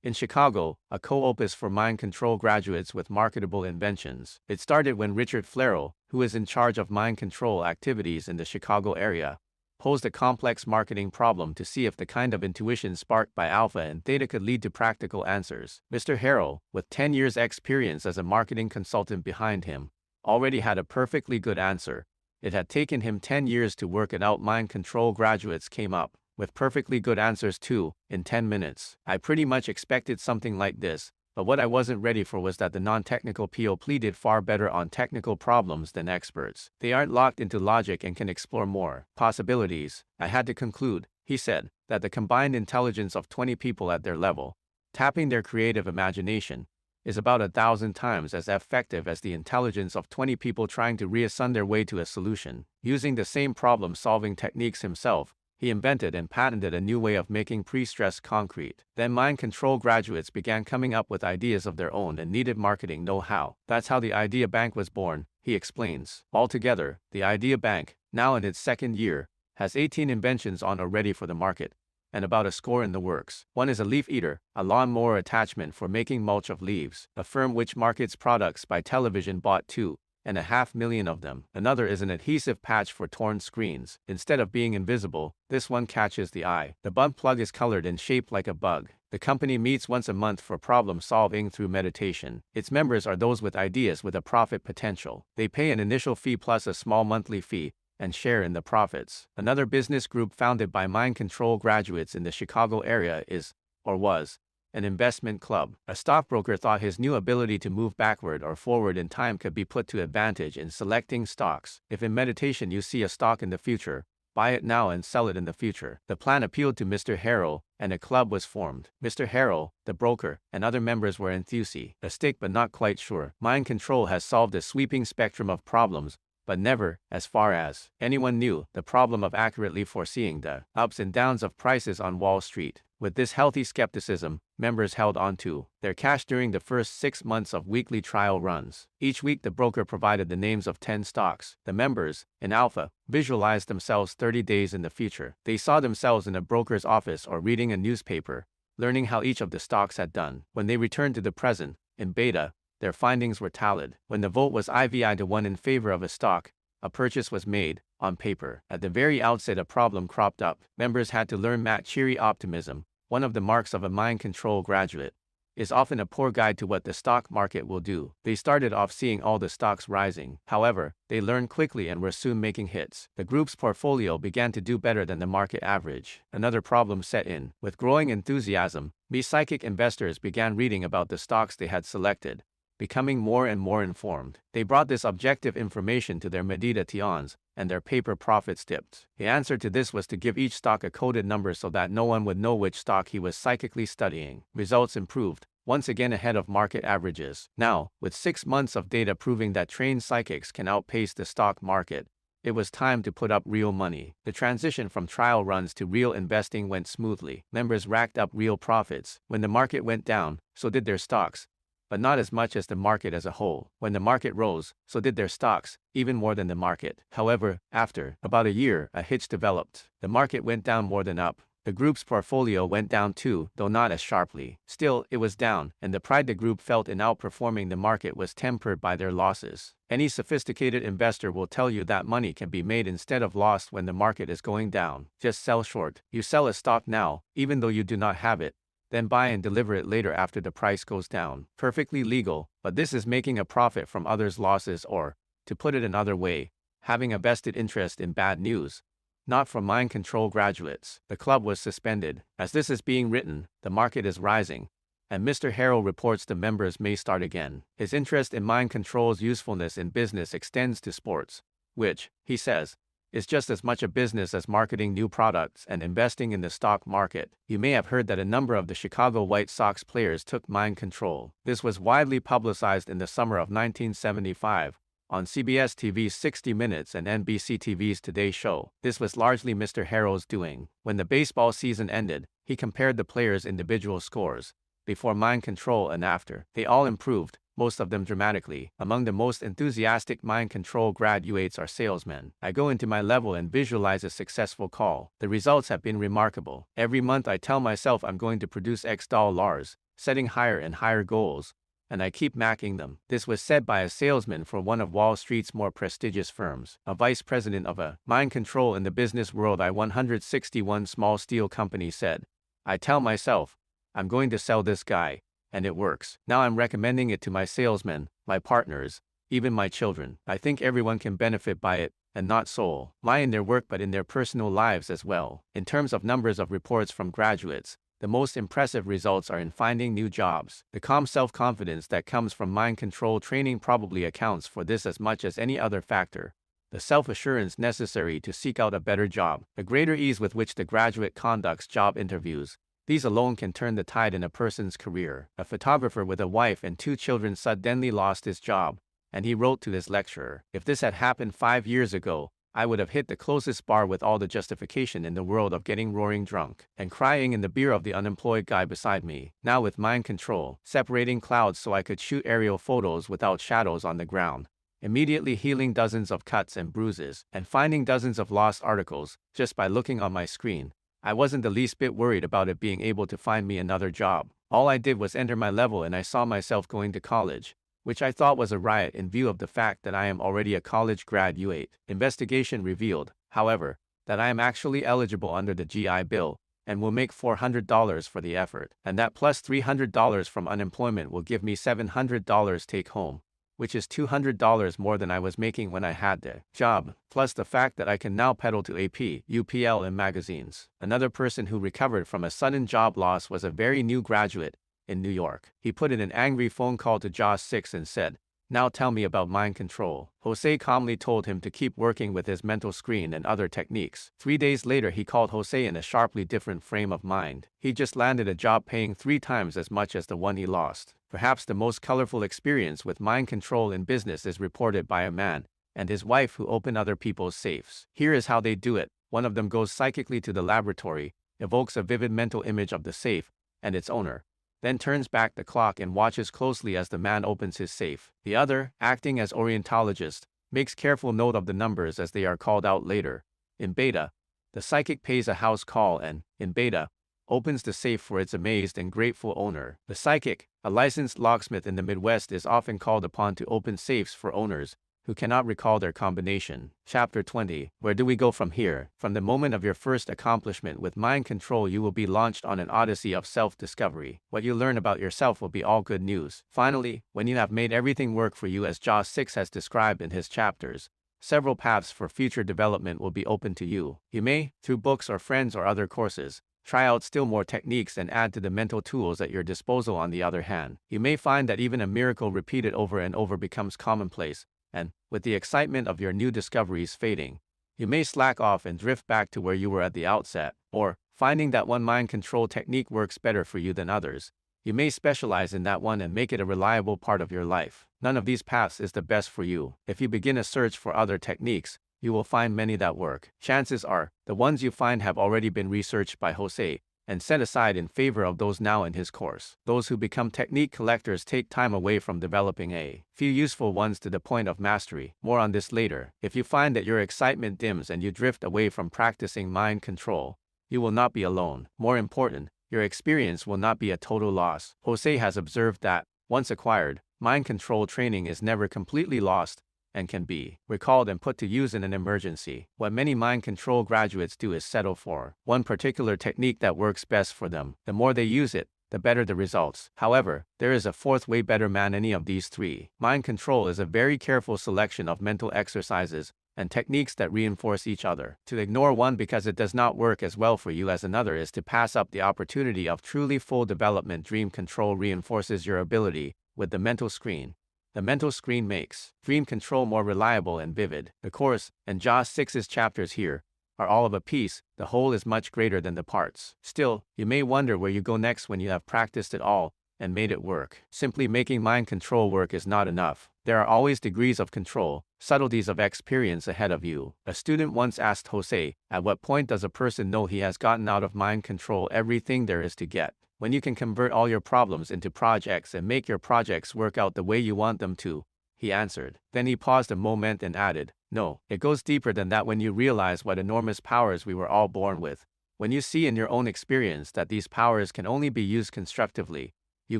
in Chicago, a co-opus for mind control graduates with marketable inventions. It started when Richard Flarrell, who is in charge of mind control activities in the Chicago area, posed a complex marketing problem to see if the kind of intuition sparked by alpha and theta could lead to practical answers. Mr. Harrell, with 10 years' experience as a marketing consultant behind him, already had a perfectly good answer. It had taken him 10 years to work it out. Mind control graduates came up with perfectly good answers too, in 10 minutes. I pretty much expected something like this, but what I wasn't ready for was that the non-technical POP did far better on technical problems than experts. They aren't locked into logic and can explore more possibilities. I had to conclude, he said, that the combined intelligence of 20 people at their level, tapping their creative imagination, is about 1,000 times as effective as the intelligence of 20 people trying to reason their way to a solution. Using the same problem-solving techniques himself, he invented and patented a new way of making pre-stressed concrete. Then mind control graduates began coming up with ideas of their own and needed marketing know-how. That's how the Idea Bank was born, he explains. Altogether, the Idea Bank, now in its second year, has 18 inventions on or ready for the market, and about a score in the works. One is a leaf eater, a lawn-mower attachment for making mulch of leaves. A firm which markets products by television bought 2.5 million of them. Another is an adhesive patch for torn screens. Instead of being invisible, this one catches the eye. The bug plug is colored and shaped like a bug. The company meets once a month for problem solving through meditation. Its members are those with ideas with a profit potential. They pay an initial fee plus a small monthly fee and share in the profits. Another business group founded by mind control graduates in the Chicago area is, or was, an investment club. A stockbroker thought his new ability to move backward or forward in time could be put to advantage in selecting stocks. If in meditation you see a stock in the future, buy it now and sell it in the future. The plan appealed to Mr. Harrell, and a club was formed. Mr. Harrell, the broker, and other members were enthusiastic but not quite sure. Mind control has solved a sweeping spectrum of problems, but never, as far as anyone knew, the problem of accurately foreseeing the ups and downs of prices on Wall Street. With this healthy skepticism, members held on to their cash during the first 6 months of weekly trial runs. Each week the broker provided the names of 10 stocks. The members, in alpha, visualized themselves 30 days in the future. They saw themselves in a broker's office or reading a newspaper, learning how each of the stocks had done. When they returned to the present, in beta, their findings were tallied. When the vote was IV to 1 in favor of a stock, a purchase was made, on paper. At the very outset a problem cropped up. Members had to learn cheery optimism. One of the marks of a mind control graduate is often a poor guide to what the stock market will do. They started off seeing all the stocks rising. However, they learned quickly and were soon making hits. The group's portfolio began to do better than the market average. Another problem set in. With growing enthusiasm, psychic investors began reading about the stocks they had selected, becoming more and more informed. They brought this objective information to their meditations, and their paper profits dipped. The answer to this was to give each stock a coded number so that no one would know which stock he was psychically studying. Results improved, once again ahead of market averages. Now, with 6 months of data proving that trained psychics can outpace the stock market, it was time to put up real money. The transition from trial runs to real investing went smoothly. Members racked up real profits. When the market went down, so did their stocks, but not as much as the market as a whole. When the market rose, so did their stocks, even more than the market. However, after about a year, a hitch developed. The market went down more than up. The group's portfolio went down too, though not as sharply. Still, it was down, and the pride the group felt in outperforming the market was tempered by their losses. Any sophisticated investor will tell you that money can be made instead of lost when the market is going down. Just sell short. You sell a stock now, even though you do not have it, then buy and deliver it later after the price goes down. Perfectly legal, but this is making a profit from others' losses or, to put it another way, having a vested interest in bad news. Not from mind control graduates. The club was suspended. As this is being written, the market is rising, and Mr. Harrell reports the members may start again. His interest in mind control's usefulness in business extends to sports, which, he says, is just as much a business as marketing new products and investing in the stock market. You may have heard that a number of the Chicago White Sox players took mind control. This was widely publicized in the summer of 1975, on CBS TV's 60 Minutes and NBC TV's Today Show. This was largely Mr. Harrow's doing. When the baseball season ended, he compared the players' individual scores, before mind control and after. They all improved, most of them dramatically. Among the most enthusiastic mind control graduates are salesmen. I go into my level and visualize a successful call. The results have been remarkable. Every month I tell myself I'm going to produce X dollars, setting higher and higher goals, and I keep macking them. This was said by a salesman for one of Wall Street's more prestigious firms. A vice president of a mind control in the business world I-161 small steel company said, I tell myself, I'm going to sell this guy, and it works. Now I'm recommending it to my salesmen, my partners, even my children. I think everyone can benefit by it, and not soul. Lie in their work but in their personal lives as well. In terms of numbers of reports from graduates, the most impressive results are in finding new jobs. The calm self-confidence that comes from mind control training probably accounts for this as much as any other factor. The self-assurance necessary to seek out a better job, the greater ease with which the graduate conducts job interviews. These alone can turn the tide in a person's career. A photographer with a wife and 2 children suddenly lost his job, and he wrote to his lecturer, if this had happened 5 years ago, I would have hit the closest bar with all the justification in the world of getting roaring drunk and crying in the beer of the unemployed guy beside me. Now with mind control, separating clouds so I could shoot aerial photos without shadows on the ground, immediately healing dozens of cuts and bruises, and finding dozens of lost articles, just by looking on my screen, I wasn't the least bit worried about it being able to find me another job. All I did was enter my level and I saw myself going to college, which I thought was a riot in view of the fact that I am already a college graduate. Investigation revealed, however, that I am actually eligible under the GI Bill, and will make $400 for the effort, and that plus $300 from unemployment will give me $700 take home, which is $200 more than I was making when I had the job, plus the fact that I can now peddle to AP, UPL and magazines. Another person who recovered from a sudden job loss was a very new graduate in New York. He put in an angry phone call to Josh 6 and said, now tell me about mind control. Jose calmly told him to keep working with his mental screen and other techniques. 3 days later he called Jose in a sharply different frame of mind. He just landed a job paying 3 times as much as the one he lost. Perhaps the most colorful experience with mind control in business is reported by a man and his wife who open other people's safes. Here is how they do it. One of them goes psychically to the laboratory, evokes a vivid mental image of the safe and its owner, then turns back the clock and watches closely as the man opens his safe. The other, acting as orientalogist, makes careful note of the numbers as they are called out later. In beta, the psychic pays a house call and, in beta, opens the safe for its amazed and grateful owner. The psychic, a licensed locksmith in the Midwest, is often called upon to open safes for owners who cannot recall their combination. Chapter 20. Where do we go from here? From the moment of your first accomplishment with mind control, you will be launched on an odyssey of self-discovery. What you learn about yourself will be all good news. Finally, when you have made everything work for you as Josh 6 has described in his chapters, several paths for future development will be open to you. You may, through books or friends or other courses, try out still more techniques and add to the mental tools at your disposal. On the other hand, you may find that even a miracle repeated over and over becomes commonplace, and, with the excitement of your new discoveries fading, you may slack off and drift back to where you were at the outset, or, finding that one mind control technique works better for you than others, you may specialize in that one and make it a reliable part of your life. None of these paths is the best for you. If you begin a search for other techniques, you will find many that work. Chances are, the ones you find have already been researched by Jose and set aside in favor of those now in his course. Those who become technique collectors take time away from developing a few useful ones to the point of mastery. More on this later. If you find that your excitement dims and you drift away from practicing mind control, you will not be alone. More important, your experience will not be a total loss. Jose has observed that, once acquired, mind control training is never completely lost, and can be recalled and put to use in an emergency. What many mind control graduates do is settle for one particular technique that works best for them. The more they use it, the better the results. However, there is a fourth way better than any of these three. Mind control is a very careful selection of mental exercises and techniques that reinforce each other. To ignore one because it does not work as well for you as another is to pass up the opportunity of truly full development. Dream control reinforces your ability with the mental screen. The mental screen makes dream control more reliable and vivid. The course, and Josh 6's chapters here, are all of a piece. The whole is much greater than the parts. Still, you may wonder where you go next when you have practiced it all and made it work. Simply making mind control work is not enough. There are always degrees of control, subtleties of experience ahead of you. A student once asked Jose, at what point does a person know he has gotten out of mind control everything there is to get? When you can convert all your problems into projects and make your projects work out the way you want them to, he answered. Then he paused a moment and added, no, it goes deeper than that when you realize what enormous powers we were all born with. When you see in your own experience that these powers can only be used constructively, you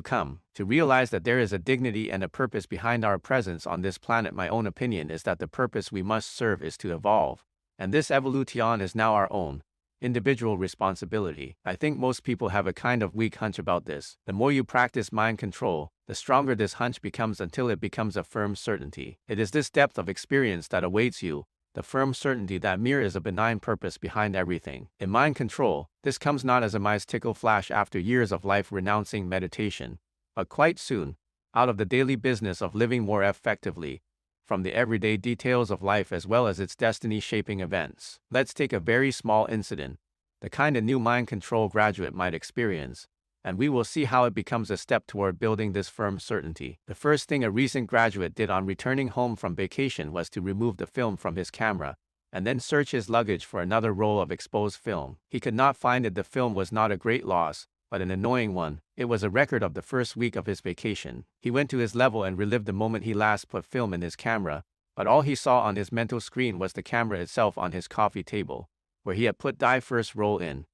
come to realize that there is a dignity and a purpose behind our presence on this planet. My own opinion is that the purpose we must serve is to evolve, and this evolution is now our own individual responsibility. I think most people have a kind of weak hunch about this. The more you practice mind control, the stronger this hunch becomes until it becomes a firm certainty. It is this depth of experience that awaits you, the firm certainty that mere is a benign purpose behind everything. In mind control, this comes not as a mystical flash after years of life-renouncing meditation, but quite soon, out of the daily business of living more effectively, from the everyday details of life as well as its destiny-shaping events. Let's take a very small incident, the kind a new mind control graduate might experience, and we will see how it becomes a step toward building this firm certainty. The first thing a recent graduate did on returning home from vacation was to remove the film from his camera, and then search his luggage for another roll of exposed film. He could not find it. The film was not a great loss, but an annoying one. It was a record of the first week of his vacation. He went to his level and relived the moment he last put film in his camera, but all he saw on his mental screen was the camera itself on his coffee table, where he had put the first roll in,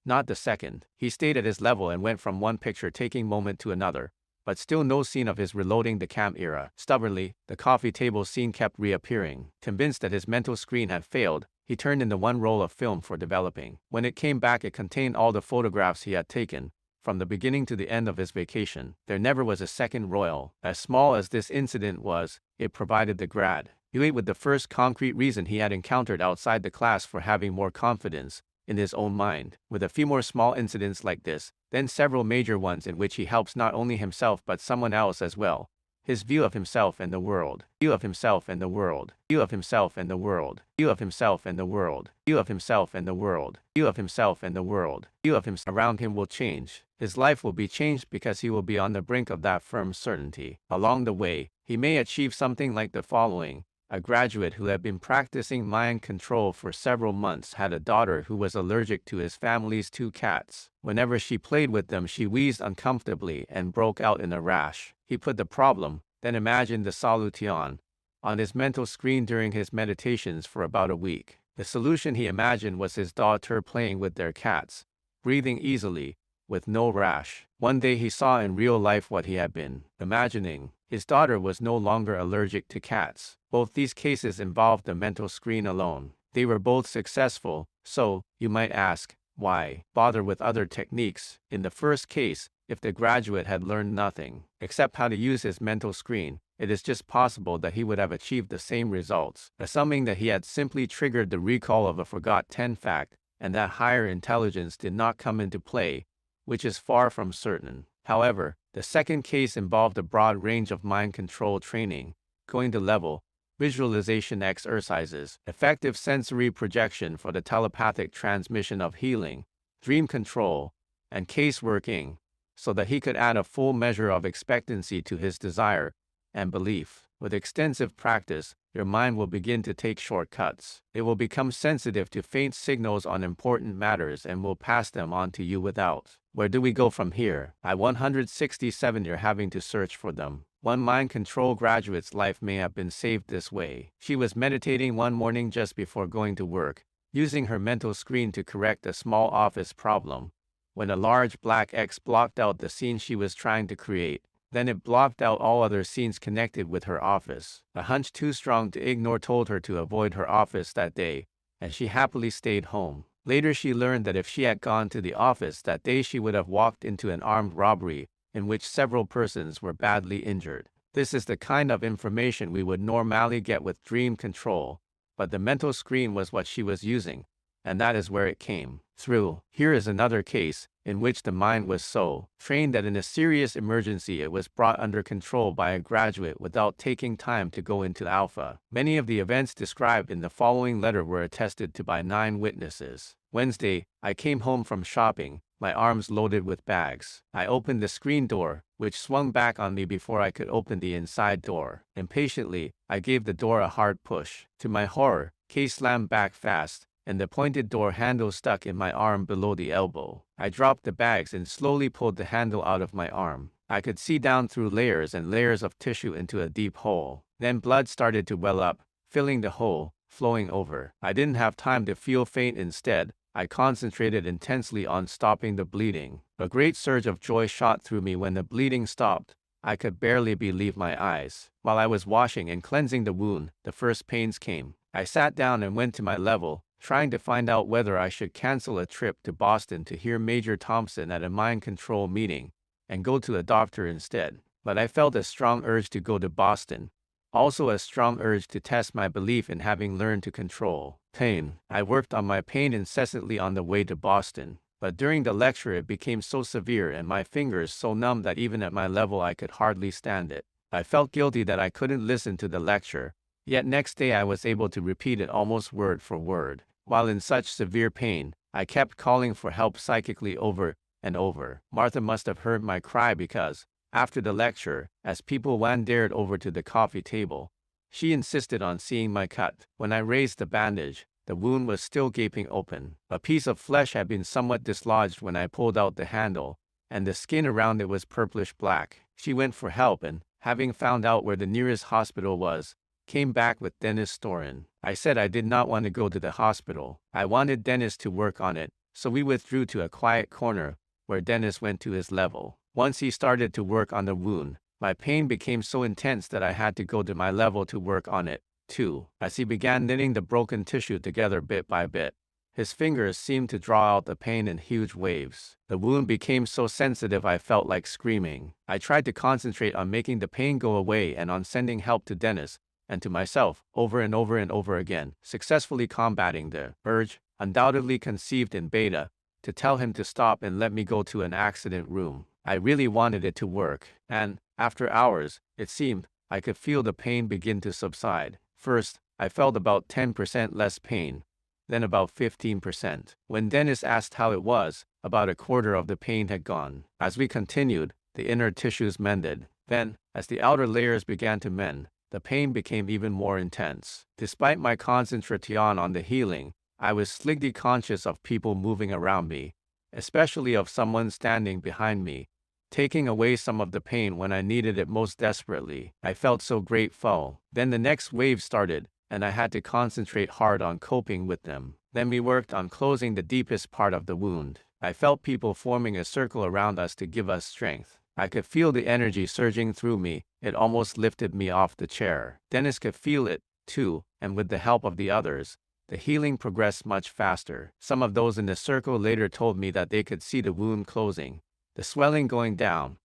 not the second. He stayed at his level and went from one picture-taking moment to another, but still no scene of his reloading the cam era. Stubbornly, the coffee table scene kept reappearing. Convinced that his mental screen had failed, he turned in the one roll of film for developing. When it came back, it contained all the photographs he had taken, from the beginning to the end of his vacation. There never was a second roll. As small as this incident was, it provided the grad with the first concrete reason he had encountered outside the class for having more confidence in his own mind. With a few more small incidents like this, then several major ones in which he helps not only himself but someone else as well. His view of himself and the world, view of himself and the world, view of himself and the world, view of himself and the world, view of himself and the world, view of himself and the world, view of himself around him will change. His life will be changed because he will be on the brink of that firm certainty. Along the way, he may achieve something like the following. A graduate who had been practicing mind control for several months had a daughter who was allergic to his family's 2 cats. Whenever she played with them, she wheezed uncomfortably and broke out in a rash. He put the problem, then imagined the solution, on his mental screen during his meditations for about a week. The solution he imagined was his daughter playing with their cats, breathing easily, with no rash. One day he saw in real life what he had been imagining. His daughter was no longer allergic to cats. Both these cases involved the mental screen alone. They were both successful, so, you might ask, why bother with other techniques? In the first case, if the graduate had learned nothing except how to use his mental screen, it is just possible that he would have achieved the same results, assuming that he had simply triggered the recall of a forgotten fact, and that higher intelligence did not come into play, which is far from certain. However, the second case involved a broad range of mind control training, going to level, visualization exercises, effective sensory projection for the telepathic transmission of healing, dream control, and case working, so that he could add a full measure of expectancy to his desire and belief. With extensive practice, your mind will begin to take shortcuts. It will become sensitive to faint signals on important matters and will pass them on to you without. Where do we go from here? At 167, you're having to search for them. One mind control graduate's life may have been saved this way. She was meditating one morning just before going to work, using her mental screen to correct a small office problem, when a large black X blocked out the scene she was trying to create. Then it blocked out all other scenes connected with her office. A hunch too strong to ignore told her to avoid her office that day, and she happily stayed home. Later she learned that if she had gone to the office that day, she would have walked into an armed robbery, in which several persons were badly injured. This is the kind of information we would normally get with dream control, but the mental screen was what she was using, and that is where it came through. Here is another case in which the mind was so trained that in a serious emergency it was brought under control by a graduate without taking time to go into alpha. Many of the events described in the following letter were attested to by 9 witnesses. Wednesday, I came home from shopping, my arms loaded with bags. I opened the screen door, which swung back on me before I could open the inside door. Impatiently, I gave the door a hard push. To my horror, case slammed back fast, and the pointed door handle stuck in my arm below the elbow. I dropped the bags and slowly pulled the handle out of my arm. I could see down through layers and layers of tissue into a deep hole. Then blood started to well up, filling the hole, flowing over. I didn't have time to feel faint. Instead, I concentrated intensely on stopping the bleeding. A great surge of joy shot through me when the bleeding stopped. I could barely believe my eyes. While I was washing and cleansing the wound, the first pains came. I sat down and went to my level, trying to find out whether I should cancel a trip to Boston to hear Major Thompson at a mind control meeting and go to the doctor instead. But I felt a strong urge to go to Boston, also a strong urge to test my belief in having learned to control pain. I worked on my pain incessantly on the way to Boston, but during the lecture it became so severe and my fingers so numb that even at my level I could hardly stand it. I felt guilty that I couldn't listen to the lecture, yet next day I was able to repeat it almost word for word. While in such severe pain, I kept calling for help psychically over and over. Martha must have heard my cry because, after the lecture, as people wandered over to the coffee table, she insisted on seeing my cut. When I raised the bandage, the wound was still gaping open. A piece of flesh had been somewhat dislodged when I pulled out the handle, and the skin around it was purplish black. She went for help and, having found out where the nearest hospital was, came back with Dennis Storin. I said I did not want to go to the hospital. I wanted Dennis to work on it, so we withdrew to a quiet corner where Dennis went to his level. Once he started to work on the wound, my pain became so intense that I had to go to my level to work on it, too. As he began knitting the broken tissue together bit by bit, his fingers seemed to draw out the pain in huge waves. The wound became so sensitive I felt like screaming. I tried to concentrate on making the pain go away and on sending help to Dennis and to myself, over and over and over again, successfully combating the urge, undoubtedly conceived in beta, to tell him to stop and let me go to an accident room. I really wanted it to work, and, after hours, it seemed, I could feel the pain begin to subside. First, I felt about 10% less pain, then about 15%. When Dennis asked how it was, about a quarter of the pain had gone. As we continued, the inner tissues mended. Then, as the outer layers began to mend, the pain became even more intense. Despite my concentration on the healing, I was slightly conscious of people moving around me, especially of someone standing behind me, taking away some of the pain when I needed it most desperately. I felt so grateful. Then the next wave started, and I had to concentrate hard on coping with them. Then we worked on closing the deepest part of the wound. I felt people forming a circle around us to give us strength. I could feel the energy surging through me. It almost lifted me off the chair. Dennis could feel it, too, and with the help of the others, the healing progressed much faster. Some of those in the circle later told me that they could see the wound closing, the swelling going down,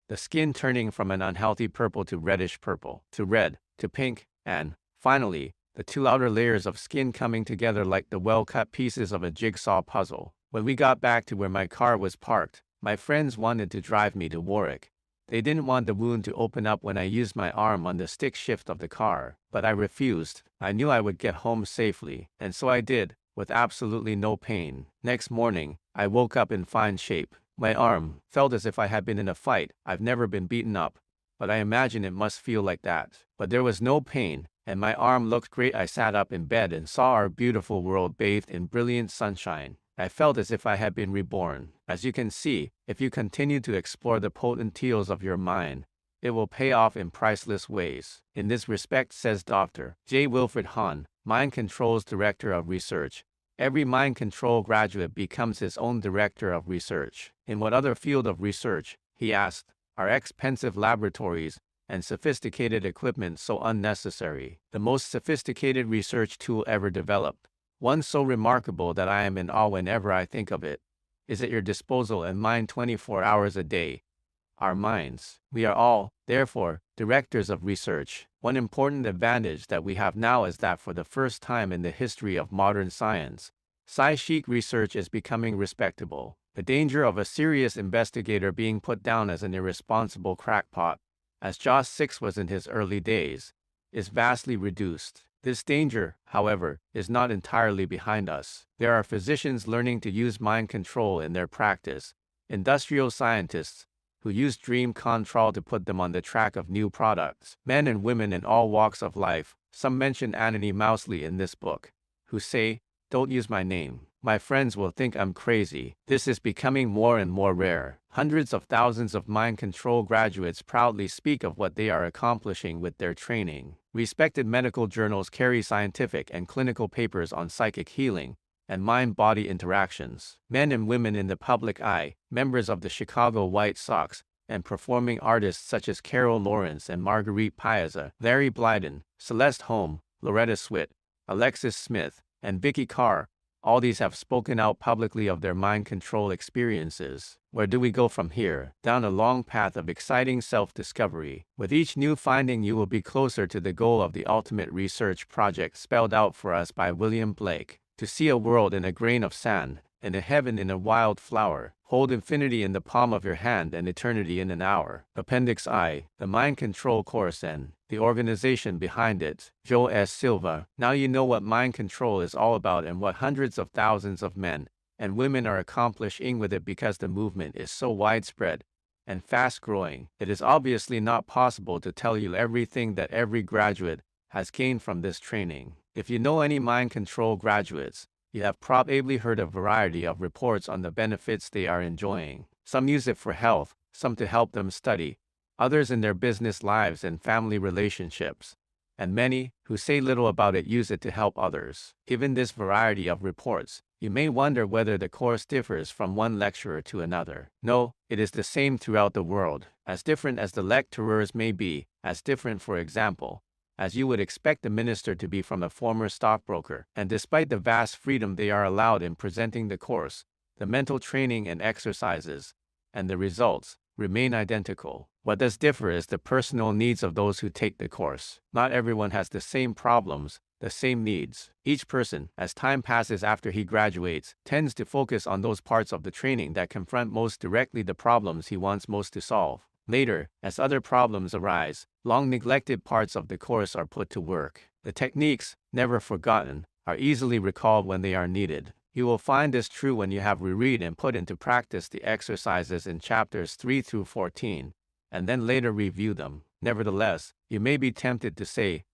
the skin turning from an unhealthy purple to reddish purple, to red, to pink, and, finally, the 2 outer layers of skin coming together like the well-cut pieces of a jigsaw puzzle. When we got back to where my car was parked, my friends wanted to drive me to Warwick. They didn't want the wound to open up when I used my arm on the stick shift of the car, but I refused. I knew I would get home safely, and so I did, with absolutely no pain. Next morning, I woke up in fine shape. My arm felt as if I had been in a fight. I've never been beaten up, but I imagine it must feel like that. But there was no pain, and my arm looked great. I sat up in bed and saw our beautiful world bathed in brilliant sunshine. I felt as if I had been reborn. As you can see, if you continue to explore the potentials of your mind, it will pay off in priceless ways. In this respect, says Dr. J. Wilfred Hahn, Mind Control's Director of Research, every mind control graduate becomes his own director of research. In what other field of research, he asked, are expensive laboratories and sophisticated equipment so unnecessary? The most sophisticated research tool ever developed, one so remarkable that I am in awe whenever I think of it, is at your disposal and mine 24 hours a day. Our minds. We are all, therefore, directors of research. One important advantage that we have now is that for the first time in the history of modern science, Sci-chic research is becoming respectable. The danger of a serious investigator being put down as an irresponsible crackpot, as Joss 6 was in his early days, is vastly reduced. This danger, however, is not entirely behind us. There are physicians learning to use mind control in their practice, industrial scientists who use dream control to put them on the track of new products, men and women in all walks of life. Some mention Anthony Mousley in this book, who say, "Don't use my name. My friends will think I'm crazy." This is becoming more and more rare. Hundreds of thousands of mind control graduates proudly speak of what they are accomplishing with their training. Respected medical journals carry scientific and clinical papers on psychic healing and mind-body interactions. Men and women in the public eye, members of the Chicago White Sox, and performing artists such as Carol Lawrence and Marguerite Piazza, Larry Blyden, Celeste Holm, Loretta Swit, Alexis Smith, and Vicky Carr, all these have spoken out publicly of their mind control experiences. Where do we go from here? Down a long path of exciting self-discovery. With each new finding, you will be closer to the goal of the ultimate research project spelled out for us by William Blake. To see a world in a grain of sand, and a heaven in a wild flower. Hold infinity in the palm of your hand and eternity in an hour. Appendix I, the Mind Control Course and the organization behind it, Jose Silva. Now you know what mind control is all about and what hundreds of thousands of men and women are accomplishing with it because the movement is so widespread and fast-growing. It is obviously not possible to tell you everything that every graduate has gained from this training. If you know any mind control graduates, you have probably heard a variety of reports on the benefits they are enjoying. Some use it for health, some to help them study, others in their business lives and family relationships, and many, who say little about it, use it to help others. Given this variety of reports, you may wonder whether the course differs from one lecturer to another. No, it is the same throughout the world, as different as the lecturers may be, as different, for example, as you would expect the minister to be from a former stockbroker. And despite the vast freedom they are allowed in presenting the course, the mental training and exercises, and the results, remain identical. What does differ is the personal needs of those who take the course. Not everyone has the same problems, the same needs. Each person, as time passes after he graduates, tends to focus on those parts of the training that confront most directly the problems he wants most to solve. Later, as other problems arise, long-neglected parts of the course are put to work. The techniques, never forgotten, are easily recalled when they are needed. You will find this true when you have reread and put into practice the exercises in chapters 3 through 14, and then later review them. Nevertheless, you may be tempted to say,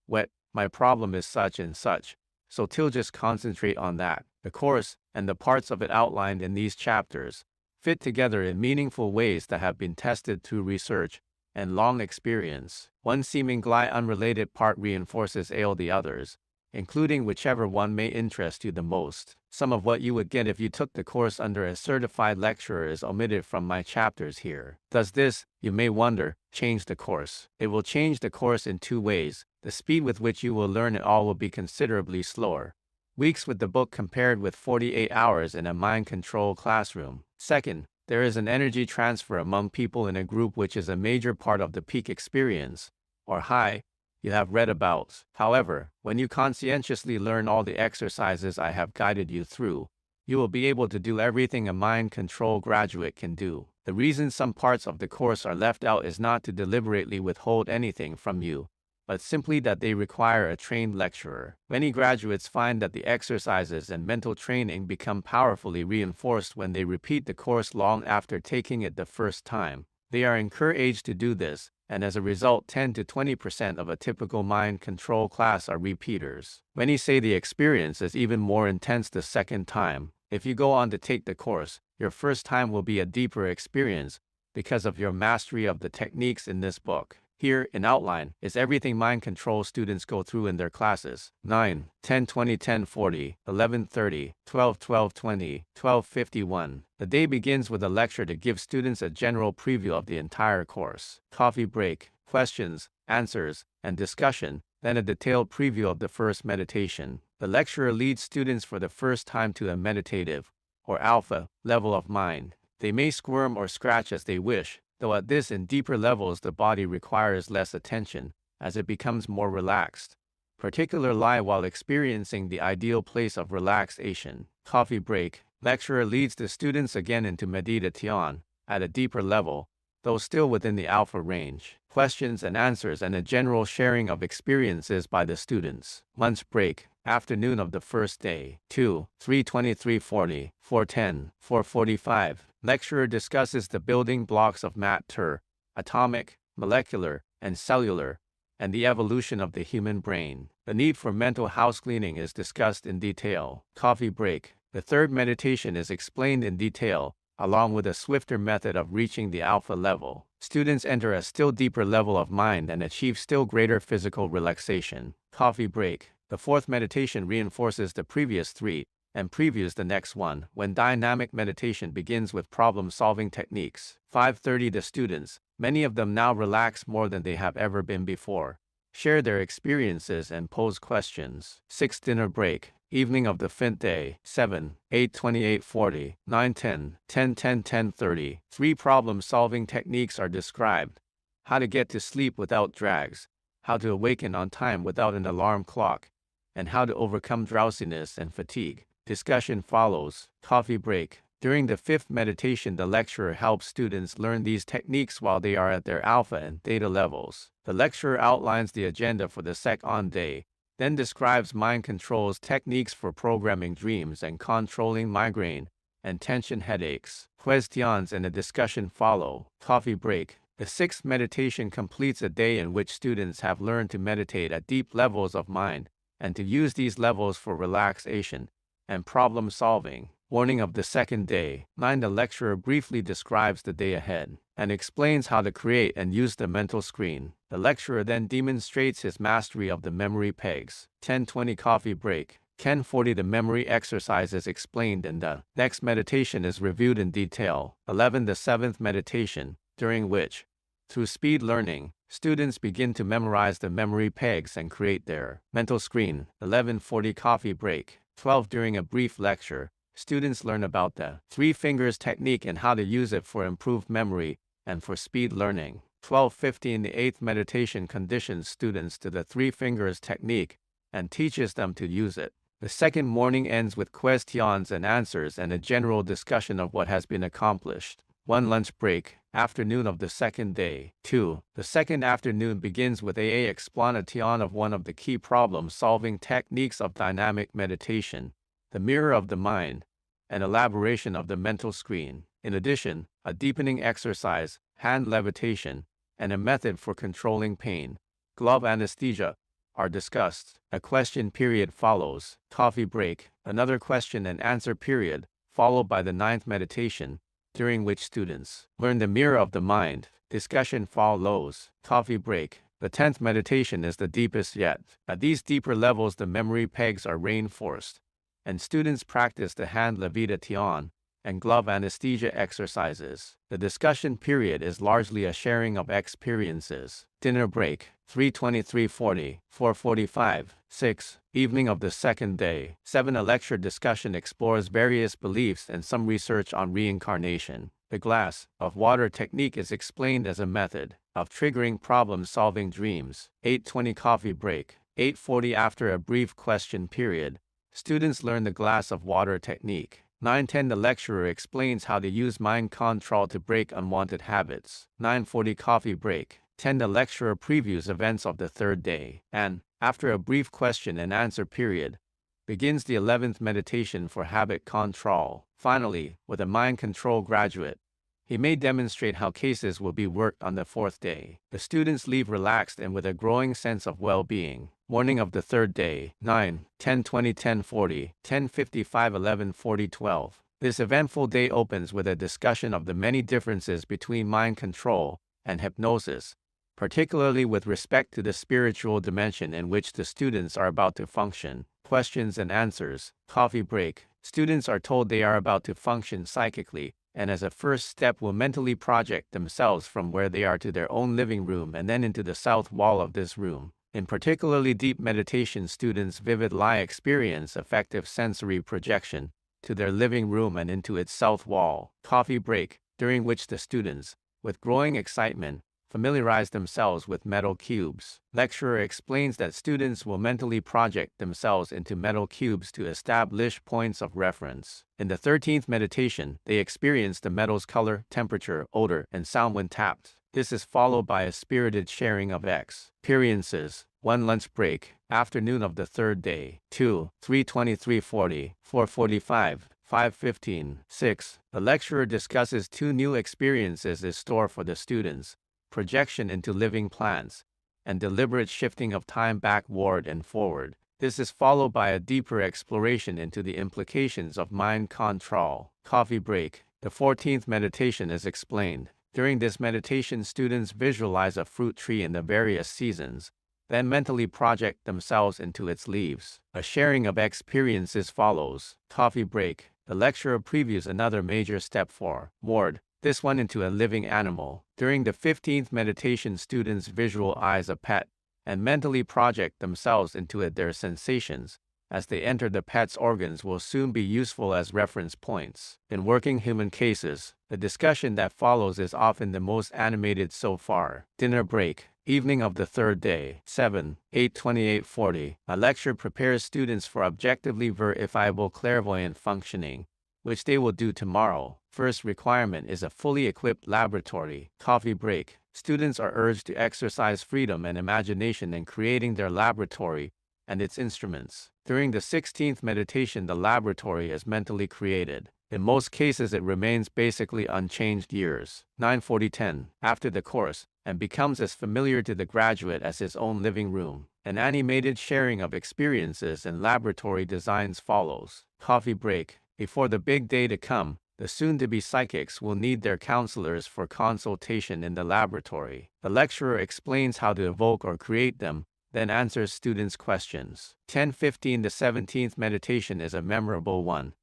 my problem is such and such, so till just concentrate on that. The course, and the parts of it outlined in these chapters, fit together in meaningful ways that have been tested through research and long experience. One seemingly unrelated part reinforces all the others, including whichever one may interest you the most. Some of what you would get if you took the course under a certified lecturer is omitted from my chapters here. Does this, you may wonder, change the course? It will change the course in two ways. The speed with which you will learn it all will be considerably slower. Weeks with the book compared with 48 hours in a mind control classroom. Second, there is an energy transfer among people in a group, which is a major part of the peak experience, or high, you have read about. However, when you conscientiously learn all the exercises I have guided you through, you will be able to do everything a mind control graduate can do. The reason some parts of the course are left out is not to deliberately withhold anything from you, but simply that they require a trained lecturer. Many graduates find that the exercises and mental training become powerfully reinforced when they repeat the course long after taking it the first time. They are encouraged to do this, and as a result 10 to 20% of a typical mind control class are repeaters. Many say the experience is even more intense the second time. If you go on to take the course, your first time will be a deeper experience because of your mastery of the techniques in this book. Here, in outline, is everything mind control students go through in their classes. 9, 10, 20, 10, 40, 11, 30, 12, 12, 20, 12, 51. The day begins with a lecture to give students a general preview of the entire course. Coffee break, questions, answers, and discussion, then a detailed preview of the first meditation. The lecturer leads students for the first time to a meditative, or alpha, level of mind. They may squirm or scratch as they wish, though at this and deeper levels the body requires less attention, as it becomes more relaxed. particularly while experiencing the ideal place of relaxation. Coffee break. Lecturer leads the students again into meditation at a deeper level, though still within the alpha range. Questions and answers and a general sharing of experiences by the students. Lunch break. Afternoon of the first day. 2, 3:23:40, 4:10, 4:45. Lecturer discusses the building blocks of matter, atomic, molecular, and cellular, and the evolution of the human brain. The need for mental house cleaning is discussed in detail. Coffee break. The third meditation is explained in detail, along with a swifter method of reaching the alpha level. Students enter a still deeper level of mind and achieve still greater physical relaxation. Coffee break. The fourth meditation reinforces the previous three and previews the next one, when dynamic meditation begins with problem-solving techniques. 5:30. The students, many of them now relaxed more than they have ever been before, share their experiences and pose questions. 6. Dinner break. Evening of the fifth day. 7, 8:28:40, 9:10, 10:10, 10:30. Three problem-solving techniques are described: how to get to sleep without drags, how to awaken on time without an alarm clock, and how to overcome drowsiness and fatigue. Discussion follows. Coffee break. During the fifth meditation, the lecturer helps students learn these techniques while they are at their alpha and theta levels. The lecturer outlines the agenda for the second day, then describes mind controls techniques for programming dreams and controlling migraine and tension headaches. Questions and a discussion follow. Coffee break. The sixth meditation completes a day in which students have learned to meditate at deep levels of mind and to use these levels for relaxation and problem solving. Warning of the second day. 9. The lecturer briefly describes the day ahead and explains how to create and use the mental screen. The lecturer then demonstrates his mastery of the memory pegs. 10:20. Coffee break. 10:40. The memory exercise is explained and the next meditation is reviewed in detail. 11. The seventh meditation, during which, through speed learning, students begin to memorize the memory pegs and create their mental screen. 11:40. Coffee break. 12. During a brief lecture, students learn about the three fingers technique and how to use it for improved memory and for speed learning. 12:15. The eighth meditation conditions students to the three fingers technique and teaches them to use it. The second morning ends with questions and answers and a general discussion of what has been accomplished. 1. Lunch break. Afternoon of the second day. 2. The second afternoon begins with a explanation of one of the key problem-solving techniques of dynamic meditation, the mirror of the mind, and elaboration of the mental screen. In addition, a deepening exercise, hand levitation, and a method for controlling pain, glove anesthesia, are discussed. A question period follows. Coffee break. Another question and answer period, followed by the ninth meditation, during which students learn the mirror of the mind. Discussion follows. Coffee break. The 10th meditation is the deepest yet. At these deeper levels, the memory pegs are reinforced, and students practice the hand levitation and glove anesthesia exercises. The discussion period is largely a sharing of experiences. Dinner break. 3:23:40, 4:45, 6. Evening of the second day. 7. A lecture discussion explores various beliefs and some research on reincarnation. The glass of water technique is explained as a method of triggering problem-solving dreams. 8:20. Coffee break. 8:40. After a brief question period, students learn the glass of water technique. 9:10. The lecturer explains how to use mind control to break unwanted habits. 9:40. Coffee break. 10. The lecturer previews events of the third day, and, after a brief question and answer period, begins the 11th meditation for habit control. Finally, with a mind control graduate, he may demonstrate how cases will be worked on the fourth day. The students leave relaxed and with a growing sense of well-being. Morning of the third day. 9, 10:20, 10:40, 10:55, 11:40, 12. This eventful day opens with a discussion of the many differences between mind control and hypnosis, particularly with respect to the spiritual dimension in which the students are about to function. Questions and answers. Coffee break. Students are told they are about to function psychically, and as a first step will mentally project themselves from where they are to their own living room and then into the south wall of this room. In particularly deep meditation, students vividly experience effective sensory projection to their living room and into its south wall. Coffee break, during which the students, with growing excitement, familiarize themselves with metal cubes. Lecturer explains that students will mentally project themselves into metal cubes to establish points of reference. In the 13th meditation, they experience the metal's color, temperature, odor, and sound when tapped. This is followed by a spirited sharing of experiences. 1 lunch break, afternoon of the third day. 2, 3:23:40, 4:45, 5:15, 6. The lecturer discusses 2 new experiences in store for the students: projection into living plants, and deliberate shifting of time backward and forward. This is followed by a deeper exploration into the implications of mind control. Coffee break. The 14th meditation is explained. During this meditation, students visualize a fruit tree in the various seasons, then mentally project themselves into its leaves. A sharing of experiences follows. Coffee break. The lecturer previews another major step forward, this one into a living animal. During the 15th meditation, students visualize a pet and mentally project themselves into it. Their sensations as they enter the pet's organs will soon be useful as reference points. In working human cases, the discussion that follows is often the most animated so far. Dinner break. Evening of the third day. 7, 8:28:40. A lecture prepares students for objectively verifiable clairvoyant functioning, which they will do tomorrow. First requirement is a fully equipped laboratory. Coffee break. Students are urged to exercise freedom and imagination in creating their laboratory and its instruments. During the 16th meditation, the laboratory is mentally created. In most cases, it remains basically unchanged years. 9:40:10. After the course, and becomes as familiar to the graduate as his own living room. An animated sharing of experiences and laboratory designs follows. Coffee break. Before the big day to come, the soon-to-be psychics will need their counselors for consultation in the laboratory. The lecturer explains how to evoke or create them, then answers students' questions. 10:15. The 17th meditation is a memorable one.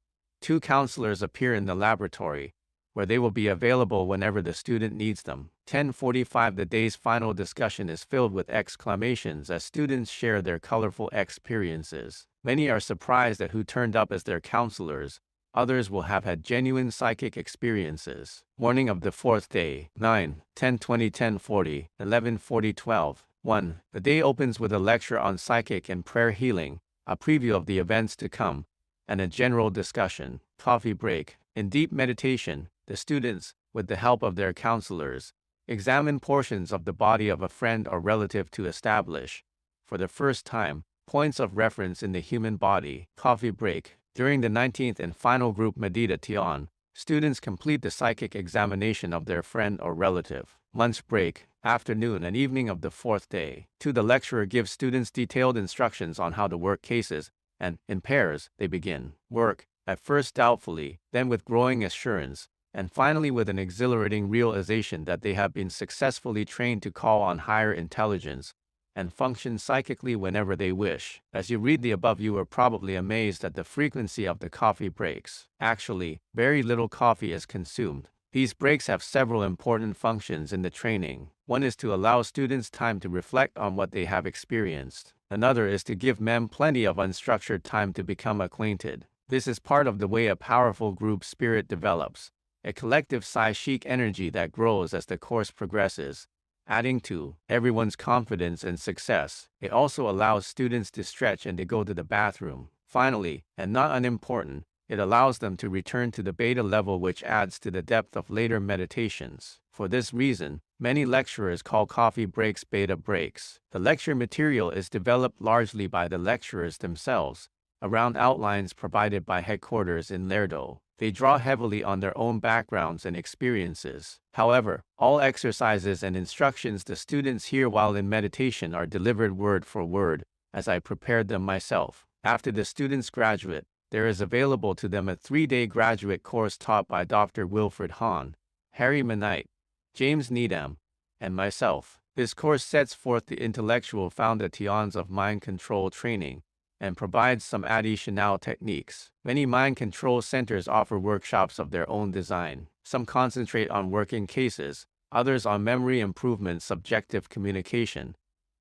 2 counselors appear in the laboratory, where they will be available whenever the student needs them. 10:45. The day's final discussion is filled with exclamations as students share their colorful experiences. Many are surprised at who turned up as their counselors. Others will have had genuine psychic experiences. Morning of the 4th day. 9, 10:20, 10:40, 11:40, 12. 1. The day opens with a lecture on psychic and prayer healing, a preview of the events to come, and a general discussion. Coffee break. In deep meditation, the students, with the help of their counselors, examine portions of the body of a friend or relative to establish, for the first time, points of reference in the human body. Coffee break. During the 19th and final group meditation, students complete the psychic examination of their friend or relative. Lunch break. Afternoon and evening of the 4th day. 2. The lecturer gives students detailed instructions on how to work cases, and, in pairs, they begin work, at first doubtfully, then with growing assurance, and finally with an exhilarating realization that they have been successfully trained to call on higher intelligence and function psychically whenever they wish. As you read the above, you are probably amazed at the frequency of the coffee breaks. Actually, very little coffee is consumed. These breaks have several important functions in the training. One is to allow students time to reflect on what they have experienced. Another is to give them plenty of unstructured time to become acquainted. This is part of the way a powerful group spirit develops, a collective psychic energy that grows as the course progresses, adding to everyone's confidence and success. It also allows students to stretch and to go to the bathroom. Finally, and not unimportant, it allows them to return to the beta level, which adds to the depth of later meditations. For this reason, many lecturers call coffee breaks beta breaks. The lecture material is developed largely by the lecturers themselves, around outlines provided by headquarters in Lerdo. They draw heavily on their own backgrounds and experiences. However, all exercises and instructions the students hear while in meditation are delivered word for word, as I prepared them myself. After the students graduate, there is available to them a 3-day graduate course taught by Dr. Wilfred Hahn, Harry Manite, James Needham, and myself. This course sets forth the intellectual foundations of mind control training and provides some additional techniques. Many mind control centers offer workshops of their own design. Some concentrate on working cases, others on memory improvement, subjective communication,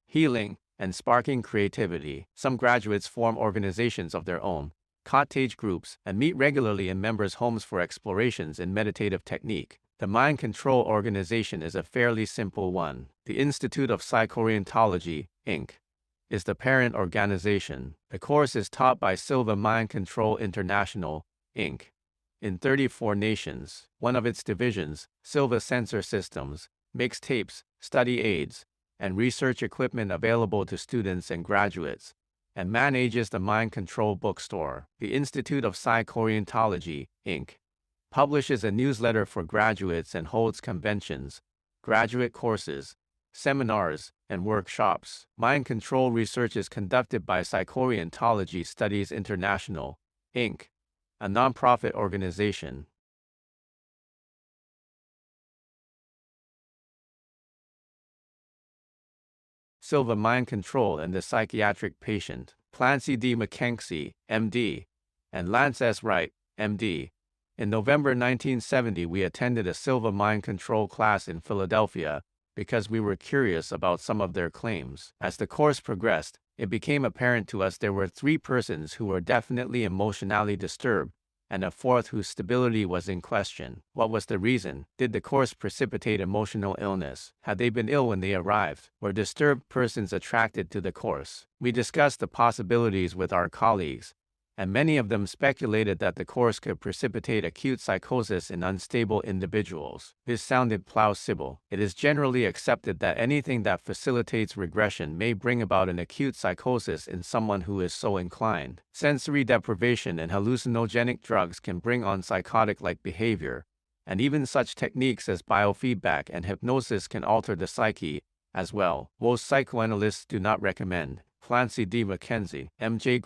healing, and sparking creativity. Some graduates form organizations of their own, cottage groups, and meet regularly in members' homes for explorations in meditative technique. The mind control organization is a fairly simple one. The Institute of Psychoorientology, Inc. is the parent organization. The course is taught by Silva Mind Control International, Inc. in 34 nations. One of its divisions, Silva Sensor Systems, makes tapes, study aids, and research equipment available to students and graduates, and manages the Mind Control bookstore. The Institute of Psychoorientology, Inc. publishes a newsletter for graduates and holds conventions, graduate courses, seminars, and workshops. Mind control research is conducted by Psychoorientology Studies International, Inc., a nonprofit organization. Silva Mind Control and the Psychiatric Patient. Clancy D. McKenzie, M.D., and Lance S. Wright, M.D. In November 1970, we attended a Silva Mind Control class in Philadelphia because we were curious about some of their claims. As the course progressed, it became apparent to us there were 3 persons who were definitely emotionally disturbed, and a 4th whose stability was in question. What was the reason? Did the course precipitate emotional illness? Had they been ill when they arrived? Were disturbed persons attracted to the course? We discussed the possibilities with our colleagues, and many of them speculated that the course could precipitate acute psychosis in unstable individuals. This sounded plausible. It is generally accepted that anything that facilitates regression may bring about an acute psychosis in someone who is so inclined. Sensory deprivation and hallucinogenic drugs can bring on psychotic-like behavior, and even such techniques as biofeedback and hypnosis can alter the psyche as well. Most psychoanalysts do not recommend. Clancy D. McKenzie, M.J.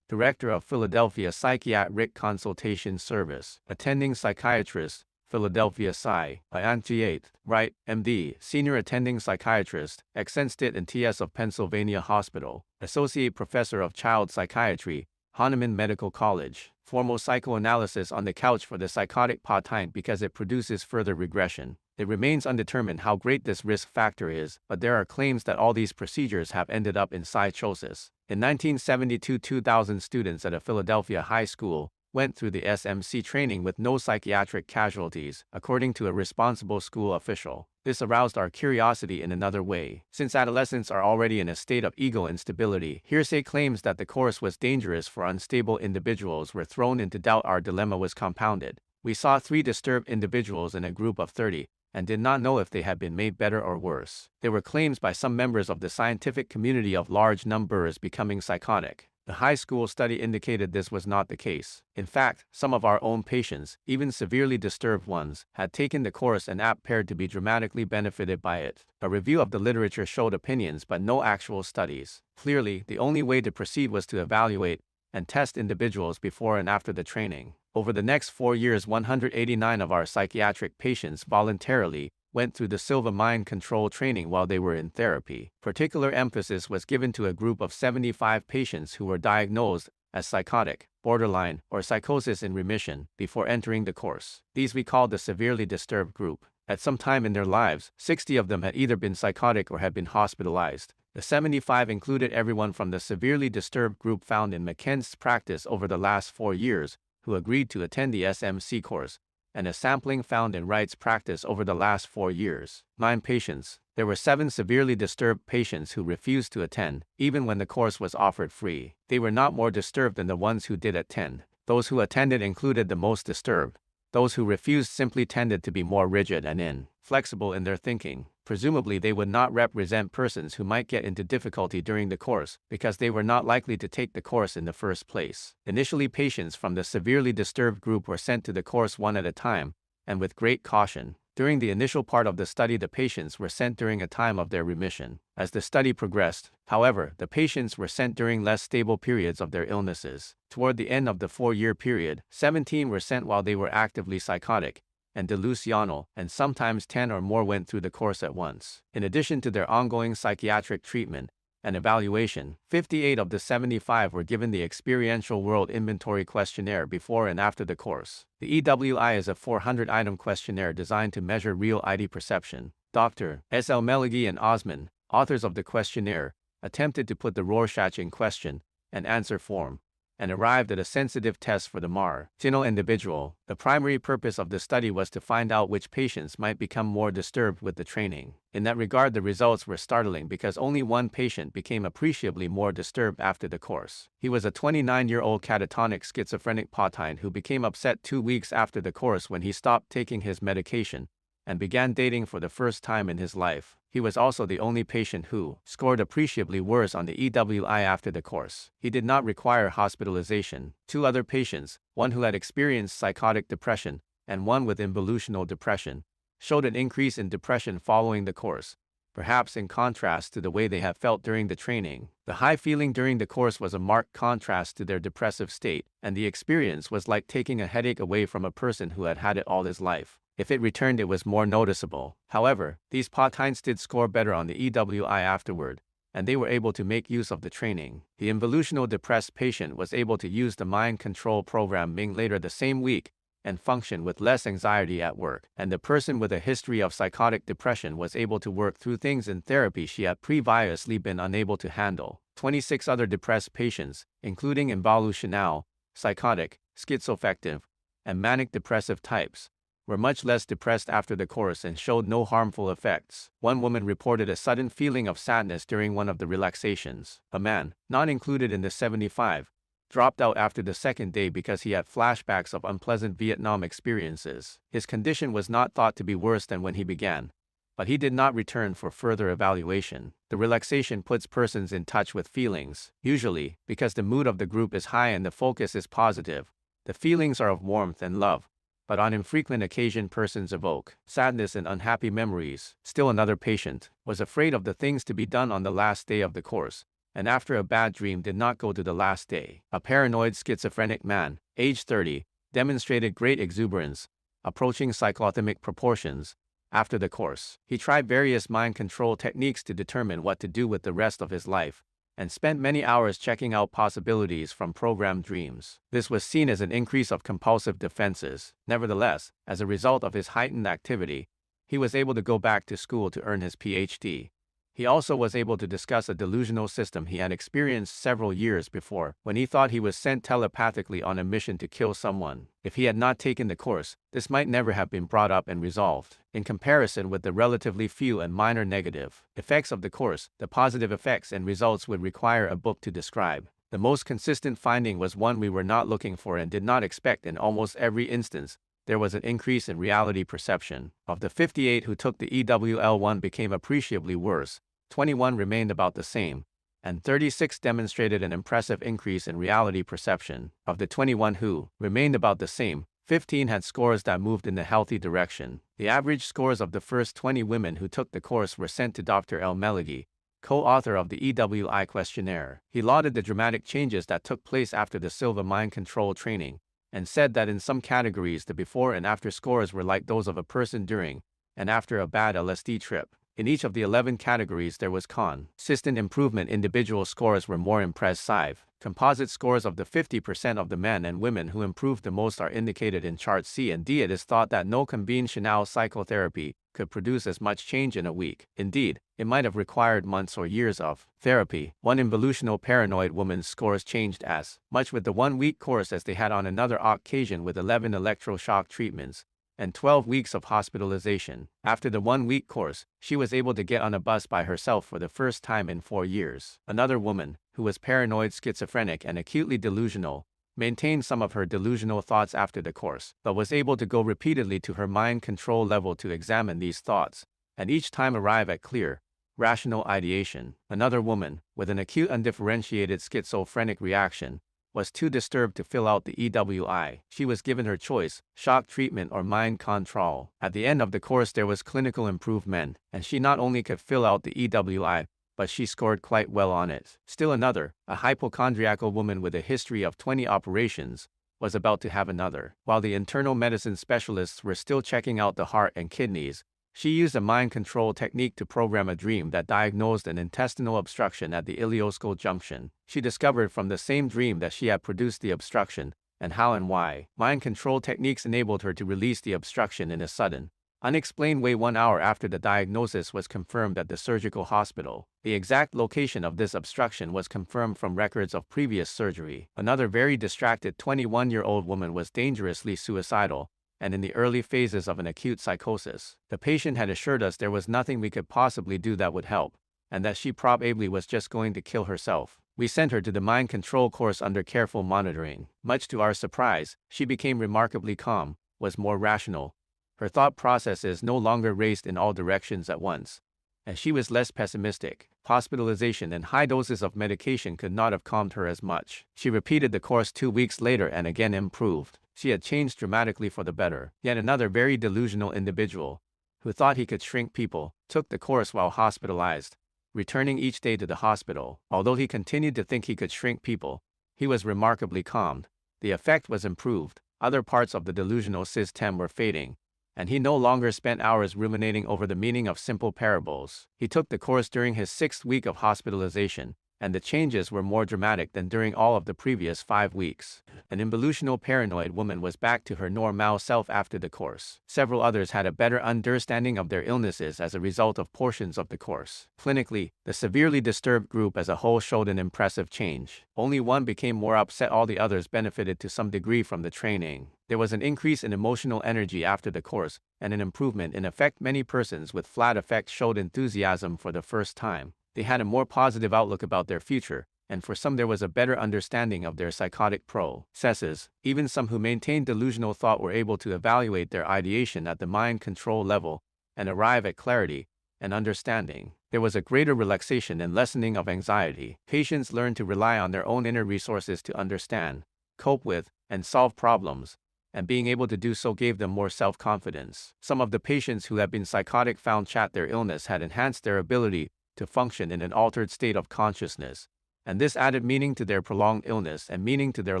Director of Philadelphia Psychiatric Consultation Service, Attending Psychiatrist, Philadelphia Psy, Ian Wright, M.D., Senior Attending Psychiatrist, Exenstit and T.S. of Pennsylvania Hospital, Associate Professor of Child Psychiatry, Hahnemann Medical College. Formal psychoanalysis on the couch for the psychotic patient because it produces further regression. It remains undetermined how great this risk factor is, but there are claims that all these procedures have ended up in psychosis. In 1972, 2,000 students at a Philadelphia high school went through the SMC training with no psychiatric casualties, according to a responsible school official. This aroused our curiosity in another way. Since adolescents are already in a state of ego instability, hearsay claims that the course was dangerous for unstable individuals were thrown into doubt. Our dilemma was compounded. We saw 3 disturbed individuals in a group of 30, and did not know if they had been made better or worse. There were claims by some members of the scientific community of large numbers becoming psychotic. The high school study indicated this was not the case. In fact, some of our own patients, even severely disturbed ones, had taken the course and appeared to be dramatically benefited by it. A review of the literature showed opinions but no actual studies. Clearly, the only way to proceed was to evaluate and test individuals before and after the training. Over the next 4 years, 189 of our psychiatric patients voluntarily went through the Silva Mind Control training while they were in therapy. Particular emphasis was given to a group of 75 patients who were diagnosed as psychotic, borderline, or psychosis in remission before entering the course. These we called the severely disturbed group. At some time in their lives, 60 of them had either been psychotic or had been hospitalized. The 75 included everyone from the severely disturbed group found in McKenzie's practice over the last 4 years, who agreed to attend the SMC course, and a sampling found in Wright's practice over the last 4 years. 9 patients. There were 7 severely disturbed patients who refused to attend, even when the course was offered free. They were not more disturbed than the ones who did attend. Those who attended included the most disturbed. Those who refused simply tended to be more rigid and inflexible in their thinking. Presumably they would not represent persons who might get into difficulty during the course, because they were not likely to take the course in the first place. Initially, patients from the severely disturbed group were sent to the course one at a time, and with great caution. During the initial part of the study, the patients were sent during a time of their remission. As the study progressed, however, the patients were sent during less stable periods of their illnesses. Toward the end of the 4-year period, 17 were sent while they were actively psychotic and delusional, and sometimes 10 or more went through the course at once. In addition to their ongoing psychiatric treatment and evaluation, 58 of the 75 were given the Experiential World Inventory Questionnaire before and after the course. The EWI is a 400-item questionnaire designed to measure real ID perception. Dr. S. L. Melighi and Osman, authors of the questionnaire, attempted to put the Rorschach in question and answer form and arrived at a sensitive test for the marginal individual. The primary purpose of the study was to find out which patients might become more disturbed with the training. In that regard, the results were startling because only one patient became appreciably more disturbed after the course. He was a 29-year-old catatonic schizophrenic patient who became upset 2 weeks after the course when he stopped taking his medication and began dating for the first time in his life. He was also the only patient who scored appreciably worse on the EWI after the course. He did not require hospitalization. 2 other patients, one who had experienced psychotic depression and one with involutional depression, showed an increase in depression following the course, perhaps in contrast to the way they had felt during the training. The high feeling during the course was a marked contrast to their depressive state, and the experience was like taking a headache away from a person who had had it all his life. If it returned, it was more noticeable. However, these patients did score better on the EWI afterward, and they were able to make use of the training. The involutional depressed patient was able to use the mind control program Ming later the same week and function with less anxiety at work, and the person with a history of psychotic depression was able to work through things in therapy she had previously been unable to handle. 26 other depressed patients, including involutional, psychotic, schizoaffective, and manic depressive types, were much less depressed after the course and showed no harmful effects. One woman reported a sudden feeling of sadness during one of the relaxations. A man, not included in the 75, dropped out after the second day because he had flashbacks of unpleasant Vietnam experiences. His condition was not thought to be worse than when he began, but he did not return for further evaluation. The relaxation puts persons in touch with feelings. Usually, because the mood of the group is high and the focus is positive, the feelings are of warmth and love. But on infrequent occasion persons evoke sadness and unhappy memories. Still another patient was afraid of the things to be done on the last day of the course, and after a bad dream did not go to the last day. A paranoid schizophrenic man, age 30, demonstrated great exuberance, approaching cyclothymic proportions, after the course. He tried various mind control techniques to determine what to do with the rest of his life, and spent many hours checking out possibilities from programmed dreams. This was seen as an increase of compulsive defenses. Nevertheless, as a result of his heightened activity, he was able to go back to school to earn his PhD. He also was able to discuss a delusional system he had experienced several years before, when he thought he was sent telepathically on a mission to kill someone. If he had not taken the course, this might never have been brought up and resolved. In comparison with the relatively few and minor negative effects of the course, the positive effects and results would require a book to describe. The most consistent finding was one we were not looking for and did not expect. In almost every instance, there was an increase in reality perception. Of the 58 who took the EWL, 1 became appreciably worse, 21 remained about the same, and 36 demonstrated an impressive increase in reality perception. Of the 21 who remained about the same, 15 had scores that moved in the healthy direction. The average scores of the first 20 women who took the course were sent to Dr. L. Melody, co-author of the EWI questionnaire. He lauded the dramatic changes that took place after the Silva mind control training, and said that in some categories the before and after scores were like those of a person during and after a bad LSD trip. In each of the 11 categories there was consistent improvement. Individual scores were more impressive. Composite scores of the 50% of the men and women who improved the most are indicated in charts C and D. It is thought that no conventional psychotherapy could produce as much change in a week. Indeed, it might have required months or years of therapy. One involutional paranoid woman's scores changed as much with the 1-week course as they had on another occasion with 11 electroshock treatments and 12 weeks of hospitalization. After the 1-week course, she was able to get on a bus by herself for the first time in 4 years. Another woman, who was paranoid schizophrenic and acutely delusional, maintained some of her delusional thoughts after the course, but was able to go repeatedly to her mind control level to examine these thoughts, and each time arrive at clear, rational ideation. Another woman, with an acute undifferentiated schizophrenic reaction, was too disturbed to fill out the EWI. She was given her choice, shock treatment or mind control. At the end of the course there was clinical improvement, and she not only could fill out the EWI, but she scored quite well on it. Still another, a hypochondriacal woman with a history of 20 operations, was about to have another. While the internal medicine specialists were still checking out the heart and kidneys, she used a mind control technique to program a dream that diagnosed an intestinal obstruction at the ileocecal junction. She discovered from the same dream that she had produced the obstruction, and how and why. Mind control techniques enabled her to release the obstruction in a sudden, Unexplained way 1 hour after the diagnosis was confirmed at the surgical hospital. The exact location of this obstruction was confirmed from records of previous surgery. Another very distracted 21-year-old woman was dangerously suicidal and in the early phases of an acute psychosis. The patient had assured us there was nothing we could possibly do that would help, and that she probably was just going to kill herself. We sent her to the mind control course under careful monitoring. Much to our surprise, she became remarkably calm, was more rational. Her thought processes no longer raced in all directions at once, and she was less pessimistic. Hospitalization and high doses of medication could not have calmed her as much. She repeated the course 2 weeks later and again improved. She had changed dramatically for the better. Yet another very delusional individual, who thought he could shrink people, took the course while hospitalized, returning each day to the hospital. Although he continued to think he could shrink people, he was remarkably calmed. The effect was improved. Other parts of the delusional system were fading, and he no longer spent hours ruminating over the meaning of simple parables. He took the course during his 6th week of hospitalization, and the changes were more dramatic than during all of the previous 5 weeks. An involutional paranoid woman was back to her normal self after the course. Several others had a better understanding of their illnesses as a result of portions of the course. Clinically, the severely disturbed group as a whole showed an impressive change. Only one became more upset. All the others benefited to some degree from the training. There was an increase in emotional energy after the course, and an improvement in affect. Many persons with flat affect showed enthusiasm for the first time. They had a more positive outlook about their future, and for some there was a better understanding of their psychotic processes. Even some who maintained delusional thought were able to evaluate their ideation at the mind control level and arrive at clarity and understanding. There was a greater relaxation and lessening of anxiety. Patients learned to rely on their own inner resources to understand, cope with, and solve problems, and being able to do so gave them more self-confidence. Some of the patients who had been psychotic found that their illness had enhanced their ability to function in an altered state of consciousness, and this added meaning to their prolonged illness and meaning to their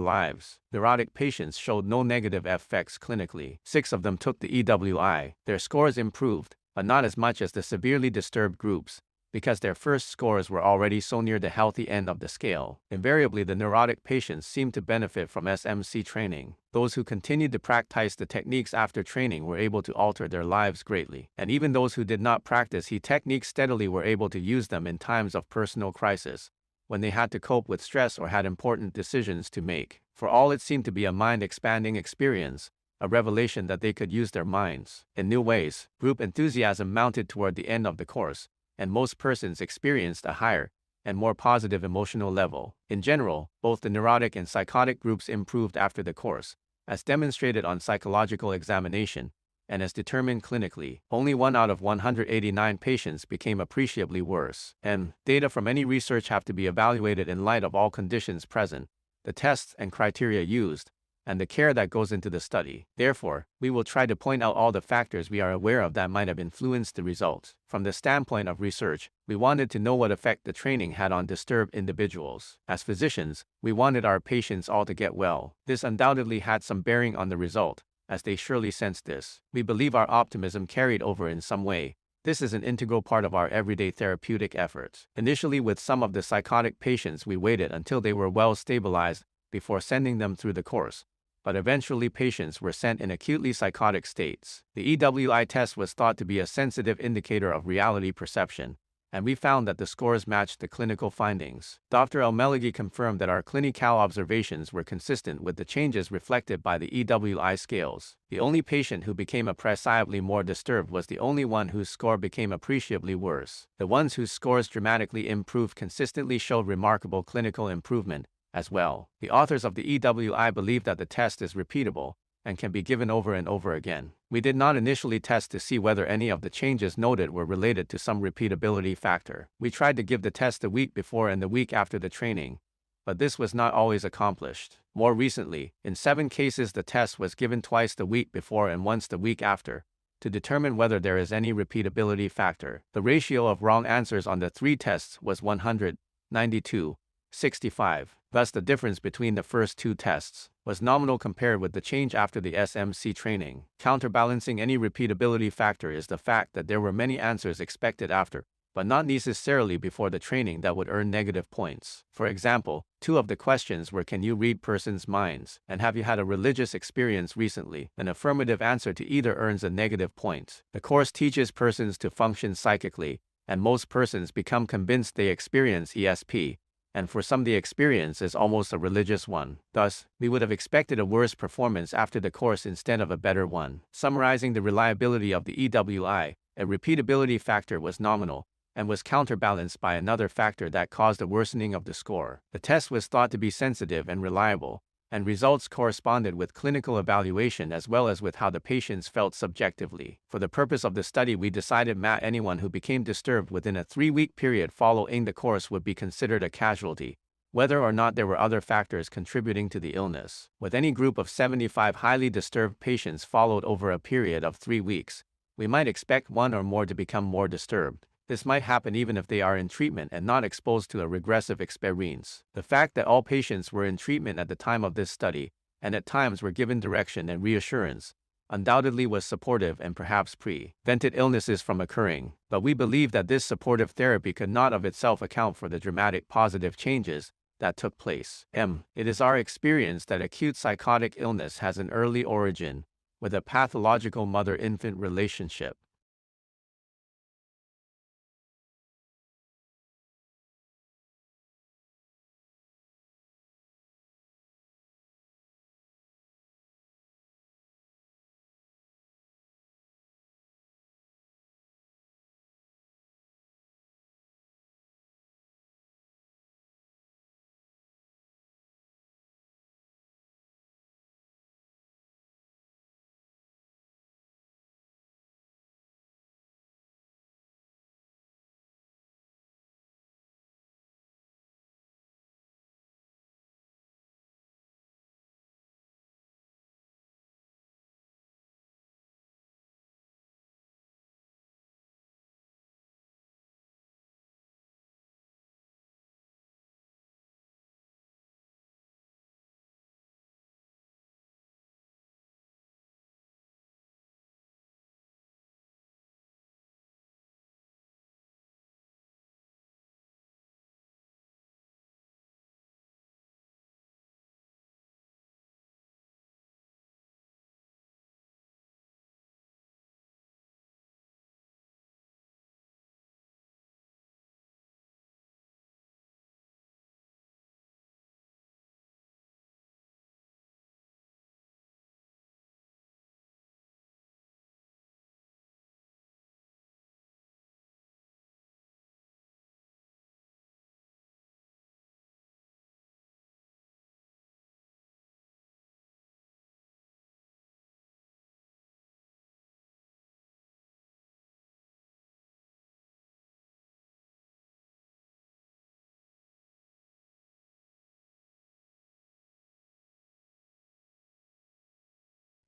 lives. Neurotic patients showed no negative effects clinically. 6 of them took the EWI. Their scores improved, but not as much as the severely disturbed groups, because their first scores were already so near the healthy end of the scale. Invariably, the neurotic patients seemed to benefit from SMC training. Those who continued to practice the techniques after training were able to alter their lives greatly. And even those who did not practice the techniques steadily were able to use them in times of personal crisis, when they had to cope with stress or had important decisions to make. For all, it seemed to be a mind-expanding experience, a revelation that they could use their minds in new ways. Group enthusiasm mounted toward the end of the course, and most persons experienced a higher and more positive emotional level. In general, both the neurotic and psychotic groups improved after the course, as demonstrated on psychological examination, and as determined clinically. Only 1 out of 189 patients became appreciably worse. And data from any research have to be evaluated in light of all conditions present, the tests and criteria used, and the care that goes into the study. Therefore, we will try to point out all the factors we are aware of that might have influenced the results. From the standpoint of research, we wanted to know what effect the training had on disturbed individuals. As physicians, we wanted our patients all to get well. This undoubtedly had some bearing on the result, as they surely sensed this. We believe our optimism carried over in some way. This is an integral part of our everyday therapeutic efforts. Initially, with some of the psychotic patients, we waited until they were well stabilized before sending them through the course, but eventually patients were sent in acutely psychotic states. The EWI test was thought to be a sensitive indicator of reality perception, and we found that the scores matched the clinical findings. Dr. El-Meligi confirmed that our clinical observations were consistent with the changes reflected by the EWI scales. The only patient who became appreciably more disturbed was the only one whose score became appreciably worse. The ones whose scores dramatically improved consistently showed remarkable clinical improvement as well. The authors of the EWI believe that the test is repeatable and can be given over and over again. We did not initially test to see whether any of the changes noted were related to some repeatability factor. We tried to give the test the week before and the week after the training, but this was not always accomplished. More recently, in 7 cases the test was given twice the week before and once the week after, to determine whether there is any repeatability factor. The ratio of wrong answers on the 3 tests was 100, 92, 65. Thus, the difference between the first 2 tests was nominal compared with the change after the SMC training. Counterbalancing any repeatability factor is the fact that there were many answers expected after but not necessarily before the training that would earn negative points. For example, 2 of the questions were, can you read persons' minds, and have you had a religious experience recently? An affirmative answer to either earns a negative point. The course teaches persons to function psychically, and most persons become convinced they experience ESP, and for some the experience is almost a religious one. Thus, we would have expected a worse performance after the course instead of a better one. Summarizing the reliability of the EWI, a repeatability factor was nominal, and was counterbalanced by another factor that caused a worsening of the score. The test was thought to be sensitive and reliable, and results corresponded with clinical evaluation as well as with how the patients felt subjectively. For the purpose of the study, we decided that anyone who became disturbed within a 3-week period following the course would be considered a casualty, whether or not there were other factors contributing to the illness. With any group of 75 highly disturbed patients followed over a period of 3 weeks, we might expect one or more to become more disturbed. This might happen even if they are in treatment and not exposed to a regressive experience. The fact that all patients were in treatment at the time of this study, and at times were given direction and reassurance, undoubtedly was supportive and perhaps prevented illnesses from occurring, but we believe that this supportive therapy could not of itself account for the dramatic positive changes that took place. It is our experience that acute psychotic illness has an early origin, with a pathological mother-infant relationship.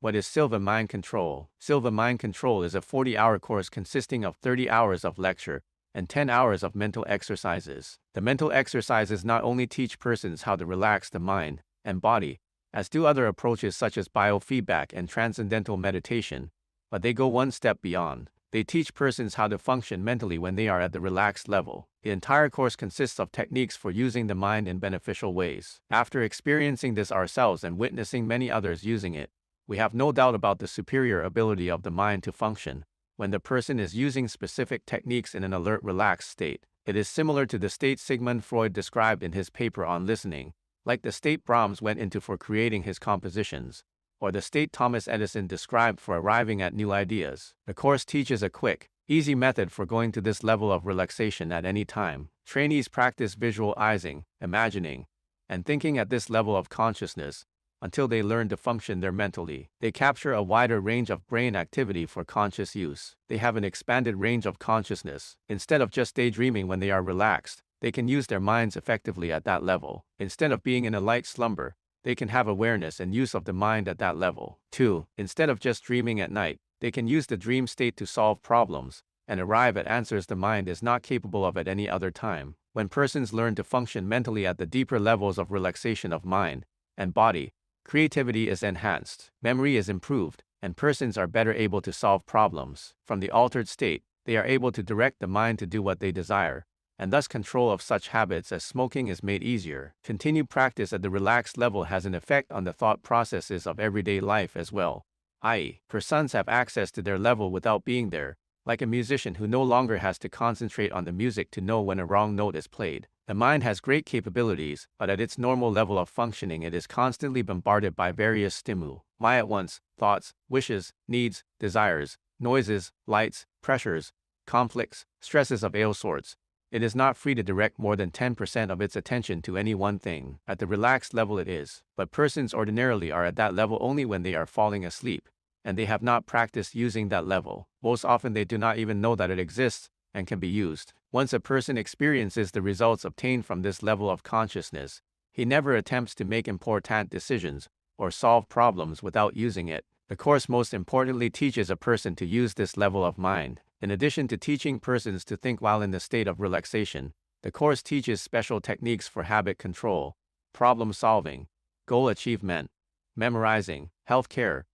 What is Silva Mind Control? Silva Mind Control is a 40-hour course consisting of 30 hours of lecture and 10 hours of mental exercises. The mental exercises not only teach persons how to relax the mind and body, as do other approaches such as biofeedback and transcendental meditation, but they go one step beyond. They teach persons how to function mentally when they are at the relaxed level. The entire course consists of techniques for using the mind in beneficial ways. After experiencing this ourselves and witnessing many others using it, we have no doubt about the superior ability of the mind to function when the person is using specific techniques in an alert, relaxed state. It is similar to the state Sigmund Freud described in his paper on listening, like the state Brahms went into for creating his compositions, or the state Thomas Edison described for arriving at new ideas. The course teaches a quick, easy method for going to this level of relaxation at any time. Trainees practice visualizing, imagining, and thinking at this level of consciousness until they learn to function there mentally. They capture a wider range of brain activity for conscious use. They have an expanded range of consciousness. Instead of just daydreaming when they are relaxed, they can use their minds effectively at that level. Instead of being in a light slumber, they can have awareness and use of the mind at that level. 2. Instead of just dreaming at night, they can use the dream state to solve problems and arrive at answers the mind is not capable of at any other time. When persons learn to function mentally at the deeper levels of relaxation of mind and body, creativity is enhanced, memory is improved, and persons are better able to solve problems. From the altered state, they are able to direct the mind to do what they desire, and thus control of such habits as smoking is made easier. Continued practice at the relaxed level has an effect on the thought processes of everyday life as well, i.e., persons have access to their level without being there, like a musician who no longer has to concentrate on the music to know when a wrong note is played. The mind has great capabilities, but at its normal level of functioning it is constantly bombarded by various stimuli, at once, thoughts, wishes, needs, desires, noises, lights, pressures, conflicts, stresses of all sorts. It is not free to direct more than 10% of its attention to any one thing. At the relaxed level it is, but persons ordinarily are at that level only when they are falling asleep, and they have not practiced using that level. Most often they do not even know that it exists and can be used. Once a person experiences the results obtained from this level of consciousness, he never attempts to make important decisions or solve problems without using it. The course most importantly teaches a person to use this level of mind. In addition to teaching persons to think while in the state of relaxation, the course teaches special techniques for habit control, problem solving, goal achievement, memorizing, health care,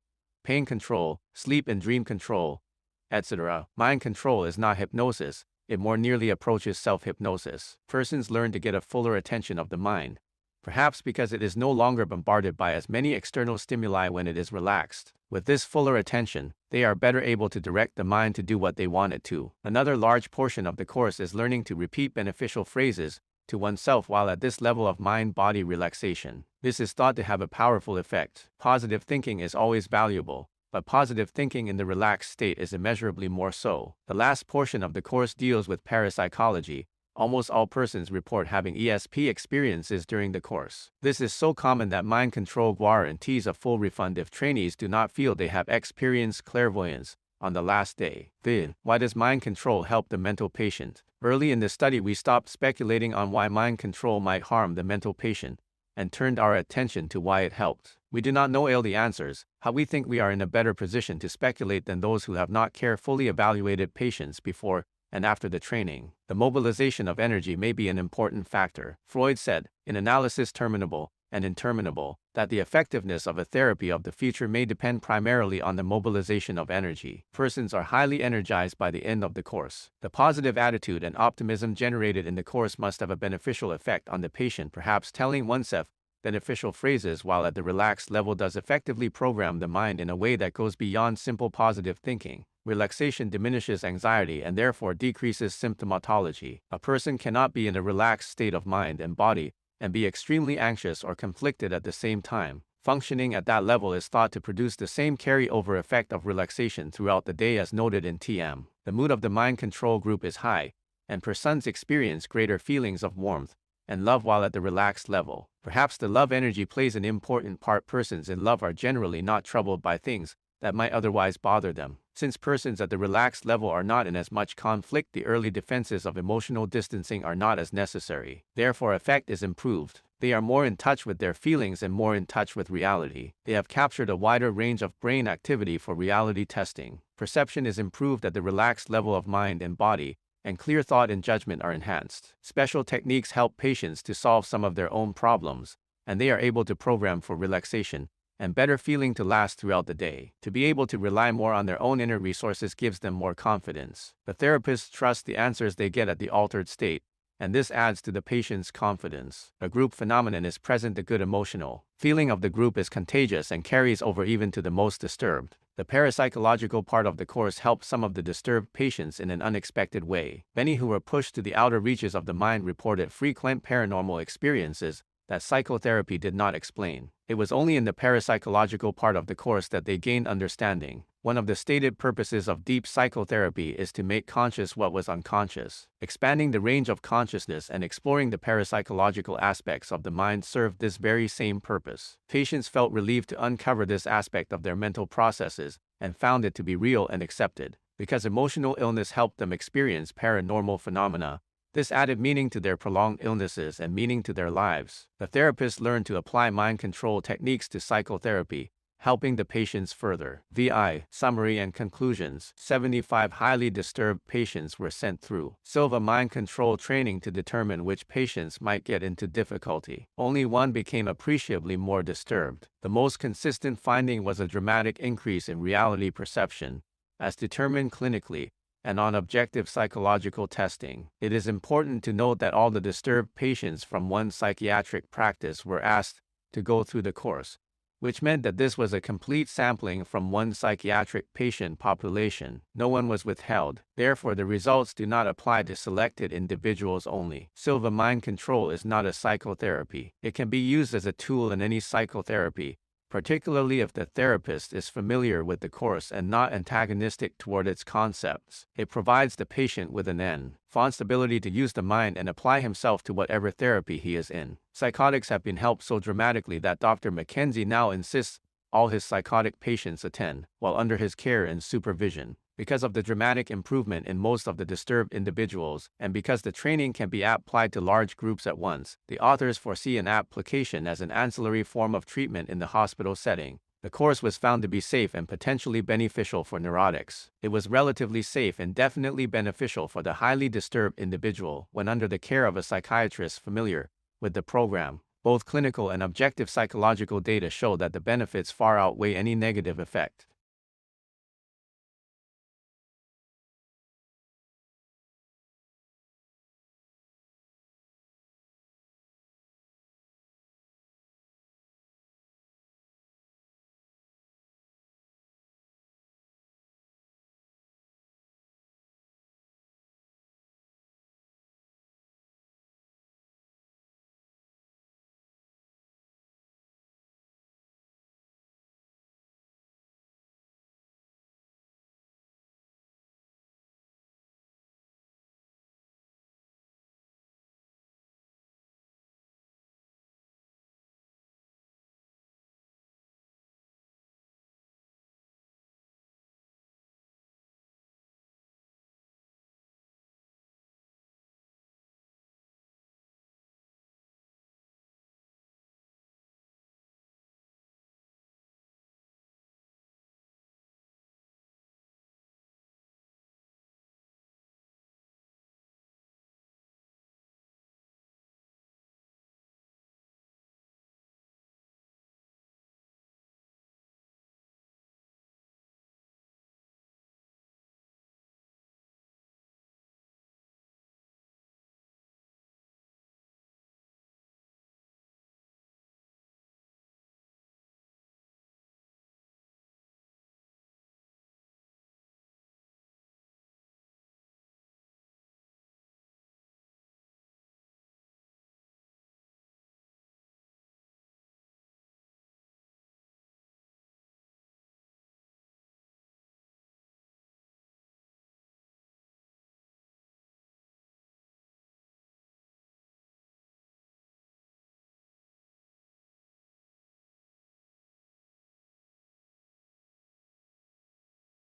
pain control, sleep and dream control, etc. Mind control is not hypnosis, it more nearly approaches self-hypnosis. Persons learn to get a fuller attention of the mind, perhaps because it is no longer bombarded by as many external stimuli when it is relaxed. With this fuller attention, they are better able to direct the mind to do what they want it to. Another large portion of the course is learning to repeat beneficial phrases to oneself while at this level of mind-body relaxation. This is thought to have a powerful effect. Positive thinking is always valuable, but positive thinking in the relaxed state is immeasurably more so. The last portion of the course deals with parapsychology. Almost all persons report having ESP experiences during the course. This is so common that mind control guarantees a full refund if trainees do not feel they have experienced clairvoyance on the last day. Then, why does mind control help the mental patient? Early in the study we stopped speculating on why mind control might harm the mental patient, and turned our attention to why it helped. We do not know all the answers, how we think we are in a better position to speculate than those who have not carefully evaluated patients before and after the training. The mobilization of energy may be an important factor. Freud said, in Analysis Terminable and Interminable, that the effectiveness of a therapy of the future may depend primarily on the mobilization of energy. Persons are highly energized by the end of the course. The positive attitude and optimism generated in the course must have a beneficial effect on the patient. Perhaps telling oneself beneficial phrases while at the relaxed level does effectively program the mind in a way that goes beyond simple positive thinking. Relaxation diminishes anxiety and therefore decreases symptomatology. A person cannot be in a relaxed state of mind and body and be extremely anxious or conflicted at the same time. Functioning at that level is thought to produce the same carry-over effect of relaxation throughout the day as noted in TM. The mood of the mind control group is high, and persons experience greater feelings of warmth and love while at the relaxed level. Perhaps the love energy plays an important part. Persons in love are generally not troubled by things that might otherwise bother them. Since persons at the relaxed level are not in as much conflict, the early defenses of emotional distancing are not as necessary. Therefore, effect is improved. They are more in touch with their feelings and more in touch with reality. They have captured a wider range of brain activity for reality testing. Perception is improved at the relaxed level of mind and body, and clear thought and judgment are enhanced. Special techniques help patients to solve some of their own problems, and they are able to program for relaxation and better feeling to last throughout the day. To be able to rely more on their own inner resources gives them more confidence. The therapists trust the answers they get at the altered state, and this adds to the patient's confidence. A group phenomenon is present. The good emotional feeling of the group is contagious and carries over even to the most disturbed. The parapsychological part of the course helps some of the disturbed patients in an unexpected way. Many who were pushed to the outer reaches of the mind reported frequent paranormal experiences that psychotherapy did not explain. It was only in the parapsychological part of the course that they gained understanding. One of the stated purposes of deep psychotherapy is to make conscious what was unconscious. Expanding the range of consciousness and exploring the parapsychological aspects of the mind served this very same purpose. Patients felt relieved to uncover this aspect of their mental processes and found it to be real and accepted. Because emotional illness helped them experience paranormal phenomena, this added meaning to their prolonged illnesses and meaning to their lives. The therapist learned to apply mind control techniques to psychotherapy, helping the patients further. VI, summary and conclusions. 75 highly disturbed patients were sent through Silva mind control training to determine which patients might get into difficulty. Only one became appreciably more disturbed. The most consistent finding was a dramatic increase in reality perception, as determined clinically, and on objective psychological testing. It is important to note that all the disturbed patients from one psychiatric practice were asked to go through the course, which meant that this was a complete sampling from one psychiatric patient population. No one was withheld. Therefore, the results do not apply to selected individuals only. Silva mind control is not a psychotherapy. It can be used as a tool in any psychotherapy, particularly if the therapist is familiar with the course and not antagonistic toward its concepts. It provides the patient with an enhanced ability to use the mind and apply himself to whatever therapy he is in. Psychotics have been helped so dramatically that Dr. Mackenzie now insists all his psychotic patients attend, while under his care and supervision. Because of the dramatic improvement in most of the disturbed individuals, and because the training can be applied to large groups at once, the authors foresee an application as an ancillary form of treatment in the hospital setting. The course was found to be safe and potentially beneficial for neurotics. It was relatively safe and definitely beneficial for the highly disturbed individual when under the care of a psychiatrist familiar with the program. Both clinical and objective psychological data show that the benefits far outweigh any negative effect.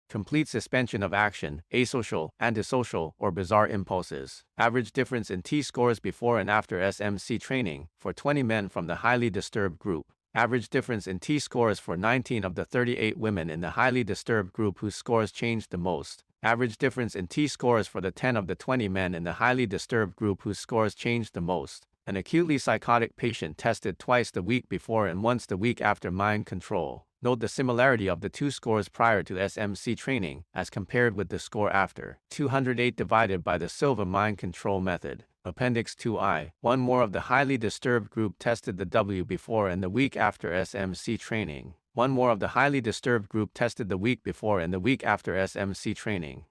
Complete suspension of action, asocial, antisocial, or bizarre impulses. Average difference in T-scores before and after SMC training for 20 men from the highly disturbed group. Average difference in T-scores for 19 of the 38 women in the highly disturbed group whose scores changed the most. Average difference in T-scores for the 10 of the 20 men in the highly disturbed group whose scores changed the most. An acutely psychotic patient tested twice the week before and once the week after mind control. Note the similarity of the two scores prior to SMC training as compared with the score after. 208 divided by the Silva mind control method. Appendix 2I. One more of the highly disturbed group tested the W before and the week after SMC training. One more of the highly disturbed group tested the week before and the week after SMC training.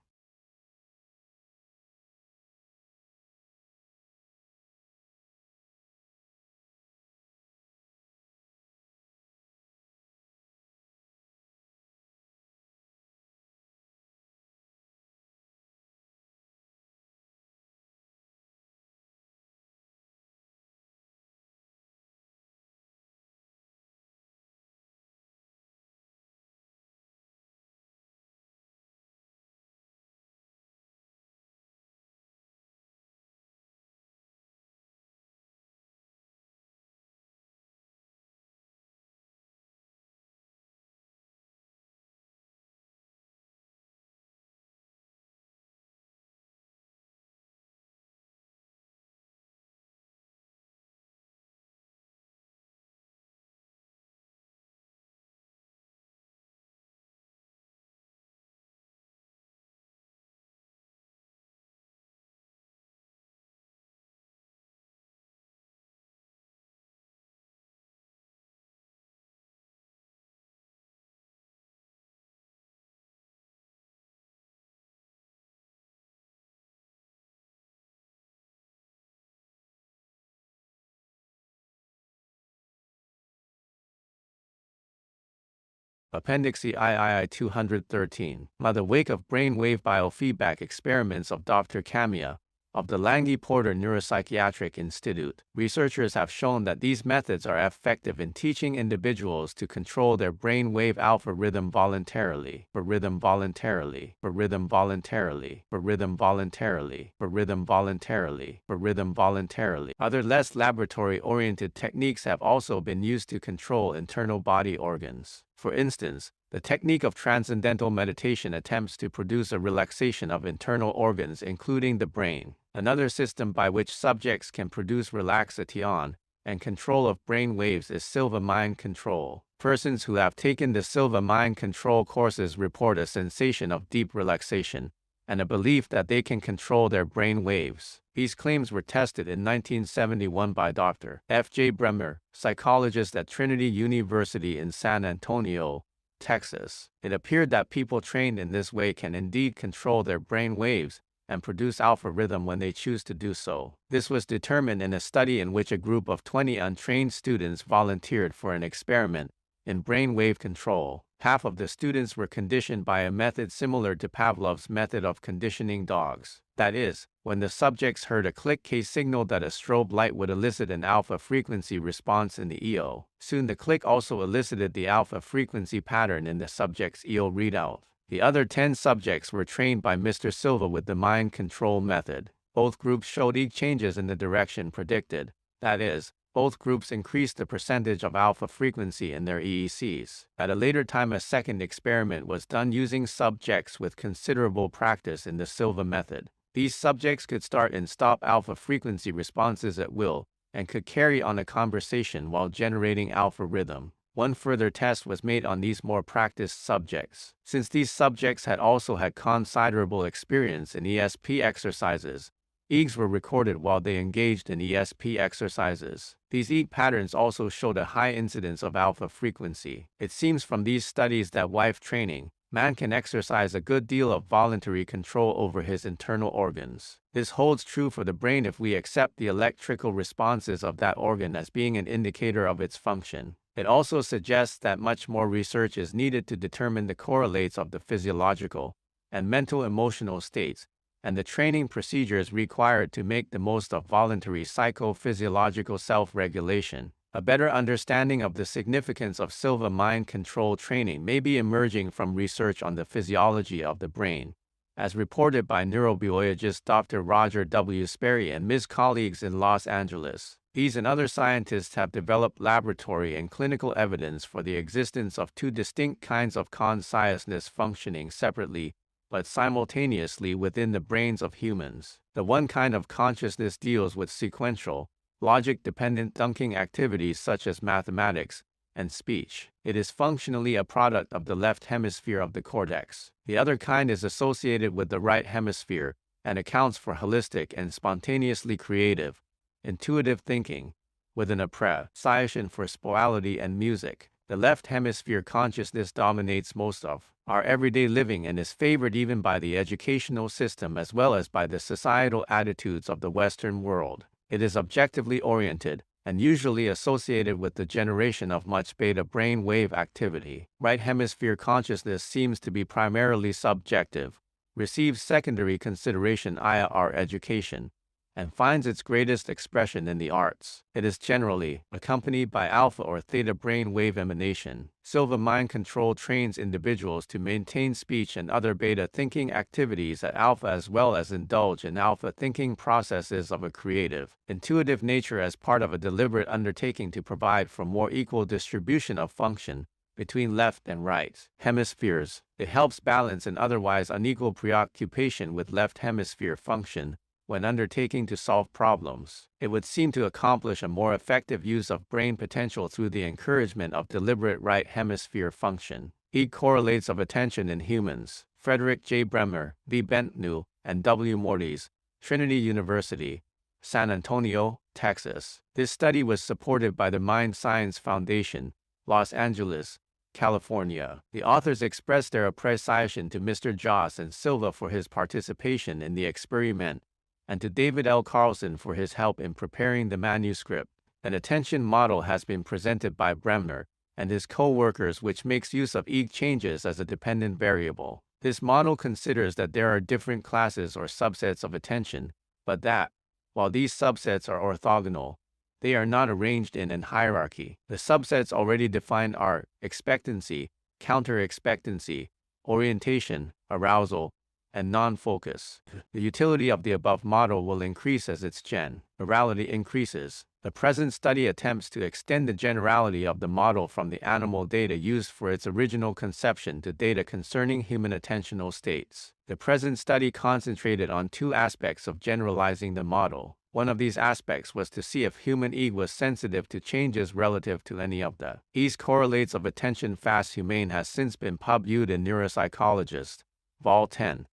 Appendix III 213. By the wake of brainwave biofeedback experiments of Dr. Kamiya, of the Lange Porter Neuropsychiatric Institute, researchers have shown that these methods are effective in teaching individuals to control their brainwave alpha rhythm voluntarily, for rhythm voluntarily, for rhythm voluntarily, for rhythm voluntarily, for rhythm voluntarily, for rhythm voluntarily. Other less laboratory-oriented techniques have also been used to control internal body organs. For instance, the technique of transcendental meditation attempts to produce a relaxation of internal organs including the brain. Another system by which subjects can produce relaxation and control of brain waves is Silva mind control. Persons who have taken the Silva mind control courses report a sensation of deep relaxation and a belief that they can control their brain waves. These claims were tested in 1971 by Dr. F. J. Bremer, psychologist at Trinity University in San Antonio, Texas. It appeared that people trained in this way can indeed control their brain waves and produce alpha rhythm when they choose to do so. This was determined in a study in which a group of 20 untrained students volunteered for an experiment in brainwave control. Half of the students were conditioned by a method similar to Pavlov's method of conditioning dogs. That is, when the subjects heard a click, case signaled that a strobe light would elicit an alpha frequency response in the EO. Soon the click also elicited the alpha frequency pattern in the subject's EO readout. The other 10 subjects were trained by Mr. Silva with the mind control method. Both groups showed each changes in the direction predicted. That is, both groups increased the percentage of alpha frequency in their EECs. At a later time, a second experiment was done using subjects with considerable practice in the Silva method. These subjects could start and stop alpha frequency responses at will and could carry on a conversation while generating alpha rhythm. One further test was made on these more practiced subjects. Since these subjects had also had considerable experience in ESP exercises, EEGs were recorded while they engaged in ESP exercises. These EEG patterns also showed a high incidence of alpha frequency. It seems from these studies that while training, man can exercise a good deal of voluntary control over his internal organs. This holds true for the brain if we accept the electrical responses of that organ as being an indicator of its function. It also suggests that much more research is needed to determine the correlates of the physiological and mental emotional states and the training procedures required to make the most of voluntary psychophysiological self-regulation. A better understanding of the significance of Silva mind control training may be emerging from research on the physiology of the brain, as reported by neurobiologist Dr. Roger W. Sperry and his colleagues in Los Angeles. These and other scientists have developed laboratory and clinical evidence for the existence of two distinct kinds of consciousness functioning separately but simultaneously within the brains of humans. The one kind of consciousness deals with sequential, logic-dependent thinking activities such as mathematics and speech. It is functionally a product of the left hemisphere of the cortex. The other kind is associated with the right hemisphere and accounts for holistic and spontaneously creative, intuitive thinking, with an appreciation for spirituality and music. The left hemisphere consciousness dominates most of our everyday living and is favored even by the educational system as well as by the societal attitudes of the Western world. It is objectively oriented and usually associated with the generation of much beta brain wave activity. Right hemisphere consciousness seems to be primarily subjective, receives secondary consideration via our education, and finds its greatest expression in the arts. It is generally accompanied by alpha or theta brain wave emanation. Silva mind control trains individuals to maintain speech and other beta thinking activities at alpha as well as indulge in alpha thinking processes of a creative, intuitive nature as part of a deliberate undertaking to provide for more equal distribution of function between left and right hemispheres. It helps balance an otherwise unequal preoccupation with left hemisphere function when undertaking to solve problems. It would seem to accomplish a more effective use of brain potential through the encouragement of deliberate right hemisphere function. Correlates of attention in humans. Frederick J. Bremer, V. Bentnu, and W. Mortis, Trinity University, San Antonio, Texas. This study was supported by the Mind Science Foundation, Los Angeles, California. The authors expressed their appreciation to Mr. Joss and Silva for his participation in the experiment, and to David L. Carlson for his help in preparing the manuscript. An attention model has been presented by Bremner and his co-workers, which makes use of EEG changes as a dependent variable. This model considers that there are different classes or subsets of attention, but that, while these subsets are orthogonal, they are not arranged in an hierarchy. The subsets already defined are expectancy, counter-expectancy, orientation, arousal, and non-focus. The utility of the above model will increase as its generality increases. The present study attempts to extend the generality of the model from the animal data used for its original conception to data concerning human attentional states. The present study concentrated on two aspects of generalizing the model. One of these aspects was to see if human EEG was sensitive to changes relative to any of the EEG correlates of attention. Fast Humane has since been published in Neuropsychologist, Vol. 10,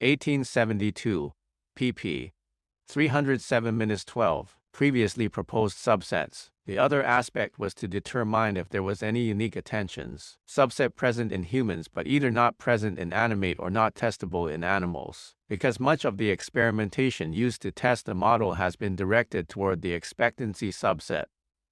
1872, pp. 307-12, previously proposed subsets. The other aspect was to determine if there was any unique attentions subset present in humans but either not present in animate or not testable in animals. Because much of the experimentation used to test the model has been directed toward the expectancy subset,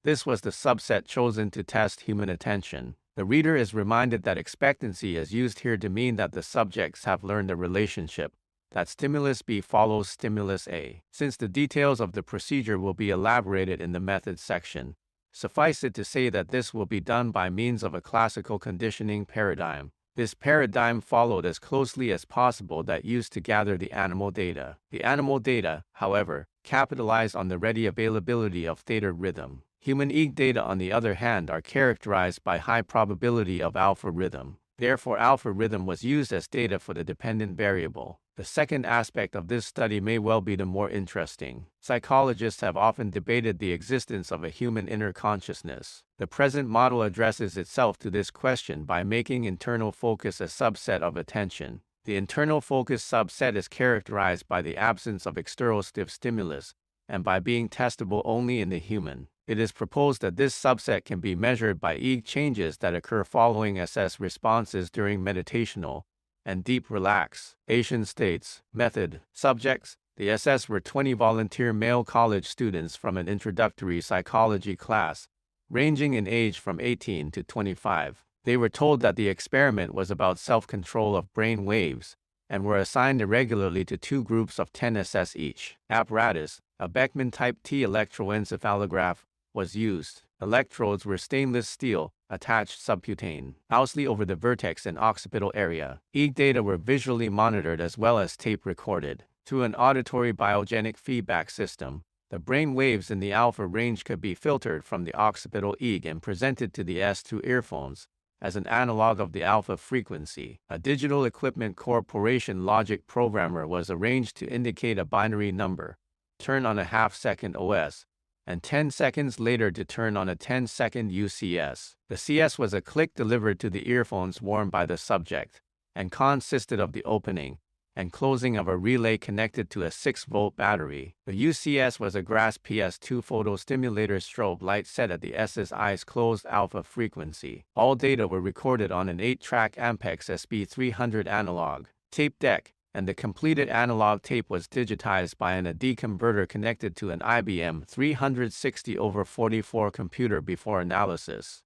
this was the subset chosen to test human attention. The reader is reminded that expectancy is used here to mean that the subjects have learned a relationship, that stimulus B follows stimulus A. Since the details of the procedure will be elaborated in the methods section, suffice it to say that this will be done by means of a classical conditioning paradigm. This paradigm followed as closely as possible that used to gather the animal data. The animal data, however, capitalize on the ready availability of theta rhythm. Human EEG data, on the other hand, are characterized by high probability of alpha rhythm. Therefore, alpha rhythm was used as data for the dependent variable. The second aspect of this study may well be the more interesting. Psychologists have often debated the existence of a human inner consciousness. The present model addresses itself to this question by making internal focus a subset of attention. The internal focus subset is characterized by the absence of external stimulus, and by being testable only in the human. It is proposed that this subset can be measured by EEG changes that occur following SS responses during meditational and deep relaxation states. Method. Subjects. The SS were 20 volunteer male college students from an introductory psychology class, ranging in age from 18 to 25. They were told that the experiment was about self-control of brain waves, and were assigned irregularly to two groups of 10 SS each. Apparatus. A Beckman Type T electroencephalograph was used. Electrodes were stainless steel, attached subcutaneously over the vertex and occipital area. EEG data were visually monitored as well as tape recorded. Through an auditory biogenic feedback system, the brain waves in the alpha range could be filtered from the occipital EEG and presented to the S through earphones as an analog of the alpha frequency. A Digital Equipment Corporation logic programmer was arranged to indicate a binary number, turn on a half-second OS, and 10 seconds later to turn on a 10-second UCS. The CS was a click delivered to the earphones worn by the subject, and consisted of the opening and closing of a relay connected to a 6-volt battery. The UCS was a GRASS PS2 photostimulator strobe light set at the S's eyes closed alpha frequency. All data were recorded on an 8-track Ampex SB300 analog tape deck, and the completed analog tape was digitized by an AD converter connected to an IBM 360/44 computer before analysis.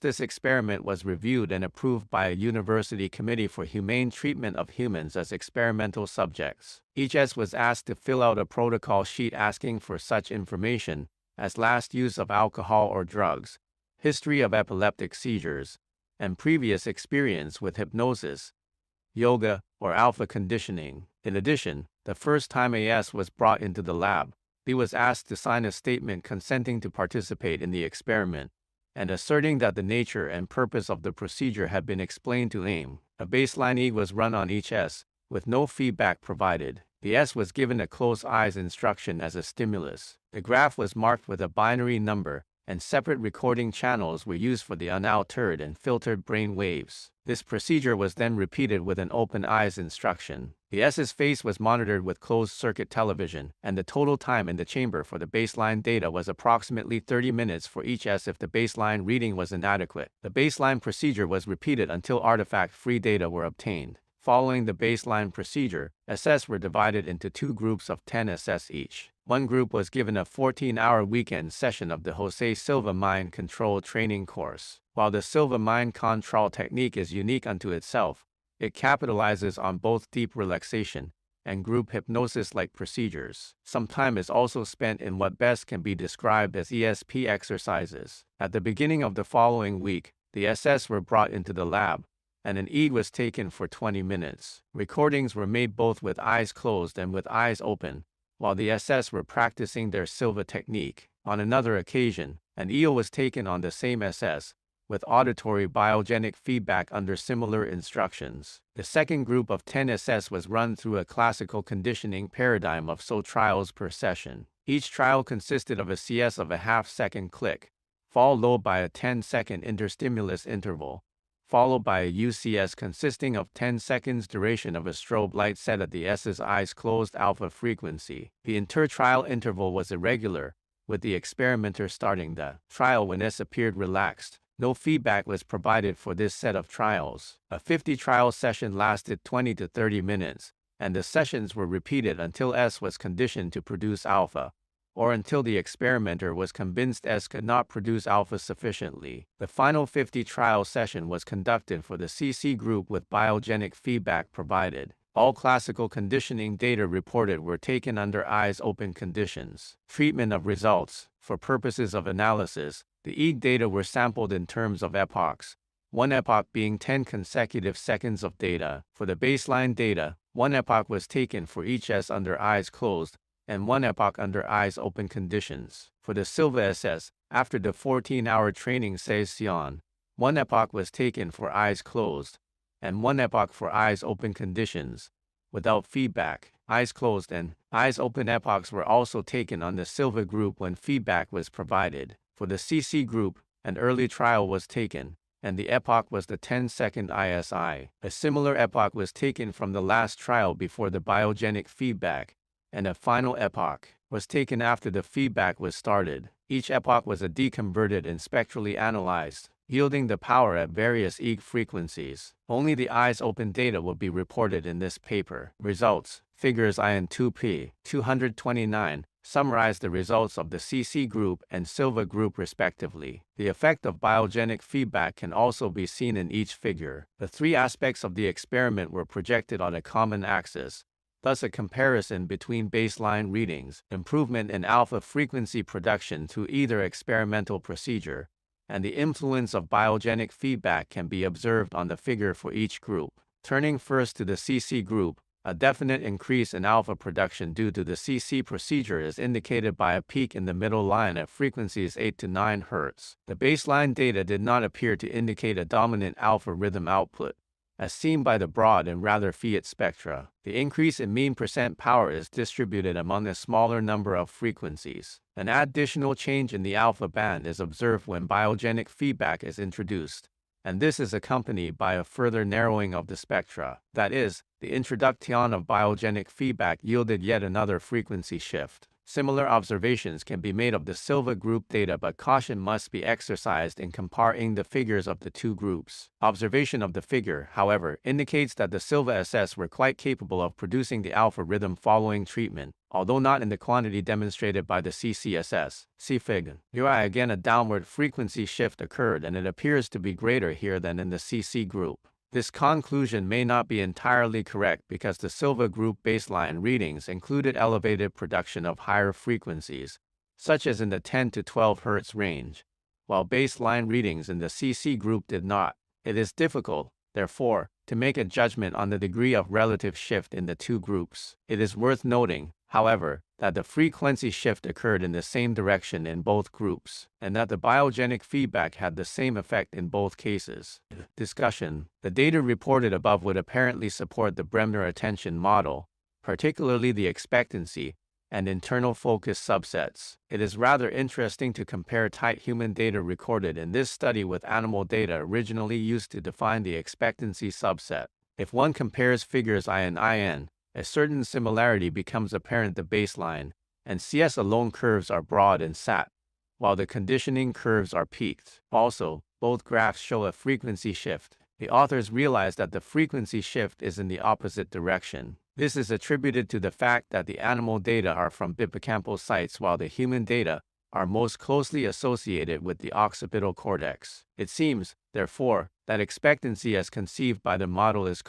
This experiment was reviewed and approved by a University Committee for Humane Treatment of Humans as experimental subjects. Each S was asked to fill out a protocol sheet asking for such information as last use of alcohol or drugs, history of epileptic seizures, and previous experience with hypnosis, yoga, or alpha conditioning. In addition, the first time AS was brought into the lab, he was asked to sign a statement consenting to participate in the experiment, and asserting that the nature and purpose of the procedure had been explained to him. A baseline EEG was run on each S, with no feedback provided. The S was given a close eyes instruction as a stimulus. The graph was marked with a binary number, and separate recording channels were used for the unaltered and filtered brain waves. This procedure was then repeated with an open eyes instruction. The S's face was monitored with closed-circuit television, and the total time in the chamber for the baseline data was approximately 30 minutes for each S if the baseline reading was inadequate. The baseline procedure was repeated until artifact-free data were obtained. Following the baseline procedure, SS were divided into two groups of 10 SS each. One group was given a 14-hour weekend session of the Jose Silva mind control training course, While the Silva mind control technique is unique unto itself, it capitalizes on both deep relaxation and group hypnosis-like procedures. Some time is also spent in what best can be described as ESP exercises. At the beginning of the following week, the SS were brought into the lab, and an EEG was taken for 20 minutes. Recordings were made both with eyes closed and with eyes open, while the SS were practicing their Silva technique. On another occasion, an EEG was taken on the same SS, with auditory biogenic feedback under similar instructions. The second group of 10 SS was run through a classical conditioning paradigm of trials per session. Each trial consisted of a CS of a half-second click, followed by a 10-second interstimulus interval, followed by a UCS consisting of 10 seconds duration of a strobe light set at the S's eyes closed alpha frequency. The inter-trial interval was irregular, with the experimenter starting the trial when S appeared relaxed. No feedback was provided for this set of trials. A 50-trial session lasted 20 to 30 minutes, and the sessions were repeated until S was conditioned to produce alpha, or until the experimenter was convinced S could not produce alpha sufficiently. The final 50-trial session was conducted for the CC group with biogenic feedback provided. All classical conditioning data reported were taken under eyes open conditions. Treatment of results. For purposes of analysis, the EEG data were sampled in terms of epochs, one epoch being 10 consecutive seconds of data. For the baseline data, one epoch was taken for each S under eyes closed, and one epoch under eyes open conditions. For the Silva SS, after the 14-hour training session, one epoch was taken for eyes closed, and one epoch for eyes open conditions, without feedback. Eyes closed and eyes open epochs were also taken on the Silva group when feedback was provided. For the CC group, an early trial was taken, and the epoch was the 10-second ISI. A similar epoch was taken from the last trial before the biogenic feedback, and a final epoch was taken after the feedback was started. Each epoch was deconverted and spectrally analyzed, yielding the power at various EEG frequencies. Only the eyes open data will be reported in this paper. Results. Figures IN 2p. 229 summarize the results of the CC group and Silva group respectively. The effect of biogenic feedback can also be seen in each figure. The three aspects of the experiment were projected on a common axis. Thus, a comparison between baseline readings, improvement in alpha frequency production through either experimental procedure, and the influence of biogenic feedback can be observed on the figure for each group. Turning first to the CC group, a definite increase in alpha production due to the CC procedure is indicated by a peak in the middle line at frequencies 8 to 9 Hz. The baseline data did not appear to indicate a dominant alpha rhythm output, as seen by the broad and rather Fiat spectra. The increase in mean percent power is distributed among a smaller number of frequencies. An additional change in the alpha band is observed when biogenic feedback is introduced, and this is accompanied by a further narrowing of the spectra. That is, the introduction of biogenic feedback yielded yet another frequency shift. Similar observations can be made of the Silva group data, but caution must be exercised in comparing the figures of the two groups. Observation of the figure, however, indicates that the Silva SS were quite capable of producing the alpha rhythm following treatment, although not in the quantity demonstrated by the CCSS. See Fig. Here again a downward frequency shift occurred, and it appears to be greater here than in the CC group. This conclusion may not be entirely correct because the Silva group baseline readings included elevated production of higher frequencies, such as in the 10 to 12 Hz range, while baseline readings in the CC group did not. It is difficult, therefore, to make a judgment on the degree of relative shift in the two groups. It is worth noting, however, that the frequency shift occurred in the same direction in both groups, and that the biogenic feedback had the same effect in both cases. Discussion. The data reported above would apparently support the Bremner attention model, particularly the expectancy and internal focus subsets. It is rather interesting to compare tight human data recorded in this study with animal data originally used to define the expectancy subset. If one compares figures I and IN, a certain similarity becomes apparent. The baseline and CS alone curves are broad and SAT, while the conditioning curves are peaked. Also, both graphs show a frequency shift. The authors realize that the frequency shift is in the opposite direction. This is attributed to the fact that the animal data are from hippocampal sites while the human data are most closely associated with the occipital cortex. It seems, therefore, that expectancy as conceived by the model is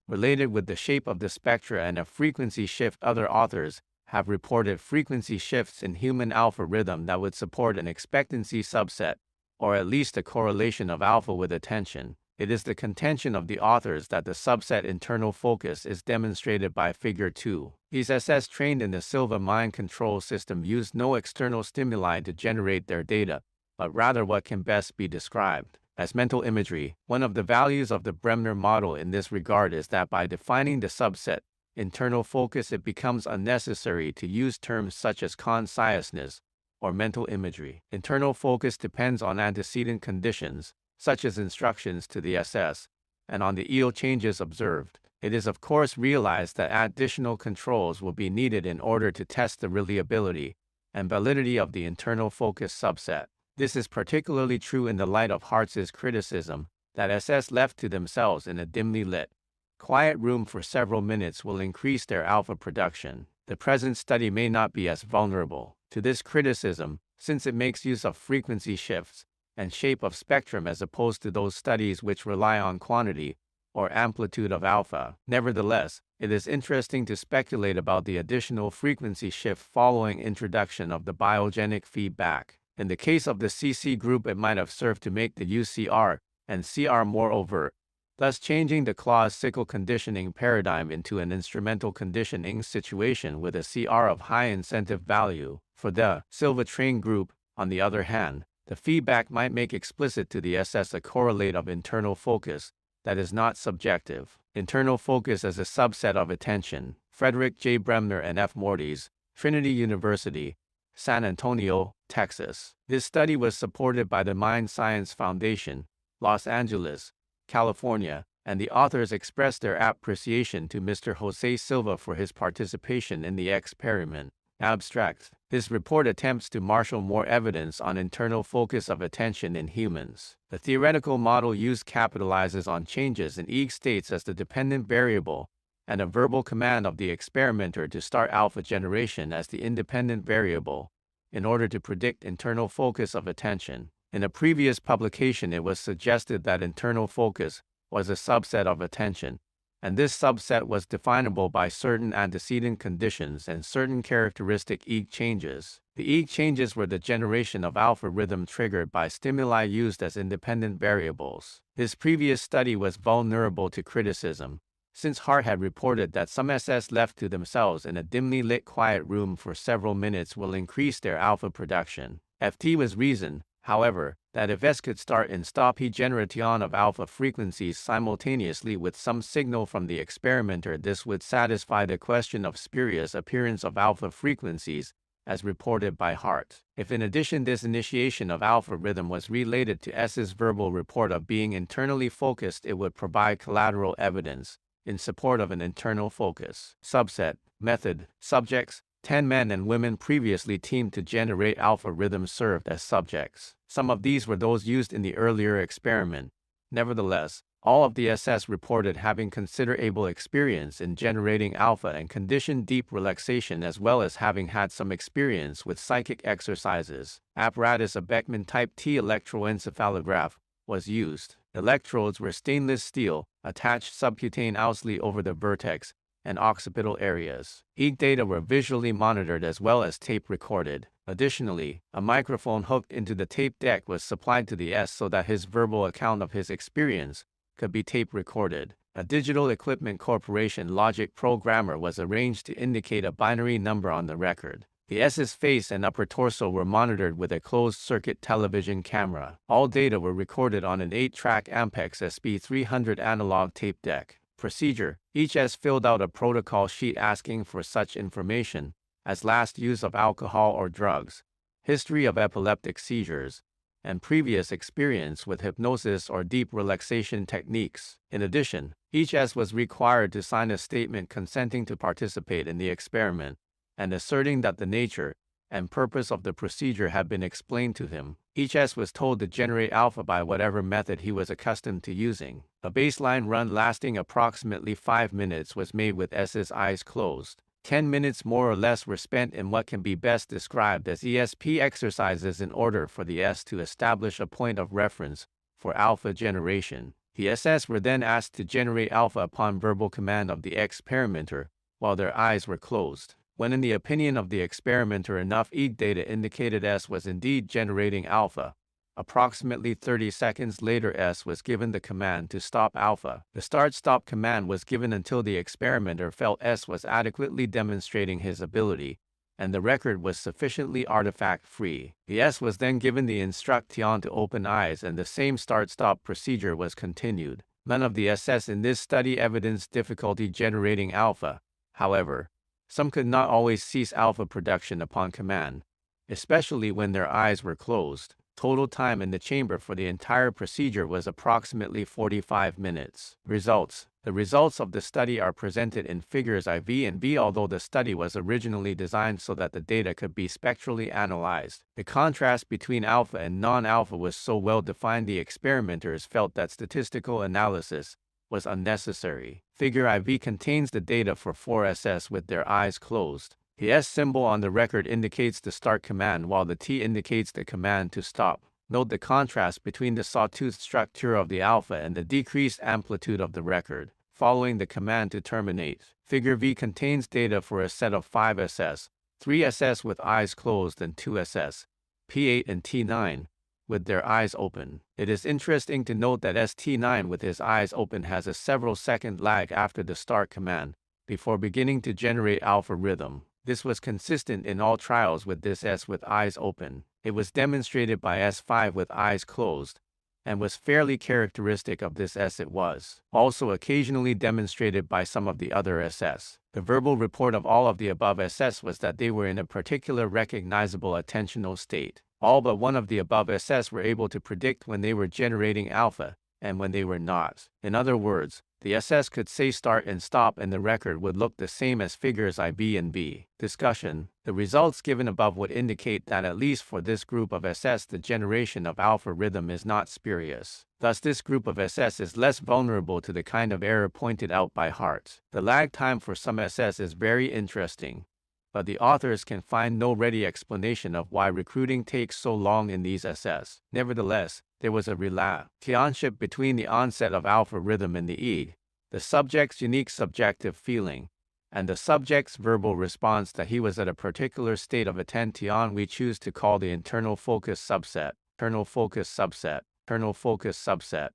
related with the shape of the spectra and a frequency shift. Other authors have reported frequency shifts in human alpha rhythm that would support an expectancy subset, or at least a correlation of alpha with attention. It is the contention of the authors that the subset internal focus is demonstrated by Figure 2. These SS trained in the Silva mind control system used no external stimuli to generate their data, but rather what can best be described as mental imagery. One of the values of the Bremner model in this regard is that by defining the subset internal focus, it becomes unnecessary to use terms such as consciousness or mental imagery. Internal focus depends on antecedent conditions, such as instructions to the SS, and on the EO changes observed. It is of course realized that additional controls will be needed in order to test the reliability and validity of the internal focus subset. This is particularly true in the light of Hartz's criticism that SS left to themselves in a dimly lit, quiet room for several minutes will increase their alpha production. The present study may not be as vulnerable to this criticism, since it makes use of frequency shifts and shape of spectrum as opposed to those studies which rely on quantity or amplitude of alpha. Nevertheless, it is interesting to speculate about the additional frequency shift following introduction of the biogenic feedback. In the case of the CC group, it might have served to make the UCR and CR more overt, thus changing the classical conditioning paradigm into an instrumental conditioning situation with a CR of high incentive value. For the Silva trained group, on the other hand, the feedback might make explicit to the SS a correlate of internal focus that is not subjective. Internal focus as a subset of attention. Frederick J. Bremner and F. Mortis, Trinity University, San Antonio, Texas. This study was supported by the Mind Science Foundation, Los Angeles, California, and the authors expressed their appreciation to Mr. Jose Silva for his participation in the experiment. Abstract. This report attempts to marshal more evidence on internal focus of attention in humans. The theoretical model used capitalizes on changes in EEG states as the dependent variable, and a verbal command of the experimenter to start alpha generation as the independent variable, in order to predict internal focus of attention. In a previous publication, it was suggested that internal focus was a subset of attention, and this subset was definable by certain antecedent conditions and certain characteristic EEG changes. The EEG changes were the generation of alpha rhythm triggered by stimuli used as independent variables. This previous study was vulnerable to criticism, since Hart had reported that some SS left to themselves in a dimly lit quiet room for several minutes will increase their alpha production. FT was reasoned, however, that if S could start and stop generation of alpha frequencies simultaneously with some signal from the experimenter, this would satisfy the question of spurious appearance of alpha frequencies, as reported by Hart. If in addition this initiation of alpha rhythm was related to S's verbal report of being internally focused, it would provide collateral evidence in support of an internal focus. Subset. Method. Subjects. 10 men and women previously teamed to generate alpha rhythms served as subjects. Some of these were those used in the earlier experiment. Nevertheless, all of the SS reported having considerable experience in generating alpha and conditioned deep relaxation, as well as having had some experience with psychic exercises. Apparatus: a Beckman Type T electroencephalograph was used. Electrodes were stainless steel, attached subcutaneously over the vertex and occipital areas. EEG data were visually monitored as well as tape recorded. Additionally, a microphone hooked into the tape deck was supplied to the S so that his verbal account of his experience could be tape recorded. A Digital Equipment Corporation logic programmer was arranged to indicate a binary number on the record. The S's face and upper torso were monitored with a closed-circuit television camera. All data were recorded on an 8-track Ampex SP300 analog tape deck. Procedure: each S filled out a protocol sheet asking for such information as last use of alcohol or drugs, history of epileptic seizures, and previous experience with hypnosis or deep relaxation techniques. In addition, each S was required to sign a statement consenting to participate in the experiment and asserting that the nature and purpose of the procedure had been explained to him. Each S was told to generate alpha by whatever method he was accustomed to using. A baseline run lasting approximately 5 minutes was made with S's eyes closed. 10 minutes more or less were spent in what can be best described as ESP exercises in order for the S to establish a point of reference for alpha generation. The SS were then asked to generate alpha upon verbal command of the experimenter while their eyes were closed. When in the opinion of the experimenter enough EEG data indicated S was indeed generating alpha, approximately 30 seconds later S was given the command to stop alpha. The start-stop command was given until the experimenter felt S was adequately demonstrating his ability, and the record was sufficiently artifact-free. The S was then given the instruction to open eyes and the same start-stop procedure was continued. None of the SS in this study evidenced difficulty generating alpha. However, some could not always cease alpha production upon command, especially when their eyes were closed. Total time in the chamber for the entire procedure was approximately 45 minutes. Results. The results of the study are presented in figures IV and B. Although the study was originally designed so that the data could be spectrally analyzed, the contrast between alpha and non-alpha was so well defined the experimenters felt that statistical analysis was unnecessary. Figure IV contains the data for 4 SS with their eyes closed. The S symbol on the record indicates the start command while the T indicates the command to stop. Note the contrast between the sawtooth structure of the alpha and the decreased amplitude of the record following the command to terminate. Figure V contains data for a set of 5 SS, 3 SS with eyes closed and 2 SS, P8 and T9, with their eyes open. It is interesting to note that ST9 with his eyes open has a several second lag after the start command before beginning to generate alpha rhythm. This was consistent in all trials with this S with eyes open. It was demonstrated by S5 with eyes closed, and was fairly characteristic of this S. It was also occasionally demonstrated by some of the other SS. The verbal report of all of the above SS was that they were in a particular recognizable attentional state. All but one of the above SS were able to predict when they were generating alpha, and when they were not. In other words, the SS could say start and stop and the record would look the same as figures IB and B. Discussion. The results given above would indicate that at least for this group of SS the generation of alpha rhythm is not spurious. Thus this group of SS is less vulnerable to the kind of error pointed out by Hart. The lag time for some SS is very interesting, but the authors can find no ready explanation of why recruiting takes so long in these SS. Nevertheless, there was a relationship between the onset of alpha rhythm and the EEG, the subject's unique subjective feeling, and the subject's verbal response that he was at a particular state of attention we choose to call the internal focus subset, internal focus subset, internal focus subset.